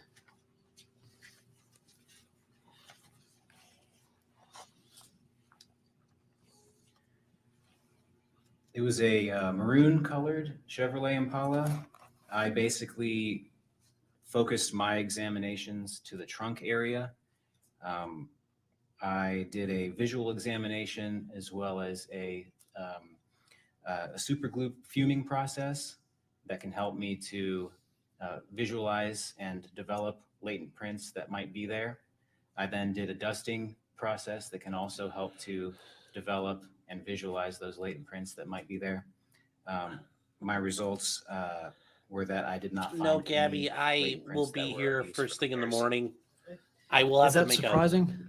It was a maroon colored Chevrolet Impala. I basically focused my examinations to the trunk area. I did a visual examination as well as a super glue fuming process that can help me to visualize and develop latent prints that might be there. I then did a dusting process that can also help to develop and visualize those latent prints that might be there. My results were that I did not find No, Gabby, any I latent will prints be that were here of use for first thing in the comparison. morning. I will have Is that to make surprising?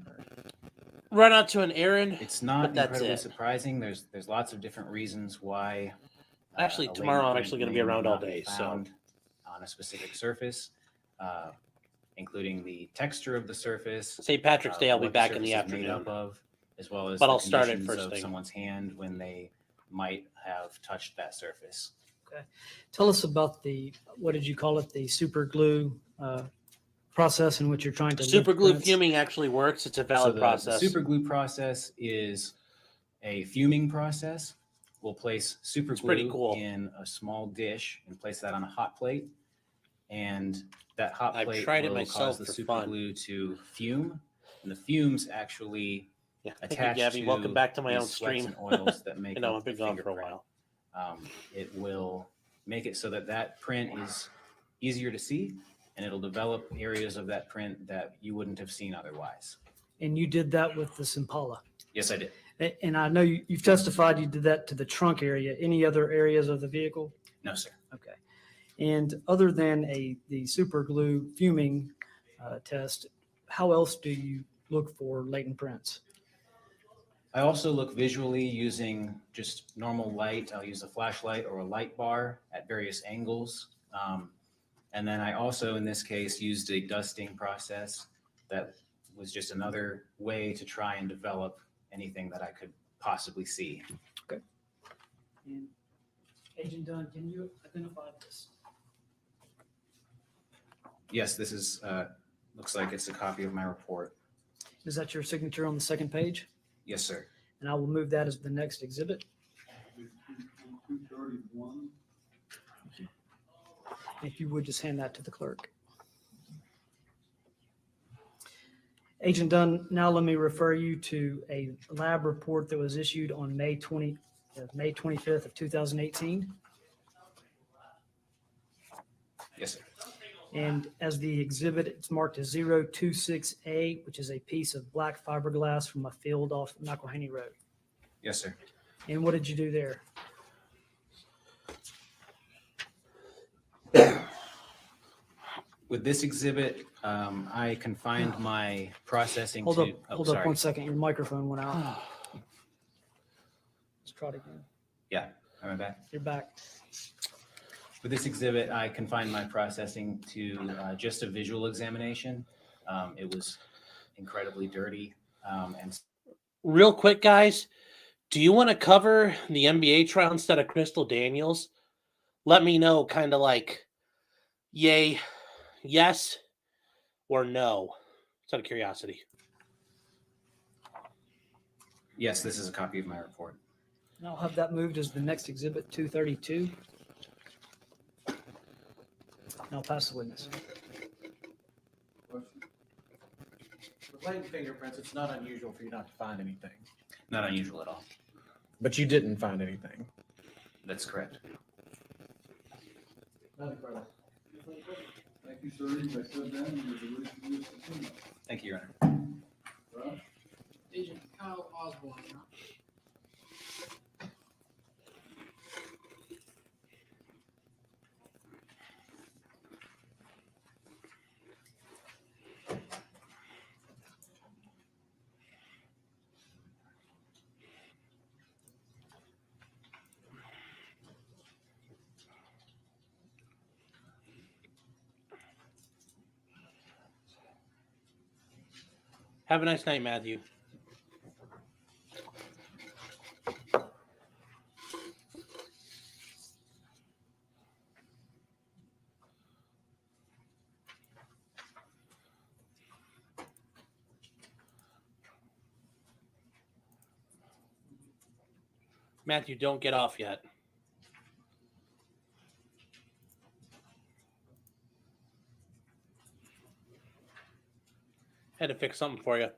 run out to an errand. It's not but that's incredibly it. surprising. There's lots of different reasons why. Actually, a tomorrow latent I'm print actually going to may be or may around all not be day. So found on a specific surface, including the texture of the surface. St. Patrick's Day, I'll be what the back in the surface is made afternoon. up of, as well as But the I'll start it conditions first of thing. someone's hand when they might have touched that surface. Okay. Tell us about what did you call it? The super glue process in which you're trying to super lift glue prints? fuming actually works. It's a valid The process. super glue process is a fuming process. We'll place super It's pretty glue cool. in a small dish and place that on a hot plate. And that hot I've plate tried it will myself cause the for super fun. glue to fume. And the fumes actually Thank you, attach Gabby. to Welcome back to my these own sweats stream. and oils that make I know, up I've been the gone for a fingerprint. while. It will make it so that that print is easier to see, and it'll develop areas of that print that you wouldn't have seen otherwise. And you did that with this Impala. Yes, I did. And I know you've testified you did that to the trunk area. Any other areas of the vehicle? No, sir. Okay. And other than the super glue fuming test, how else do you look for latent prints? I also look visually using just normal light. I'll use a flashlight or a light bar at various angles. And then I also, in this case, used a dusting process that was just another way to try and develop anything that I could possibly see. Okay. And Agent Dunn, can you identify this? Yes, this is, looks like it's a copy of my report. Is that your signature on the second page? Yes, sir. And I will move that as the next exhibit. 231. If you would just hand that to the clerk. Agent Dunn, now let me refer you to a lab report that was issued on May 25th of 2018. Yes, sir. And as the exhibit, it's marked as 026A, which is a piece of black fiberglass from a field off McElhaney Road. Yes, sir. And what did you do there? With this exhibit, I confined my processing Hold to. up, Oh, hold sorry. up 1 second. Your microphone went out. Let's try it again. Yeah, am I back? You're back. With this exhibit, I confined my processing to just a visual examination. It was incredibly dirty. And Real quick, guys, do you want to cover the NBA trial instead of Krystal Daniels? Let me know, kind of like, yay, yes, or no. It's out of curiosity. yes, this is a copy of my report. And I'll have that moved as the next exhibit, 232. And I'll pass the witness. With latent fingerprints, it's not unusual for you not to find anything. Not unusual at all. But you didn't find anything. That's correct. Nothing further. Thank you, sir. You may sit down and you're released from this subpoena. Thank you, Your Honor. Right? Agent Kyle Osborne. Have a nice night, Matthew. Matthew, don't get off yet. Had to fix something for you.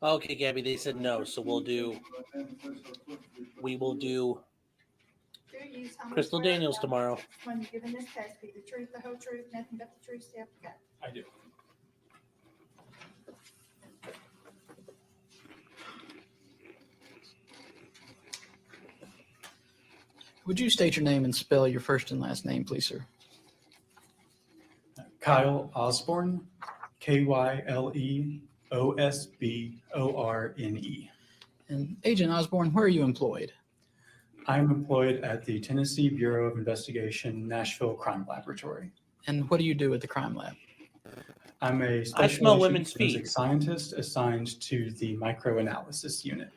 Okay, Gabby, they said no, so we will do Do you solemnly Krystal swear Daniels that tomorrow. the testimony you give in this case be the truth, the whole truth, nothing but the truth, so help you God? I do. Would you state your name and spell your first and last name, please, sir? Kyle Osborne, KYLEOSBORNE. And Agent Osborne, where are you employed? I'm employed at the Tennessee Bureau of Investigation Nashville Crime Laboratory. And what do you do at the crime lab? I'm a I special smell agent women's forensic feet. scientist assigned to the microanalysis unit.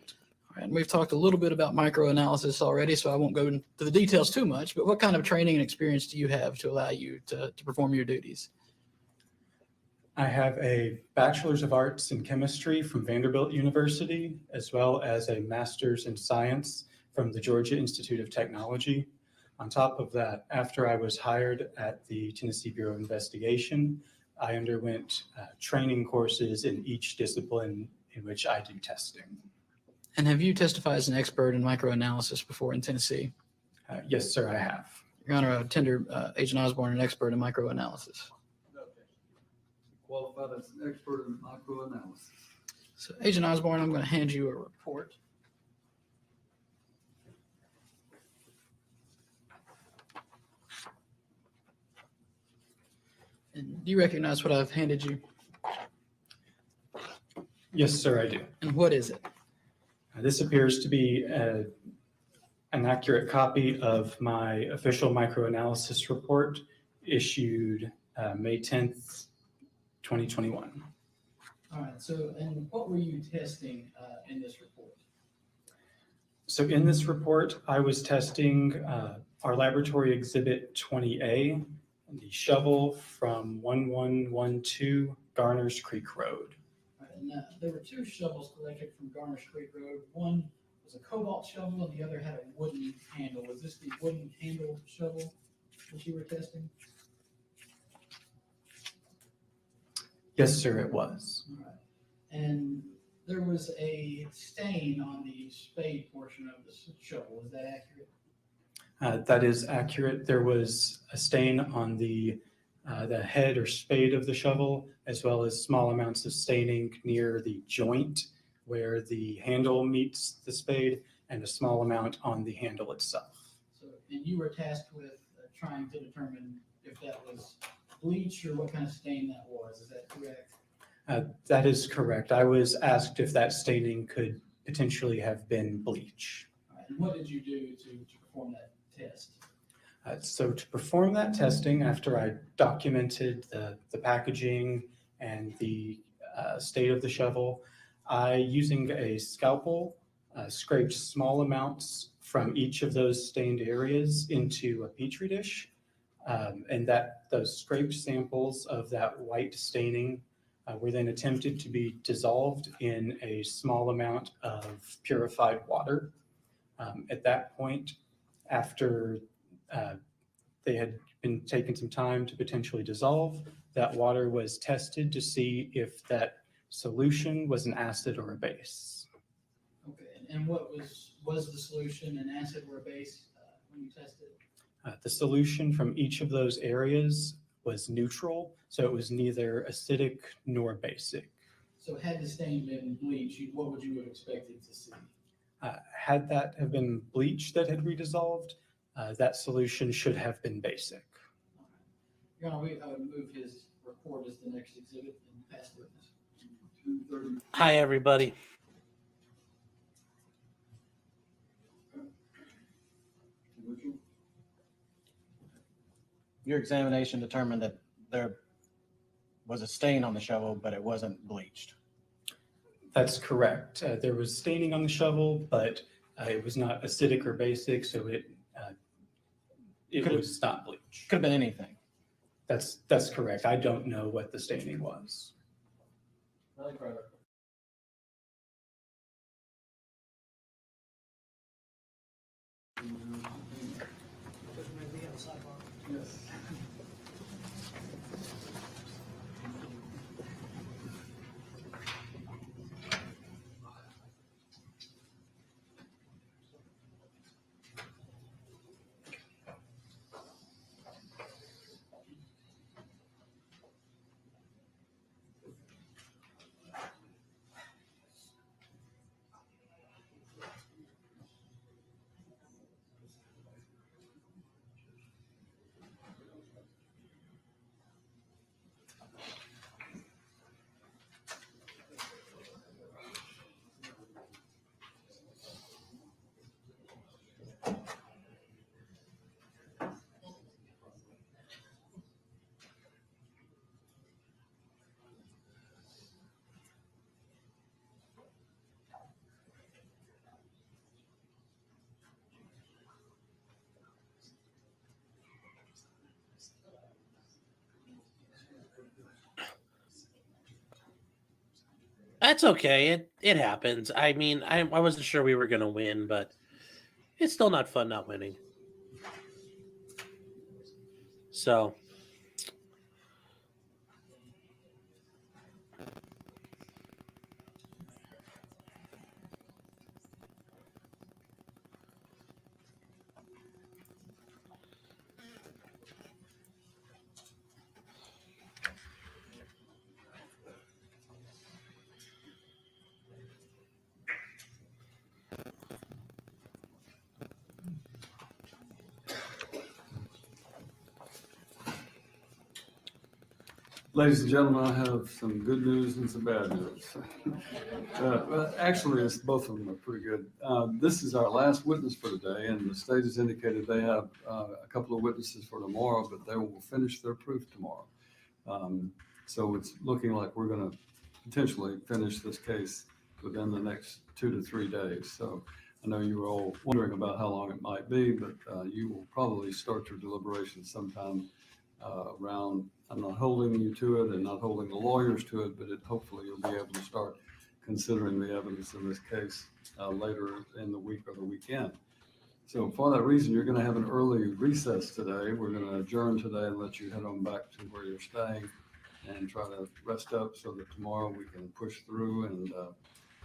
All right, and we've talked a little bit about microanalysis already, so I won't go into the details too much, but what kind of training and experience do you have to allow you to perform your duties? I have a Bachelor's of Arts in Chemistry from Vanderbilt University, as well as a Master's in Science from the Georgia Institute of Technology. On top of that, after I was hired at the Tennessee Bureau of Investigation, I underwent training courses in each discipline in which I do testing. And have you testified as an expert in microanalysis before in Tennessee? Yes, sir, I have. Your Honor, I would tender Agent Osborne an expert in microanalysis. Qualified as an expert in microanalysis. So, Agent Osborne, I'm going to hand you a report. And do you recognize what I've handed you? Yes, sir, I do. And what is it? This appears to be an accurate copy of my official microanalysis report issued May 10th, 2021. All right, so, and what were you testing in this report? So in this report, I was testing our laboratory exhibit 20A, the shovel from 1112 Garners Creek Road. All right, and there were two shovels collected from Garners Creek Road. One was a cobalt shovel and the other had a wooden handle. Was this the wooden handle shovel that you were testing? Yes, sir, it was. All right. And there was a stain on the spade portion of the shovel. Is that accurate? That is accurate. There was a stain on the head or spade of the shovel, as well as small amounts of staining near the joint where the handle meets the spade, and a small amount on the handle itself. So, and you were tasked with trying to determine if that was bleach or what kind of stain that was. Is that correct? That is correct. I was asked if that staining could potentially have been bleach. All right, and what did you do to perform that test? So to perform that testing, after I documented the packaging and the state of the shovel, I, using a scalpel, scraped small amounts from each of those stained areas into a petri dish, and those scraped samples of that white staining were then attempted to be dissolved in a small amount of purified water. At that point, after they had been taking some time to potentially dissolve, that water was tested to see if that solution was an acid or a base. Okay, and what was the solution, an acid or a base when you tested it? The solution from each of those areas was neutral, so it was neither acidic nor basic. So had the stain been bleach, what would you have expected to see? Had that have been bleach that had redissolved, that solution should have been basic. Your Honor, I would move his report as the next exhibit and pass the witness. Hi, everybody. Your examination determined that there was a stain on the shovel, but it wasn't bleached. That's correct. There was staining on the shovel, but It was not acidic or basic, so it Could've- was not bleach. Could have been anything. That's correct. I don't know what the staining was. Yes. That's okay. It happens. I mean, I wasn't sure we were gonna win, but it's still not fun not winning. So Ladies and gentlemen, I have some good news and some bad news. Well, actually, both of them are pretty good. This is our last witness for today, and the state has indicated they have a couple of witnesses for tomorrow, but they will finish their proof tomorrow. So it's looking like we're going to potentially finish this case within the next 2 to 3 days. So I know you were all wondering about how long it might be, but you will probably start your deliberations sometime around. I'm not holding you to it and not holding the lawyers to it, but hopefully you'll be able to start considering the evidence in this case later in the week or the weekend. So for that reason, you're going to have an early recess today. We're going to adjourn today and let you head on back to where you're staying and try to rest up so that tomorrow we can push through, and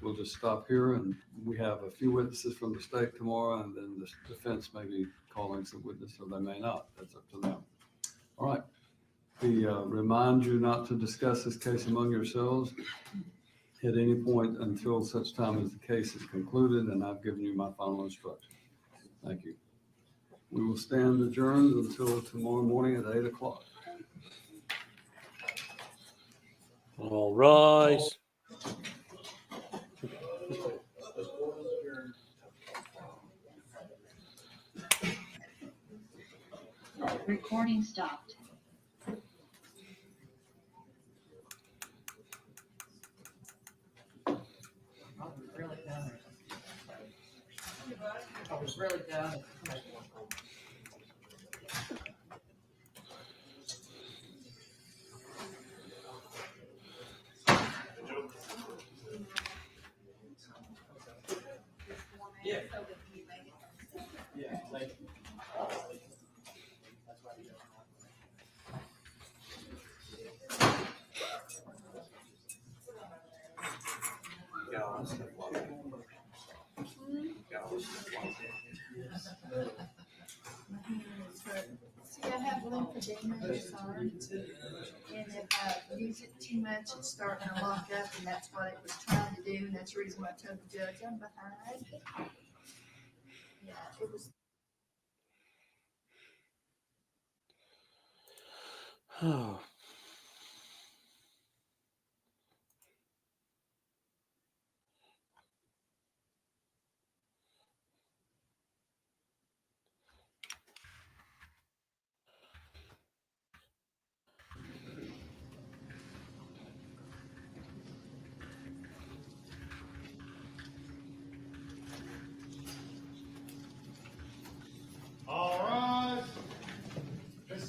we'll just stop here. And we have a few witnesses from the state tomorrow, and then the defense may be calling some witnesses or they may not. That's up to them. All right. We remind you not to discuss this case among yourselves at any point until such time as the case is concluded, and I've given you my final instructions. Thank you. We will stand adjourned until tomorrow morning at 8 o'clock. all rise. Recording stopped. I was really down. Yeah. Yeah, like. See, I have lymphedema, sorry. And if I use it too much, it's starting to lock up, and that's what it was trying to do, and that's the reason why I told the judge I'm behind. Yeah, it was. Oh.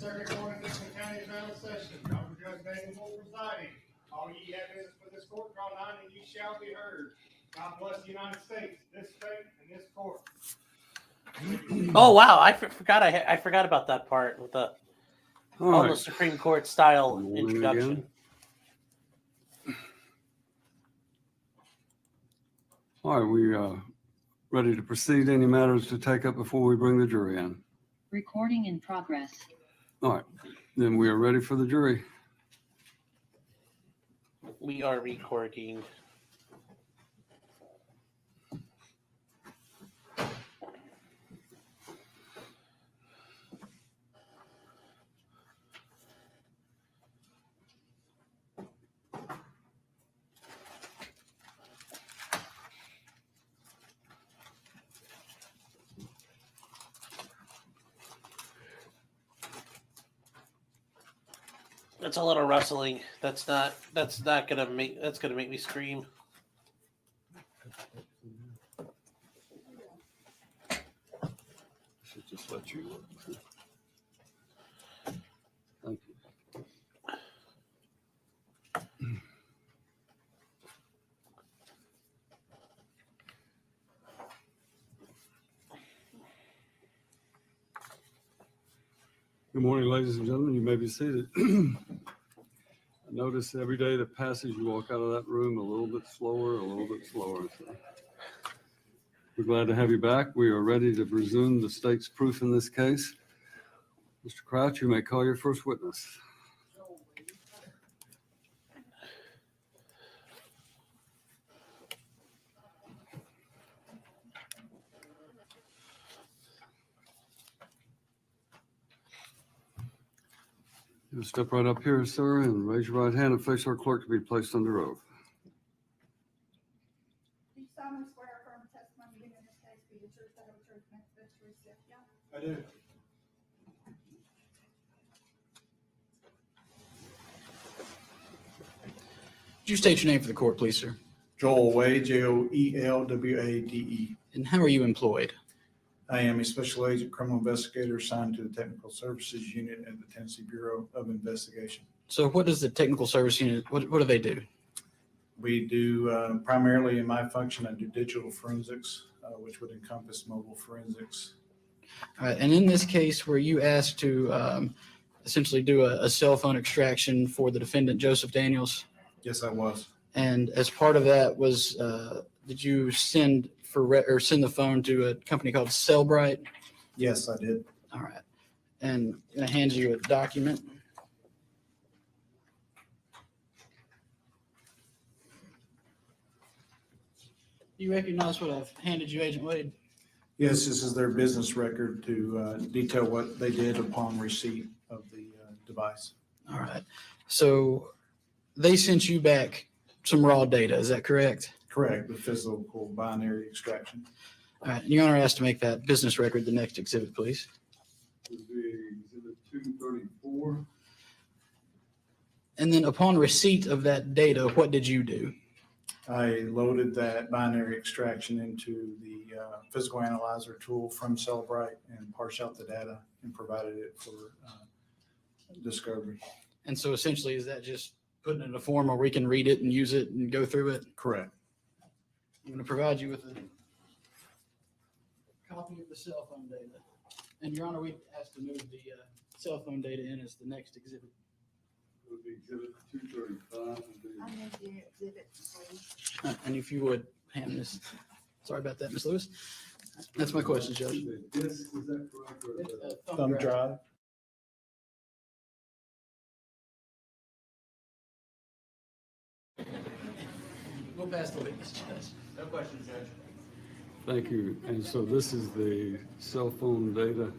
Circuit Court of Dixon County is now in session. Dr. Judge Daniels presiding. All ye have business for this court, call nine, and ye shall be heard. God bless the United States, this state, and this court. Oh wow, I forgot about that part with the All all right. the Supreme Court style Good morning introduction. again. All right, we ready to proceed. Any matters to take up before we bring the jury in? Recording in progress. All right, then we are ready for the jury. We are recording. That's a little rustling. That's gonna make me scream. Should just let you. Thank you. Good morning, ladies and gentlemen. You may be seated. I notice every day that passes, you walk out of that room a little bit slower, a little bit slower. So we're glad to have you back. We are ready to presume the state's proof in this case. Mr. Crouch, you may call your first witness. You step right up here, sir, and raise your right hand and face our clerk to be placed under oath. Do you solemnly swear or affirm the testimony given in this case be the truth, the whole truth, and nothing but the truth, so help you? I do. Could you state your name for the court, please, sir? Joel Wade, Joelwade. And how are you employed? I am a special agent criminal investigator assigned to the Technical Services Unit at the Tennessee Bureau of Investigation. So what does the technical service unit, what do they do? We do primarily in my function, I do digital forensics, which would encompass mobile forensics. All right, and in this case, were you asked to essentially do a cell phone extraction for the defendant, Joseph Daniels? Yes, I was. And as part of that was, did you send the phone to a company called Cellbrite? Yes, I did. All right. And I'm going to hand you a document. Do you recognize what I've handed you, Agent Wade? Yes, this is their business record to detail what they did upon receipt of the device. All right. So they sent you back some raw data. Is that correct? Correct. The physical binary extraction. All right. And Your Honor, asked to make that business record the next exhibit, please. This would be exhibit 234. And then upon receipt of that data, what did you do? I loaded that binary extraction into the physical analyzer tool from Cellbrite and parsed out the data and provided it for discovery. And so essentially, is that just putting it in a form where we can read it and use it and go through it? Correct. I'm going to provide you with a copy of the cell phone data. And Your Honor, we asked to move the cell phone data in as the next exhibit. It would be exhibit 235. I need the exhibit, please. And if you would hand this, sorry about that, Ms. Lewis. That's my question, Judge. Is that correct? Or is that- Thumb drive. We'll pass the witness, Judge. No questions, Judge. Thank you. And so this is the cell phone data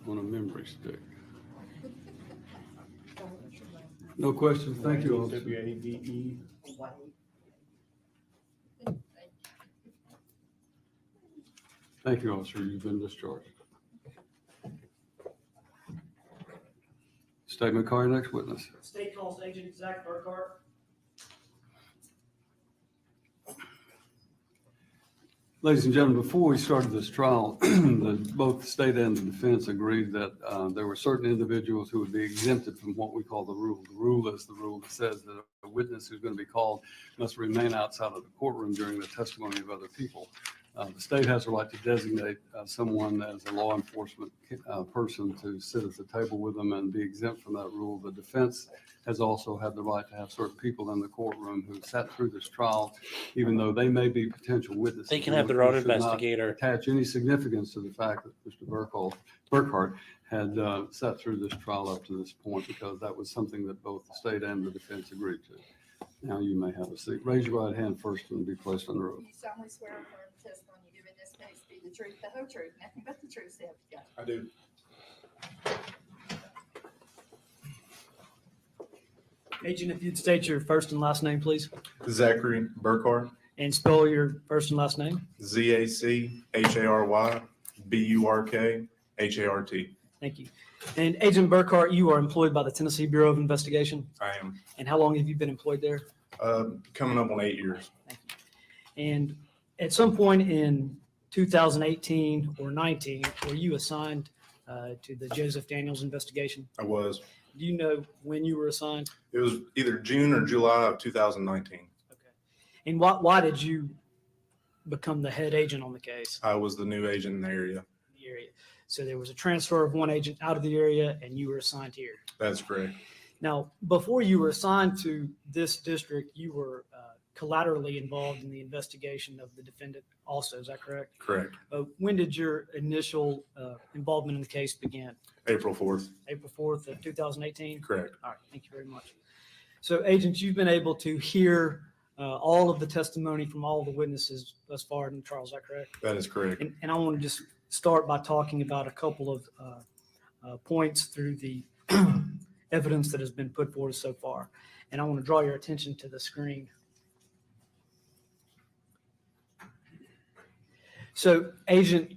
on a memory stick. No questions. Thank you, officer. WADE. Thank you, officer. You've been discharged. Statement card, next witness. State calls Agent Zach Burkhart. Ladies and gentlemen, before we started this trial, both the state and the defense agreed that there were certain individuals who would be exempted from what we call the rule. The rule is the rule that says that a witness who's going to be called must remain outside of the courtroom during the testimony of other people. The state has the right to designate someone as a law enforcement person to sit at the table with them and be exempt from that rule. The defense has also had the right to have certain people in the courtroom who sat through this trial, even though they may be potential witnesses. They can have their own We should not investigator. attach any significance to the fact that Mr. Burkhart had sat through this trial up to this point, because that was something that both the state and the defense agreed to. Now you may have a seat. Raise your right hand first and be placed under oath. You solemnly swear or affirm the testimony you give in this case be the truth, the whole truth, nothing but the truth, so help you God. I do. Agent, if you'd state your first and last name, please, Zachary Burkhart, and spell your first and last name. ZACHARYBURKHART. Thank you. And Agent Burkhart, you are employed by the Tennessee Bureau of Investigation. I am And how long have you been employed there? coming up on 8 years. And at some point in 2018 or 19, were you assigned to the Cylde Daniels investigation? I was. Do you know when you were assigned? It was either June or July of 2019. And why did you become the head agent on the case? I was the new agent in the area. The area. So there was a transfer of one agent out of the area and you were assigned here. That's correct. Now, before you were assigned to this district, you were collaterally involved in the investigation of the defendant also, is that correct? Correct. When did your initial involvement in the case begin? April 4th. April 4th of 2018? Correct. All right, thank you very much. So agents, you've been able to hear all of the testimony from all the witnesses thus far in the trial, is that correct? That is correct. And I want to just start by talking about a couple of points through the evidence that has been put forward so far. And I want to draw your attention to the screen. So, Agent,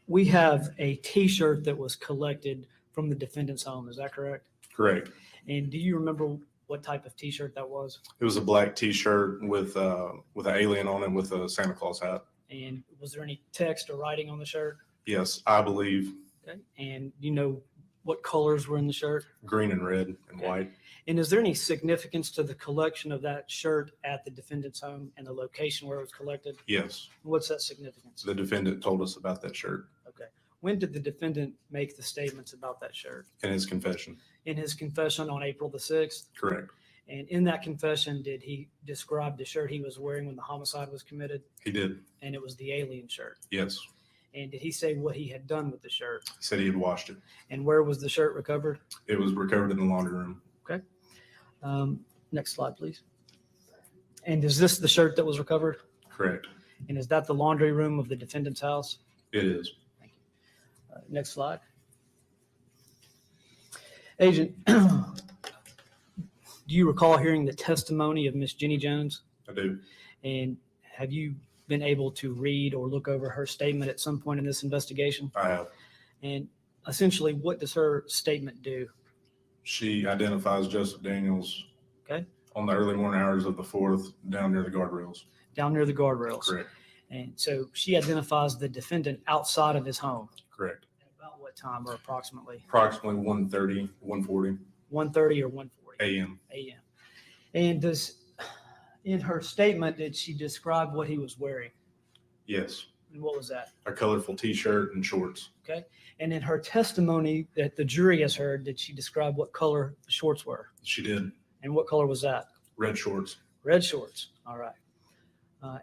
we have a T-shirt that was collected from the defendant's home. Is that correct? Correct. And do you remember what type of T-shirt that was? It was a black T-shirt with an alien on it with a Santa Claus hat. And was there any text or writing on the shirt? Yes, I believe Okay. And you know what colors were in the shirt? green and red and white. And is there any significance to the collection of that shirt at the defendant's home and the location where it was collected? Yes, What's that significance? the defendant told us about that shirt Okay. When did the defendant make the statements about that shirt? in his confession. In his confession on April the 6th? Correct. And in that confession, did he describe the shirt he was wearing when the homicide was committed? He did. And it was the alien shirt. Yes. And did he say what he had done with the shirt? He said he had washed it. And where was the shirt recovered? It was recovered in the laundry room. Okay. Next slide, please. And is this the shirt that was recovered? Correct. And is that the laundry room of the defendant's house? It is. Next slide. Agent, do you recall hearing the testimony of Miss Jenny Jones? I do. And have you been able to read or look over her statement at some point in this investigation? I have. And essentially, what does her statement do? She identifies Joseph Daniels Okay. on the early morning hours of the 4th down near the guardrails. Down near the guardrails. Correct. And so she identifies the defendant outside of his home. Correct. At about what time or approximately? Approximately 1:30, 1:40 1:30 or 1:40 a.m. a.m. And in her statement, did she describe what he was wearing? Yes. And what was that? A colorful T-shirt and shorts. Okay. And in her testimony that the jury has heard, did she describe what color the shorts were? She did. And what color was that? Red shorts. Red shorts. All right.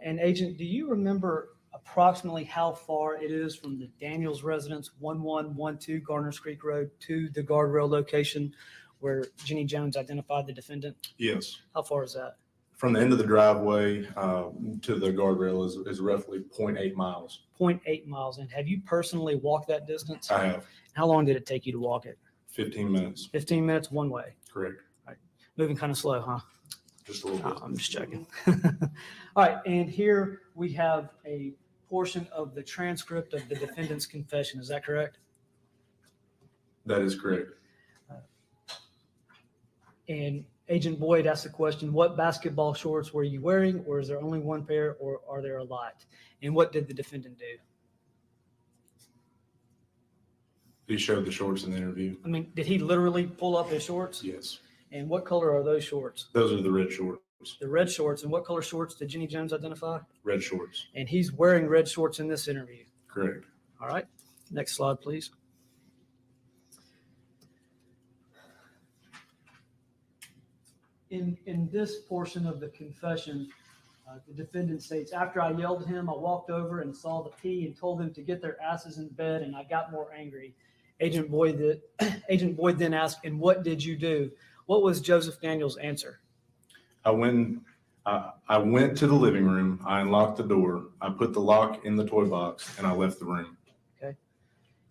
And Agent, do you remember approximately how far it is from the Daniels residence, 1112 Garners Creek Road, to the guardrail location where Jenny Jones identified the defendant? Yes. How far is that? From the end of the driveway to the guardrail is roughly 0.8 miles. 0.8 miles. And have you personally walked that distance? I have. How long did it take you to walk it? 15 minutes. 15 minutes one way. Correct. All right. Moving kind of slow, huh? Just a little bit. I'm just checking. All right. And here we have a portion of the transcript of the defendant's confession. Is that correct? That is correct. And Agent Boyd asked the question, what basketball shorts were you wearing, or is there only one pair, or are there a lot? And what did the defendant do? He showed the shorts in the interview. I mean, did he literally pull up his shorts? Yes. And what color are those shorts? Those are the red shorts. The red shorts. And what color shorts did Jenny Jones identify? Red shorts. And he's wearing red shorts in this interview. Correct. All right. Next slide, please. In this portion of the confession, the defendant states, after I yelled at him, I walked over and saw the pee and told them to get their asses in bed, and I got more angry. Agent Boyd then asked, and what did you do? What was Joseph Daniels' answer? I went to the living room. I unlocked the door. I put the lock in the toy box, and I left the room. Okay.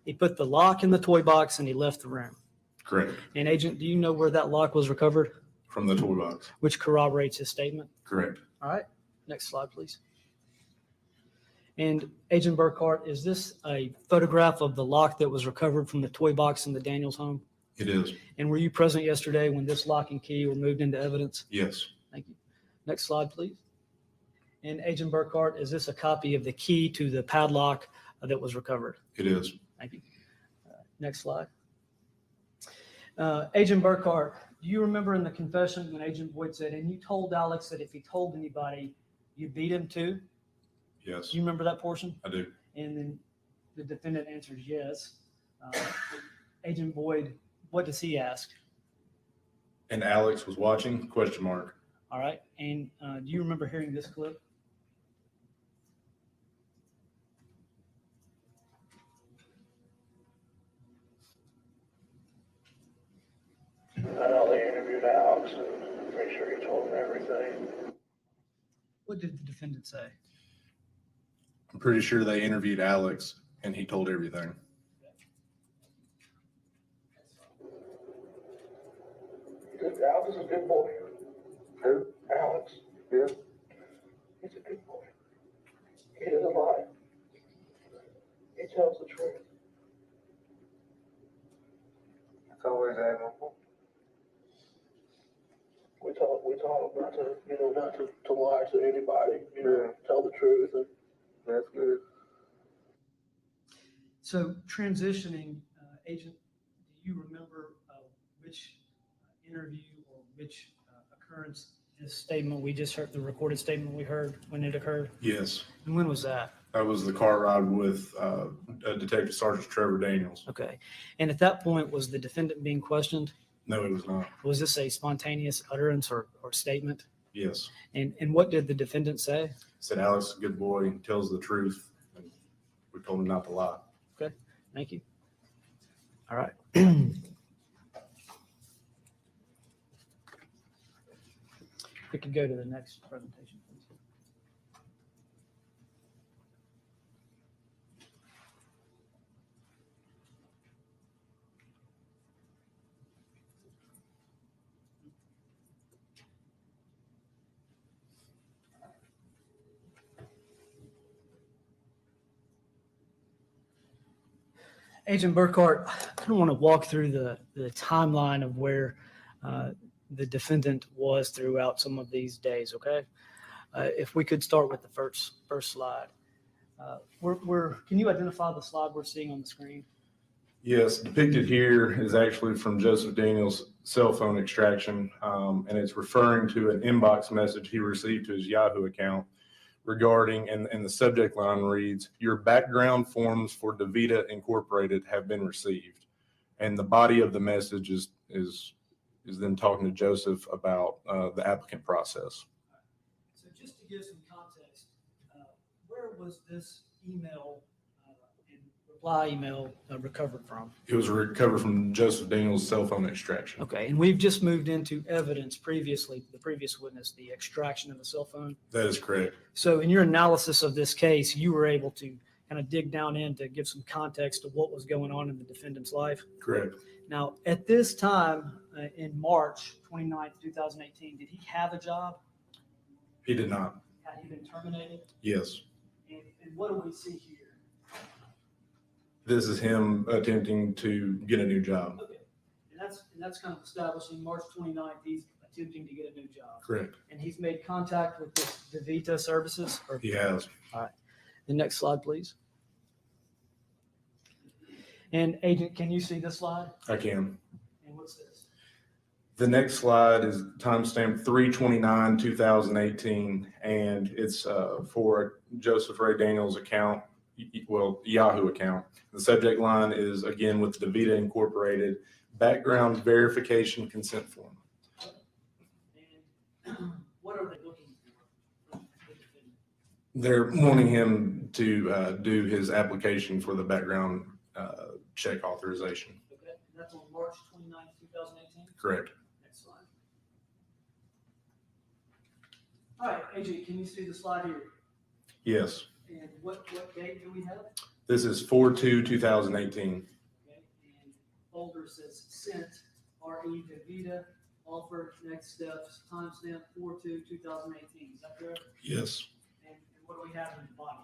He put the lock in the toy box and he left the room. Correct. And Agent, do you know where that lock was recovered? From the toy box. Which corroborates his statement? Correct. All right. Next slide, please. And Agent Burkhart, is this a photograph of the lock that was recovered from the toy box in the Daniels home? It is. And were you present yesterday when this lock and key were moved into evidence? Yes. Thank you. Next slide, please. And Agent Burkhart, is this a copy of the key to the padlock that was recovered? It is. Thank you. Next slide. Agent Burkhart, do you remember in the confession when Agent Boyd said, and you told Alex that if he told anybody, you beat him too? Yes. Do you remember that portion? I do. And then the defendant answers yes. Agent Boyd, what does he ask? And Alex was watching? Question mark. All right. And do you remember hearing this clip? I know they interviewed Alex and made sure he told them everything. What did the defendant say? I'm pretty sure they interviewed Alex and he told everything. Alex is a good boy. Who? Alex. Yeah. He's a good boy. He doesn't lie. He tells the truth. It's always admirable. We taught him not to lie to anybody, tell the truth. And that's good. So transitioning, Agent, do you remember which interview or which occurrence this statement we just heard, the recorded statement we heard, when it occurred? Yes. And when was that? That was the car ride with Detective Sergeant Trevor Daniels. Okay. And at that point, was the defendant being questioned? No, it was not. Was this a spontaneous utterance or statement? Yes. And what did the defendant say? Said Alex is a good boy, he tells the truth, and we told him not to lie. Okay, thank you. All right. We could go to the next presentation, please. Agent Burkhart, I kind of want to walk through the timeline of where the defendant was throughout some of these days, okay? If we could start with the first slide. Can you identify the slide we're seeing on the screen? Yes, depicted here is actually from Joseph Daniels' cell phone extraction, and it's referring to an inbox message he received to his Yahoo account regarding, and the subject line reads, "Your background forms for DaVita Incorporated have been received." And the body of the message is then talking to Joseph about the applicant process. So just to give some context, where was this email and reply email recovered from? It was recovered from Joseph Daniels' cell phone extraction. Okay, and we've just moved into evidence previously, the previous witness, the extraction of the cell phone. That is correct. So in your analysis of this case, you were able to kind of dig down in to give some context to what was going on in the defendant's life. Correct. Now, at this time, in March 29th, 2018, did he have a job? He did not. Had he been terminated? Yes. And what do we see here? This is him attempting to get a new job. Okay, and that's kind of establishing March 29th, he's attempting to get a new job. Correct. And he's made contact with this DeVita Services? Or- He has. All right. The next slide, please. And Agent, can you see this slide? I can. And what's this? The next slide is timestamp 3/29/2018, and it's for Joseph Ray Daniels account, well, Yahoo account. The subject line is again with DeVita Incorporated, background verification consent form. And what are they looking for? They're wanting him to do his application for the background check authorization. Okay, and that's on March 29th, 2018? Correct. Next slide. All right, AJ, can you see the slide here? Yes. And what date do we have? This is 4/2/2018. Okay, and folder says sent, RE DeVita, offer, next steps, timestamp 4/2/2018. Is that correct? Yes. And what do we have in the body?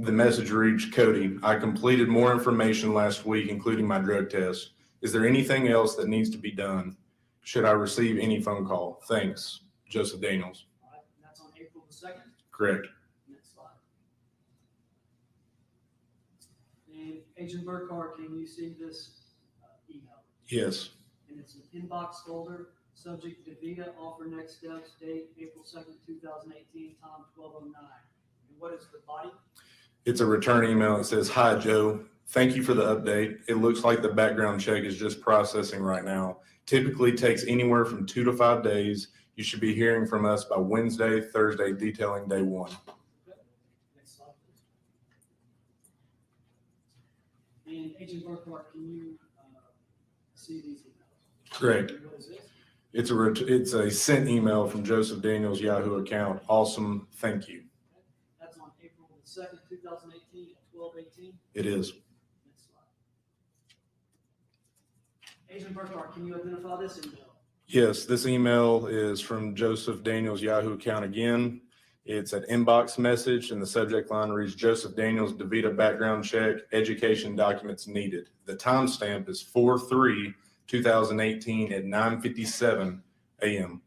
The message reached Cody. I completed more information last week, including my drug test. Is there anything else that needs to be done? Should I receive any phone call? Thanks, Joseph Daniels. All right, and that's on April the 2nd. Correct. Next slide. And Agent Burkhart, can you see this email? Yes. And it's an inbox folder, subject DeVita, offer next steps, date April 2nd, 2018, time 12:09. And what is the body? It's a return email that says, "Hi, Joe. Thank you for the update. It looks like the background check is just processing right now. Typically takes anywhere from 2 to 5 days. You should be hearing from us by Wednesday, Thursday, detailing day 1. Okay. Next slide, please. And Agent Burkhart, can you see these emails? Correct. And what is this? It's a sent email from Joseph Daniels Yahoo account. Awesome. Thank you. That's on April the 2nd, 2018 at 12:18. It is. Next slide. Agent Burkhart, can you identify this email? Yes, this email is from Joseph Daniels Yahoo account again. It's an inbox message and the subject line reads Joseph Daniels DeVita background check, education documents needed. The timestamp is 4/3/2018 at 9:57 a.m.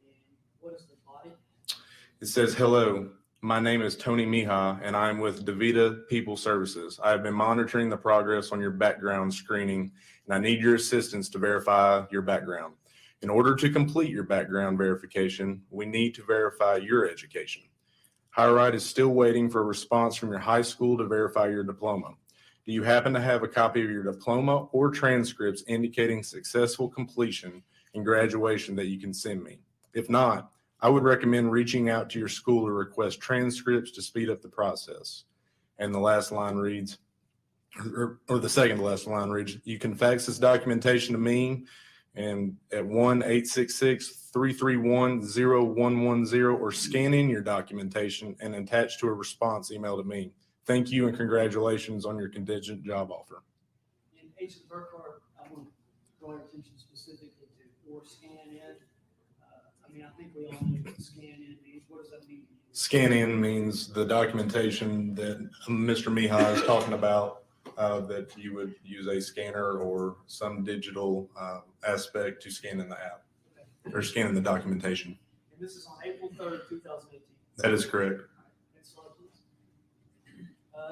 And what is the body? It says, "Hello, my name is Tony Mija and I'm with DeVita People Services. I have been monitoring the progress on your background screening and I need your assistance to verify your background. In order to complete your background verification, we need to verify your education. HireRight is still waiting for a response from your high school to verify your diploma. Do you happen to have a copy of your diploma or transcripts indicating successful completion and graduation that you can send me? If not, I would recommend reaching out to your school to request transcripts to speed up the process." And the last line reads, or the second to last line reads, "You can fax this documentation to me and at 1-866-331-0110 or scan in your documentation and attach to a response email to me. Thank you and congratulations on your contingent job offer." And Agent Burkhart, I want to draw your attention specifically to or scan in. I mean, I think we all know what scan in means. What does that mean? Scan in means the documentation that Mr. Mija is talking about, that you would use a scanner or some digital aspect to scan in the app or scan in the documentation. And this is on April 3rd, 2018. That is correct. All right, next slide, please.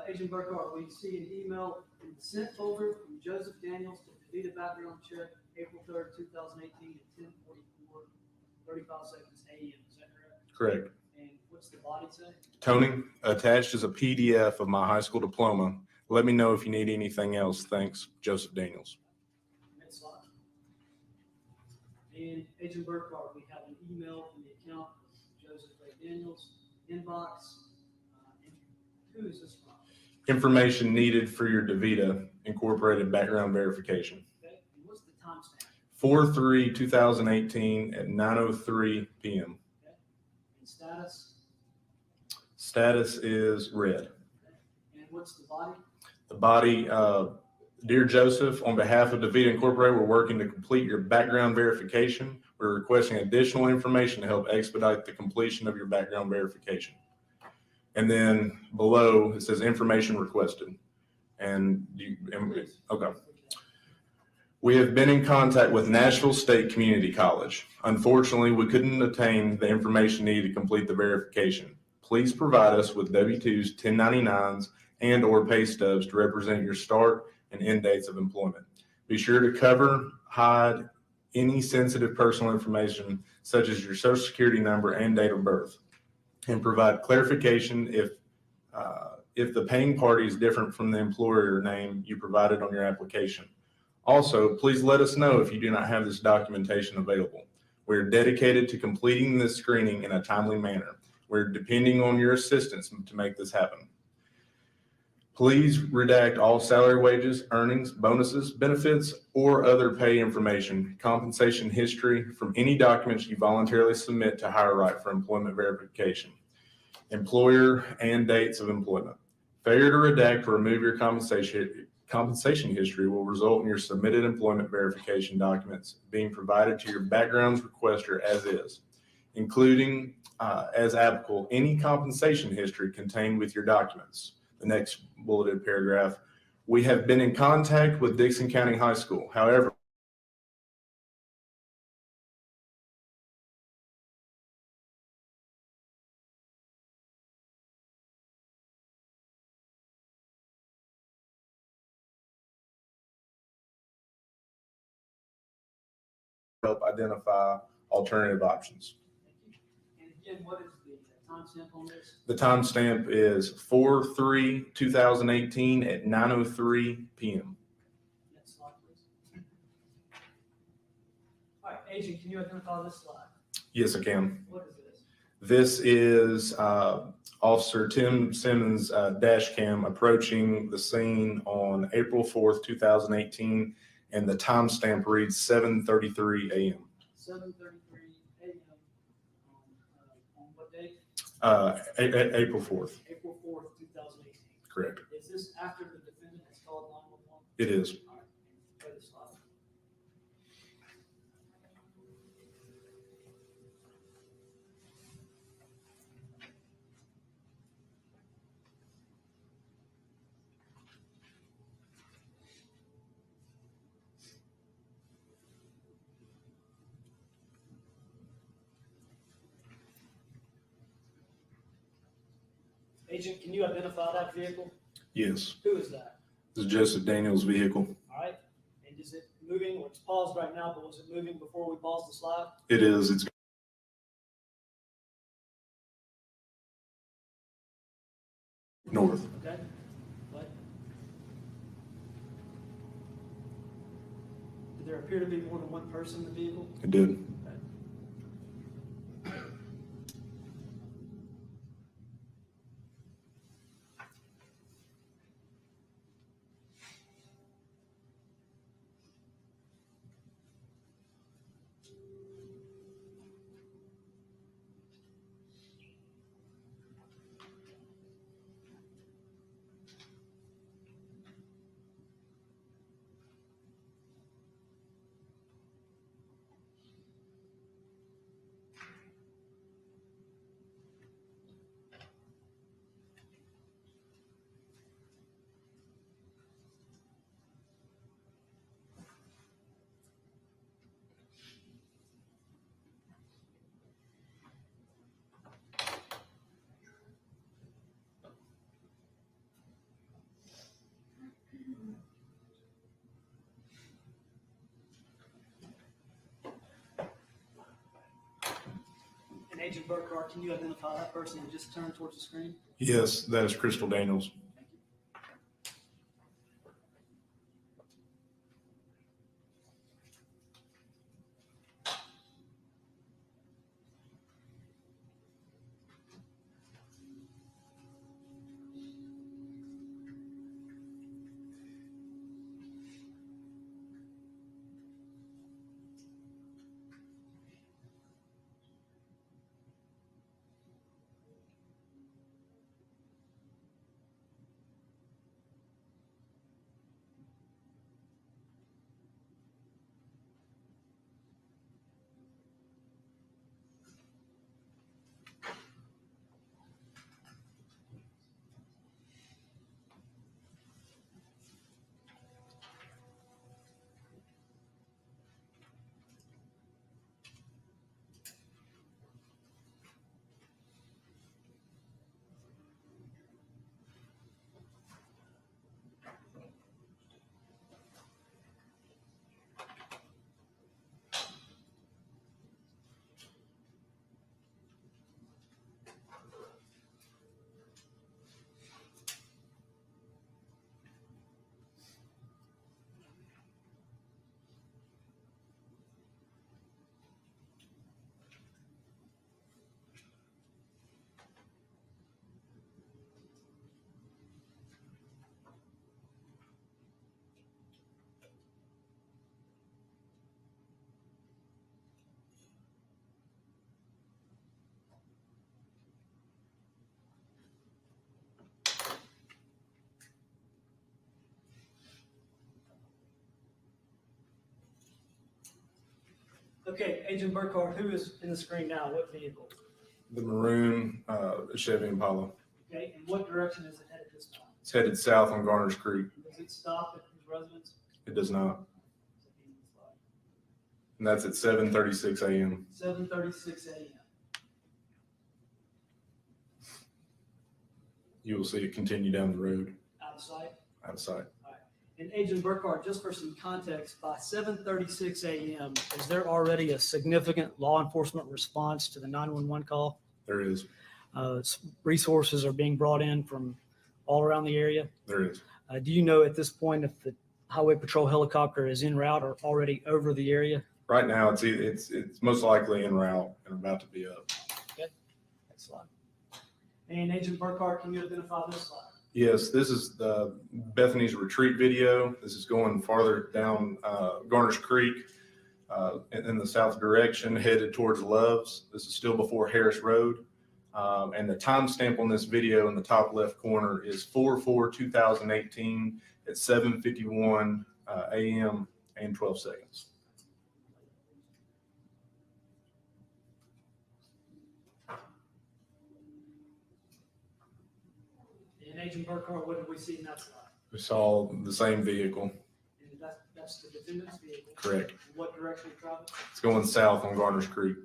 Agent Burkhart, we see an email in the sent folder from Joseph Daniels to DeVita background check, April 3rd, 2018 at 10:44, 35 seconds a.m. Is that correct? Correct. And what's the body say? Tony, attached is a PDF of my high school diploma. Let me know if you need anything else. Thanks, Joseph Daniels. Next slide. And Agent Burkhart, we have an email from the account of Joseph Ray Daniels, inbox. And who is this from? Information needed for your DeVita Incorporated background verification. Okay, and what's the timestamp? 4/3/2018 at 9:03 p.m. Okay, and status? Status is red. And what's the body? The body, "Dear Joseph, on behalf of DeVita Incorporated, we're working to complete your background verification. We're requesting additional information to help expedite the completion of your background verification." And then below it says information requested. And okay. We have been in contact with Nashville State Community College. Unfortunately, we couldn't obtain the information needed to complete the verification. Please provide us with W-2s, 1099s, and/or pay stubs to represent your start and end dates of employment. Be sure to cover, hide any sensitive personal information such as your social security number and date of birth, and provide clarification if the paying party is different from the employer name you provided on your application. Also, please let us know if you do not have this documentation available. We are dedicated to completing this screening in a timely manner. We're depending on your assistance to make this happen. Please redact all salary, wages, earnings, bonuses, benefits, or other pay information, compensation history from any documents you voluntarily submit to HireRight for employment verification, employer and dates of employment. Failure to redact or remove your compensation history will result in your submitted employment verification documents being provided to your backgrounds requester as is, including, as applicable, any compensation history contained with your documents. The next bulleted paragraph, we have been in contact with Dixon County High School. However, help identify alternative options. And again, what is the timestamp on this? The timestamp is 4/3/2018 at 9:03 p.m. Next slide, please. All right, Agent, can you identify this slide? Yes, I can. What is this? This is Officer Tim Simmons' dash cam approaching the scene on April 4th, 2018, and the timestamp reads 7:33 a.m. 7:33 a.m. On what date? April 4th. April 4th, 2018. Correct. Is this after the defendant has called 911? It is. All right, play the slide. Agent, can you identify that vehicle? Yes. Who is that? This is Joseph Daniels' vehicle. All right, and is it moving? Well, it's paused right now, but was it moving before we paused the slide? It is. It's north. Okay. What? Did there appear to be more than one person in the vehicle? It did. Okay. And Agent Burkhart, can you identify that person that just turned towards the screen? Yes, that is Krystal Daniels. Okay, Agent Burkhardt, who is in the screen now? What vehicle? The maroon Chevy Impala. Okay, and what direction is it headed this time? It's headed south on Garner's Creek. Does it stop at his residence? It does not. And that's at 7:36 a.m. 7:36 a.m. You will see it continue down the road, Out of sight? out of sight. And Agent Burkhardt, just for some context, by 7:36 a.m., is there already a significant law enforcement response to the 911 call? There is. Resources are being brought in from all around the area. There is. Do you know at this point if the Highway Patrol helicopter is en route or already over the area? Right now, it's most likely en route and about to be up. Okay, next slide. And Agent Burkhardt, can you identify this slide? Yes, this is the Bethany's retreat video. This is going farther down Garner's Creek in the south direction, headed towards Love's. This is still before Harris Road. And the timestamp on this video in the top left corner is 4/4/2018 at 7:51 a.m. and 12 seconds. And Agent Burkhardt, what did we see in that slide? We saw the same vehicle. And that's the defendant's vehicle? Correct. And what direction it traveled? It's going south on Garner's Creek.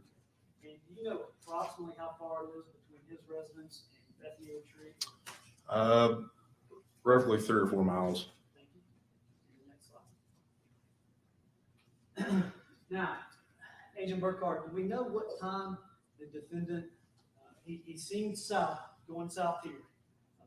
And do you know approximately how far it is between his residence and Bethany Retreat? Roughly 3 or 4 miles. Thank you. And the next slide. Now, Agent Burkhardt, do we know what time the defendant, he seemed south, going south here,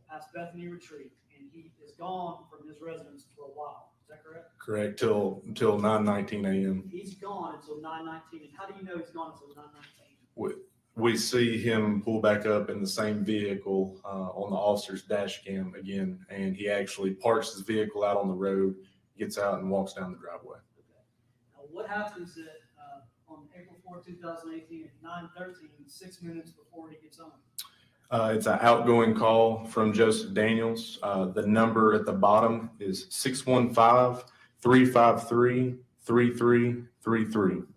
past Bethany Retreat, and he is gone from his residence for a while. Is that correct? Correct, till 9:19 a.m. He's gone until 9:19. And how do you know he's gone until 9:19? We see him pull back up in the same vehicle on the officer's dash cam again, and he actually parks his vehicle out on the road, gets out and walks down the driveway. Okay. Now, what happens on April 4, 2018 at 9:13, 6 minutes before he gets home? It's an outgoing call from Cylde Daniels. The number at the bottom is 615-353-3333.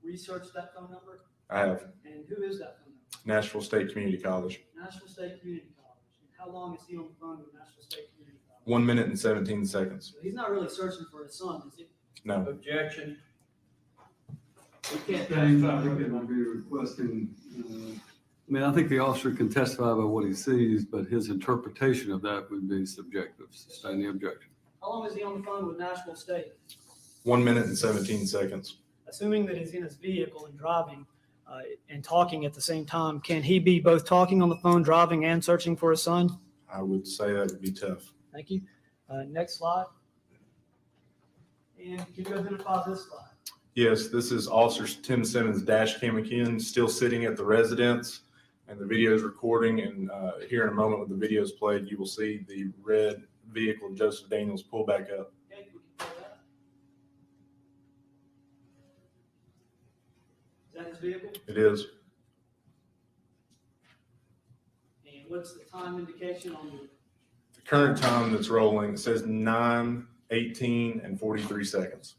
Research that phone number? I have. And who is that phone number? Nashville State Community College. National State Community College. And how long is he on the phone with National State Community College? 1 minute and 17 seconds. So he's not really searching for his son, is he? No. Objection. We can't. James, I think it might be requesting, I think the officer can testify about what he sees, but his interpretation of that would be subjective. Sustain the objection. How long is he on the phone with Nashville State? 1 minute and 17 seconds. Assuming that he's in his vehicle and driving and talking at the same time, can he be both talking on the phone, driving, and searching for his son? I would say that would be tough. Thank you. Next slide. And can you identify this slide? Yes, this is Officer Tim Simmons' dash cam again, still sitting at the residence, and the video is recording. And here in a moment, when the video is played, you will see the red vehicle of Cylde Daniels pull back up. Okay, we can play that. Is that his vehicle? It is. And what's the time indication on the? The current time that's rolling, it says 9:18 and 43 seconds.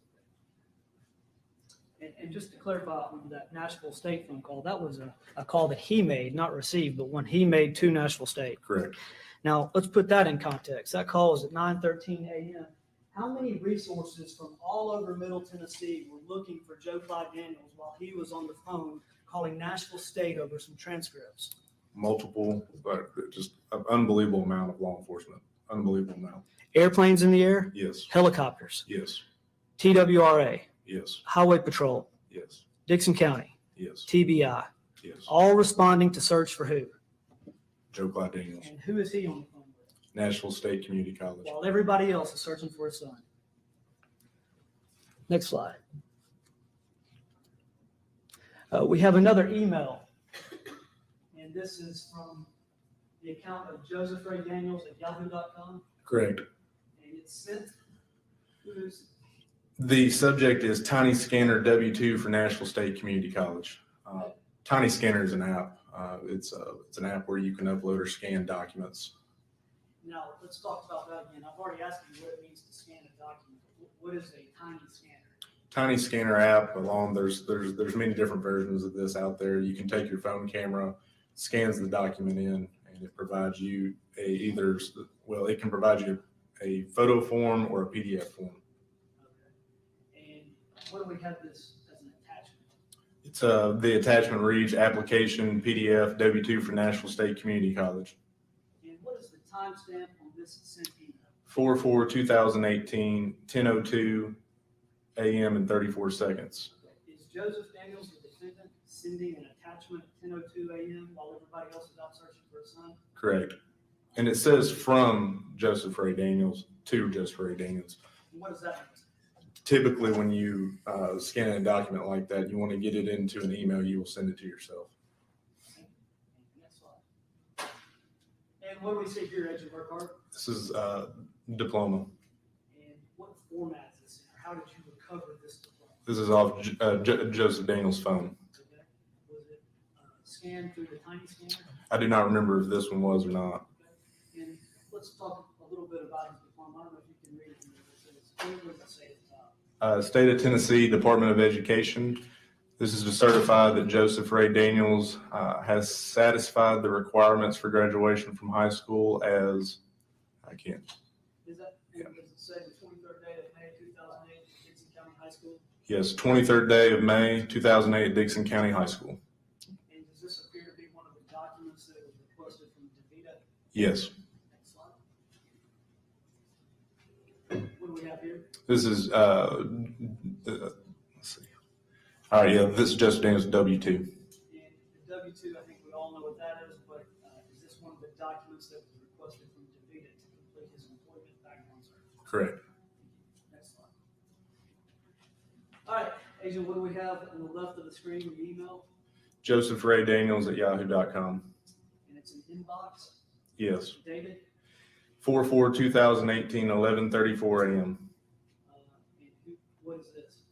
And just to clarify on that Nashville State phone call, that was a call that he made, not received, but one he made to Nashville State. Correct. Now, let's put that in context. That call was at 9:13 a.m. How many resources from all over Middle Tennessee were looking for Clyde Daniels while he was on the phone calling Nashville State over some transcripts? Multiple, but just an unbelievable amount of law enforcement. Unbelievable amount. Airplanes in the air? Yes. Helicopters? Yes. TWRA? Yes. Highway Patrol? Yes. Dixon County? Yes. TBI? Yes. All responding to search for who? Clyde Daniels. And who is he on the phone with? Nashville State Community College. While everybody else is searching for his son. Next slide. We have another email. And this is from the account of Joseph Ray Daniels at yahoo.com. Correct. And it's sent. Who's The subject is Tiny Scanner W2 for Nashville State Community College. Tiny Scanner is an app. It's an app where you can upload or scan documents. Now, let's talk about that again. I've already asked you what it means to scan a document. What is a tiny scanner? Tiny scanner app along, there's many different versions of this out there. You can take your phone camera, scans the document in, and it provides you it can provide you a photo form or a PDF form. And what do we have this as an attachment? It's the attachment reads application PDF W-2 for Nashville State Community College. And what is the timestamp on this sent email? 4/4/2018, 10:02 a.m. and 34 seconds. Is Joseph Daniels, the defendant, sending an attachment at 10:02 a.m. while everybody else is out searching for a son? Correct. And it says from Joseph Ray Daniels to Joseph Ray Daniels. And what does that mean? Typically, when you scan a document like that, you want to get it into an email, you will send it to yourself. Next slide. And what do we see here, Agent Burkhardt? This is diploma. And what format is this in, or how did you recover this diploma? This is off Joseph Daniels' phone. Okay. Was it scanned through the tiny scanner? I do not remember if this one was or not. Okay. And let's talk a little bit about his diploma. I don't know if you can read it from there. What does it say at the top? State of Tennessee Department of Education. This is to certify that Joseph Ray Daniels has satisfied the requirements for graduation from high school as, Is that, does it say the 23rd day of May 2008 at Dixon County High School? yes, 23rd day of May, 2008 at Dixon County High School. And does this appear to be one of the documents that was requested from DeVita? Yes. Next slide. What do we have here? This is, let's see. All right, yeah, this is Joseph Daniels W-2. And the W-2, I think we all know what that is, but is this one of the documents that was requested from DeVita to complete his employment background search? Correct. Next slide. All right, Agent, what do we have on the left of the screen, the email? Joseph Ray Daniels at yahoo.com. And it's an inbox, Yes. dated, 4/4/2018, 11:34 a.m. and what is this?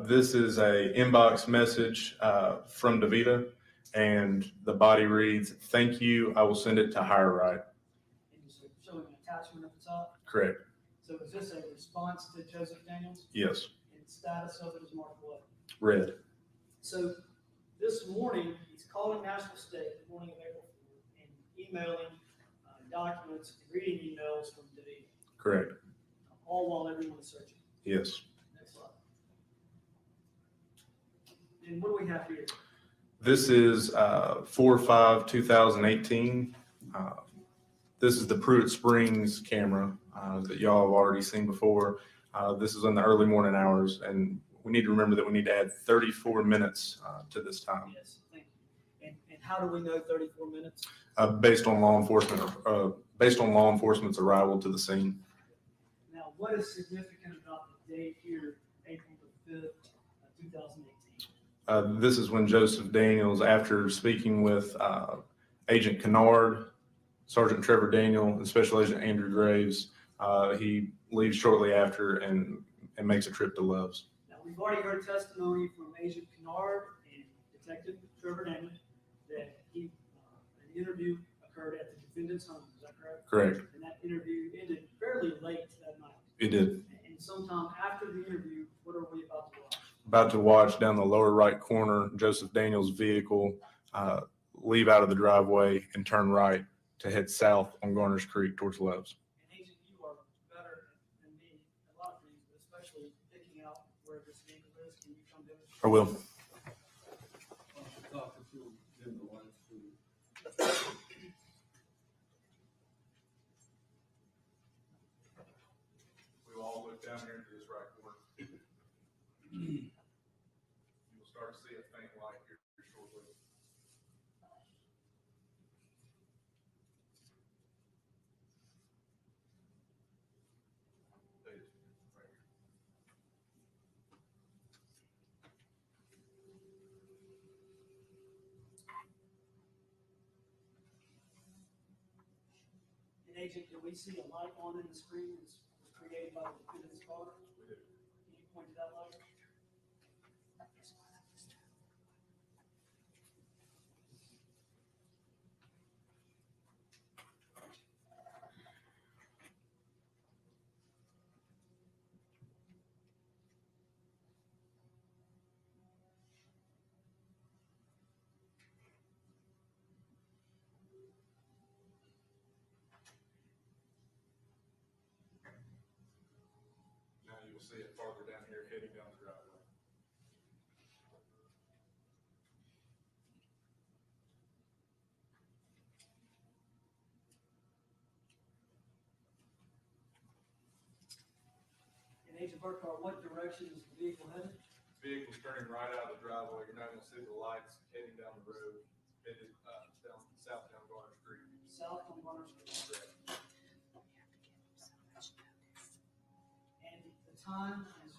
This is a inbox message from DeVita, and the body reads, "Thank you. I will send it to Higher Right." And it's showing an attachment at the top. Correct. So is this a response to Joseph Daniels? Yes. And the status of it is marked what? Red. So this morning, he's calling Nashville State, the morning of April 4th, and emailing documents, reading emails from DeVita, Correct. all while everyone is searching. Yes. Next slide. And what do we have here? This is 4/5/2018. This is the Pruitt Springs camera that y'all have already seen before. This is in the early morning hours, and we need to remember that we need to add 34 minutes to this time. Yes, thank you. And how do we know 34 minutes? Based on law enforcement's arrival to the scene. Now, what is significant about the date here, April the 5th, 2018? This is when Joseph Daniels, after speaking with Agent Kennard, Sergeant Trevor Daniel, and Special Agent Andrew Graves, he leaves shortly after and makes a trip to Love's. Now, we've already heard testimony from Agent Kennard and Detective Trevor Daniel that an interview occurred at the defendant's home. Is that correct? Correct. And that interview ended fairly late that night. It did. And sometime after the interview, what are we about to watch? About to watch down the lower right corner, Joseph Daniels' vehicle leave out of the driveway and turn right to head south on Garner's Creek towards Love's. And Agent, you are better than me at a lot of things, but especially picking out where this vehicle is. Can you come to it? I will. We will all look down here into this right corner. You will start to see a faint light here shortly. And Agent, do we see a light on in the screen that's created by the defendant's car? Can you point to that light? see it farther down here heading down the driveway. And Agent Burkhart, what direction is the vehicle headed? Vehicle's turning right out of the driveway. You're not gonna see the lights heading down the road, headed, down, south down Garner Street. South on Garner Street. Correct. And the time is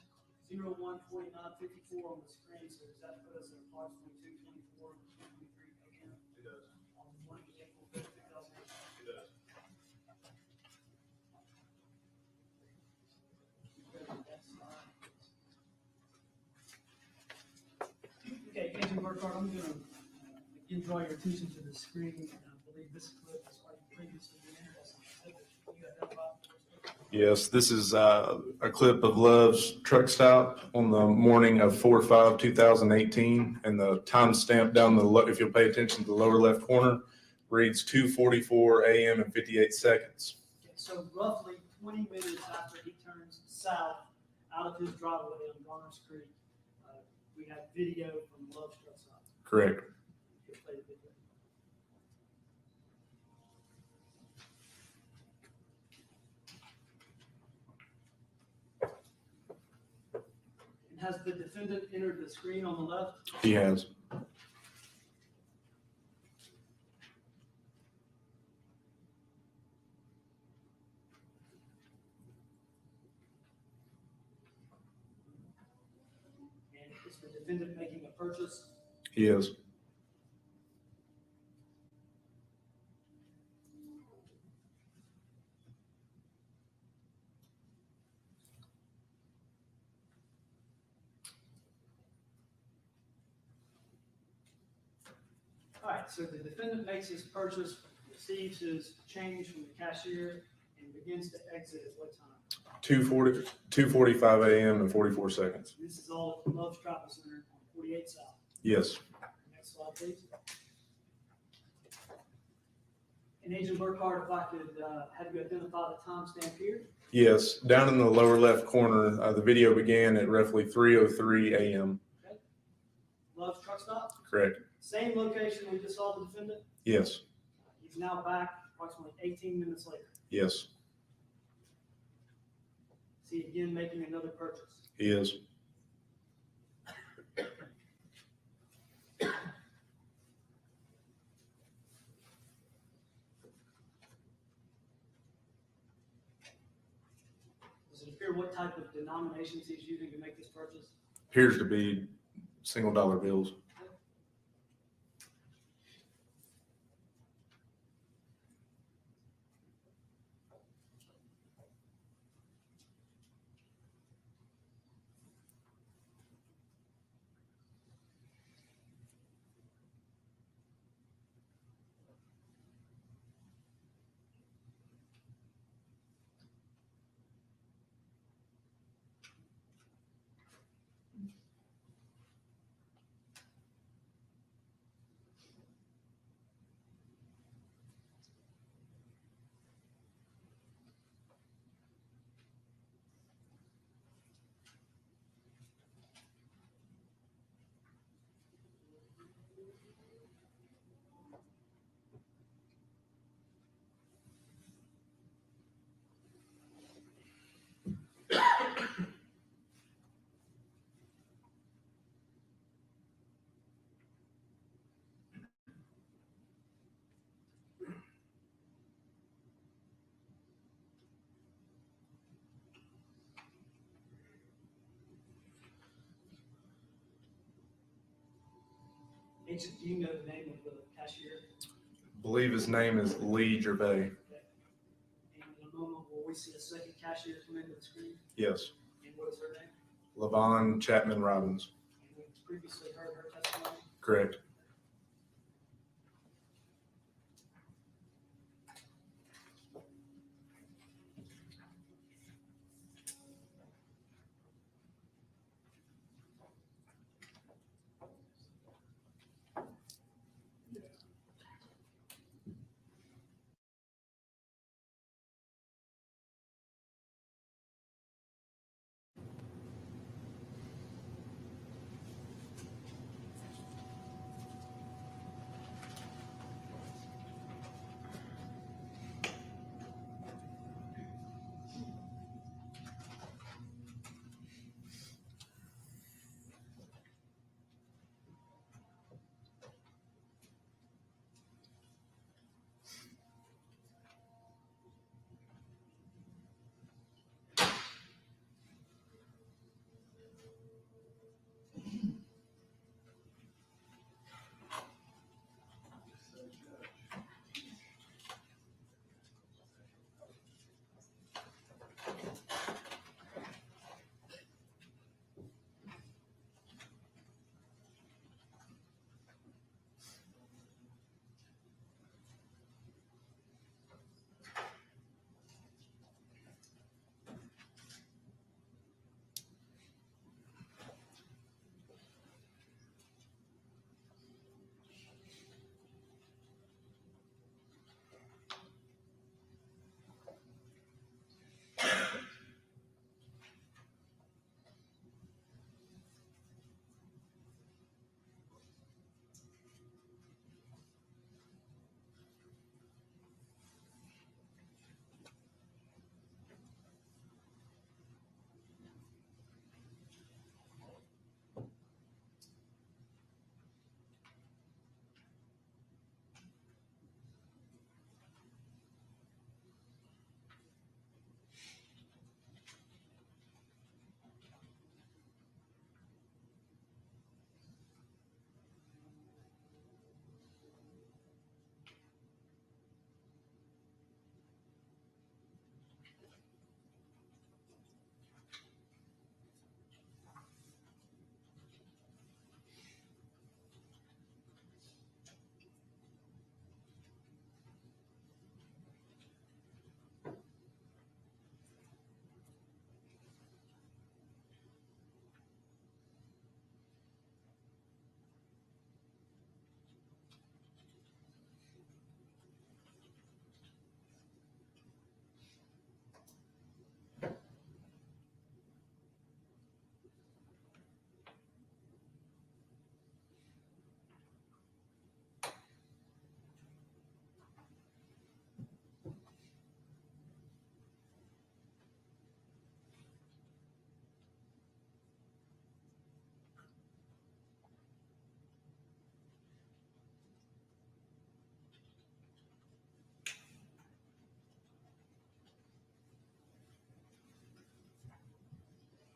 01:49:54 on the screen, so does that put us at approximately 2:24, 2:23 a.m. It does. on the morning of April 5th, 2018? It does. Okay, Agent Burkhart, I'm gonna again draw your attention to the screen. I believe this clip has already previously been entered as an exhibit. Can you identify for us? Yes, this is a clip of Love's truck stop on the morning of 4/5/2018, and the timestamp down the, if you'll pay attention to the lower left corner, reads 2:44 a.m. and 58 seconds. Okay, so roughly 20 minutes after he turns south out of his driveway on Garner Street, we have video from Love's truck stop. Correct. You'll play the video. And has the defendant entered the screen on the left? He has. And is the defendant making a purchase? He is. All right, so the defendant makes his purchase, receives his change from the cashier, and begins to exit at what time? 2:45 a.m. and 44 seconds. This is all at Love's Travel Center on 48 South. Yes. Next slide, please. And Agent Burkhart, if I could have you identify the timestamp here. Yes. Down in the lower left corner, the video began at roughly 3:03 a.m. Okay. Love's truck stop. Correct. Same location we just saw the defendant. Yes. He's now back approximately 18 minutes later. Yes. See again making another purchase. He is. Does it appear what type of denominations he's using to make this purchase? Appears to be single dollar bills. Agent, do you know the name of the cashier? I believe his name is Lee Gervais. And in a moment, will we see a second cashier come into the screen? Yes. And what is her name? Lavon Chapman Robbins. And we previously heard her testimony. Correct.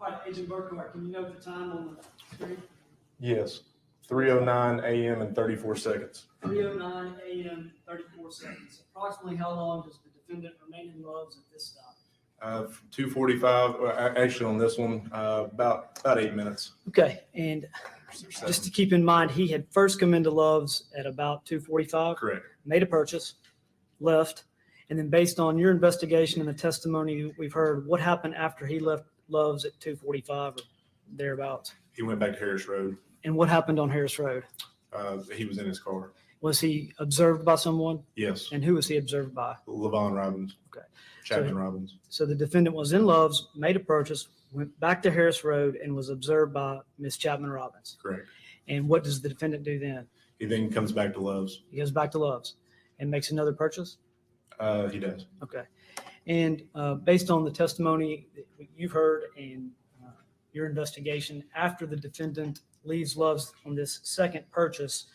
All right, Agent Burkhardt, can you note the time on the screen? Yes, 3:09 a.m. and 34 seconds. 3:09 a.m., 34 seconds. Approximately how long does the defendant remain in Love's at this stop? 2:45, actually on this one, about 8 minutes. Okay, and just to keep in mind, he had first come into Love's at about 2:45. Correct. Made a purchase, left, and then based on your investigation and the testimony we've heard, what happened after he left Love's at 2:45 or thereabouts? He went back to Harris Road. And what happened on Harris Road? He was in his car. Was he observed by someone? Yes. And who was he observed by? Levon Robbins. Okay. Chapman Robbins. So the defendant was in Love's, made a purchase, went back to Harris Road, and was observed by Miss Chapman Robbins. Correct. And what does the defendant do then? He then comes back to Love's. He goes back to Love's and makes another purchase? He does. Okay. And based on the testimony that you've heard and your investigation, after the defendant leaves Love's on this second purchase,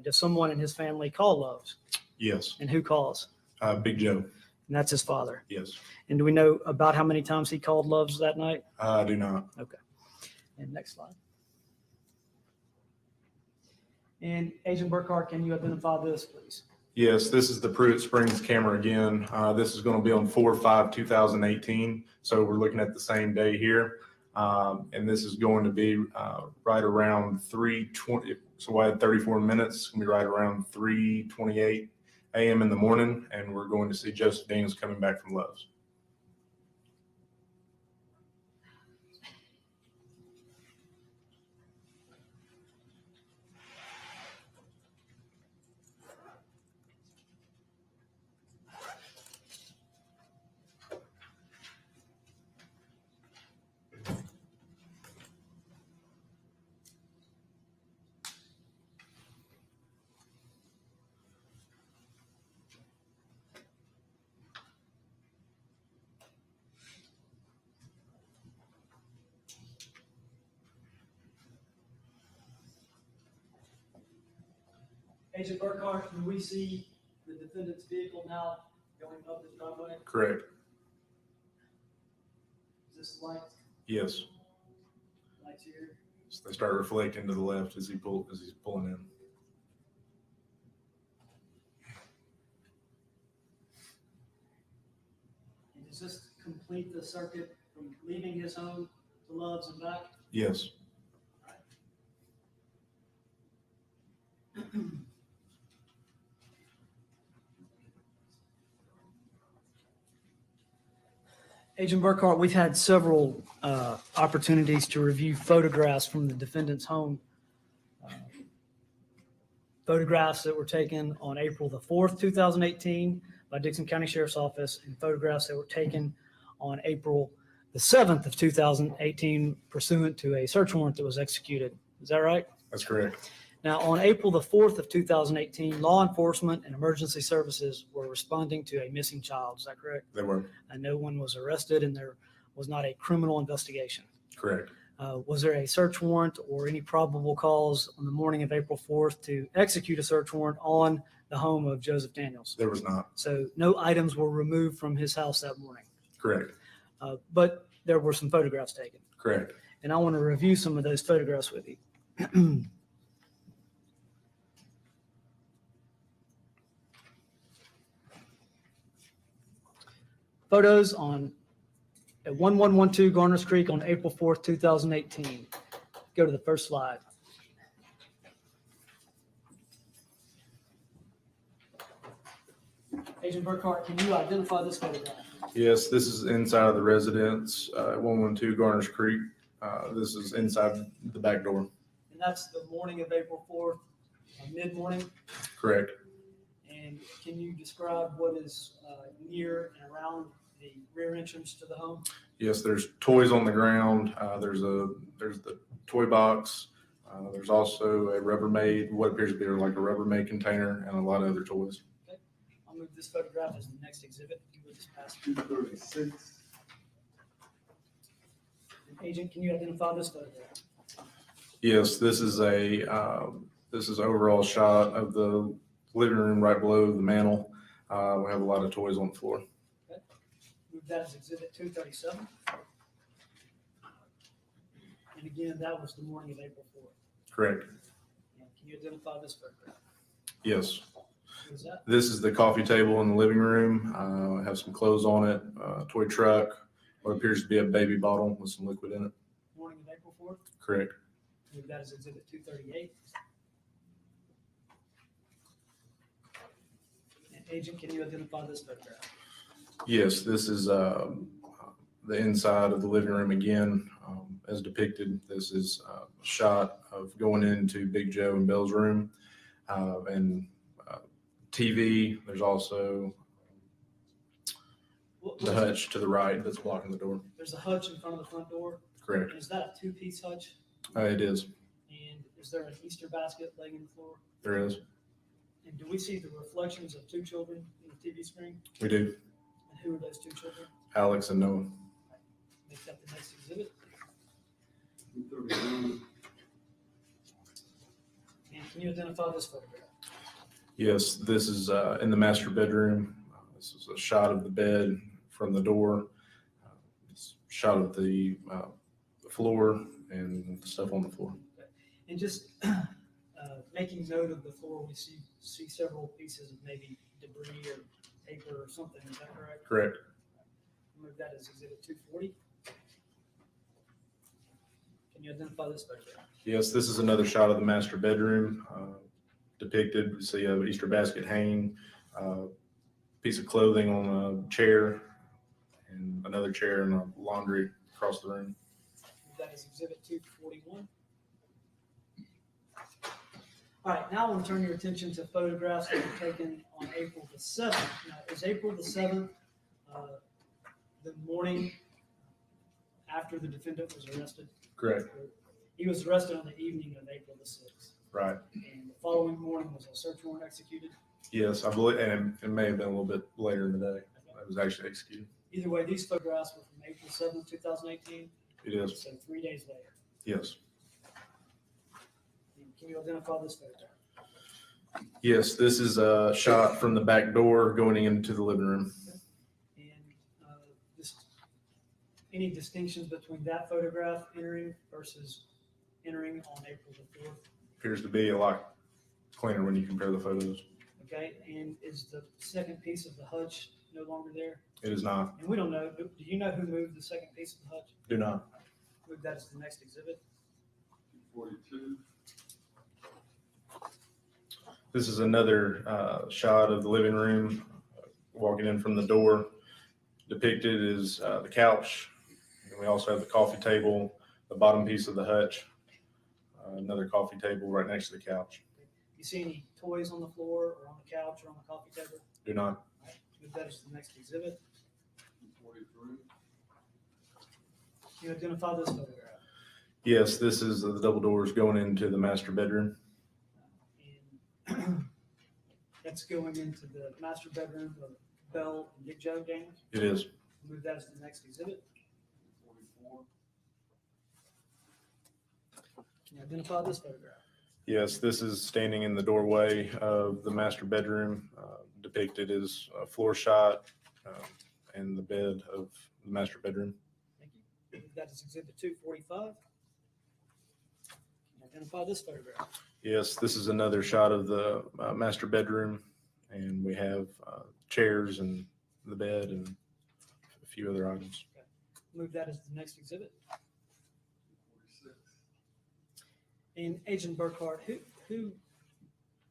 does someone in his family call Love's? Yes. And who calls? Big Joe. And that's his father? Yes. And do we know about how many times he called Love's that night? I do not. Okay. And next slide. And Agent Burkhardt, can you identify this, please? Yes, this is the Pruitt Springs camera again. This is going to be on 4/5/2018. So we're looking at the same day here. And this is going to be right around 3:20. So I had 34 minutes. It's going to be right around 3:28 a.m. in the morning. And we're going to see Joseph Daniels coming back from Love's. Agent Burkhardt, do we see the defendant's vehicle now going up the driveway? Correct. Is this light? Yes. Lights here? So they start reflecting to the left as he's pulling in. And does this complete the circuit from leaving his home to Love's and back? Yes. Agent Burkhardt, we've had several opportunities to review photographs from the defendant's home. Photographs that were taken on April the 4th, 2018 by Dixon County Sheriff's Office, and photographs that were taken on April the 7th of 2018 pursuant to a search warrant that was executed. Is that right? That's correct. Now, on April the 4th of 2018, law enforcement and emergency services were responding to a missing child. Is that correct? They were. And no one was arrested and there was not a criminal investigation. Correct. Was there a search warrant or any probable cause on the morning of April 4th to execute a search warrant on the home of Joseph Daniels? There was not. So no items were removed from his house that morning. Correct. But there were some photographs taken. Correct. And I want to review some of those photographs with you. Photos at 1112 Garners Creek on April 4th, 2018. Go to the first slide. Agent Burkhardt, can you identify this photograph? Yes, this is inside of the residence, 112 Garners Creek. This is inside the back door. And that's the morning of April 4th, mid-morning. Correct. And can you describe what is near and around the rear entrance to the home? Yes, there's toys on the ground. There's the toy box. There's also a Rubbermaid, what appears to be like a Rubbermaid container, and a lot of other toys. Okay. I'll move this photograph as the next exhibit. You will just pass. 236. Agent, can you identify this photograph? Yes, this is overall shot of the living room right below the mantle. We have a lot of toys on the floor. Okay. Move that as exhibit 237. And again, that was the morning of April 4th. Correct. And can you identify this photograph? Yes. What is that? This is the coffee table in the living room. I have some clothes on it, a toy truck, what appears to be a baby bottle with some liquid in it. Morning of April 4th? Correct. Move that as exhibit 238. And agent, can you identify this photograph? Yes, this is the inside of the living room again, as depicted. This is a shot of going into Big Joe and Bell's room, and TV. There's also the hutch to the right that's blocking the door. There's a hutch in front of the front door. Correct. Is that a two-piece hutch? It is. And is there an Easter basket laying in the floor? There is. And do we see the reflections of two children in the TV screen? We do. And who are those two children? Alex and Noah. Make that the next exhibit. And can you identify this photograph? Yes, this is in the master bedroom. This is a shot of the bed from the door. It's a shot of the floor and stuff on the floor. And just making note of the floor, we see several pieces of maybe debris or paper or something. Is that correct? Correct. Move that as exhibit 240. Can you identify this photograph? Yes, this is another shot of the master bedroom depicted. We see an Easter basket hanging, piece of clothing on a chair, and another chair and a laundry across the room. That is exhibit 241. All right, now I want to turn your attention to photographs that were taken on April the 7th. Now, is April the 7th the morning after the defendant was arrested? Correct. He was arrested on the evening of April the 6th. Right. And the following morning was a search warrant executed. Yes, I believe, and it may have been a little bit later in the day. It was actually executed. Either way, these photographs were from April 7th, 2018. It is. So 3 days later. Yes. And can you identify this photograph? Yes, this is a shot from the back door going into the living room. And just any distinctions between that photograph entering versus entering on April the 4th? Appears to be a lot cleaner when you compare the photos. Okay, and is the second piece of the hutch no longer there? It is not. And we don't know, do you know who moved the second piece of the hutch? Do not. Move that as the next exhibit. 42. This is another shot of the living room. Walking in from the door. Depicted is the couch. And we also have the coffee table, the bottom piece of the hutch, another coffee table right next to the couch. You see any toys on the floor or on the couch or on the coffee table? Do not. Move that as the next exhibit. 43. Can you identify this photograph? Yes, this is the double doors going into the master bedroom. And that's going into the master bedroom of Bell and Big Joe Daniels. It is. Move that as the next exhibit. 44. Can you identify this photograph? Yes, this is standing in the doorway of the master bedroom. Depicted is a floor shot and the bed of the master bedroom. Thank you. Move that is exhibit 245. Can you identify this photograph? Yes, this is another shot of the master bedroom, and we have chairs and the bed and a few other items. Move that as the next exhibit. 46. And Agent Burkhart, who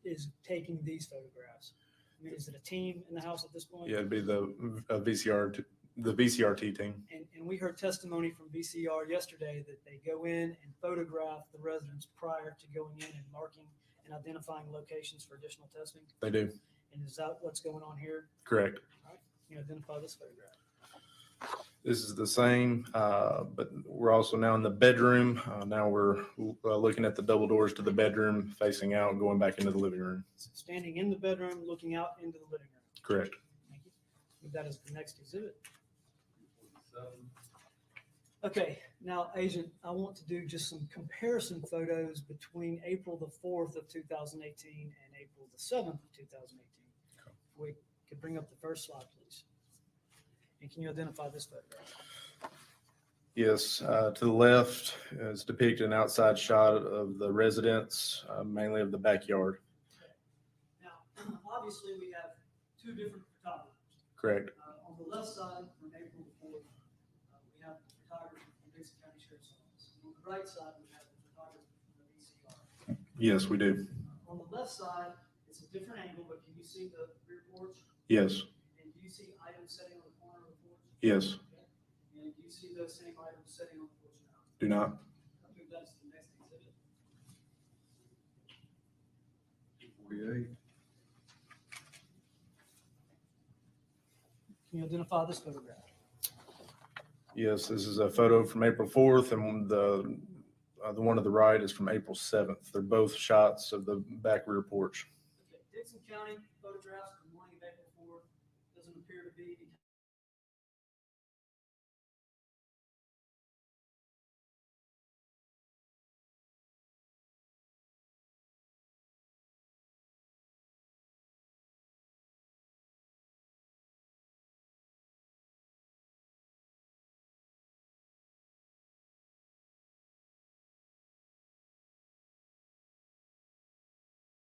is taking these photographs? I mean, is it a team in the house at this point? Yeah, it'd be the VCRT team. And we heard testimony from VCR yesterday that they go in and photograph the residents prior to going in and marking and identifying locations for additional testing. They do. And is that what's going on here? Correct. All right. Can you identify this photograph? This is the same, but we're also now in the bedroom. Now we're looking at the double doors to the bedroom, facing out, and going back into the living room. So standing in the bedroom, looking out into the living room. Correct. Thank you. Move that as the next exhibit. 47. Okay, now, Agent, I want to do just some comparison photos between April the 4th of 2018 and April the 7th of 2018. Okay. We could bring up the first slide, please. And can you identify this photograph? Yes, to the left is depicted an outside shot of the residence, mainly of the backyard. Now, obviously, we have two different photographers. Correct. On the left side, from April 4th, we have the photographer from Dixon County Sheriff's Office. And on the right side, we have the photographer from the VCR. Yes, we do. On the left side, it's a different angle, but can you see the rear porch? Yes, And do you see items sitting on the corner of the porch? yes, Okay. And do you see those same items sitting on the porch now? do not. I think that's the next exhibit. 48. Can you identify this photograph? Yes, this is a photo from April 4th, and the one to the right is from April 7th. They're both shots of the back rear porch. Okay. Dixon County photographs from the morning of April 4th doesn't appear to be